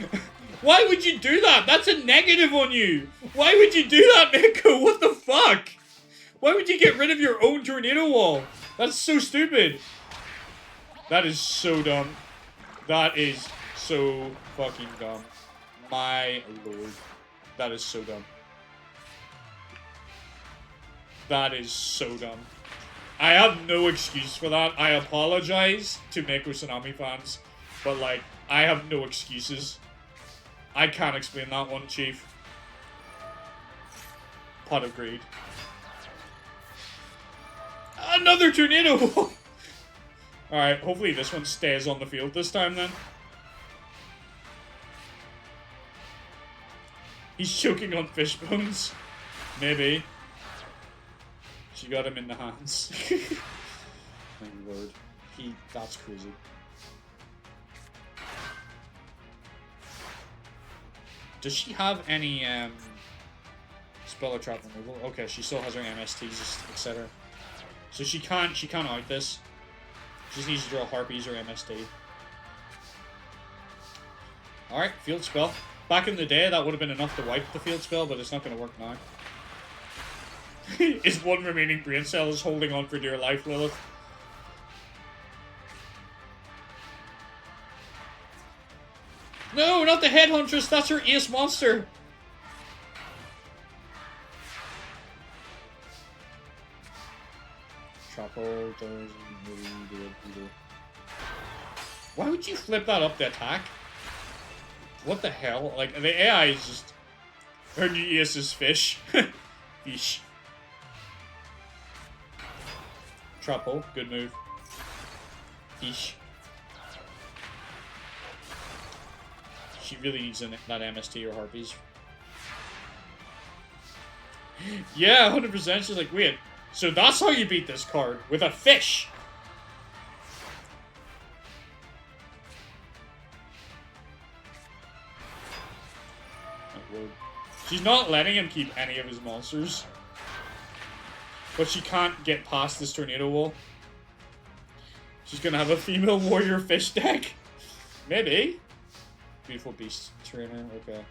Why would you do that? That's a negative on you. Why would you do that, Miko? What the fuck? Why would you get rid of your own Tornado Wall? That's so stupid. That is so dumb. That is so fucking dumb. My lord. That is so dumb. That is so dumb. I have no excuse for that. I apologize to Mako Tsunami fans, but like, I have no excuses. I can't explain that one, Chief. Pot of Greed. Another Tornado Wall! Alright, hopefully this one stays on the field this time then. He's choking on fish bones. Maybe. She got him in the hands. My lord. That's crazy. Does she have any spell or trap removal? Okay, she still has her MSTs, etc. So she can't out this. She just needs to draw Harpies or MST. Alright, field spell. Back in the day, that would have been enough to wipe the field spell, but it's not going to work now. His one remaining brain cell is holding on for dear life, Lilith. No, not the Headhuntress, that's her ace monster! Trapo does Why would you flip that up to attack? What the hell? Like, the AI is just... Her new ace is fish. Fish. Trapo, good move. Fish. She really needs that MST or Harpies. Yeah, 100%. She's like, wait, so that's how you beat this card, with a fish! She's not letting him keep any of his monsters. But she can't get past this tornado wall. She's gonna have a female warrior fish deck? Maybe. Beautiful beast trainer, okay.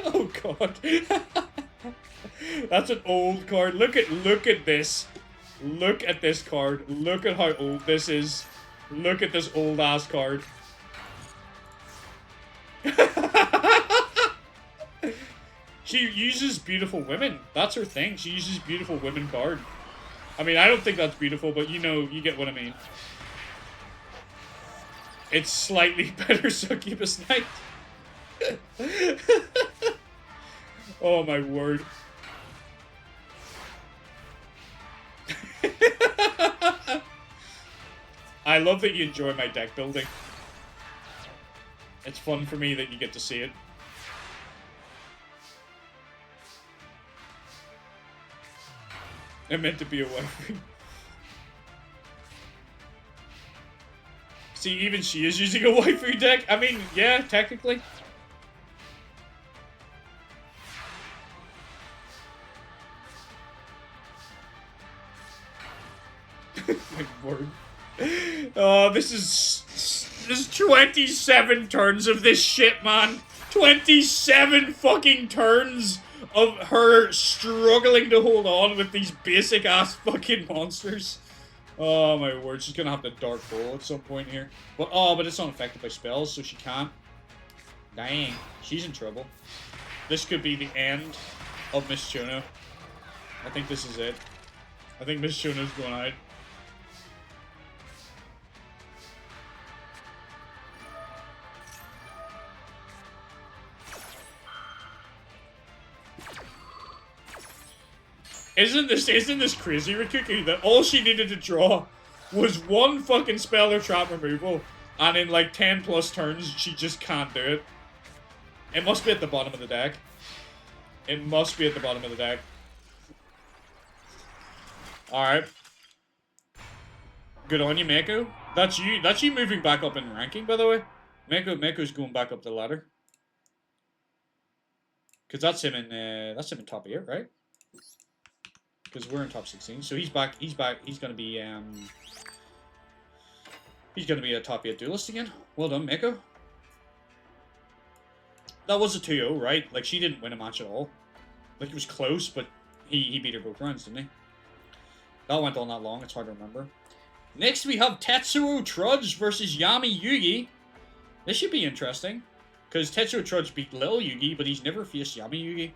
Oh god. That's an old card. Look at this. Look at this card. Look at how old this is. Look at this old ass card. She uses beautiful women. That's her thing. She uses beautiful women card. I mean, I don't think that's beautiful, but you know, you get what I mean. It's slightly better Succubus Knight. Oh my word. I love that you enjoy my deck building. It's fun for me that you get to see it. It meant to be a waifu. See, even she is using a waifu deck. I mean, yeah, technically. My word. Oh, this is 27 turns of this shit, man. 27 fucking turns of her struggling to hold on with these basic ass fucking monsters. Oh my word, she's gonna have to Dark Hole at some point here. But but it's not affected by spells, so she can't. Dang, she's in trouble. This could be the end of Miss Chono. I think this is it. I think Miss Chono's going out. Isn't this crazy, Rikuki, that all she needed to draw was one fucking spell or trap removal, and in like 10 plus turns, she just can't do it. It must be at the bottom of the deck. It must be at the bottom of the deck. Alright. Good on you, Mako. That's you moving back up in ranking, by the way. Mako's going back up the ladder. Cause that's him in top 8, right? Because we're in top 16, so he's back. He's gonna be a top 8 duelist again. Well done, Mako. That was a 2-0, right? Like, she didn't win a match at all. Like, it was close, but he beat her both rounds, didn't he? That went on that long, it's hard to remember. Next, we have Tetsuo Trudge versus Yami Yugi. This should be interesting, because Tetsuo Trudge beat Lil Yugi, but he's never faced Yami Yugi.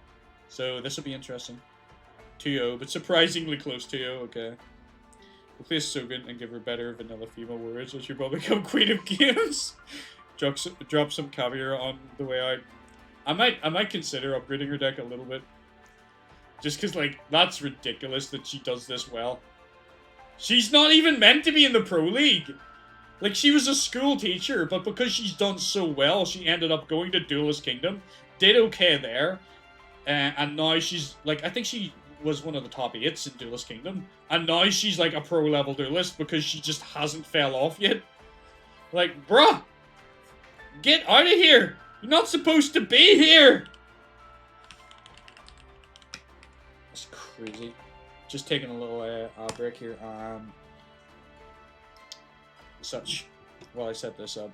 So, this will be interesting. 2-0, but surprisingly close 2-0, okay. Replace Sogan and give her better vanilla female warriors, so she'll probably become Queen of Games. Drop some caviar on the way out. I might consider upgrading her deck a little bit. Just because, like, that's ridiculous that she does this well. She's not even meant to be in the Pro League. Like, she was a school teacher, but because she's done so well, she ended up going to Duelist Kingdom. Did okay there. And now she's, like, I think she was one of the top 8s in Duelist Kingdom, and now she's like a pro-level duelist because she just hasn't fell off yet. Like, bruh! Get out of here! You're not supposed to be here! That's crazy. Just taking a little break here. Such, while I set this up.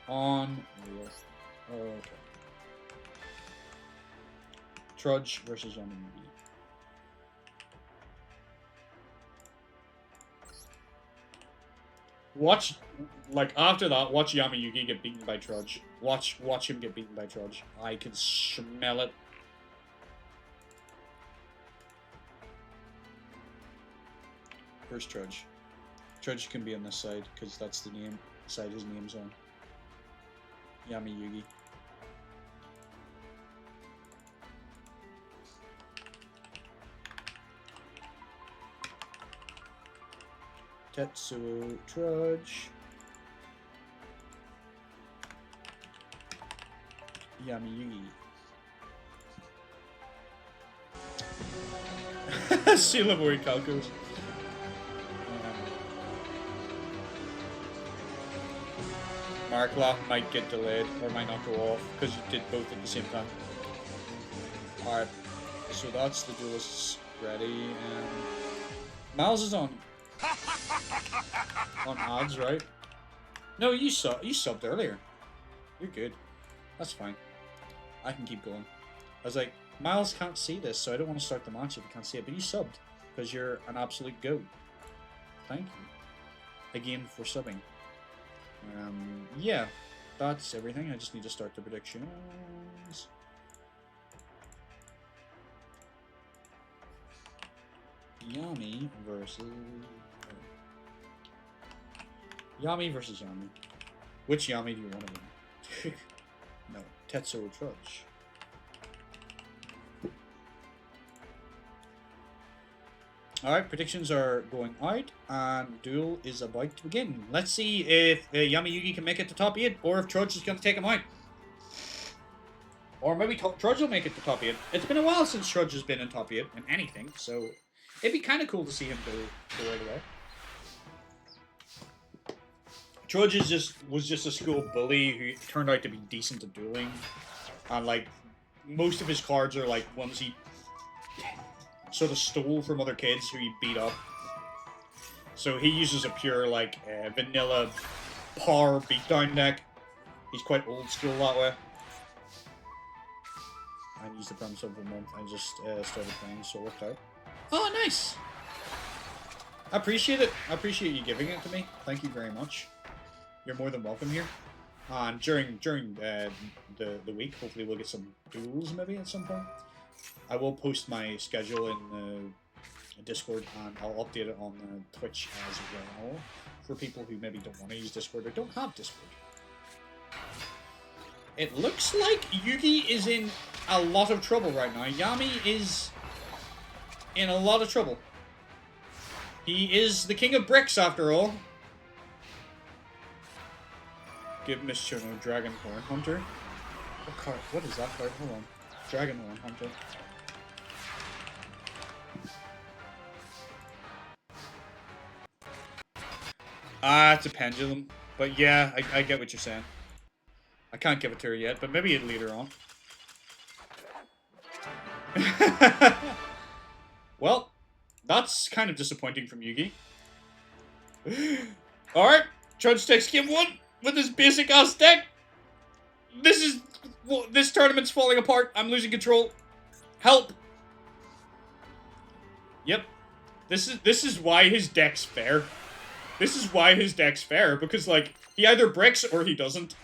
On... Oh, okay. Trudge versus Yami Yugi. Watch, like, after that, watch Yami Yugi get beaten by Trudge. Watch him get beaten by Trudge. I can smell it. Where's Trudge? Trudge can be on this side, because that's the side his name's on. Yami Yugi. Tetsuo Trudge. Yami Yugi. See Lavori Calcos. Markla might get delayed or might not go off because you did both at the same time. Alright, so that's the duelists ready. Miles is on odds, right? No, you subbed earlier. You're good. That's fine. I can keep going. I was like, Miles can't see this, so I don't want to start the match if you can't see it. But you subbed because you're an absolute goat. Thank you again for subbing. Yeah, that's everything. I just need to start the predictions. Yami versus Yami. Which Yami do you want to win? No, Tetsuo Trudge. Alright, predictions are going out, and Duel is about to begin. Let's see if Yami Yugi can make it to top 8, or if Trudge is going to take him out. Or maybe Trudge will make it to top 8. It's been a while since Trudge has been in top 8 in anything, so it'd be kind of cool to see him go right away. Trudge was just a school bully who turned out to be decent at dueling, and like most of his cards are like ones he sort of stole from other kids who he beat up. So he uses a pure like vanilla power beatdown deck. He's quite old school that way. I used the premise over a month. I just started playing, so it worked out. Oh, nice! I appreciate it. I appreciate you giving it to me. Thank you very much. You're more than welcome here. And during the week, hopefully we'll get some duels maybe at some point. I will post my schedule in Discord, and I'll update it on Twitch as well for people who maybe don't want to use Discord or don't have Discord. It looks like Yugi is in a lot of trouble right now. Yami is in a lot of trouble. He is the king of bricks after all. Give Miss Chono Dragonhorn Hunter. What card? What is that card? Hold on. Dragonhorn Hunter. Ah, it's a pendulum. But yeah, I get what you're saying. I can't give it to her yet, but maybe later on. Well, that's kind of disappointing from Yugi. Alright, Trudge takes game 1 with his basic ass deck. This tournament's falling apart. I'm losing control. Help. Yep. This is why his deck's fair. This is why his deck's fair, because like he either bricks or he doesn't.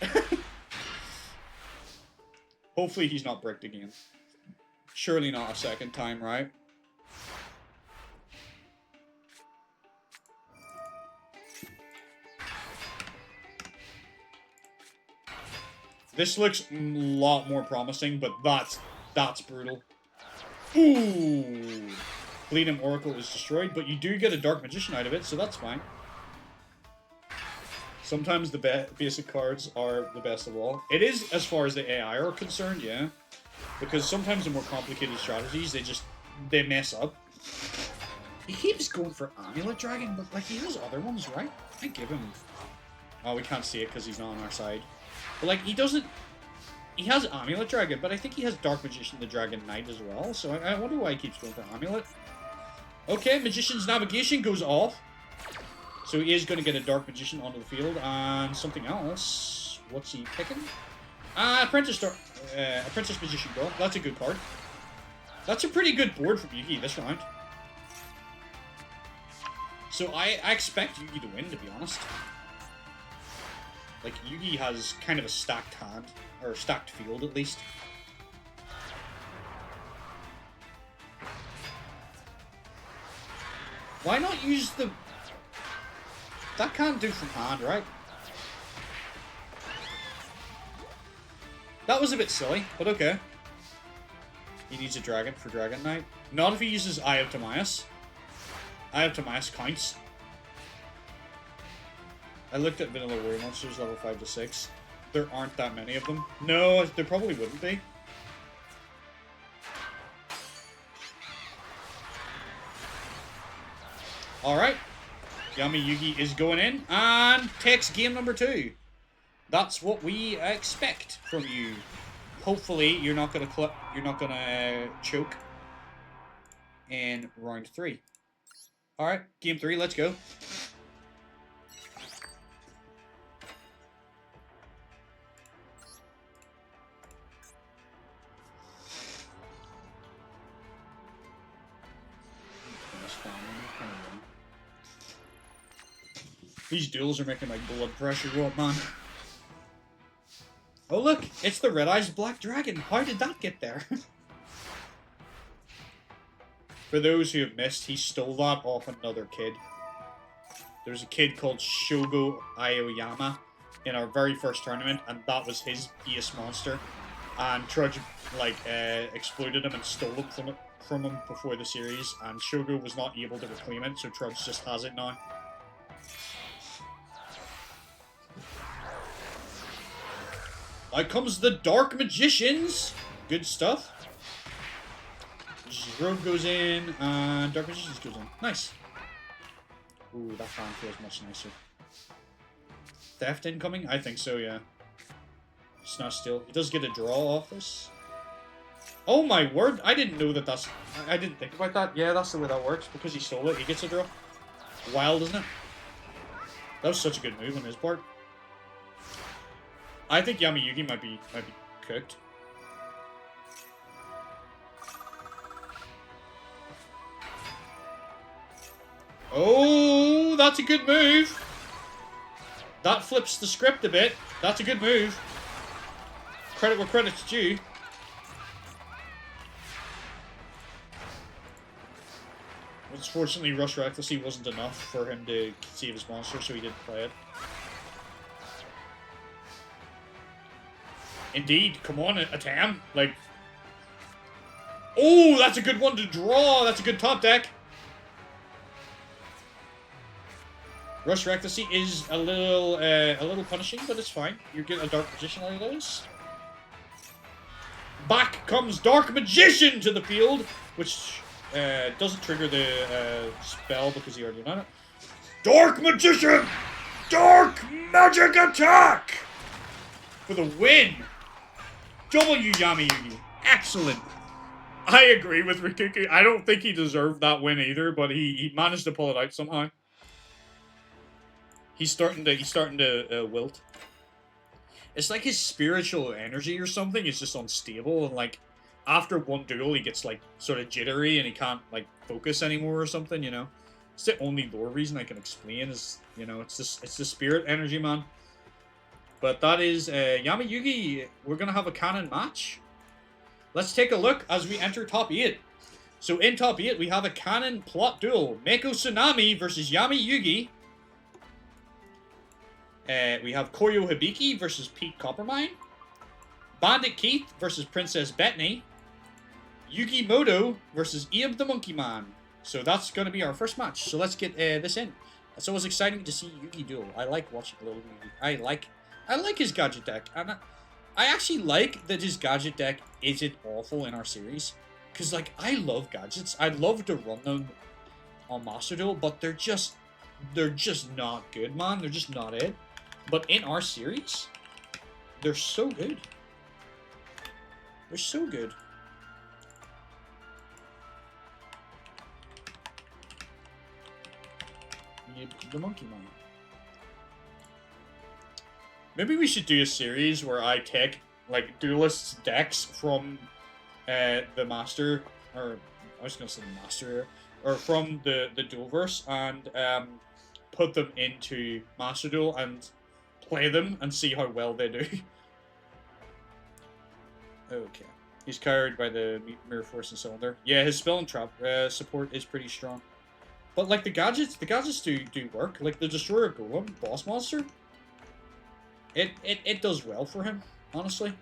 Hopefully he's not bricked again. Surely not a second time, right? This looks a lot more promising, but that's brutal. Ooh! Bleeding Oracle is destroyed, but you do get a Dark Magician out of it, so that's fine. Sometimes the basic cards are the best of all. It is, as far as the AI are concerned, yeah. Because sometimes the more complicated strategies, they mess up. He keeps going for Amulet Dragon, but like he has other ones, right? I give him... Oh, we can't see it because he's not on our side. But like, he doesn't... He has Amulet Dragon, but I think he has Dark Magician the Dragon Knight as well, so I wonder why he keeps going for Amulet. Okay, Magician's Navigation goes off. So he is going to get a Dark Magician onto the field, and something else. What's he picking? Apprentice Magician Girl. That's a good card. That's a pretty good board from Yugi this round. So I expect Yugi to win, to be honest. Like, Yugi has kind of a stacked hand, or stacked field at least. Why not use the... That can't do from hand, right? That was a bit silly, but okay. He needs a dragon for Dragon Knight. Not if he uses Eye of Timaeus. Eye of Timaeus counts. I looked at Vanilla Warrior Monsters level 5 to 6. There aren't that many of them. No, there probably wouldn't be. Alright. Yami Yugi is going in and takes game number 2. That's what we expect from you. Hopefully, you're not gonna choke in round 3. Alright, game 3, let's go. These duels are making my blood pressure go up, man. Oh look, it's the Red Eyes Black Dragon. How did that get there? For those who have missed, he stole that off another kid. There's a kid called Shogo Aoyama in our very first tournament, and that was his base monster. And Trudge, like, exploited him and stole it from him before the series, and Shogo was not able to reclaim it, so Trudge just has it now. Out comes the Dark Magicians! Good stuff. Robe goes in, and Dark Magicians goes in. Nice. Ooh, that fan feels much nicer. Theft incoming? I think so, yeah. It's not still. He does get a draw off this. Oh my word! I didn't know that that's... I didn't think about that. Yeah, that's the way that works. Because he stole it, he gets a draw. Wild, isn't it? That was such a good move on his part. I think Yami Yugi might be cooked. Oh, that's a good move. That flips the script a bit. That's a good move. Credit where credit's due. Unfortunately, Rush Recklessly wasn't enough for him to save his monster, so he didn't play it. Indeed, come on, Atam. Like, oh, that's a good one to draw. That's a good top deck. Rush Recklessy is a little punishing, but it's fine. You're getting a Dark Magician out of those. Back comes Dark Magician to the field, which doesn't trigger the spell because he already done it. Dark Magician! Dark Magic Attack! For the win! W Yami Yugi. Excellent. I agree with Rikuki. I don't think he deserved that win either, but he managed to pull it out somehow. He's starting to wilt. It's like his spiritual energy or something is just unstable, and like after one duel he gets like sort of jittery and he can't like focus anymore or something, you know. It's the only lore reason I can explain is, you know, it's the spirit energy, man. But that is Yami Yugi. We're gonna have a canon match. Let's take a look as we enter top 8. So in top 8 we have a canon plot duel. Mako Tsunami versus Yami Yugi. We have Koyo Hibiki versus Pete Coppermine. Bandit Keith versus Princess Bethany. Yugi Muto versus Abe the Monkey Man. So that's going to be our first match. So let's get this in. It's always exciting to see Yugi duel. I like watching a little Yugi. I like his gadget deck. And I actually like that his gadget deck isn't awful in our series. Because, like, I love gadgets. I'd love to run them on Master Duel, but they're just not good, man. They're just not it. But in our series, they're so good. They're so good. The monkey man. Maybe we should do a series where I take, like, duelists' decks from the Master, or I was going to say the Master, or from the Duelverse, and put them into Master Duel and play them and see how well they do. Okay. He's carried by the Mirror Force and Cylinder. Yeah, his spell and trap support is pretty strong. But, like, the gadgets do work. Like, the Destroyer Golem, boss monster, it does well for him, honestly.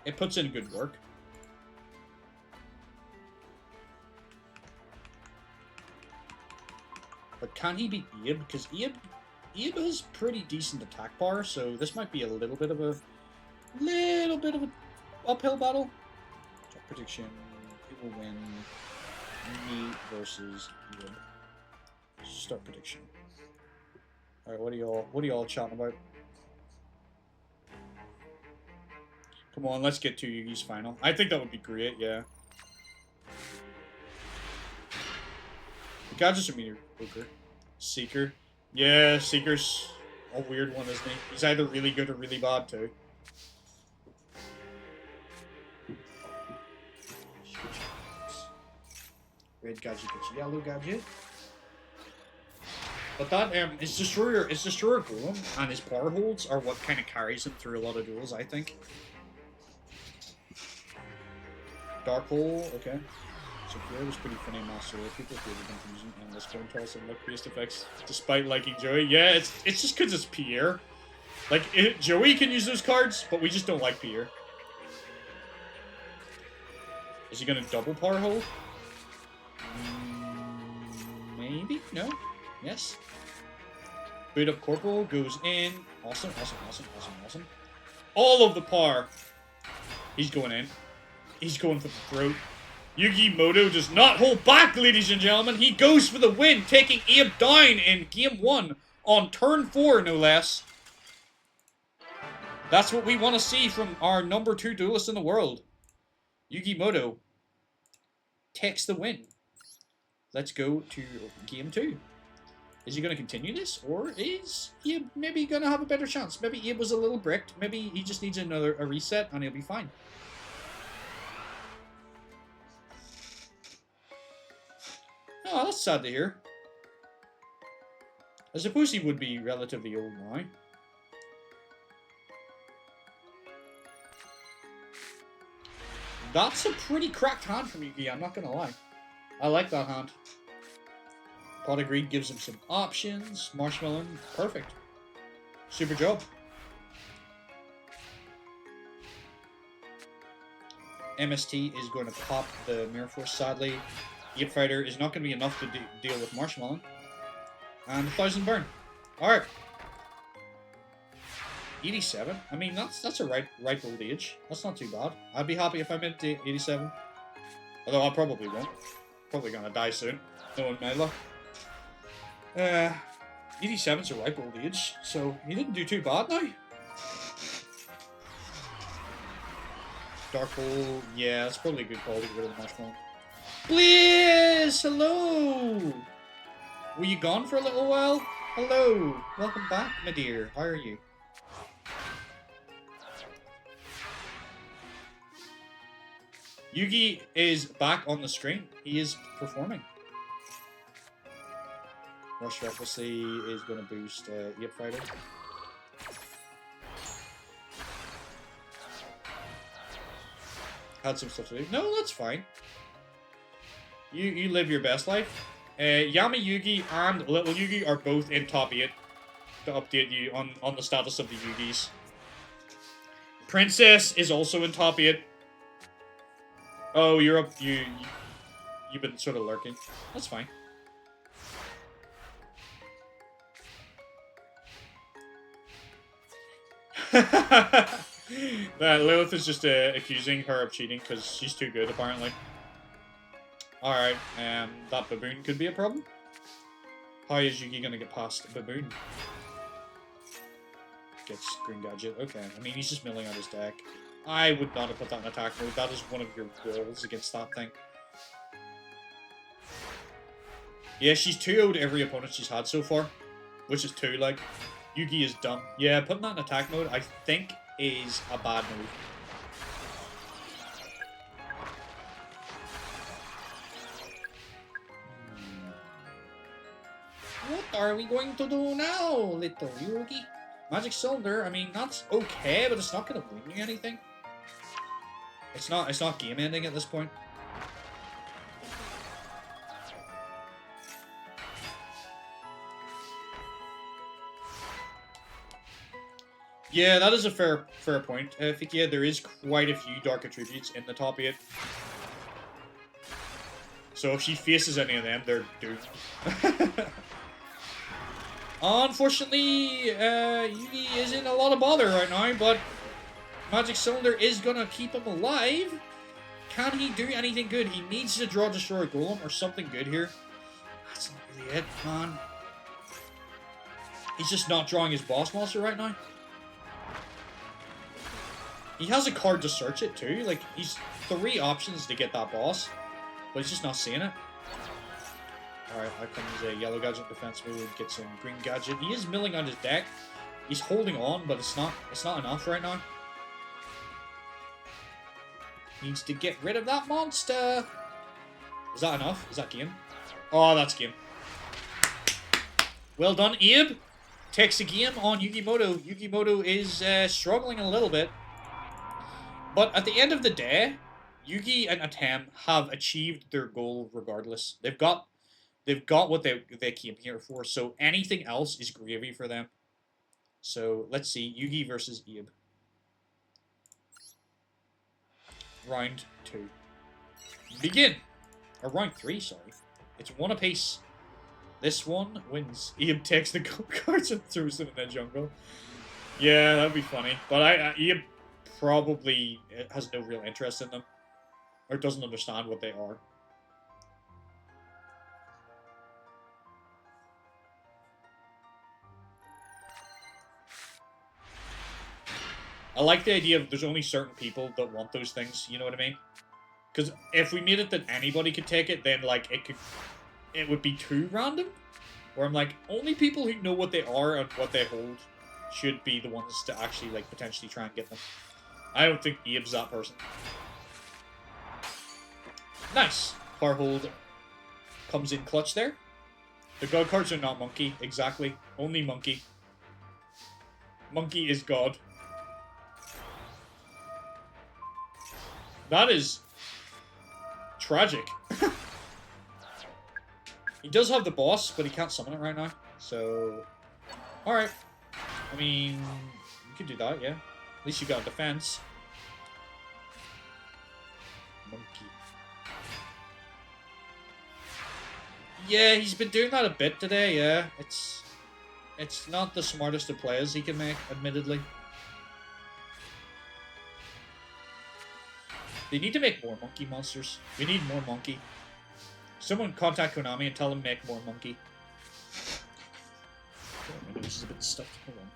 It puts in good work. But can he beat Abe? Because Abe has pretty decent attack power, so this might be a little bit of an uphill battle. Top prediction. Who will win me versus Abe? Start prediction. Alright, what are y'all chatting about? Come on, let's get to Yugi's final. I think that would be great, yeah. The gadgets are mediocre. Seeker. Yeah, Seeker's a weird one, isn't he? He's either really good or really bad, too. Red gadget gets yellow gadget. But that, his Destroyer Golem and his power holds are what kind of carries him through a lot of duels, I think. Dark Hole, okay. So Pierre was pretty funny in Master Duel. People feel the confusion and this phone toss and look-based effects despite liking Joey. Yeah, it's just because it's Pierre. Like, Joey can use those cards, but we just don't like Pierre. Is he going to double power hold? Maybe? No? Yes? Boot up Corporal goes in. Awesome, awesome, awesome, awesome, awesome. All of the power. He's going in. He's going for the throat. Muto does not hold back, ladies and gentlemen. He goes for the win, taking Abe down in Game 1 on turn 4, no less. That's what we want to see from our number 2 duelist in the world. Muto takes the win. Let's go to Game 2. Is he going to continue this, or is Abe maybe going to have a better chance? Maybe Abe was a little bricked. Maybe he just needs a reset, and he'll be fine. Oh, that's sad to hear. I suppose he would be relatively old now. That's a pretty cracked hand from Yugi, I'm not gonna lie. I like that hand. Pot of Greed gives him some options. Marshmallow, perfect. Super job. MST is going to pop the Mirror Force, sadly. Ape Fighter is not going to be enough to deal with Marshmallow. And 1,000 burn. Alright. 87. I mean, that's a ripe old age. That's not too bad. I'd be happy if I made it to 87. Although I probably won't. Probably going to die soon. Knowing my luck. 87's a ripe old age, so he didn't do too bad now. Dark Hole, yeah, that's probably a good call to get rid of the Marshmallow. Bliss! Hello! Were you gone for a little while? Hello! Welcome back, my dear. How are you? Yugi is back on the screen. He is performing. Rush Recklessly is going to boost Ape Fighter. Had some stuff to do. No, that's fine. You live your best life. Yami Yugi and Little Yugi are both in top 8 to update you on the status of the Yugis. Princess is also in top 8. Oh, you're up. You've been sort of lurking. That's fine. That Lilith is just accusing her of cheating because she's too good, apparently. Alright, that baboon could be a problem. How is Yugi gonna get past the baboon? Gets green gadget. Okay, I mean, he's just milling on his deck. I would not have put that in attack mode. That is one of your goals against that thing. Yeah, she's 2-0'd every opponent she's had so far. Which is 2, like. Yugi is dumb. Yeah, putting that in attack mode, I think, is a bad move. What are we going to do now, little Yugi? Magic Cylinder, I mean, that's okay, but it's not going to win you anything. It's not game ending at this point. Yeah, that is a fair point, Fikia. There is quite a few Dark Attributes in the top 8. So if she faces any of them, they're doomed. Unfortunately, Yugi is in a lot of bother right now, but Magic Cylinder is gonna keep him alive. Can he do anything good? He needs to draw Destroy Golem or something good here. That's not really it, man. He's just not drawing his boss monster right now. He has a card to search it too. Like, he's 3 options to get that boss, but he's just not seeing it. Alright, out comes a yellow gadget defense move, gets some green gadget. He is milling on his deck. He's holding on, but it's not enough right now. Needs to get rid of that monster. Is that enough? Is that game? Oh, that's game. Well done, Abe. Takes a game on Yugimoto. Yugimoto is struggling a little bit. But at the end of the day, Yugi and Atem have achieved their goal regardless. They've got what they came here for, so anything else is gravy for them. So let's see, Yugi versus Abe. Round 2. Begin! Or round 3, sorry. It's 1 apiece. This one wins. Abe takes the gold cards and throws them in the jungle. Yeah, that'd be funny. But Abe probably has no real interest in them. Or doesn't understand what they are. I like the idea of there's only certain people that want those things, you know what I mean? Because if we made it that anybody could take it, then like it would be too random. Where I'm like, only people who know what they are and what they hold should be the ones to actually like potentially try and get them. I don't think Abe's that person. Nice. Power hold comes in clutch there. The god cards are not monkey, exactly. Only monkey. Monkey is god. That is tragic. He does have the boss, but he can't summon it right now. So, alright. I mean, you could do that, yeah. At least you got a defense. Monkey. Yeah, he's been doing that a bit today, yeah. It's not the smartest of plays he can make, admittedly. They need to make more monkey monsters. We need more monkey. Someone contact Konami and tell them make more monkey. Oh, my nose is a bit stuffed. Hold on.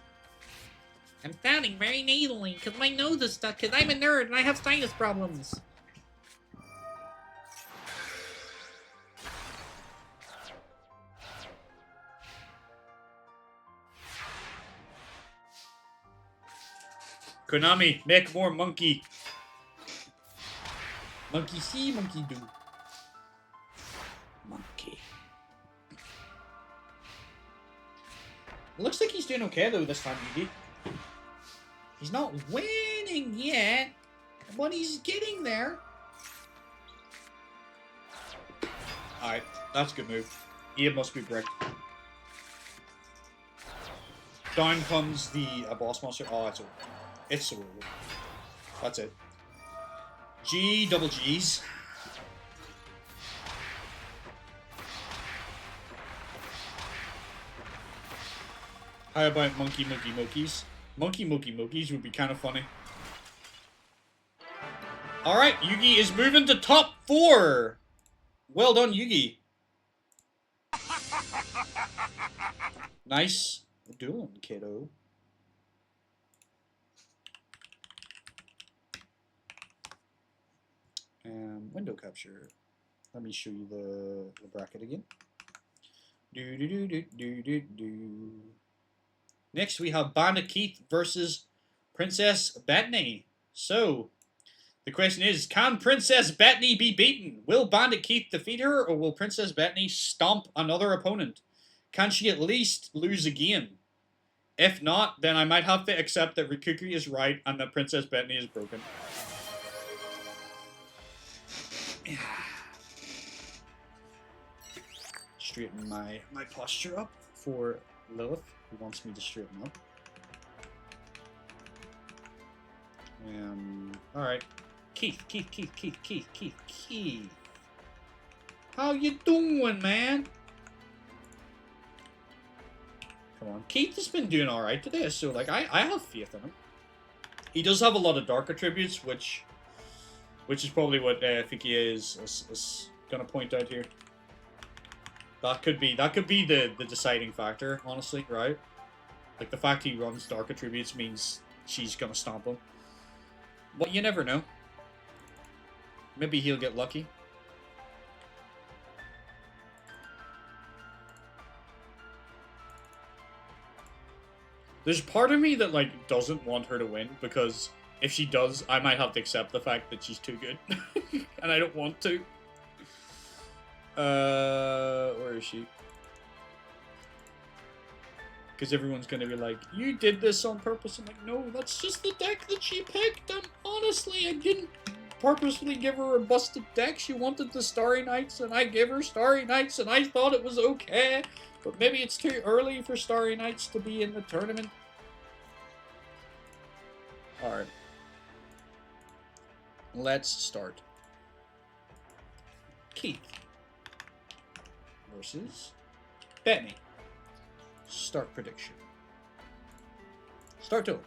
I'm sounding very nasally because my nose is stuck because I'm a nerd and I have sinus problems. Konami, make more monkey. Monkey see, monkey do. Monkey. It looks like he's doing okay though this time, Yugi. He's not winning yet, but he's getting there. Alright, that's a good move. Abe must be bricked. Down comes the boss monster. Oh, that's over. It's so over. That's it. G double G's. How about monkey monkeys? Monkeys would be kind of funny. Alright, Yugi is moving to top 4. Well done, Yugi. Nice dueling, kiddo. Window capture. Let me show you the bracket again. Next, we have Bandit Keith versus Princess Bethany. So, the question is, can Princess Bethany be beaten? Will Bandit Keith defeat her, or will Princess Bethany stomp another opponent? Can she at least lose a game? If not, then I might have to accept that Rikuki is right and that Princess Bethany is broken. Straighten my posture up for Lilith, who wants me to straighten up. Alright. Keith. How you doing, man? Come on. Keith has been doing alright today, so like I have faith in him. He does have a lot of dark attributes, which is probably what Fikia is gonna point out here. That could be the deciding factor, honestly, right? Like the fact he runs dark attributes means she's gonna stomp him. But you never know. Maybe he'll get lucky. There's part of me that like doesn't want her to win, because if she does, I might have to accept the fact that she's too good. And I don't want to. Where is she? Because everyone's going to be like, you did this on purpose. I'm like, no, that's just the deck that she picked. And honestly, I didn't purposefully give her a busted deck. She wanted the Starry Nights, and I gave her Starry Nights, and I thought it was okay. But maybe it's too early for Starry Nights to be in the tournament. Alright. Let's start. Keith versus Bethany. Start prediction. Start to.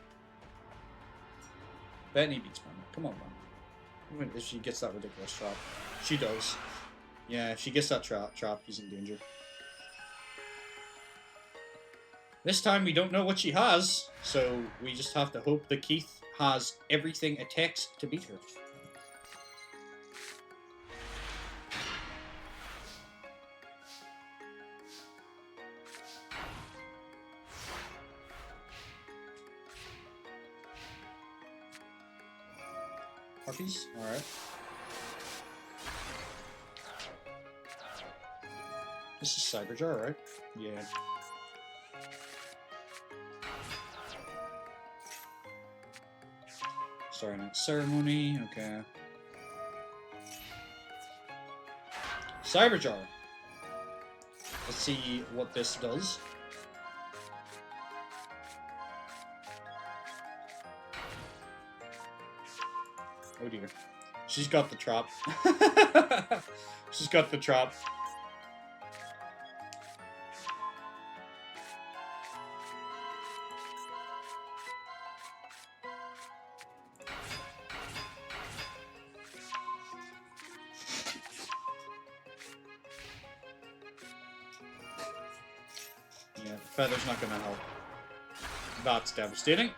Bethany beats Mama. Come on, Mama. If she gets that ridiculous trap. She does. Yeah, if she gets that trap, he's in danger. This time we don't know what she has, so we just have to hope that Keith has everything it takes to beat her. Puppies? Alright. This is Cyberjar, right? Yeah. Starry Night Ceremony, okay. Cyberjar. Let's see what this does. Oh dear. She's got the trap. She's got the trap. Yeah, feather's not gonna help. That's devastating.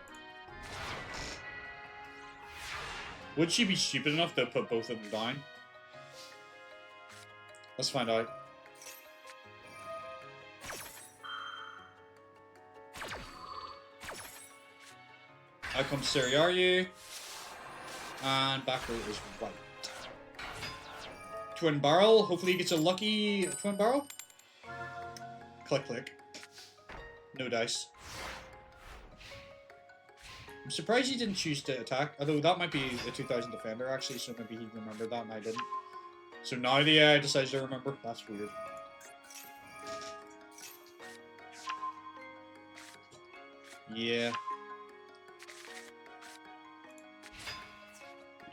Would she be stupid enough to put both of them down? Let's find out. Out comes Seriaryu. And back row is white. Twin barrel. Hopefully he gets a lucky twin barrel. Click, click. No dice. I'm surprised he didn't choose to attack, although that might be a 2000 defender actually, so maybe he remembered that and I didn't. So now the AI decides to remember. That's weird. Yeah.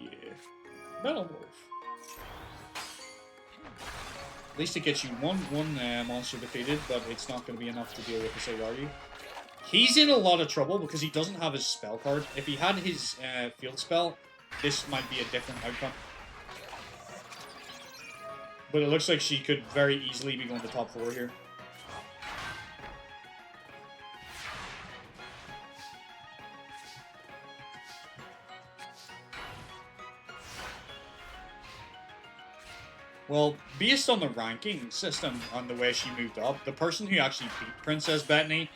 Yeah. Metal Wolf. At least it gets you one monster defeated, but it's not going to be enough to deal with the Sayari. He's in a lot of trouble because he doesn't have his spell card. If he had his field spell, this might be a different outcome. But it looks like she could very easily be going to top 4 here. Well, based on the ranking system, on the way she moved up, the person who actually beat Princess Bethany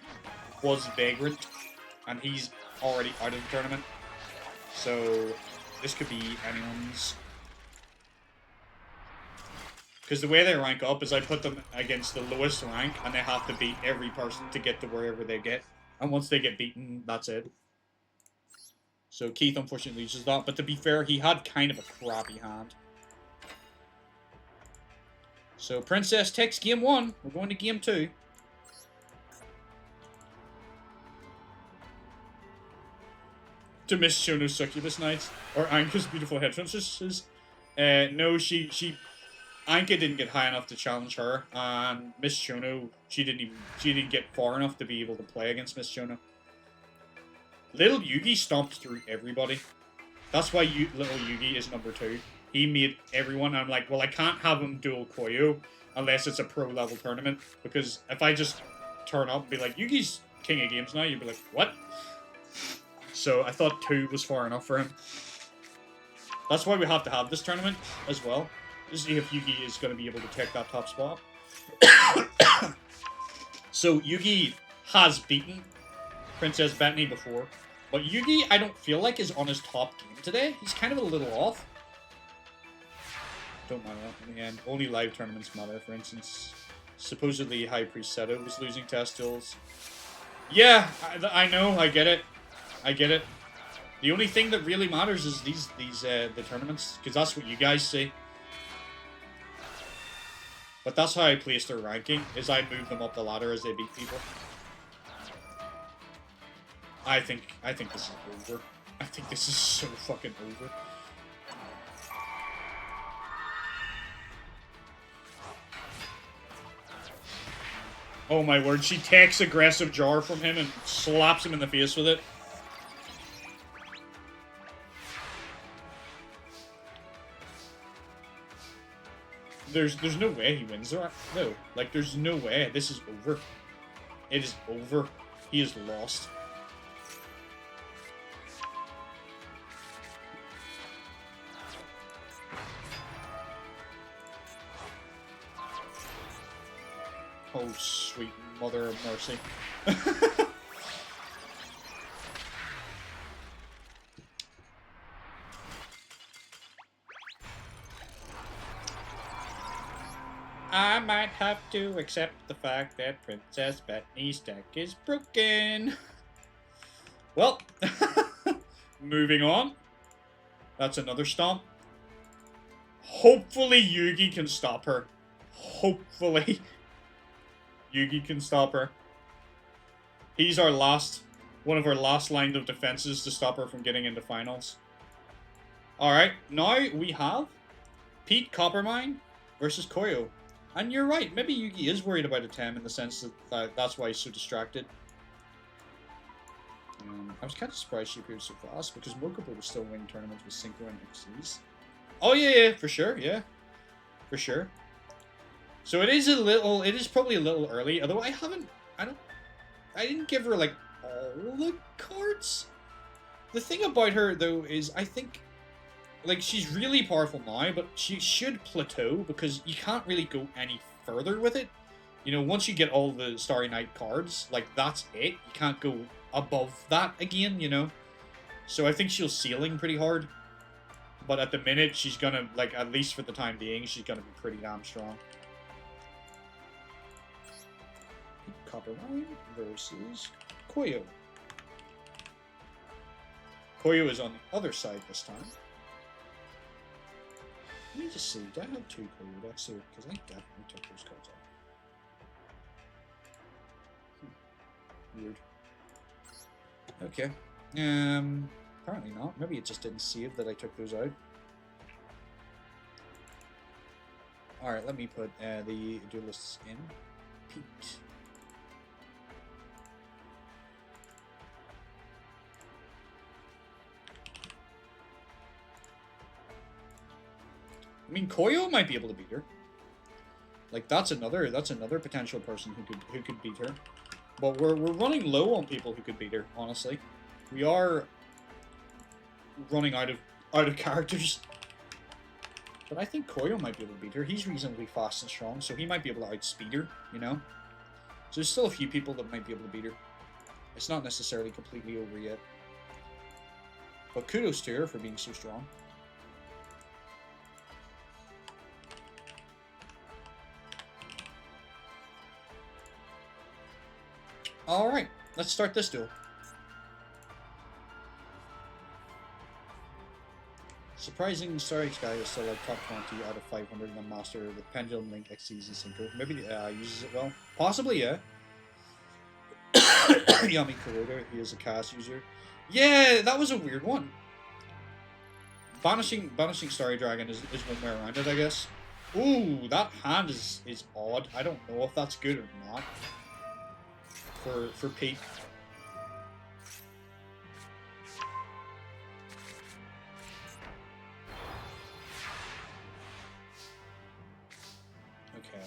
was Vagrant, and he's already out of the tournament. So, this could be anyone's. Because the way they rank up is I put them against the lowest rank, and they have to beat every person to get to wherever they get. And once they get beaten, that's it. So Keith unfortunately loses that, but to be fair, he had kind of a crappy hand. So Princess takes game 1. We're going to game 2. To Miss Chono's Succubus Knights. Or Anka's Beautiful Head Princesses. No, Anka didn't get high enough to challenge her. And Miss Chono, she didn't get far enough to be able to play against Miss Chono. Little Yugi stomped through everybody. That's why Little Yugi is number 2. He made everyone. I'm like, well, I can't have him duel Koyo unless it's a pro-level tournament. Because if I just turn up and be like, Yugi's king of games now, you'd be like, what? So I thought 2 was far enough for him. That's why we have to have this tournament as well. To see if Yugi is going to be able to take that top spot. So Yugi has beaten Princess Bethany before. But Yugi, I don't feel like, is on his top game today. He's kind of a little off. Don't matter in the end. Only live tournaments matter. For instance, supposedly High Priest Seto was losing Testils. Yeah, I know. I get it. I get it. The only thing that really matters is the tournaments, because that's what you guys see. But that's how I place their ranking, is I move them up the ladder as they beat people. I think this is over. I think this is so fucking over. Oh my word, she takes aggressive jar from him and slaps him in the face with it. There's no way he wins, right? No. Like, there's no way. This is over. It is over. He is lost. Oh, sweet mother of mercy. I might have to accept the fact that Princess Bethany's deck is broken. Well, moving on. That's another stomp. Hopefully Yugi can stop her. Hopefully Yugi can stop her. He's our one of our last line of defenses to stop her from getting into finals. Alright, now we have Pete Coppermine versus Koyo. And you're right, maybe Yugi is worried about a Tem in the sense that that's why he's so distracted. I was kind of surprised she appeared so fast because Mokuba was still winning tournaments with Synchro and Xyz. Oh yeah, for sure, yeah. For sure. So it is probably a little early, although I didn't give her like all the cards. The thing about her though is I think like she's really powerful now, but she should plateau because you can't really go any further with it. You know, once you get all the Starry Night cards, like that's it. You can't go above that again, you know. So I think she'll ceiling pretty hard. But at the minute, she's gonna, like, at least for the time being, she's gonna be pretty damn strong. Coppermine versus Koyo. Koyo is on the other side this time. Let me just see, do I have 2 Koyo decks here? Because I definitely took those cards out. Weird. Okay. Apparently not. Maybe it just didn't save that I took those out. Alright, let me put the duelists in. Pete. I mean, Koyo might be able to beat her. Like, that's another potential person who could beat her. But we're running low on people who could beat her, honestly. We are running out of characters. But I think Koyo might be able to beat her. He's reasonably fast and strong, so he might be able to outspeed her, you know? So there's still a few people that might be able to beat her. It's not necessarily completely over yet. But kudos to her for being so strong. Alright, let's start this duel. Surprising, Starry's guy is still like top 20 out of 500 and a master with Pendulum, Link, Xyz, and Synchro. Maybe uses it well. Possibly, yeah. Yami Kuroda, he is a cast user. Yeah, that was a weird one. Banishing Starry Dragon is one way around it, I guess. Ooh, that hand is odd. I don't know if that's good or not. For Pete. Okay.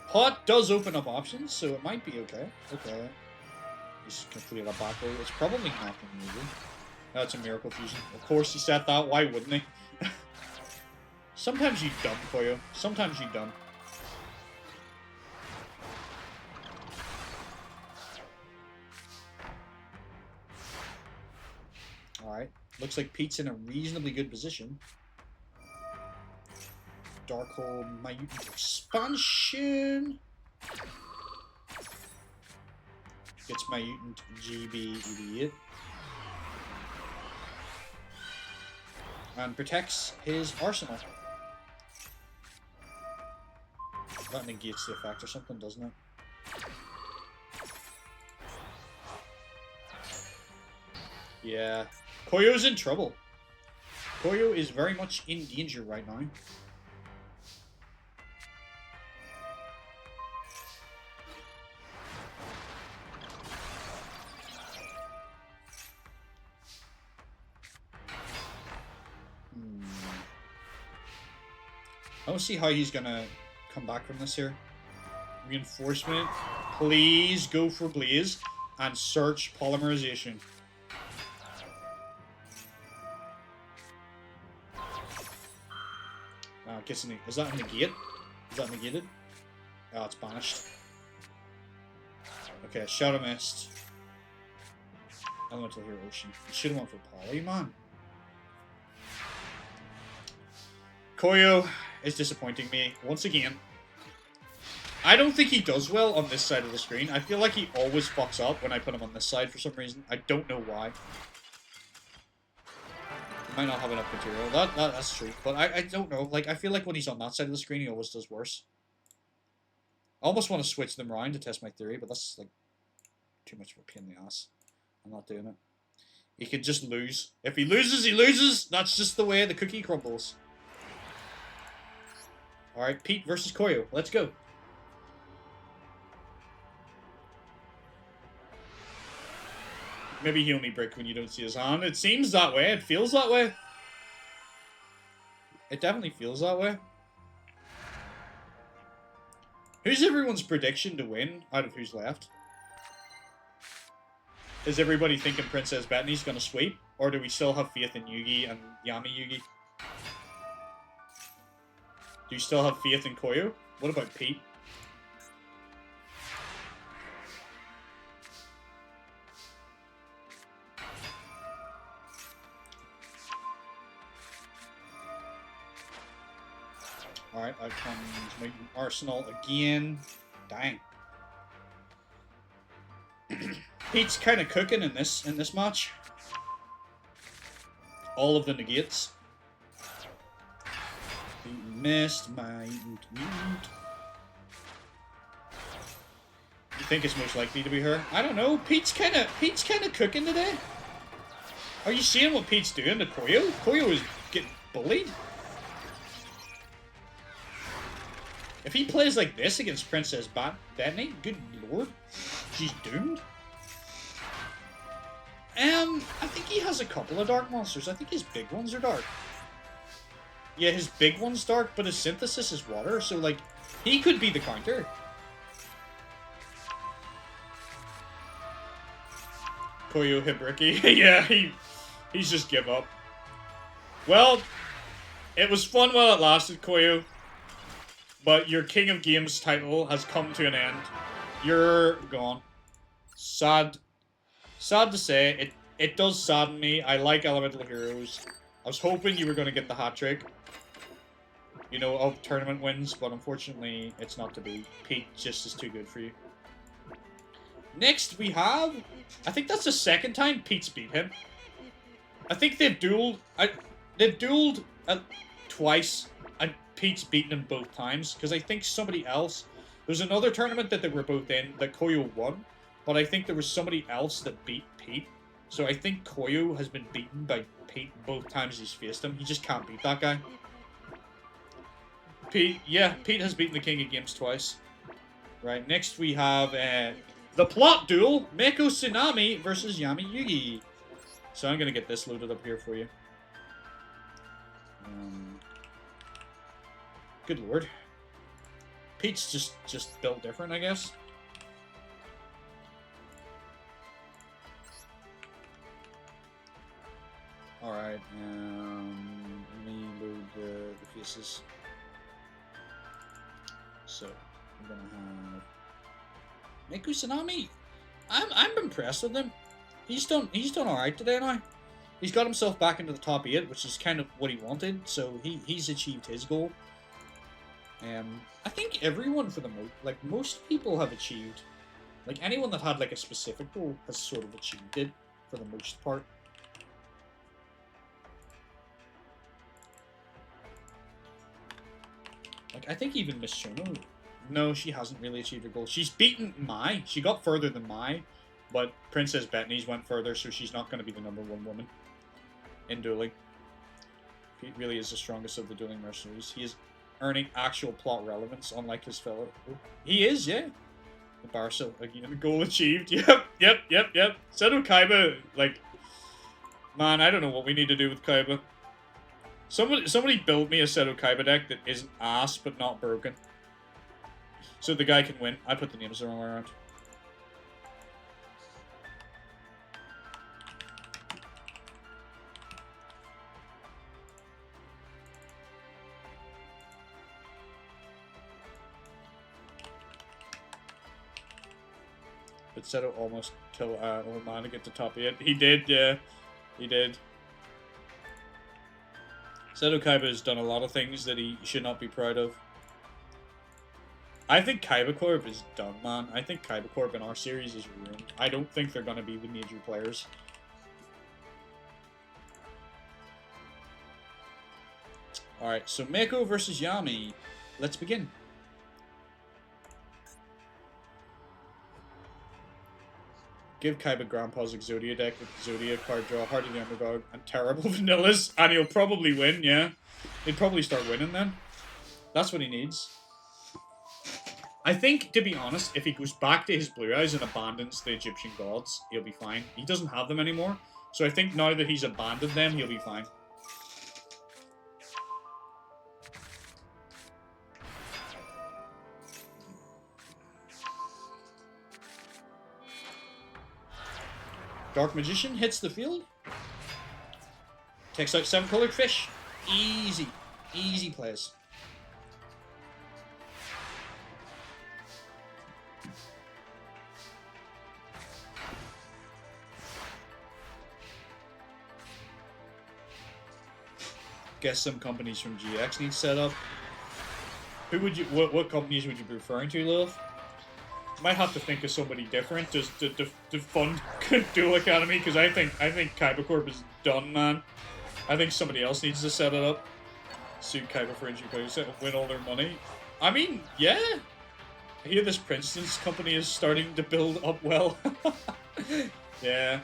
Pot does open up options, so it might be okay. Okay. He's completed a back row. It's probably not going to move. That's a Miracle Fusion. Of course he said that. Why wouldn't he? Sometimes you dumb, Koyo. Sometimes you dumb. Alright. Looks like Pete's in a reasonably good position. Darkhold, Mutant Expansion. Gets my Mutant GB idiot. And protects his arsenal. That negates the effect or something, doesn't it? Yeah. Koyo's in trouble. Koyo is very much in danger right now. I don't see how he's gonna come back from this here. Reinforcement. Please go for Blaze and search Polymerization. Is that a negate? Is that negated? Oh, it's banished. Okay, Shadow Mist. Elemental Hero Ocean. You should have went for Poly, man. Koyo is disappointing me once again. I don't think he does well on this side of the screen. I feel like he always fucks up when I put him on this side for some reason. I don't know why. He might not have enough material. That's true. But I don't know. Like, I feel like when he's on that side of the screen, he always does worse. I almost want to switch them around to test my theory, but that's, like, too much of a pain in the ass. I'm not doing it. He could just lose. If he loses, he loses! That's just the way the cookie crumbles. Alright, Pete versus Koyo. Let's go. Maybe he only break when you don't see his hand. It seems that way. It feels that way. It definitely feels that way. Who's everyone's prediction to win out of who's left? Is everybody thinking Princess Bethany's gonna sweep? Or do we still have faith in Yugi and Yami Yugi? Do you still have faith in Koyo? What about Pete? Alright, out comes my arsenal again. Dang. Pete's kind of cooking in this match. All of the negates. Missed my mutant. You think it's most likely to be her? I don't know. Pete's kind of cooking today. Are you seeing what Pete's doing to Koyo? Koyo is getting bullied. If he plays like this against Princess Bethany, good lord, she's doomed. I think he has a couple of dark monsters. I think his big ones are dark. Yeah, his big one's dark, but his synthesis is water, so, like, he could be the counter. Koyo Hibiki. Yeah, he's just give up. Well, it was fun while it lasted, Koyo. But your King of Games title has come to an end. You're gone. Sad. Sad to say. It does sadden me. I like Elemental Heroes. I was hoping you were going to get the hat-trick. You know, of tournament wins, but unfortunately, it's not to be. Pete just is too good for you. Next, we have... I think that's the second time Pete's beat him. I think they've dueled... they've dueled twice, and Pete's beaten him both times, because I think somebody else... There's another tournament that they were both in that Koyo won, but I think there was somebody else that beat Pete. So I think Koyo has been beaten by Pete both times he's faced him. He just can't beat that guy. Pete has beaten the King of Games twice. Right, next we have the plot duel, Mako Tsunami versus Yami Yugi. So I'm going to get this loaded up here for you. Good lord. Pete's just built different, I guess. Alright, let me load the faces. So, I'm gonna have Mako Tsunami. I'm impressed with him. He's done alright today now. He's got himself back into the top 8, which is kind of what he wanted, so he's achieved his goal. I think everyone for the most people have achieved, like anyone that had like a specific goal has sort of achieved it for the most part. Like, I think even Miss Shono, no, she hasn't really achieved her goal. She's beaten Mai. She got further than Mai, but Princess Bethany's went further, so she's not going to be the #1 woman in dueling. Pete really is the strongest of the dueling mercenaries. He is earning actual plot relevance, unlike his fellow. He is, yeah. The Barca, again, goal achieved. Yep. Seto Kaiba, like, man, I don't know what we need to do with Kaiba. Somebody build me a Seto Kaiba deck that isn't ass but not broken, so the guy can win. I put the names the wrong way around. But Seto almost kill old man to get to top 8. He did, yeah. He did. Seto Kaiba has done a lot of things that he should not be proud of. I think Kaiba Corp is done, man. I think Kaiba Corp in our series is ruined. I don't think they're going to be the major players. Alright, so Mako versus Yami. Let's begin. Give Kaiba Grandpa's Exodia deck with Exodia, card draw, Heart of the Underdog, and terrible vanillas, and he'll probably win, yeah. He'd probably start winning then. That's what he needs. I think, to be honest, if he goes back to his Blue Eyes and abandons the Egyptian gods, he'll be fine. He doesn't have them anymore, so I think now that he's abandoned them, he'll be fine. Dark Magician hits the field. Takes out 7 colored fish. Easy. Easy plays. Guess some companies from GX need set up. Who would you? What companies would you be referring to, Lilith? Might have to think of somebody different just to fund Duel Academy, because I think Kaiba Corp is done, man. I think somebody else needs to set it up. Sue Kaiba for injury players and win all their money. I mean, yeah. I hear this Princeton's company is starting to build up well. Yeah.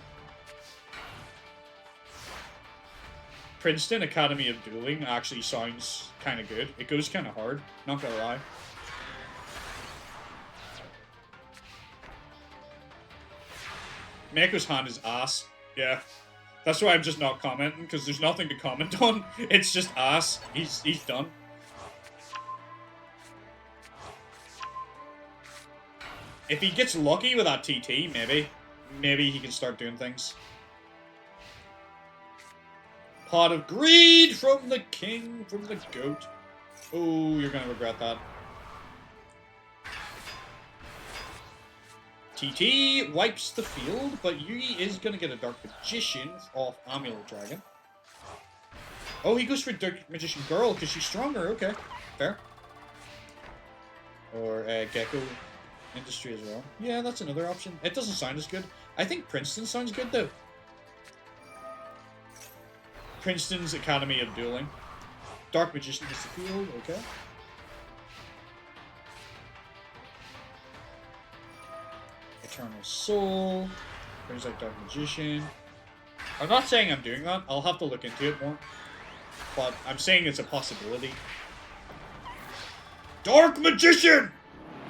Princeton Academy of Dueling actually sounds kind of good. It goes kind of hard, not gonna lie. Mako's hand is ass. Yeah. That's why I'm just not commenting, because there's nothing to comment on. It's just ass. He's done. If he gets lucky with that TT, maybe he can start doing things. Pot of greed from the king, from the goat. Oh, you're gonna regret that. TT wipes the field, but Yugi is gonna get a Dark Magician off Amulet Dragon. Oh, he goes for Dark Magician Girl because she's stronger. Okay, fair. Or Gecko Industry as well. Yeah, that's another option. It doesn't sound as good. I think Princeton sounds good though. Princeton's Academy of Dueling. Dark Magician hits the field. Okay. Eternal Soul. Brings out Dark Magician. I'm not saying I'm doing that. I'll have to look into it more. But I'm saying it's a possibility. Dark Magician!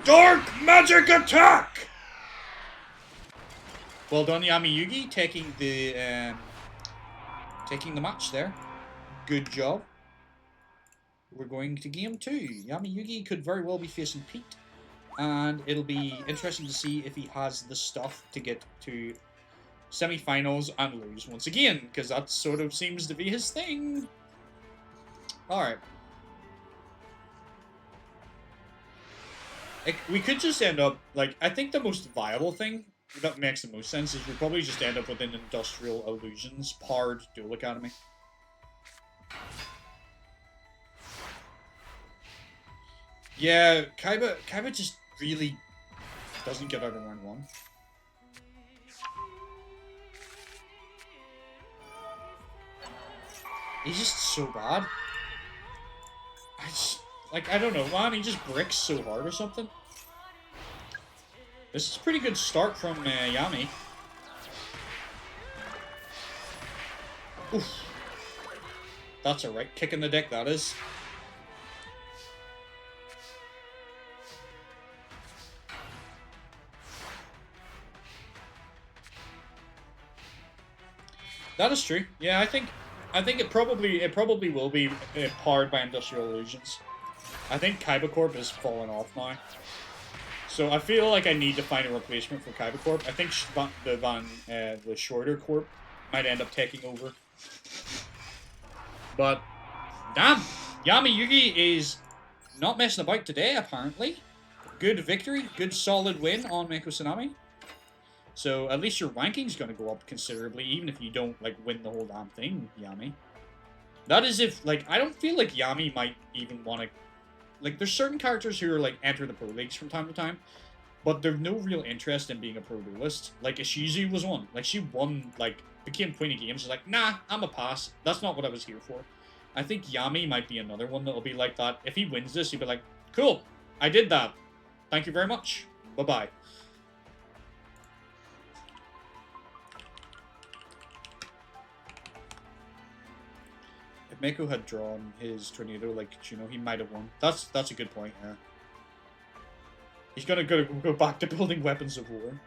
Dark Magic Attack! Well done, Yami Yugi, taking the match there. Good job. We're going to game 2. Yami Yugi could very well be facing Pete. And it'll be interesting to see if he has the stuff to get to semi-finals and lose once again, because that sort of seems to be his thing. Alright. We could just end up, like, I think the most viable thing that makes the most sense is we probably just end up with an Industrial Illusions powered Duel Academy. Yeah, Kaiba just really doesn't get out of round 1. He's just so bad. I don't know, man, he just bricks so hard or something. This is a pretty good start from Yami. Oof. That's a right kick in the dick, that is. That is true. Yeah, I think it probably will be powered by Industrial Illusions. I think Kaiba Corp is falling off now. So I feel like I need to find a replacement for Kaiba Corp. I think the Shorter Corp might end up taking over. But damn, Yami Yugi is not messing about today, apparently. Good victory, good solid win on Meiko Tsunami. So at least your ranking's going to go up considerably, even if you don't like win the whole damn thing, Yami. That is if, like, I don't feel like Yami might even want to, like, there's certain characters who are, like, enter the pro leagues from time to time, but they've no real interest in being a pro duelist. Like, Ishizu was one. Like, she won, like, became Queen of Games. She's like, nah, I'm a pass. That's not what I was here for. I think Yami might be another one that'll be like that. If he wins this, he'll be like, cool, I did that. Thank you very much. Bye-bye. If Meiko had drawn his tornado like Kuchino, he might have won. That's a good point, yeah. He's gonna go back to building weapons of war.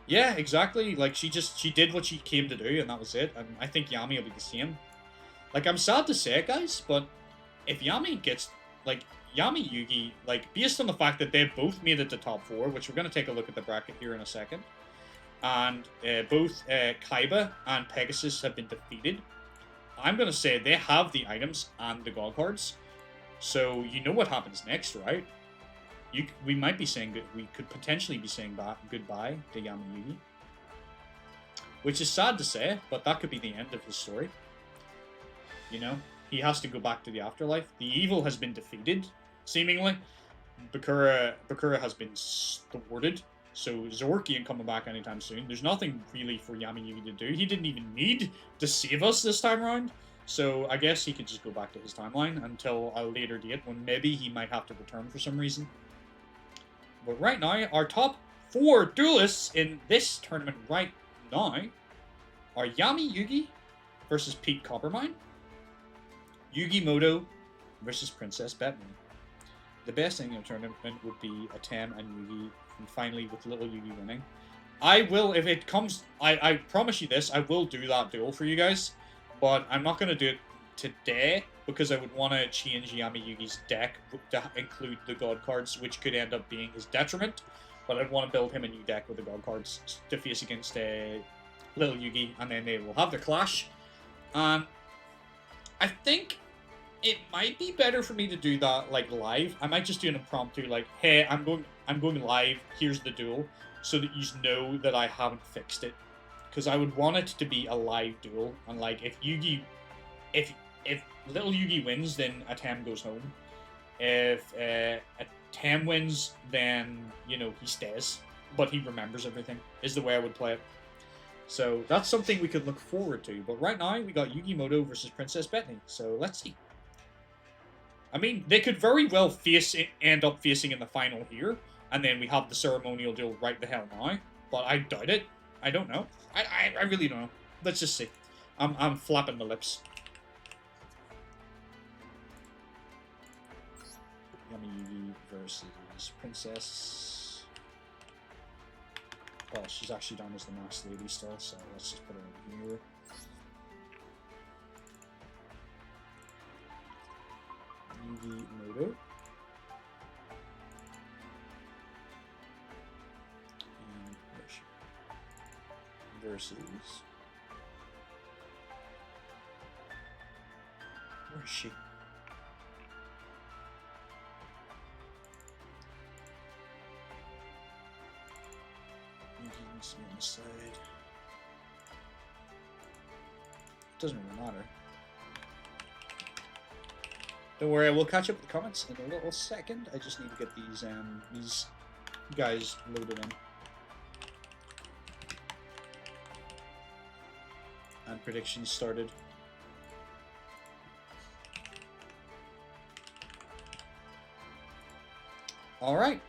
Yeah, exactly. Like, she did what she came to do, and that was it. And I think Yami will be the same. Like, I'm sad to say it, guys, but if Yami gets, like, Yami Yugi, like, based on the fact that they both made it to top 4, which we're gonna take a look at the bracket here in a second, and both Kaiba and Pegasus have been defeated, I'm going to say they have the items and the god cards. So you know what happens next, right? We might be saying that we could potentially be saying goodbye to Yami Yugi. Which is sad to say, but that could be the end of his story. You know, he has to go back to the afterlife. The evil has been defeated, seemingly. Bakura has been thwarted. So Zorky ain't coming back anytime soon. There's nothing really for Yami Yugi to do. He didn't even need to save us this time around. So I guess he could just go back to his timeline until a later date when maybe he might have to return for some reason. But right now, our top 4 duelists in this tournament right now are Yami Yugi versus Pete Coppermine, Yugi Muto versus Princess Bettany. The best thing in the tournament would be a 10 and Yugi, and finally with little Yugi winning. I will, if it comes, I promise you this, I will do that duel for you guys, but I'm not going to do it today, because I would want to change Yami Yugi's deck to include the God cards, which could end up being his detriment, but I'd want to build him a new deck with the God cards to face against Little Yugi, and then they will have their clash. I think it might be better for me to do that, like, live. I might just do an impromptu, like, hey, I'm going live, here's the duel, so that you know that I haven't fixed it. Because I would want it to be a live duel, and, like, if Little Yugi wins, then Atem goes home. If Atem wins, then, you know, he stays. But he remembers everything, is the way I would play it. So, that's something we could look forward to. But right now, we got Yugi Muto versus Princess Bethany. So, let's see. I mean, they could very well end up facing in the final here, and then we have the ceremonial duel right the hell now. But I doubt it. I don't know. I really don't know. Let's just see. I'm flapping the lips. Yami Yugi versus Princess. Well, she's actually down as the Masked Lady still, so let's just put her in here. Yugi Muto. And where is she? Versus. Where is she? Yugi's on the side. Doesn't really matter. Don't worry, we'll catch up with the comments in a little second. I just need to get these guys loaded in. And predictions started. Alright.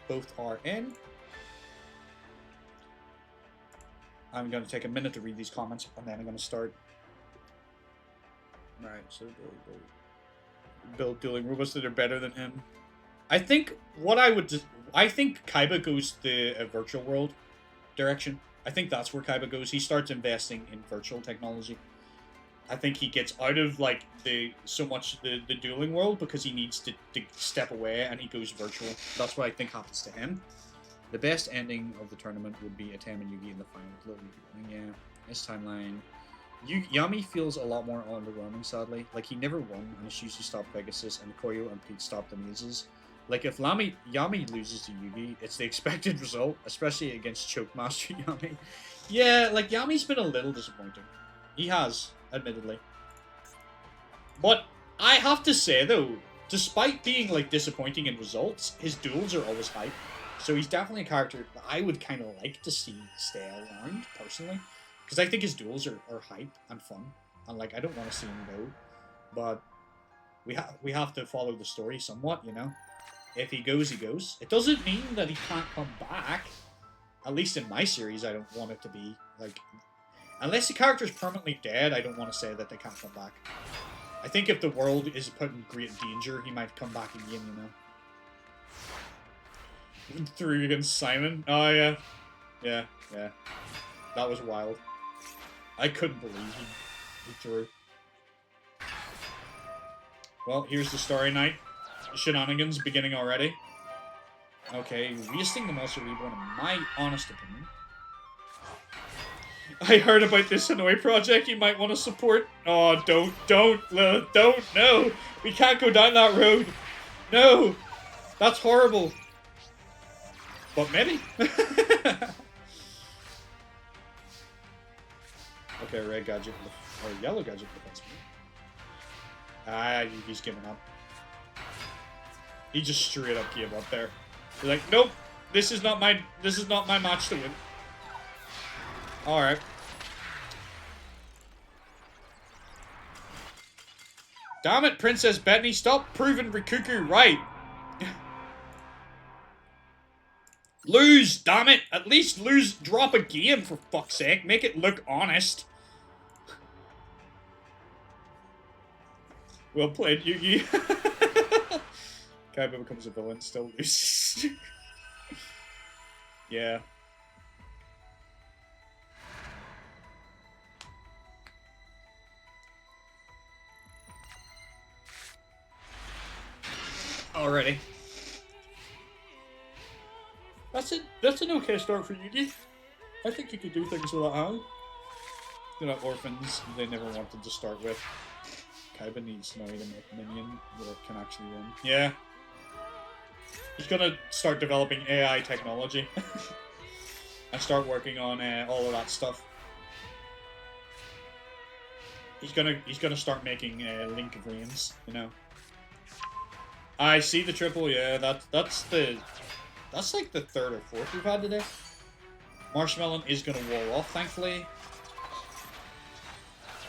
Both are in. I'm going to take a minute to read these comments, and then I'm going to start. Alright, so build dueling robots that are better than him. I think I think Kaiba goes the virtual world direction. I think that's where Kaiba goes. He starts investing in virtual technology. I think he gets out of like the dueling world because he needs to step away, and he goes virtual. That's what I think happens to him. The best ending of the tournament would be Atem and Yugi in the final. Yeah, this timeline. Yami feels a lot more underwhelming, sadly. Like, he never won, and Ishizu stopped Pegasus, and Koyo and Pete stopped the mazes. Like, if Yami loses to Yugi, it's the expected result, especially against Choke Master Yami. Yeah, like, Yami's been a little disappointing. He has, admittedly. But I have to say, though, despite being, like, disappointing in results, his duels are always hype. So he's definitely a character that I would kind of like to see stay around, personally. Because I think his duels are hype and fun. And, like, I don't want to see him go. But we have to follow the story somewhat, you know? If he goes, he goes. It doesn't mean that he can't come back. At least in my series, I don't want it to be, like... Unless the character's permanently dead, I don't want to say that they can't come back. I think if the world is put in great danger, he might come back again, you know? Through against Simon? Oh, yeah. Yeah. That was wild. I couldn't believe he threw. Well, here's the story night. Shenanigans beginning already. Okay, wasting the Monster Reborn in my honest opinion. I heard about this Hanoi project you might want to support. Oh, don't, Lilith, don't, no! We can't go down that road! No! That's horrible! But maybe. Okay, red gadget, or yellow gadget defense. Ah, Yugi's giving up. He just straight up gave up there. He's like, nope, this is not my match to win. All right. Damn it, Princess Bethany, stop proving Rikuku right. Lose, damn it! At least lose, drop a game, for fuck's sake. Make it look honest. Well played, Yugi. Kaiba becomes a villain, still loses. Yeah. already. That's it. That's an okay start for Yugi. I think you could do things without Alan. You know, orphans they never wanted to start with. Kaiba needs now to make a minion that can actually win. Yeah. He's gonna start developing AI technology. And start working on all of that stuff. He's gonna start making Link of Reigns, you know. I see the triple, yeah, that's like the third or fourth we've had today. Marshmallow is gonna wall off, thankfully.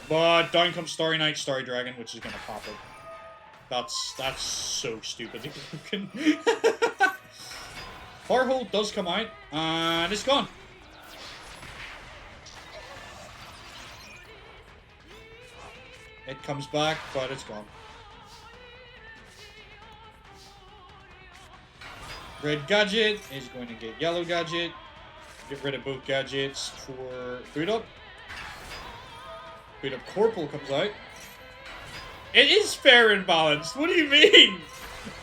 But down comes Starry Knight, Starry Dragon, which is gonna pop it. That's so stupid. Farhold does come out, and it's gone. It comes back, but it's gone. Red Gadget is going to get Yellow Gadget. Get rid of both gadgets for Boot Up. Boot Up Corporal comes out. It is fair and balanced. What do you mean?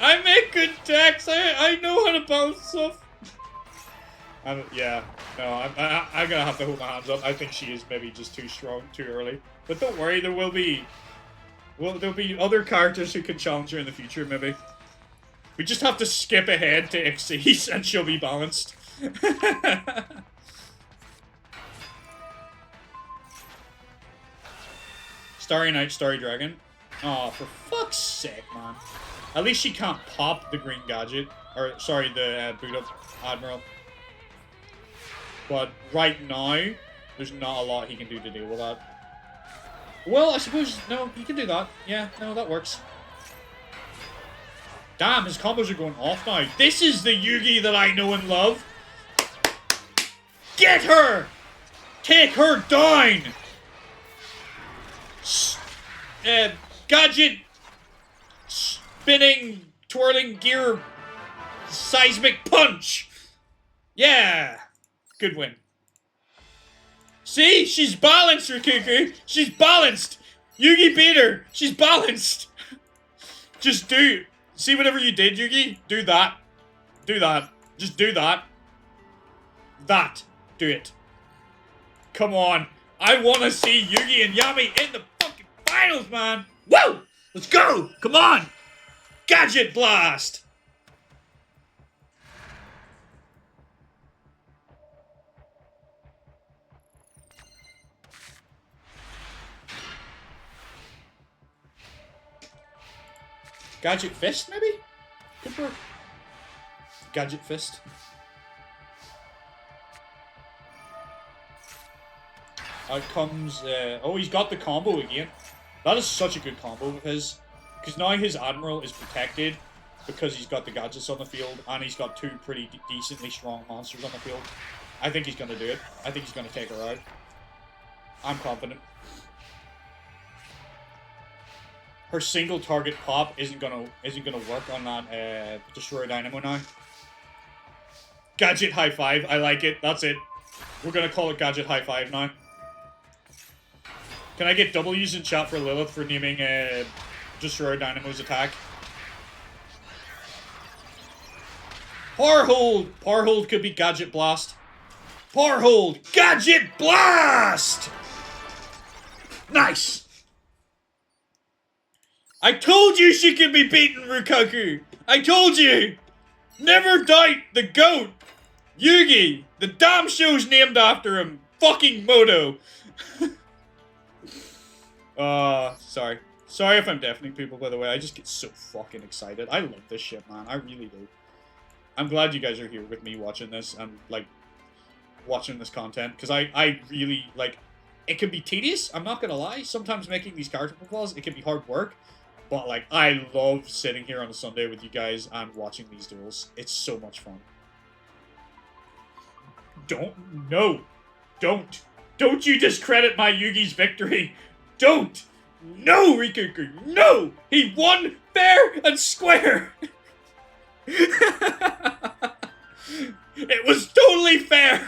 I make good decks. I know how to balance stuff. Yeah, no, I'm gonna have to hold my hands up. I think she is maybe just too strong, too early. But don't worry, there'll be other characters who can challenge her in the future, maybe. We just have to skip ahead to Xyz and she'll be balanced. Starry Knight, Starry Dragon. Oh, for fuck's sake, man. At least she can't pop the green gadget. Or, sorry, the boot up Admiral. But right now, there's not a lot he can do to deal with that. Well, I suppose, no, he can do that. Yeah, no, that works. Damn, his combos are going off now. This is the Yugi that I know and love. Get her! Take her down! Gadget spinning, twirling gear seismic punch! Yeah! Good win. See? She's balanced, Rikuku! She's balanced! Yugi beat her! She's balanced! Just do... See whatever you did, Yugi? Do that. Do that. Just do that. That. Do it. Come on. I want to see Yugi and Yami in the fucking finals, man! Woo! Let's go! Come on! Gadget Blast! Gadget Fist, maybe? Good work. Gadget Fist. Out comes... oh, he's got the combo again. That is such a good combo of his. Because now his Admiral is protected because he's got the gadgets on the field and he's got two pretty decently strong monsters on the field. I think he's going to do it. I think he's going to take her out. I'm confident. Her single target pop isn't gonna work on that Destroyer Dynamo now. Gadget High Five, I like it. That's it. We're gonna call it Gadget High Five now. Can I get W's in chat for Lilith for naming Destroyer Dynamo's attack? Power Hold! Power Hold could be Gadget Blast. Power Hold! Gadget Blast! Nice! I told you she could be beaten, Rukaku! I told you! Never doubt the GOAT! Yugi! The damn show's named after him! Fucking Muto! Sorry. Sorry if I'm deafening people, by the way. I just get so fucking excited. I love this shit, man. I really do. I'm glad you guys are here with me watching this and, like, watching this content. Because I really, like, it can be tedious, I'm not gonna lie. Sometimes making these character profiles, it can be hard work. But, like, I love sitting here on a Sunday with you guys and watching these duels. It's so much fun. Don't you discredit my Yugi's victory. Don't. No, Rikuku. No. He won fair and square. It was totally fair.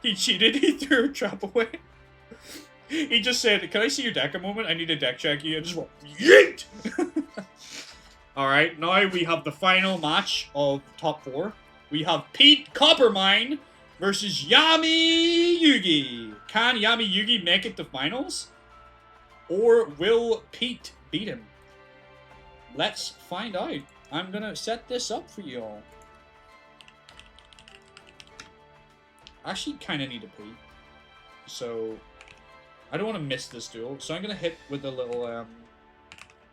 He cheated. He threw a trap away. He just said, can I see your deck a moment? I need to deck check you. I just went, yeet! Alright, now we have the final match of top 4. We have Pete Coppermine versus Yami Yugi. Can Yami Yugi make it to finals? Or will Pete beat him? Let's find out. I'm gonna set this up for y'all. Actually, kind of need a pee. So, I don't want to miss this duel. So I'm gonna hit with a little,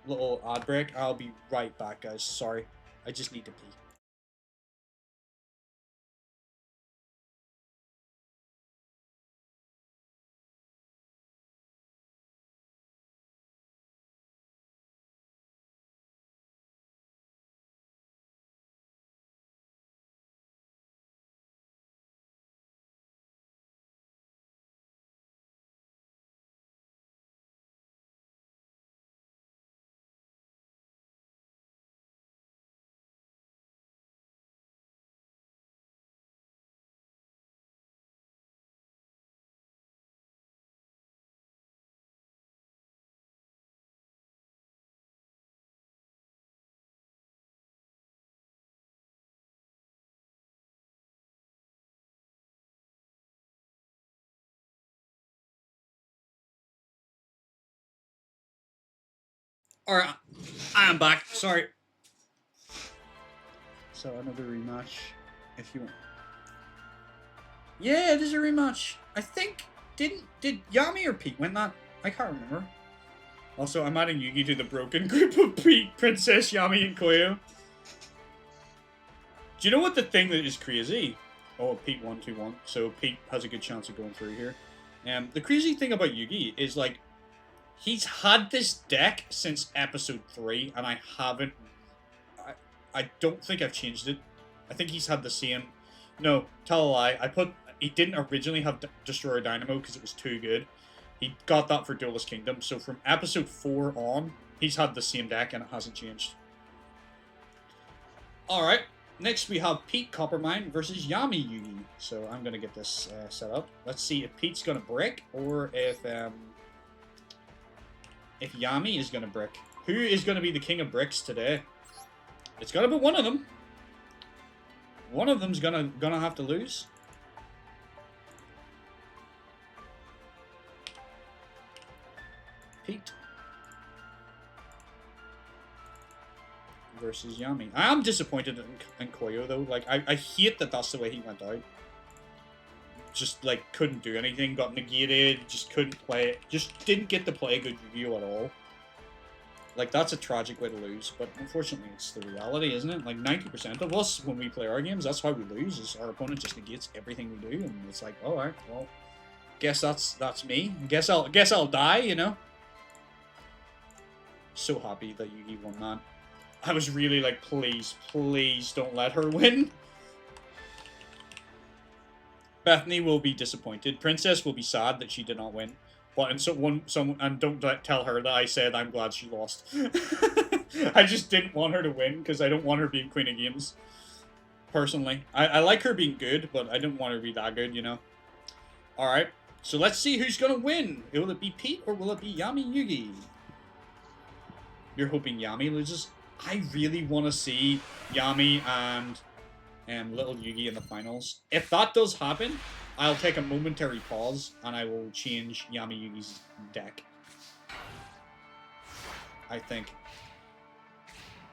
little ad break. I'll be right back, guys. Sorry. I just need to pee. Alright, I am back. Sorry. So another rematch, if you want. Yeah, it is a rematch. I think did Yami or Pete win that? I can't remember. Also, I'm adding Yugi to the broken group of Pete, Princess, Yami, and Koyo. Do you know what the thing that is crazy? Oh, Pete 1-2-1, so Pete has a good chance of going through here. The crazy thing about Yugi is like he's had this deck since episode 3, and I haven't. I don't think I've changed it. I think he's had the same. No, tell a lie. He didn't originally have Destroyer Dynamo because it was too good. He got that for Duelist Kingdom. So from episode 4 on, he's had the same deck and it hasn't changed. Alright, next we have Pete Coppermine versus Yami Yugi. So I'm going to get this set up. Let's see if Pete's going to brick or if Yami is going to brick. Who is going to be the king of bricks today? It's got to be one of them. One of them's gonna have to lose. Pete versus Yami. I am disappointed in Koyo though. Like I hate that that's the way he went out. Just like couldn't do anything, got negated, just couldn't play, just didn't get to play good Yugioh at all. Like that's a tragic way to lose, but unfortunately it's the reality, isn't it? Like 90% of us when we play our games, that's how we lose, is our opponent just negates everything we do, and it's like, oh, alright, well, guess that's me. Guess I'll die, you know? So happy that Yugi won that. I was really like, please don't let her win. Bethany will be disappointed. Princess will be sad that she did not win. But and don't tell her that I said I'm glad she lost. I just didn't want her to win because I don't want her being Queen of Games. Personally, I like her being good, but I don't want her to be that good, you know. All right, so let's see who's gonna win. Will it be Pete or will it be Yami Yugi? You're hoping Yami loses. I really want to see Yami and little Yugi in the finals. If that does happen, I'll take a momentary pause and I will change Yami Yugi's deck. I think.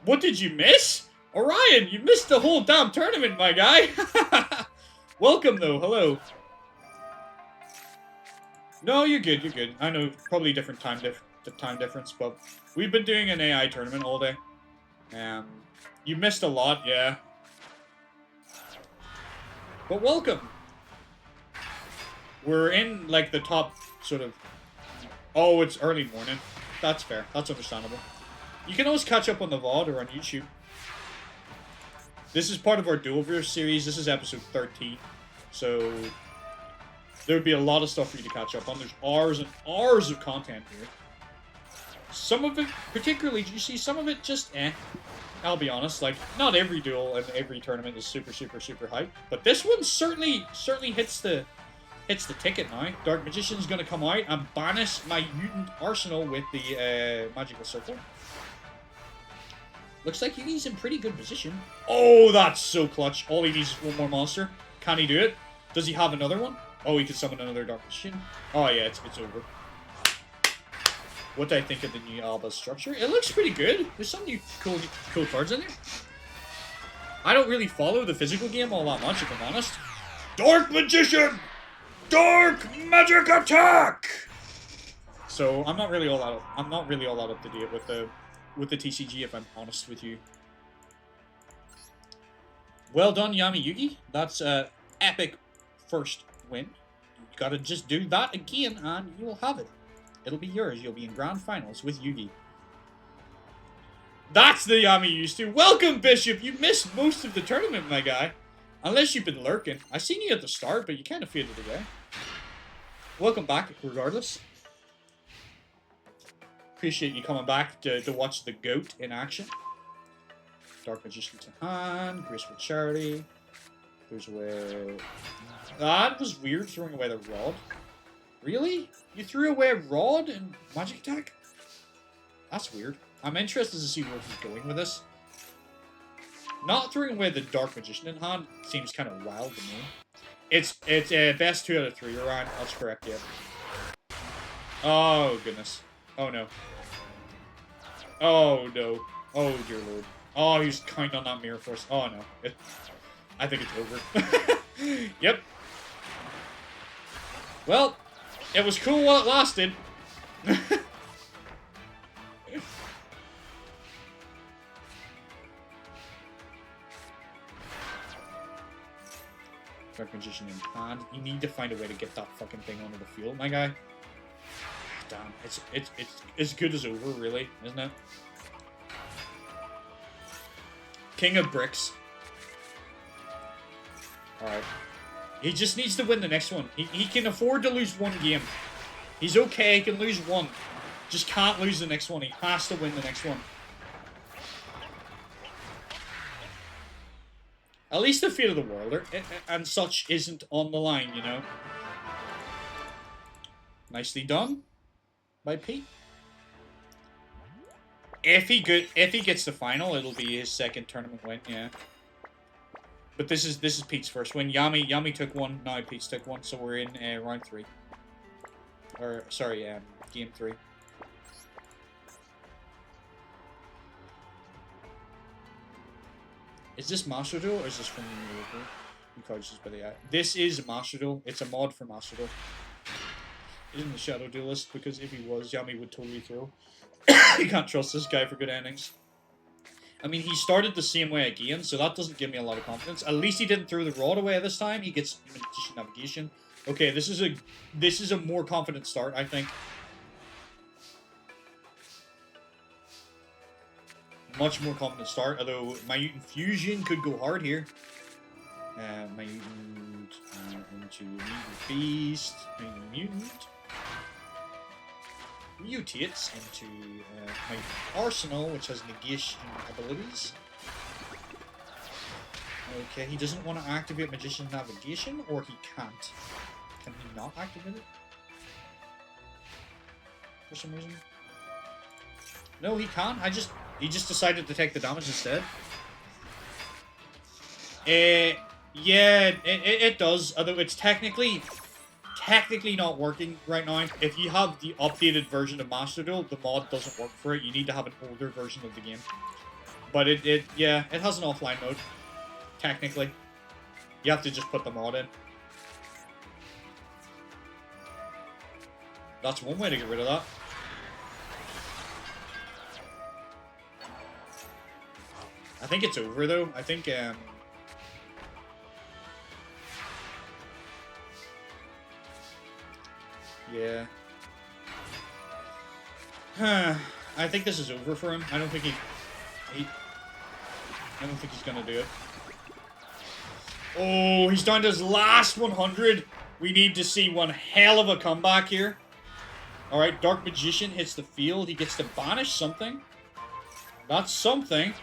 What did you miss? Orion, you missed the whole damn tournament, my guy. Welcome though, hello. No, you're good, you're good. I know, probably different time difference, but we've been doing an AI tournament all day. You missed a lot, yeah. But welcome. We're in, like, the top, sort of... Oh, it's early morning. That's fair. That's understandable. You can always catch up on the VOD or on YouTube. This is part of our Duelverse series. This is episode 13. So, there would be a lot of stuff for you to catch up on. There's hours and hours of content here. Some of it particularly juicy. Some of it just I'll be honest. Like, not every duel and every tournament is super, super, super hype. But this one certainly hits the ticket now. Dark Magician's gonna come out and banish my mutant arsenal with the magical circle. Looks like Yugi's in pretty good position. Oh, that's so clutch. All he needs is one more monster. Can he do it? Does he have another one? Oh, he could summon another Dark Magician. Oh, yeah, it's over. What do I think of the new Alba structure? It looks pretty good. There's some new cool cards in there. I don't really follow the physical game all that much, if I'm honest. Dark Magician! Dark Magic Attack! So I'm not really all that up to date with the TCG, if I'm honest with you. Well done, Yami Yugi. That's an epic first win. You gotta just do that again, and you will have it. It'll be yours. You'll be in grand finals with Yugi. That's the Yami you used to. Welcome, Bishop. You missed most of the tournament, my guy. Unless you've been lurking. I seen you at the start, but you kind of faded away. Welcome back, regardless. Appreciate you coming back to watch the GOAT in action. Dark Magician to hand. Graceful Charity. Throws away... That was weird, throwing away the Rod. Really? You threw away a Rod and Magic Attack? That's weird. I'm interested to see where he's going with this. Not throwing away the Dark Magician in hand seems kind of wild to me. It's best 2 out of 3, Ryan. That's correct, yeah. Oh, goodness. Oh, no. Oh, no. Oh, dear lord. Oh, he's counting on that Mirror Force. Oh, no. I think it's over. Yep. Well, it was cool while it lasted. Dark Magician in hand. You need to find a way to get that fucking thing onto the field, my guy. Damn, it's as good as over, really, isn't it? King of Bricks. Alright. He just needs to win the next one. He can afford to lose one game. He's okay, he can lose one. Just can't lose the next one. He has to win the next one. At least the fate of the world and such isn't on the line, you know. Nicely done by Pete. If he gets the final, it'll be his second tournament win, yeah. But this is Pete's first win. Yami took one, now Pete's took one, so we're in round 3. Or sorry, game 3. Is this Master Duel or is this from the local? Because by the this is Master Duel. It's a mod for Master Duel. Isn't the Shadow Duelist? Because if he was, Yami would totally throw. You can't trust this guy for good endings. I mean, he started the same way again, so that doesn't give me a lot of confidence. At least he didn't throw the Rod away this time. He gets Magician Navigation. Okay, this is a more confident start, I think. Much more confident start, although my Mutant Fusion could go hard here. My Mutant into Mutant Beast, Mutant mutates into my Arsenal, which has negation abilities. Okay, he doesn't want to activate Magician Navigation, or he can't. Can he not activate it? For some reason? No, he can't. He just decided to take the damage instead. Yeah, it does. Although it's technically not working right now. If you have the updated version of Master Duel, the mod doesn't work for it. You need to have an older version of the game. But it has an offline mode. Technically. You have to just put the mod in. That's one way to get rid of that. I think it's over though. I think yeah. I think this is over for him. I don't think I don't think he's gonna do it. Oh, he's down to his last 100. We need to see one hell of a comeback here. Alright, Dark Magician hits the field. He gets to banish something. That's something.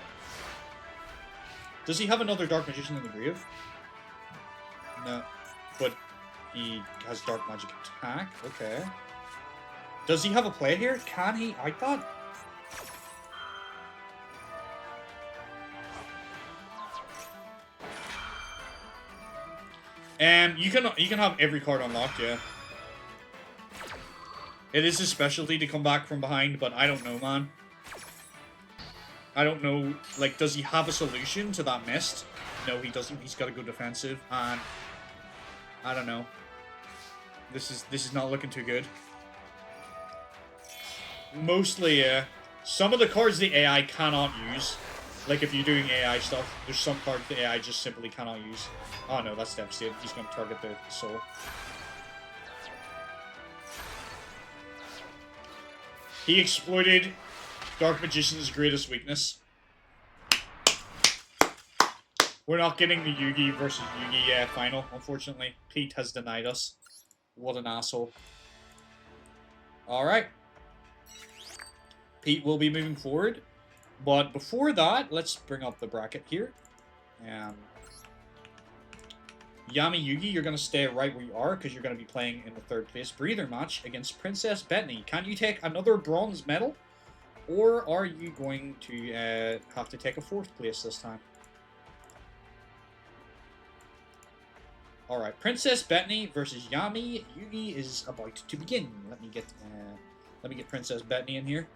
Does he have another Dark Magician in the grave? No. But he has Dark Magic Attack. Okay. Does he have a play here? Can he? I thought... You can have every card unlocked, yeah. It is his specialty to come back from behind, but I don't know, man. I don't know, like, does he have a solution to that mist? No, he doesn't. He's got to go defensive, and I don't know. This is not looking too good. Mostly, some of the cards the AI cannot use. Like, if you're doing AI stuff, there's some cards the AI just simply cannot use. Oh no, that's devastating. He's going to target the soul. He exploited Dark Magician's greatest weakness. We're not getting the Yugi versus Yugi final, unfortunately. Pete has denied us. What an asshole. Alright. Pete will be moving forward. But before that, let's bring up the bracket here. Yami Yugi, you're going to stay right where you are because you're going to be playing in the 3rd place breather match against Princess Bettany. Can you take another bronze medal? Or are you going to have to take a 4th place this time? Alright, Princess Bettany versus Yami Yugi is about to begin. Let me get Princess Bettany in here.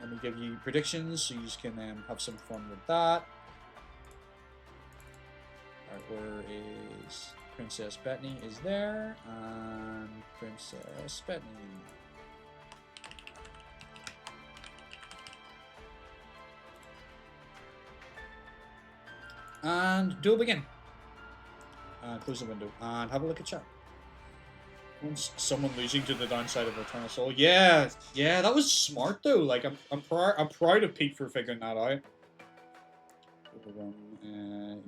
Let me give you predictions so you can have some fun with that. Alright, where is Princess Bettany? Is there, and Princess Bettany. And duel begin. Close the window and have a look at chat. Once someone losing to the downside of Eternlzkz. Yeah, that was smart though. Like I'm proud of Pete for figuring that out.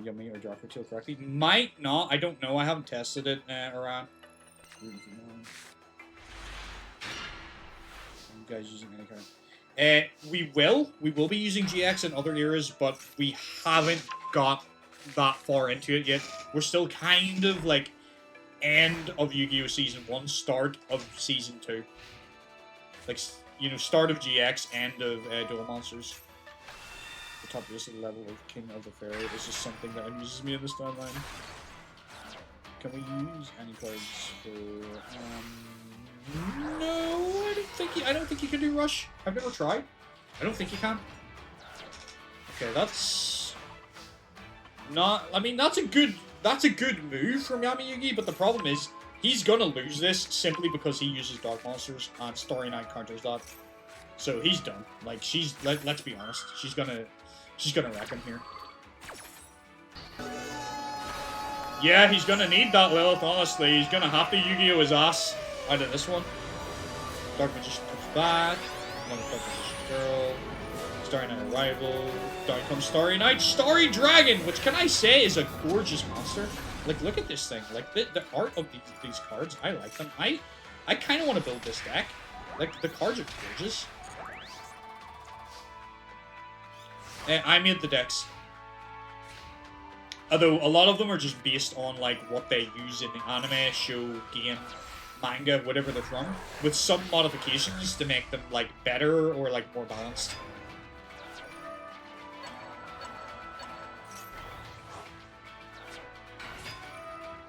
Yummy or Joffrey Tail correctly. Might not. I don't know. I haven't tested it around. You guys using any card? We will be using GX in other eras, but we haven't got that far into it yet. We're still kind of like end of Yu-Gi-Oh! Season 1, start of Season 2. Like, you know, start of GX, end of Duel Monsters. The top listed level of King of the Fairy. This is something that amuses me in this timeline. Can we use any cards for... no, I don't think you can do Rush. I've never tried. I don't think you can. Okay, that's not... I mean, that's a good move from Yami Yugi, but the problem is he's gonna lose this simply because he uses Dark Monsters and Starry Night counters that. So he's done. Like, let's be honest, she's gonna wreck him here. Yeah, he's gonna need that Lilith, honestly. He's gonna have to Yu-Gi-Oh! His ass out of this one. Dark Magician comes back. Another Dark Magician girl. Starry Night Arrival. Down comes Starry Night. Starry Dragon, which can I say is a gorgeous monster. Like, look at this thing. Like, the art of these cards, I like them. I kind of want to build this deck. Like, the cards are gorgeous. I made the decks. Although, a lot of them are just based on, like, what they use in the anime, show, game, manga, whatever they're from, with some modifications to make them, like, better or, like, more balanced.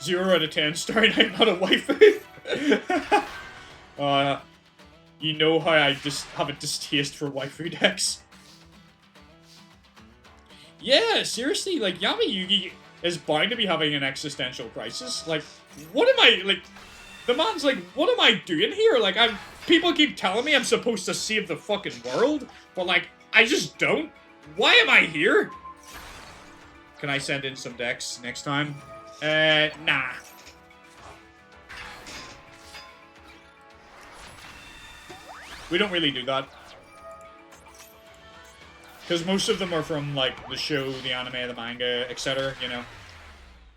Zero out of 10, Starry Night, not a waifu. You know how I just have a distaste for waifu decks. Yeah, seriously, like, Yami Yugi is bound to be having an existential crisis. Like, what am I, like, the man's like, what am I doing here? Like, people keep telling me I'm supposed to save the fucking world, but, like, I just don't. Why am I here? Can I send in some decks next time? Nah. We don't really do that. Because most of them are from, like, the show, the anime, the manga, etc., you know?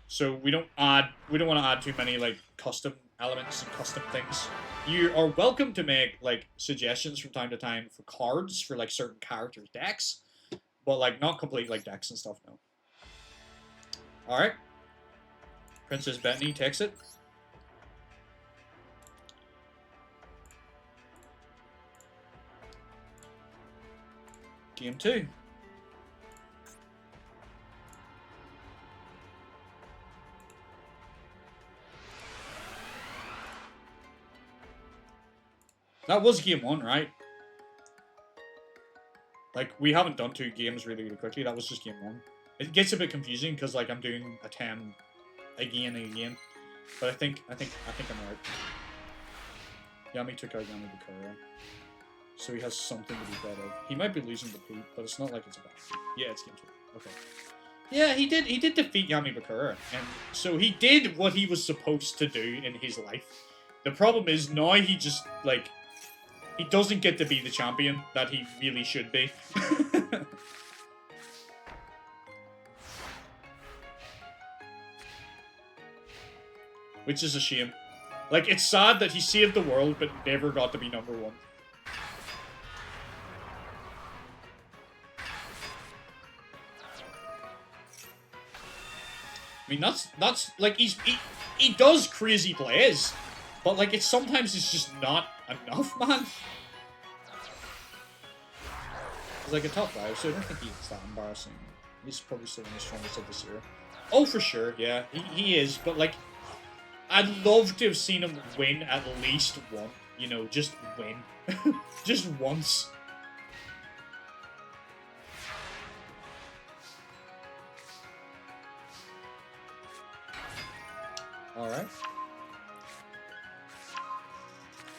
So we don't want to add too many, like, custom elements and custom things. You are welcome to make, like, suggestions from time to time for cards for, like, certain characters' decks. But, like, not complete, like, decks and stuff, no. Alright. Princess Bethany takes it. Game 2. That was game 1, right? Like, we haven't done 2 games really quickly. That was just game 1. It gets a bit confusing because, like, I'm doing a 10 again and again. But I think I'm right. Yami took out Yami Bakura. So he has something to be proud of. He might be losing the Pete, but it's not like it's a bad thing. Yeah, it's game 2. Okay. Yeah, he did defeat Yami Bakura. And so he did what he was supposed to do in his life. The problem is now he just, like, he doesn't get to be the champion that he really should be. Which is a shame. Like, it's sad that he saved the world, but never got to be number 1. I mean, that's like, he does crazy plays, but, like, sometimes it's just not enough, man. He's like a top 5, so I don't think he's that embarrassing. He's probably still one of the strongest of this year. Oh, for sure, yeah, he is, but, like, I'd love to have seen him win at least one. You know, just win. Just once. Alright.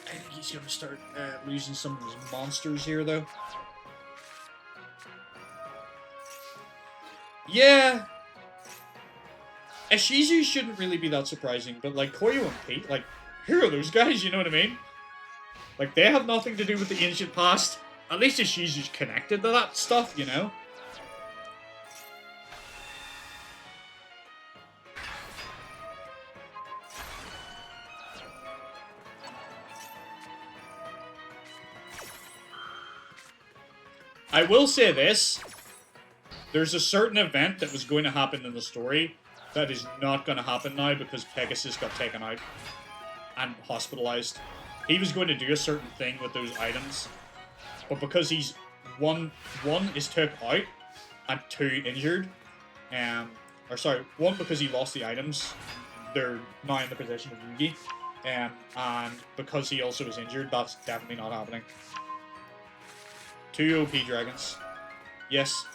I think he's going to start losing some of his monsters here, though. Yeah. Ishizu shouldn't really be that surprising, but, like, Koyo and Pete, like, who are those guys, you know what I mean? Like, they have nothing to do with the ancient past. At least Ishizu's connected to that stuff, you know? I will say this. There's a certain event that was going to happen in the story that is not going to happen now because Pegasus got taken out and hospitalized. He was going to do a certain thing with those items, but because he's one is took out and 2 injured, or sorry, 1 because he lost the items, they're now in the possession of Yugi, and because he also is injured, that's definitely not happening. 2 OP dragons. Yes,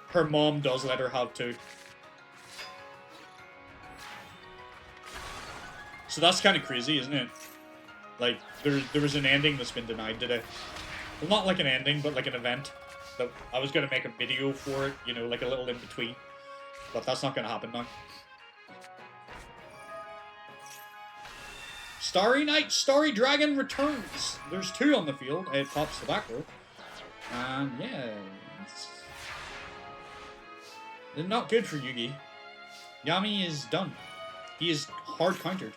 her mom does let her have 2. So that's kind of crazy, isn't it? Like, there was an ending that's been denied today. Well, not like an ending, but like an event. That I was going to make a video for it, you know, like a little in-between. But that's not going to happen now. Starry Knight, Starry Dragon returns. There's 2 on the field. It pops the back row. And yeah, it's not good for Yugi. Yami is done. He is hard countered.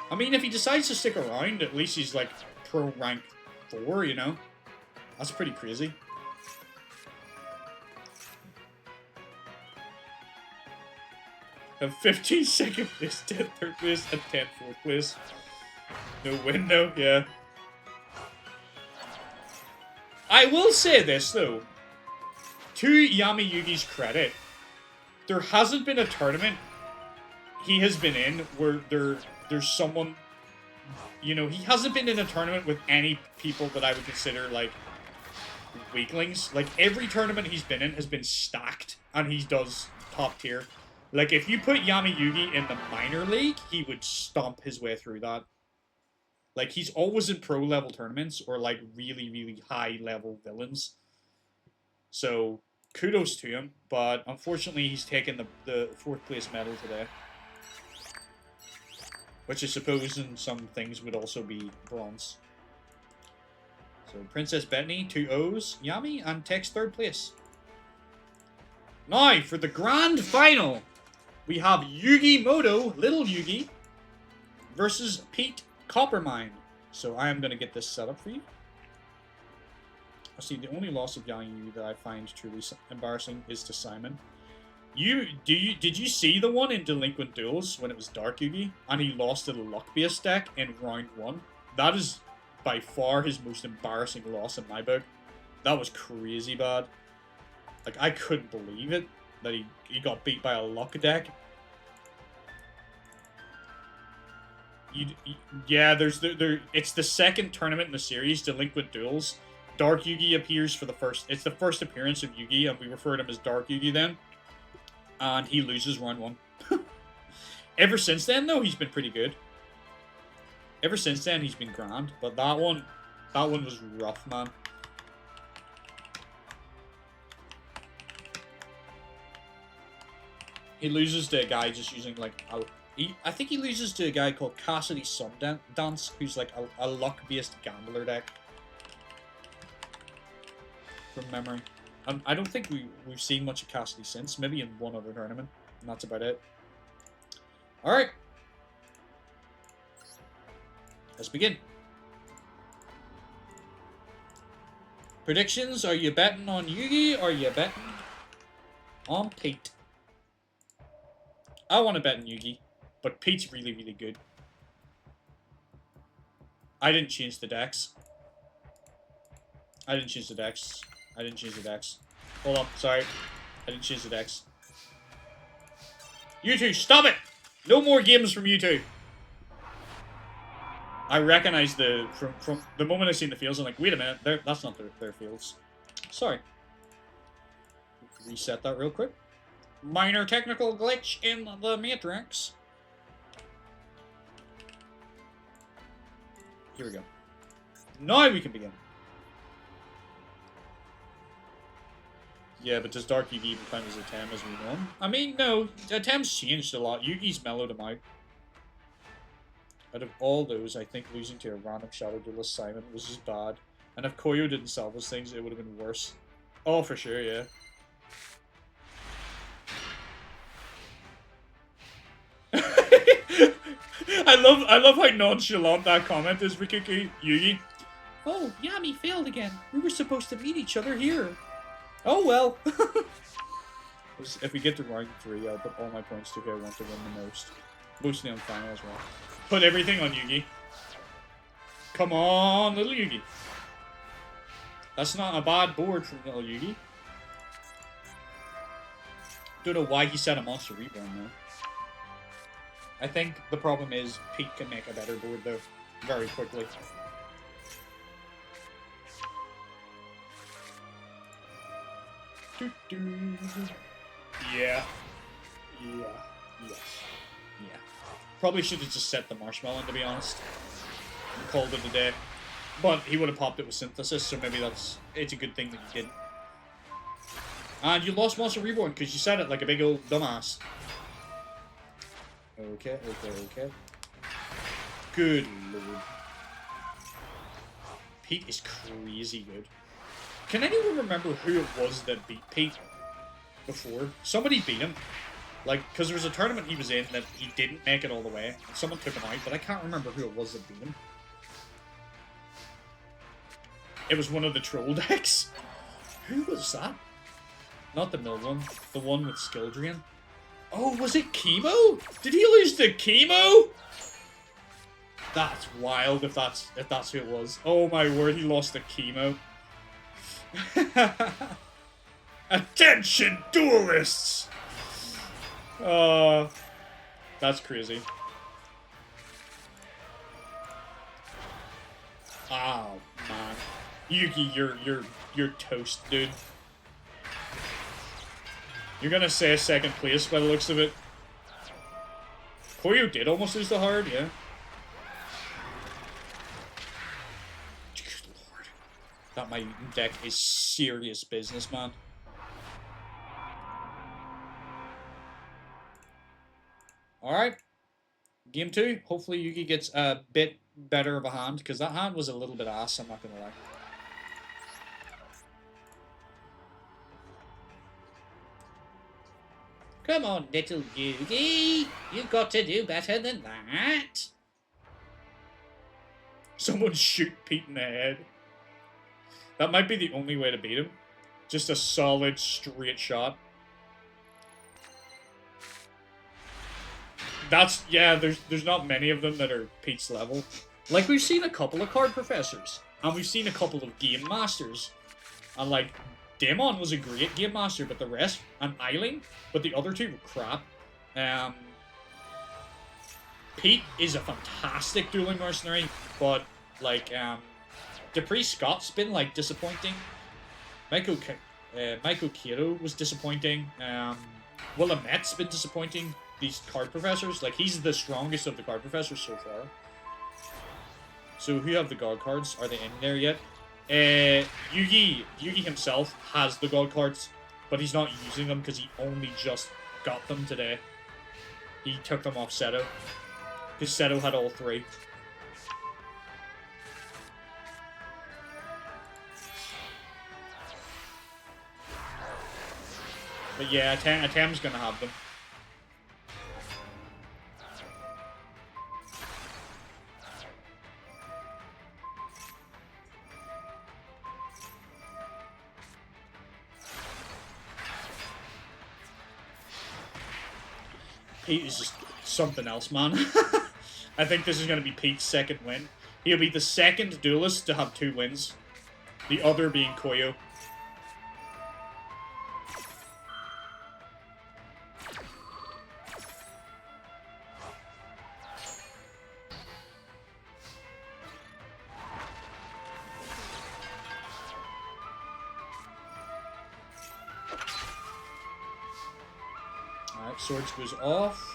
I mean, if he decides to stick around, at least he's like pro rank 4, you know? That's pretty crazy. A 15-second place, 10th, 3rd place, and 10th, 4th place. No win, no, yeah. I will say this, though. To Yami Yugi's credit, there hasn't been a tournament he has been in where there's someone, you know, he hasn't been in a tournament with any people that I would consider, like, weaklings. Like, every tournament he's been in has been stacked, and he does top tier. Like, if you put Yami Yugi in the minor league, he would stomp his way through that. Like, he's always in pro-level tournaments, or, like, really, really high-level villains. So, kudos to him, but unfortunately he's taken the 4th place medal today. Which I suppose in some things would also be bronze. So, Princess Bethany, 2 O's, Yami, and takes 3rd place. Now, for the grand final, we have Yugi Muto, Little Yugi, versus Pete Coppermine. So I am going to get this set up for you. See, the only loss of Yang Yu that I find truly embarrassing is to Simon. Did you see the one in Delinquent Duels when it was Dark Yugi and he lost to the luck-based deck in round 1? That is by far his most embarrassing loss in my book. That was crazy bad. Like, I couldn't believe it that he got beat by a luck deck. Yeah, it's the second tournament in the series, Delinquent Duels. Dark Yugi appears for the first. It's the first appearance of Yugi, and we refer to him as Dark Yugi then. And he loses round 1. Ever since then, though, he's been pretty good. Ever since then, he's been grand. But that one was rough, man. He loses to a guy just using, like, I think he loses to a guy called Cassidy Sundance, who's, like, a luck-based gambler deck. From memory. I don't think we've seen much of Cassidy since. Maybe in one other tournament. And that's about it. Alright. Let's begin. Predictions. Are you betting on Yugi or are you betting on Pete? I want to bet on Yugi. But Pete's really, really good. I didn't change the decks. I didn't change the decks. Hold on, sorry. I didn't change the decks. You two, stop it! No more games from you two. I recognize from the moment I seen the fields, I'm like, wait a minute, that's not their fields. Sorry. Reset that real quick. Minor technical glitch in the Matrix. Here we go. Now we can begin. Yeah, but does Dark Yugi even count as a 10 as we know him? I mean, no. Attempts changed a lot. Yugi's mellowed him out. Out of all those, I think losing to a random Shadow Duelist Simon was just bad. And if Koyo didn't salvage things, it would have been worse. Oh, for sure, yeah. I love how nonchalant that comment is, Rikiki Yugi. Oh, Yami failed again. We were supposed to meet each other here. Oh well. If we get to round 3, I'll put all my points to who I want to win the most. Mostly on final as well. Put everything on Yugi. Come on, little Yugi. That's not a bad board from little Yugi. Don't know why he set a Monster Reborn though. I think the problem is Pete can make a better board though, very quickly. Yeah. Yes. Yeah. Probably should have just set the Marshmallow, to be honest. And called it a day. But he would have popped it with Synthesis, so maybe it's a good thing that you didn't. And you lost Monster Reborn because you said it like a big old dumbass. Okay. Good lord. Pete is crazy good. Can anyone remember who it was that beat Pete before? Somebody beat him. Like, because there was a tournament he was in that he didn't make it all the way. And someone took him out, but I can't remember who it was that beat him. It was one of the troll decks. Who was that? Not the mill one. The one with skill drain. Oh, was it Chemo? Did he lose to Chemo? That's wild if that's who it was. Oh my word, he lost to Chemo. Attention, duelists! That's crazy. Oh man, Yugi, you're toast, dude. You're gonna say second place by the looks of it. Koyo did almost lose the hard, yeah. Good lord. That my deck is serious business, man. Alright. Game 2. Hopefully Yugi gets a bit better of a hand, because that hand was a little bit ass, I'm not gonna lie. Come on, little Yugi. You've got to do better than that. Someone shoot Pete in the head. That might be the only way to beat him. Just a solid, straight shot. That's, yeah, there's not many of them that are Pete's level. Like, we've seen a couple of card professors. And we've seen a couple of game masters. And, like, Daemon was a great game master, but the rest, and Eileen, but the other two were crap. Pete is a fantastic dueling mercenary, but, like, Dupree Scott's been, like, disappointing. Michael Kiro was disappointing. Willamette's been disappointing. These card professors, like, he's the strongest of the card professors so far. So, who have the god cards? Are they in there yet? Yugi himself has the god cards, but he's not using them because he only just got them today. He took them off Seto. Because Seto had all three. But yeah, Atem's gonna have them. Pete is just something else, man. I think this is going to be Pete's second win. He'll be the second duelist to have 2 wins. The other being Koyo. Alright, Swords goes off.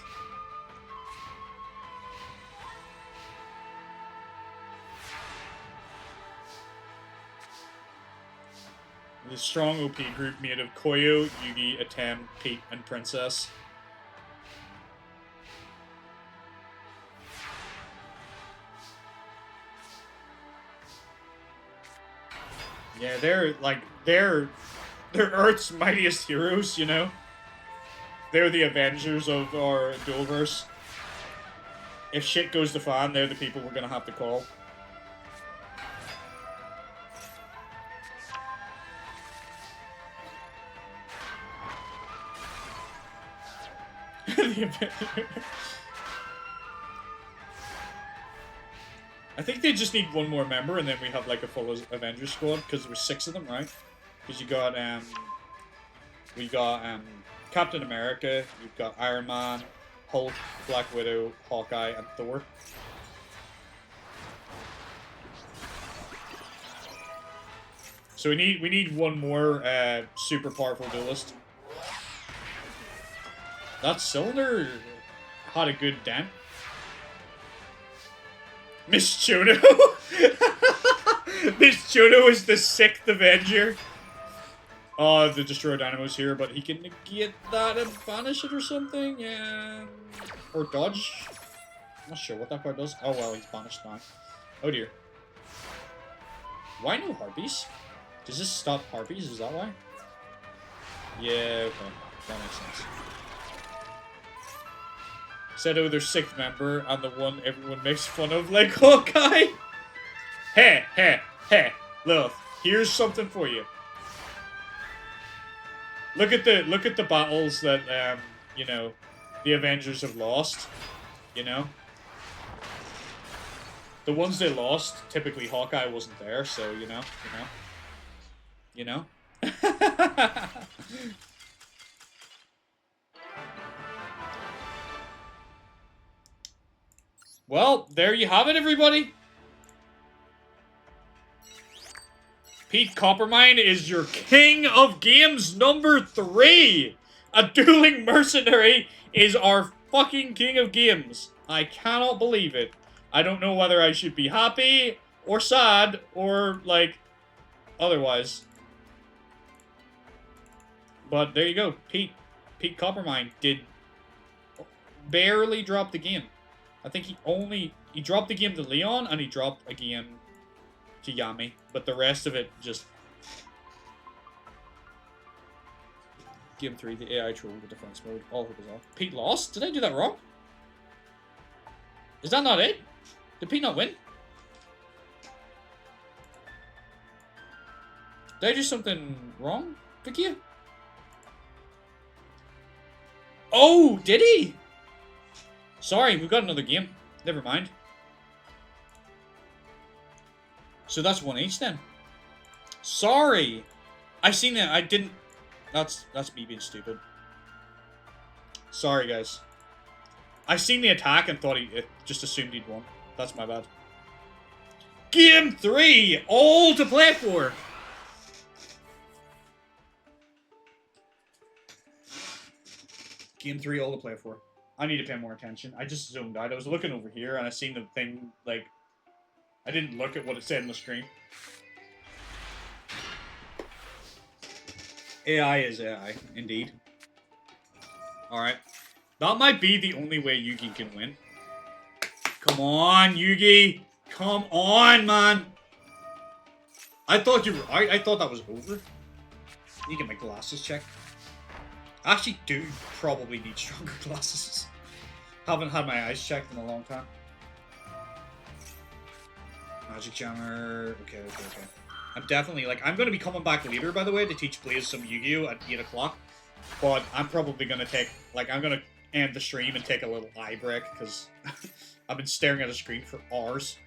The strong OP group made of Koyo, Yugi, Atem, Pete, and Princess. Yeah, they're Earth's mightiest heroes, you know? They're the Avengers of our Duelverse. If shit goes to fan, they're the people we're gonna have to call. I think they just need one more member, and then we have like a full Avengers squad because there were 6 of them, right? Because you got we got Captain America, you've got Iron Man, Hulk, Black Widow, Hawkeye, and Thor. So we need one more super powerful duelist. That cylinder had a good dent. Miss Chono! Miss Chono is the 6th Avenger. Oh, the Destroyer Dynamo's here, but he can negate that and banish it or something. Yeah. Or dodge. I'm not sure what that card does. Oh well, he's banished now. Oh dear. Why no Harpies? Does this stop Harpies? Is that why? Yeah, okay. That makes sense. Said, oh, their 6th member, and the one everyone makes fun of, like Hawkeye. Hey, Lilith, here's something for you. Look at the battles that you know, the Avengers have lost. You know, the ones they lost, typically Hawkeye wasn't there, so you know. Well, there you have it, everybody. Pete Coppermine is your king of games number 3. A dueling mercenary is our fucking king of games. I cannot believe it. I don't know whether I should be happy or sad or, like, otherwise. But there you go. Pete Coppermine did barely drop the game. I think he dropped the game to Leon and he dropped a game to Yami, but the rest of it just game 3, the AI troll, the defense mode, all of it was off. Pete lost? Did I do that wrong? Is that not it? Did Pete not win? Did I do something wrong, Vicky? Oh, did he? Sorry, we've got another game. Never mind. So that's 1 each then. Sorry. I seen it. I didn't. That's me being stupid. Sorry, guys. I seen the attack and thought it just assumed he'd won. That's my bad. Game 3! All to play for! Game 3, all to play for. I need to pay more attention. I just zoomed out. I was looking over here and I seen the thing, like... I didn't look at what it said on the screen. AI is AI, indeed. Alright. That might be the only way Yugi can win. Come on, Yugi! Come on, man! I thought you were... I thought that was over. You get my glasses checked. I actually do probably need stronger glasses. Haven't had my eyes checked in a long time. Magic Jammer... Okay. I'm definitely, like... I'm going to be coming back later, by the way, to teach Blaze some Yu-Gi-Oh! At 8 o'clock. But I'm probably going to take... Like, I'm going to end the stream and take a little eye break, because I've been staring at the screen for hours.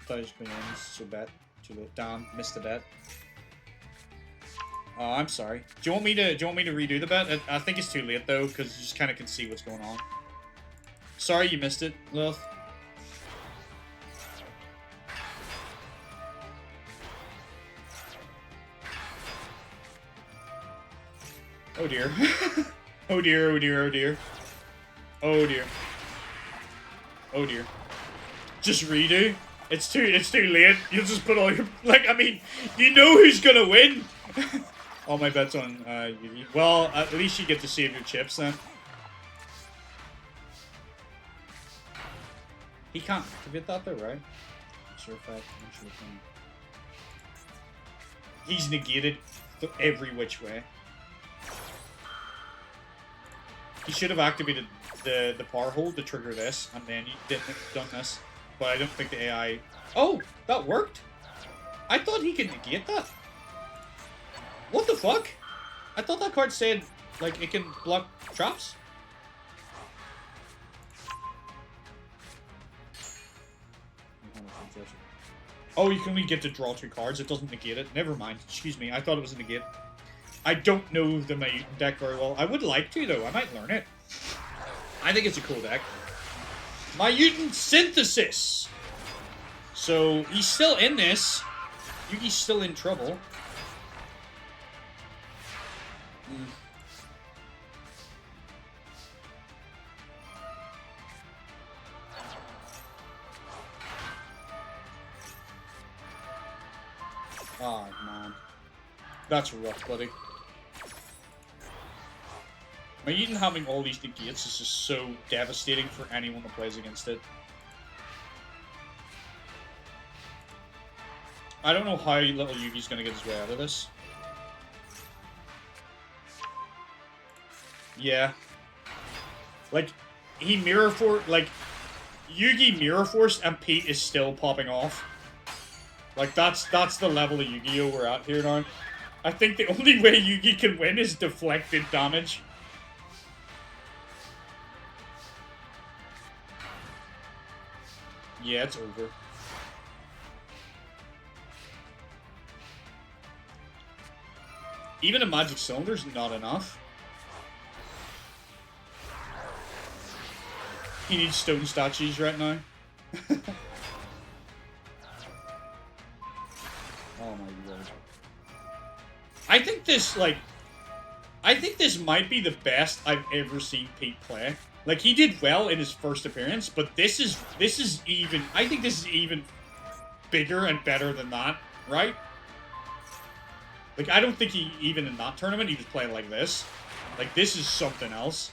I thought I was going to end so bad. Too late. Damn, missed the bet. Oh, I'm sorry. Do you want me to redo the bet? I think it's too late though, because you just kind of can see what's going on. Sorry you missed it, Lilith. Oh dear. Oh dear, oh dear, oh dear. Oh dear. Oh dear. Just redo? It's too late. You'll just put all your... Like, I mean, you know who's gonna win! All my bets on Yugi. Well, at least you get to save your chips then. He can't activate that though, right? Sure fact. He's negated every which way. He should have activated the power hold to trigger this, and then he didn't have done this. But I don't think the AI... Oh! That worked? I thought he could negate that. What the fuck? I thought that card said, like, it can block traps. Oh, you can only get to draw 2 cards. It doesn't negate it. Never mind. Excuse me. I thought it was a negate. I don't know the Mutant deck very well. I would like to, though. I might learn it. I think it's a cool deck. Mutant Synthesis! So, he's still in this. Yugi's still in trouble. Oh, man. That's rough, buddy. Mutant having all these negates is just so devastating for anyone that plays against it. I don't know how little Yugi's gonna get his way out of this. Yeah. Like, he mirror force, like, Yugi mirror force and Pete is still popping off. Like, that's the level of Yu-Gi-Oh! We're at here now. I think the only way Yugi can win is deflected damage. Yeah, it's over. Even a magic cylinder's not enough. He needs stone statues right now. Oh my lord. I think this, like... I think this might be the best I've ever seen Pete play. Like, he did well in his first appearance, but this is even... I think this is even bigger and better than that, right? Like, I don't think he, even in that tournament, he was playing like this. Like, this is something else.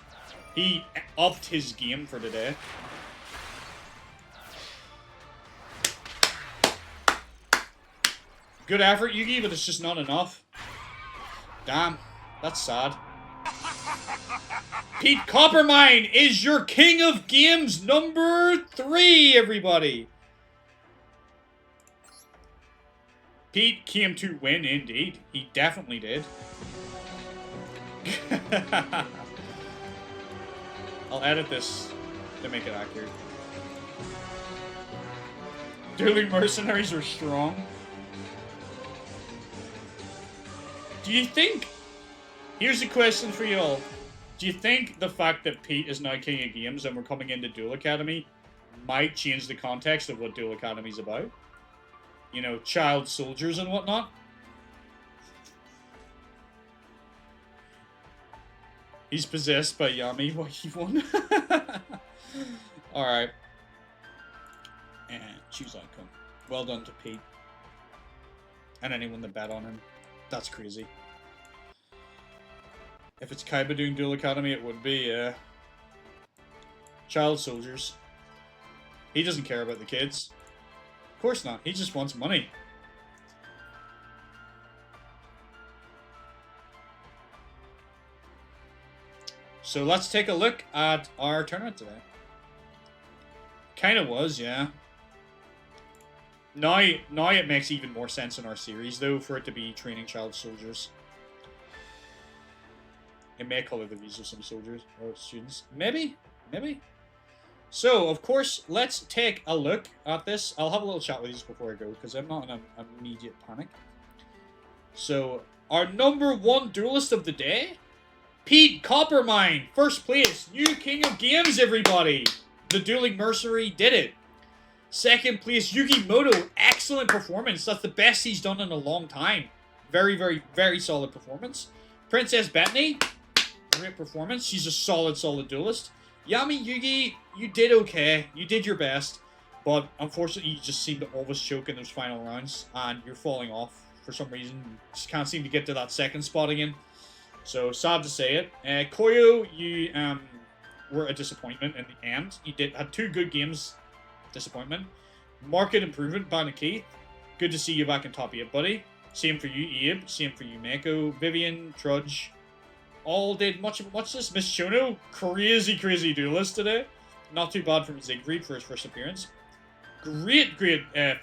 He upped his game for today. Good effort, Yugi, but it's just not enough. Damn, that's sad. Pete Coppermine is your king of games number 3, everybody. Pete came to win, indeed. He definitely did. I'll edit this to make it accurate. Dueling mercenaries are strong. Do you think... Here's a question for y'all. Do you think the fact that Pete is now king of games and we're coming into Duel Academy might change the context of what Duel Academy is about? You know, child soldiers and whatnot? He's possessed by Yami. What, he won? Alright. And choose outcome. Well done to Pete. And anyone that bet on him. That's crazy. If it's Kaiba doing Duel Academy, it would be, child soldiers. He doesn't care about the kids. Of course not. He just wants money. So let's take a look at our tournament today. Kinda was, yeah. Now it makes even more sense in our series, though, for it to be training child soldiers. It may color the views of some soldiers or students. Maybe? Maybe? So, of course, let's take a look at this. I'll have a little chat with you before I go, because I'm not in an immediate panic. So, our #1 duelist of the day, Pete Coppermine, first place, new king of games, everybody. The dueling mercenary did it. Second place, Yugi Muto, excellent performance. That's the best he's done in a long time. Very, very, very solid performance. Princess Bethany, great performance. She's a solid duelist. Yami Yugi, you did okay. You did your best. But unfortunately, you just seem to always choke in those final rounds. And you're falling off for some reason. You just can't seem to get to that second spot again. So, sad to say it. Koyo, you were a disappointment in the end. You had 2 good games. Disappointment. Market improvement, Ban Keith. Good to see you back in top 8, buddy. Same for you, Abe. Same for you, Mako. Vivian, Trudge. All did much this. Miss Shono, crazy duelist today. Not too bad from Siegfried for his first appearance. Great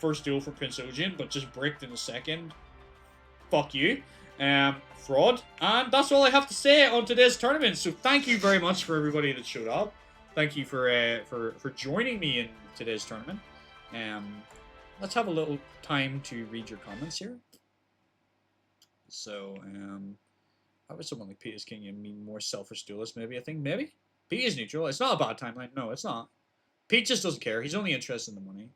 first duel for Prince Ojin, but just bricked in the second. Fuck you. Fraud. And that's all I have to say on today's tournament. So thank you very much for everybody that showed up. Thank you for joining me in today's tournament. Let's have a little time to read your comments here. So, how would someone like Pete is king and mean more selfish duelist? Maybe, I think, maybe? Pete is neutral. It's not a bad timeline. No, it's not. Pete just doesn't care. He's only interested in the money.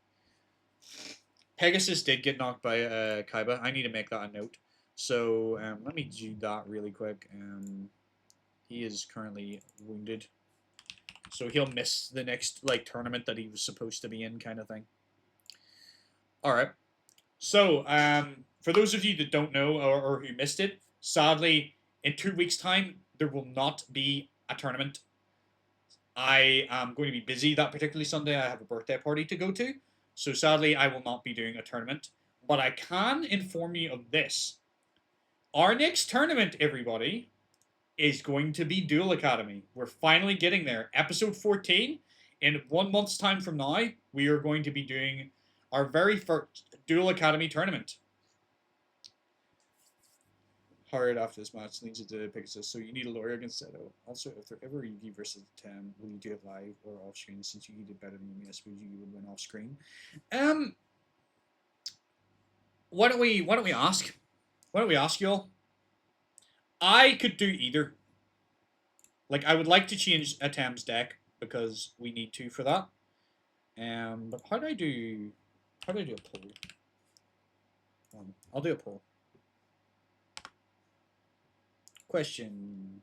Pegasus did get knocked by Kaiba. I need to make that a note. So, let me do that really quick. He is currently wounded. So he'll miss the next, like, tournament that he was supposed to be in, kind of thing. Alright. So, for those of you that don't know or who missed it, sadly, in 2 weeks' time, there will not be a tournament. I am going to be busy that particular Sunday. I have a birthday party to go to. So sadly, I will not be doing a tournament. But I can inform you of this. Our next tournament, everybody, is going to be Duel Academy. We're finally getting there. Episode 14. In 1 month's time from now, we are going to be doing our very first Duel Academy tournament. Hard after this match leads to Pegasus, so you need a lawyer against Seto. Also, if there ever Yugi versus Tem, will you do it live or off screen? Since Yugi did better than me, I suppose Yugi would win off screen. Why don't we ask? Why don't we ask y'all? I could do either. Like, I would like to change a Tem's deck because we need to for that. But how do I do a poll? I'll do a poll. Question.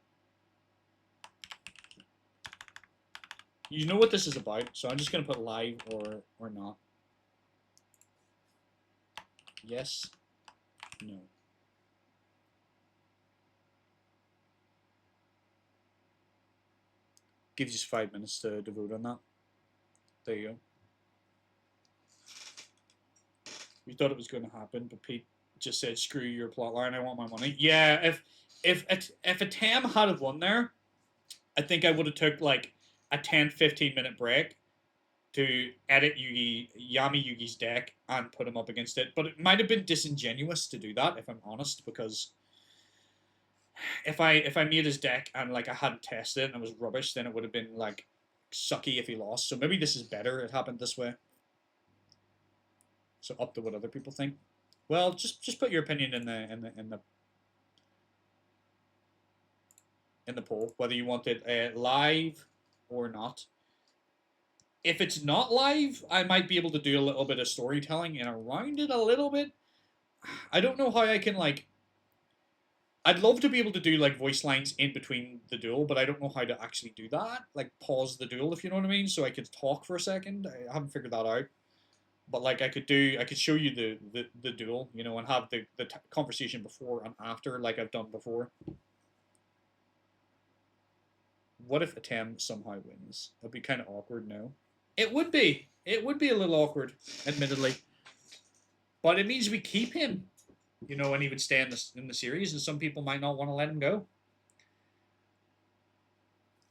You know what this is about, so I'm just gonna put live or not. Yes. No. Gives you 5 minutes to vote on that. There you go. We thought it was going to happen, but Pete just said, "Screw your plotline. I want my money." Yeah, if a Tam had have won there, I think I would have took like a 10-15 minute break to edit Yami Yugi's deck and put him up against it. But it might have been disingenuous to do that, if I'm honest, because if I made his deck and like I hadn't tested it and it was rubbish, then it would have been like sucky if he lost. So maybe this is better. It happened this way. So up to what other people think. Well, just put your opinion in the poll, whether you want it live or not. If it's not live, I might be able to do a little bit of storytelling and around it a little bit. I don't know how I can like. I'd love to be able to do like voice lines in between the duel, but I don't know how to actually do that. Like pause the duel, if you know what I mean, so I could talk for a second. I haven't figured that out. But like I could show you the duel, you know, and have the conversation before and after, like I've done before. What if Atem somehow wins? That'd be kind of awkward, no? It would be. It would be a little awkward, admittedly. But it means we keep him, you know, and he would stay in the series, and some people might not want to let him go.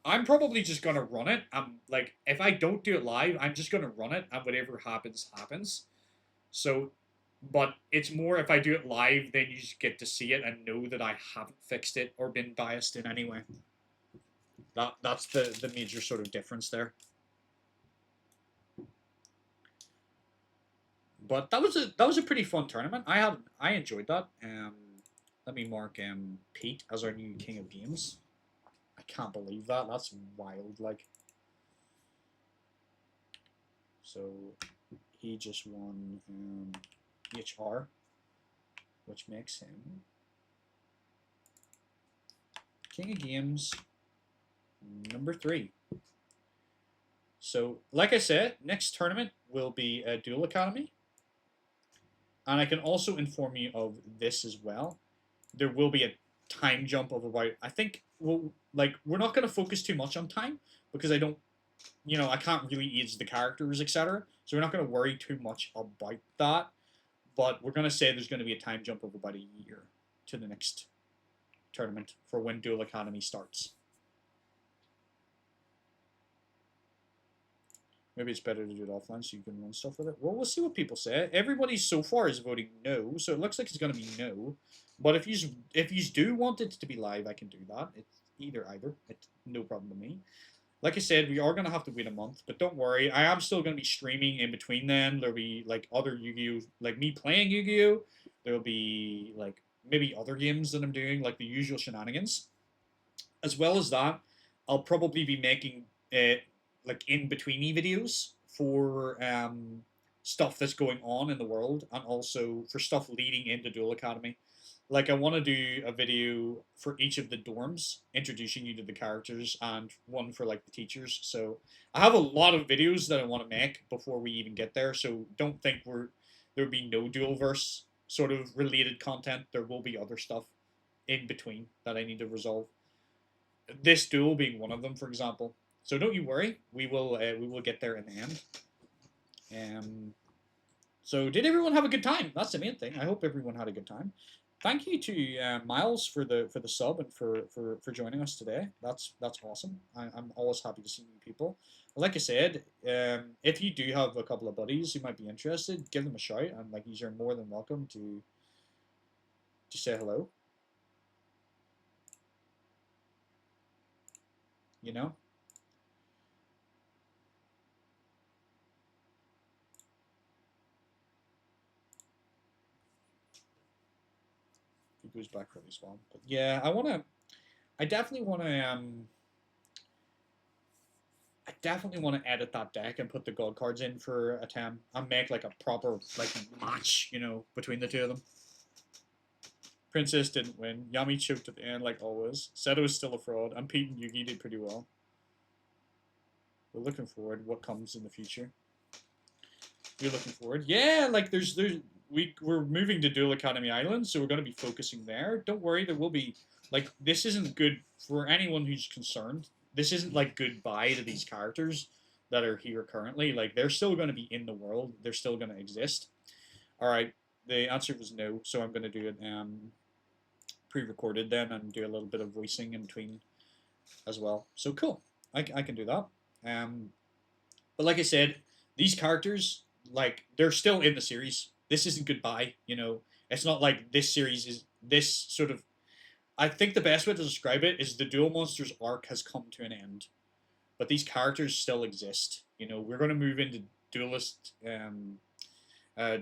I'm probably just gonna run it. I'm like, if I don't do it live, I'm just gonna run it, and whatever happens, happens. So, but it's more if I do it live, then you just get to see it and know that I haven't fixed it or been biased in any way. That's the major sort of difference there. But that was a pretty fun tournament. I enjoyed that. Let me mark Pete as our new king of games. I can't believe that. That's wild. Like, so he just won HR, which makes him king of games number 3. So, like I said, next tournament will be a Duel Academy. And I can also inform you of this as well. There will be a time jump of about, I think, well, like, we're not going to focus too much on time because I don't, you know, I can't really age the characters, etc. So we're not going to worry too much about that. But we're going to say there's going to be a time jump of about a year to the next tournament for when Duel Academy starts. Maybe it's better to do it offline so you can run stuff with it. Well, we'll see what people say. Everybody so far is voting no, so it looks like it's going to be no. But if you do want it to be live, I can do that. It's either. It's no problem to me. Like I said, we are going to have to wait a month, but don't worry. I am still going to be streaming in between then. There'll be, like, other Yu-Gi-Oh! Like, me playing Yu-Gi-Oh! There'll be, like, maybe other games that I'm doing, like the usual shenanigans. As well as that, I'll probably be making like in-betweeny videos for stuff that's going on in the world and also for stuff leading into Duel Academy. Like, I want to do a video for each of the dorms, introducing you to the characters, and one for, like, the teachers. So I have a lot of videos that I want to make before we even get there, so don't think there'll be no Duelverse sort of related content. There will be other stuff in between that I need to resolve. This duel being one of them, for example. So don't you worry, we will get there in the end. So did everyone have a good time? That's the main thing. I hope everyone had a good time. Thank you to Miles for the sub and for joining us today. That's awesome. I'm always happy to see new people. Like I said, if you do have a couple of buddies who might be interested, give them a shout, and like, you're more than welcome to say hello. You know? It goes back really well. But yeah, I definitely wanna edit that deck and put the god cards in for a 10 and make like a proper like match, you know, between the two of them. Princess didn't win. Yami choked at the end like always. Seto is still a fraud, and Pete and Yugi did pretty well. We're looking forward to what comes in the future. You're looking forward? Yeah, like we're moving to Duel Academy Island, so we're going to be focusing there. Don't worry, there will be, like, this isn't good for anyone who's concerned. This isn't like goodbye to these characters that are here currently. Like, they're still going to be in the world. They're still going to exist. All right, the answer was no, so I'm going to do it pre-recorded then and do a little bit of voicing in between as well. So cool, I can do that. But like I said, these characters, like, they're still in the series. This isn't goodbye, you know. It's not like this series is this sort of. I think the best way to describe it is the Duel Monsters arc has come to an end, but these characters still exist. You know, we're going to move into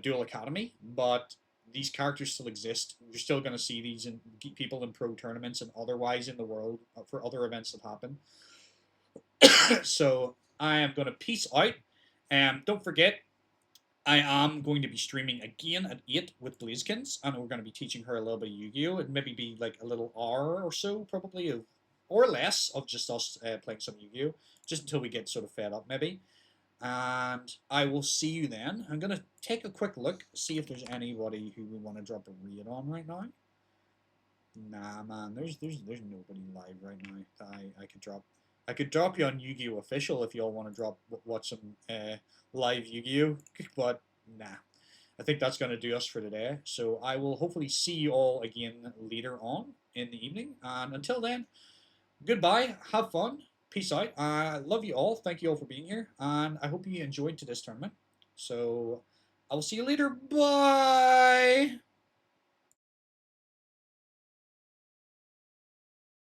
Duel Academy, but these characters still exist. You're still going to see these in, people in pro tournaments and otherwise in the world for other events that happen. So I am going to peace out. And don't forget, I am going to be streaming again at 8 with Blazekins, and we're going to be teaching her a little bit of Yu-Gi-Oh! It maybe be like a little hour or so, probably, of, or less, of just us playing some Yu-Gi-Oh! Just until we get sort of fed up, maybe. And I will see you then. I'm going to take a quick look, see if there's anybody who we want to drop a raid on right now. Nah, man, there's nobody live right now. I could drop you on Yu-Gi-Oh! Official if y'all want to watch some live Yu-Gi-Oh! But nah, I think that's going to do us for today. So I will hopefully see you all again later on in the evening. And until then, goodbye, have fun, peace out. I love you all. Thank you all for being here, and I hope you enjoyed today's tournament. So I will see you later. Bye.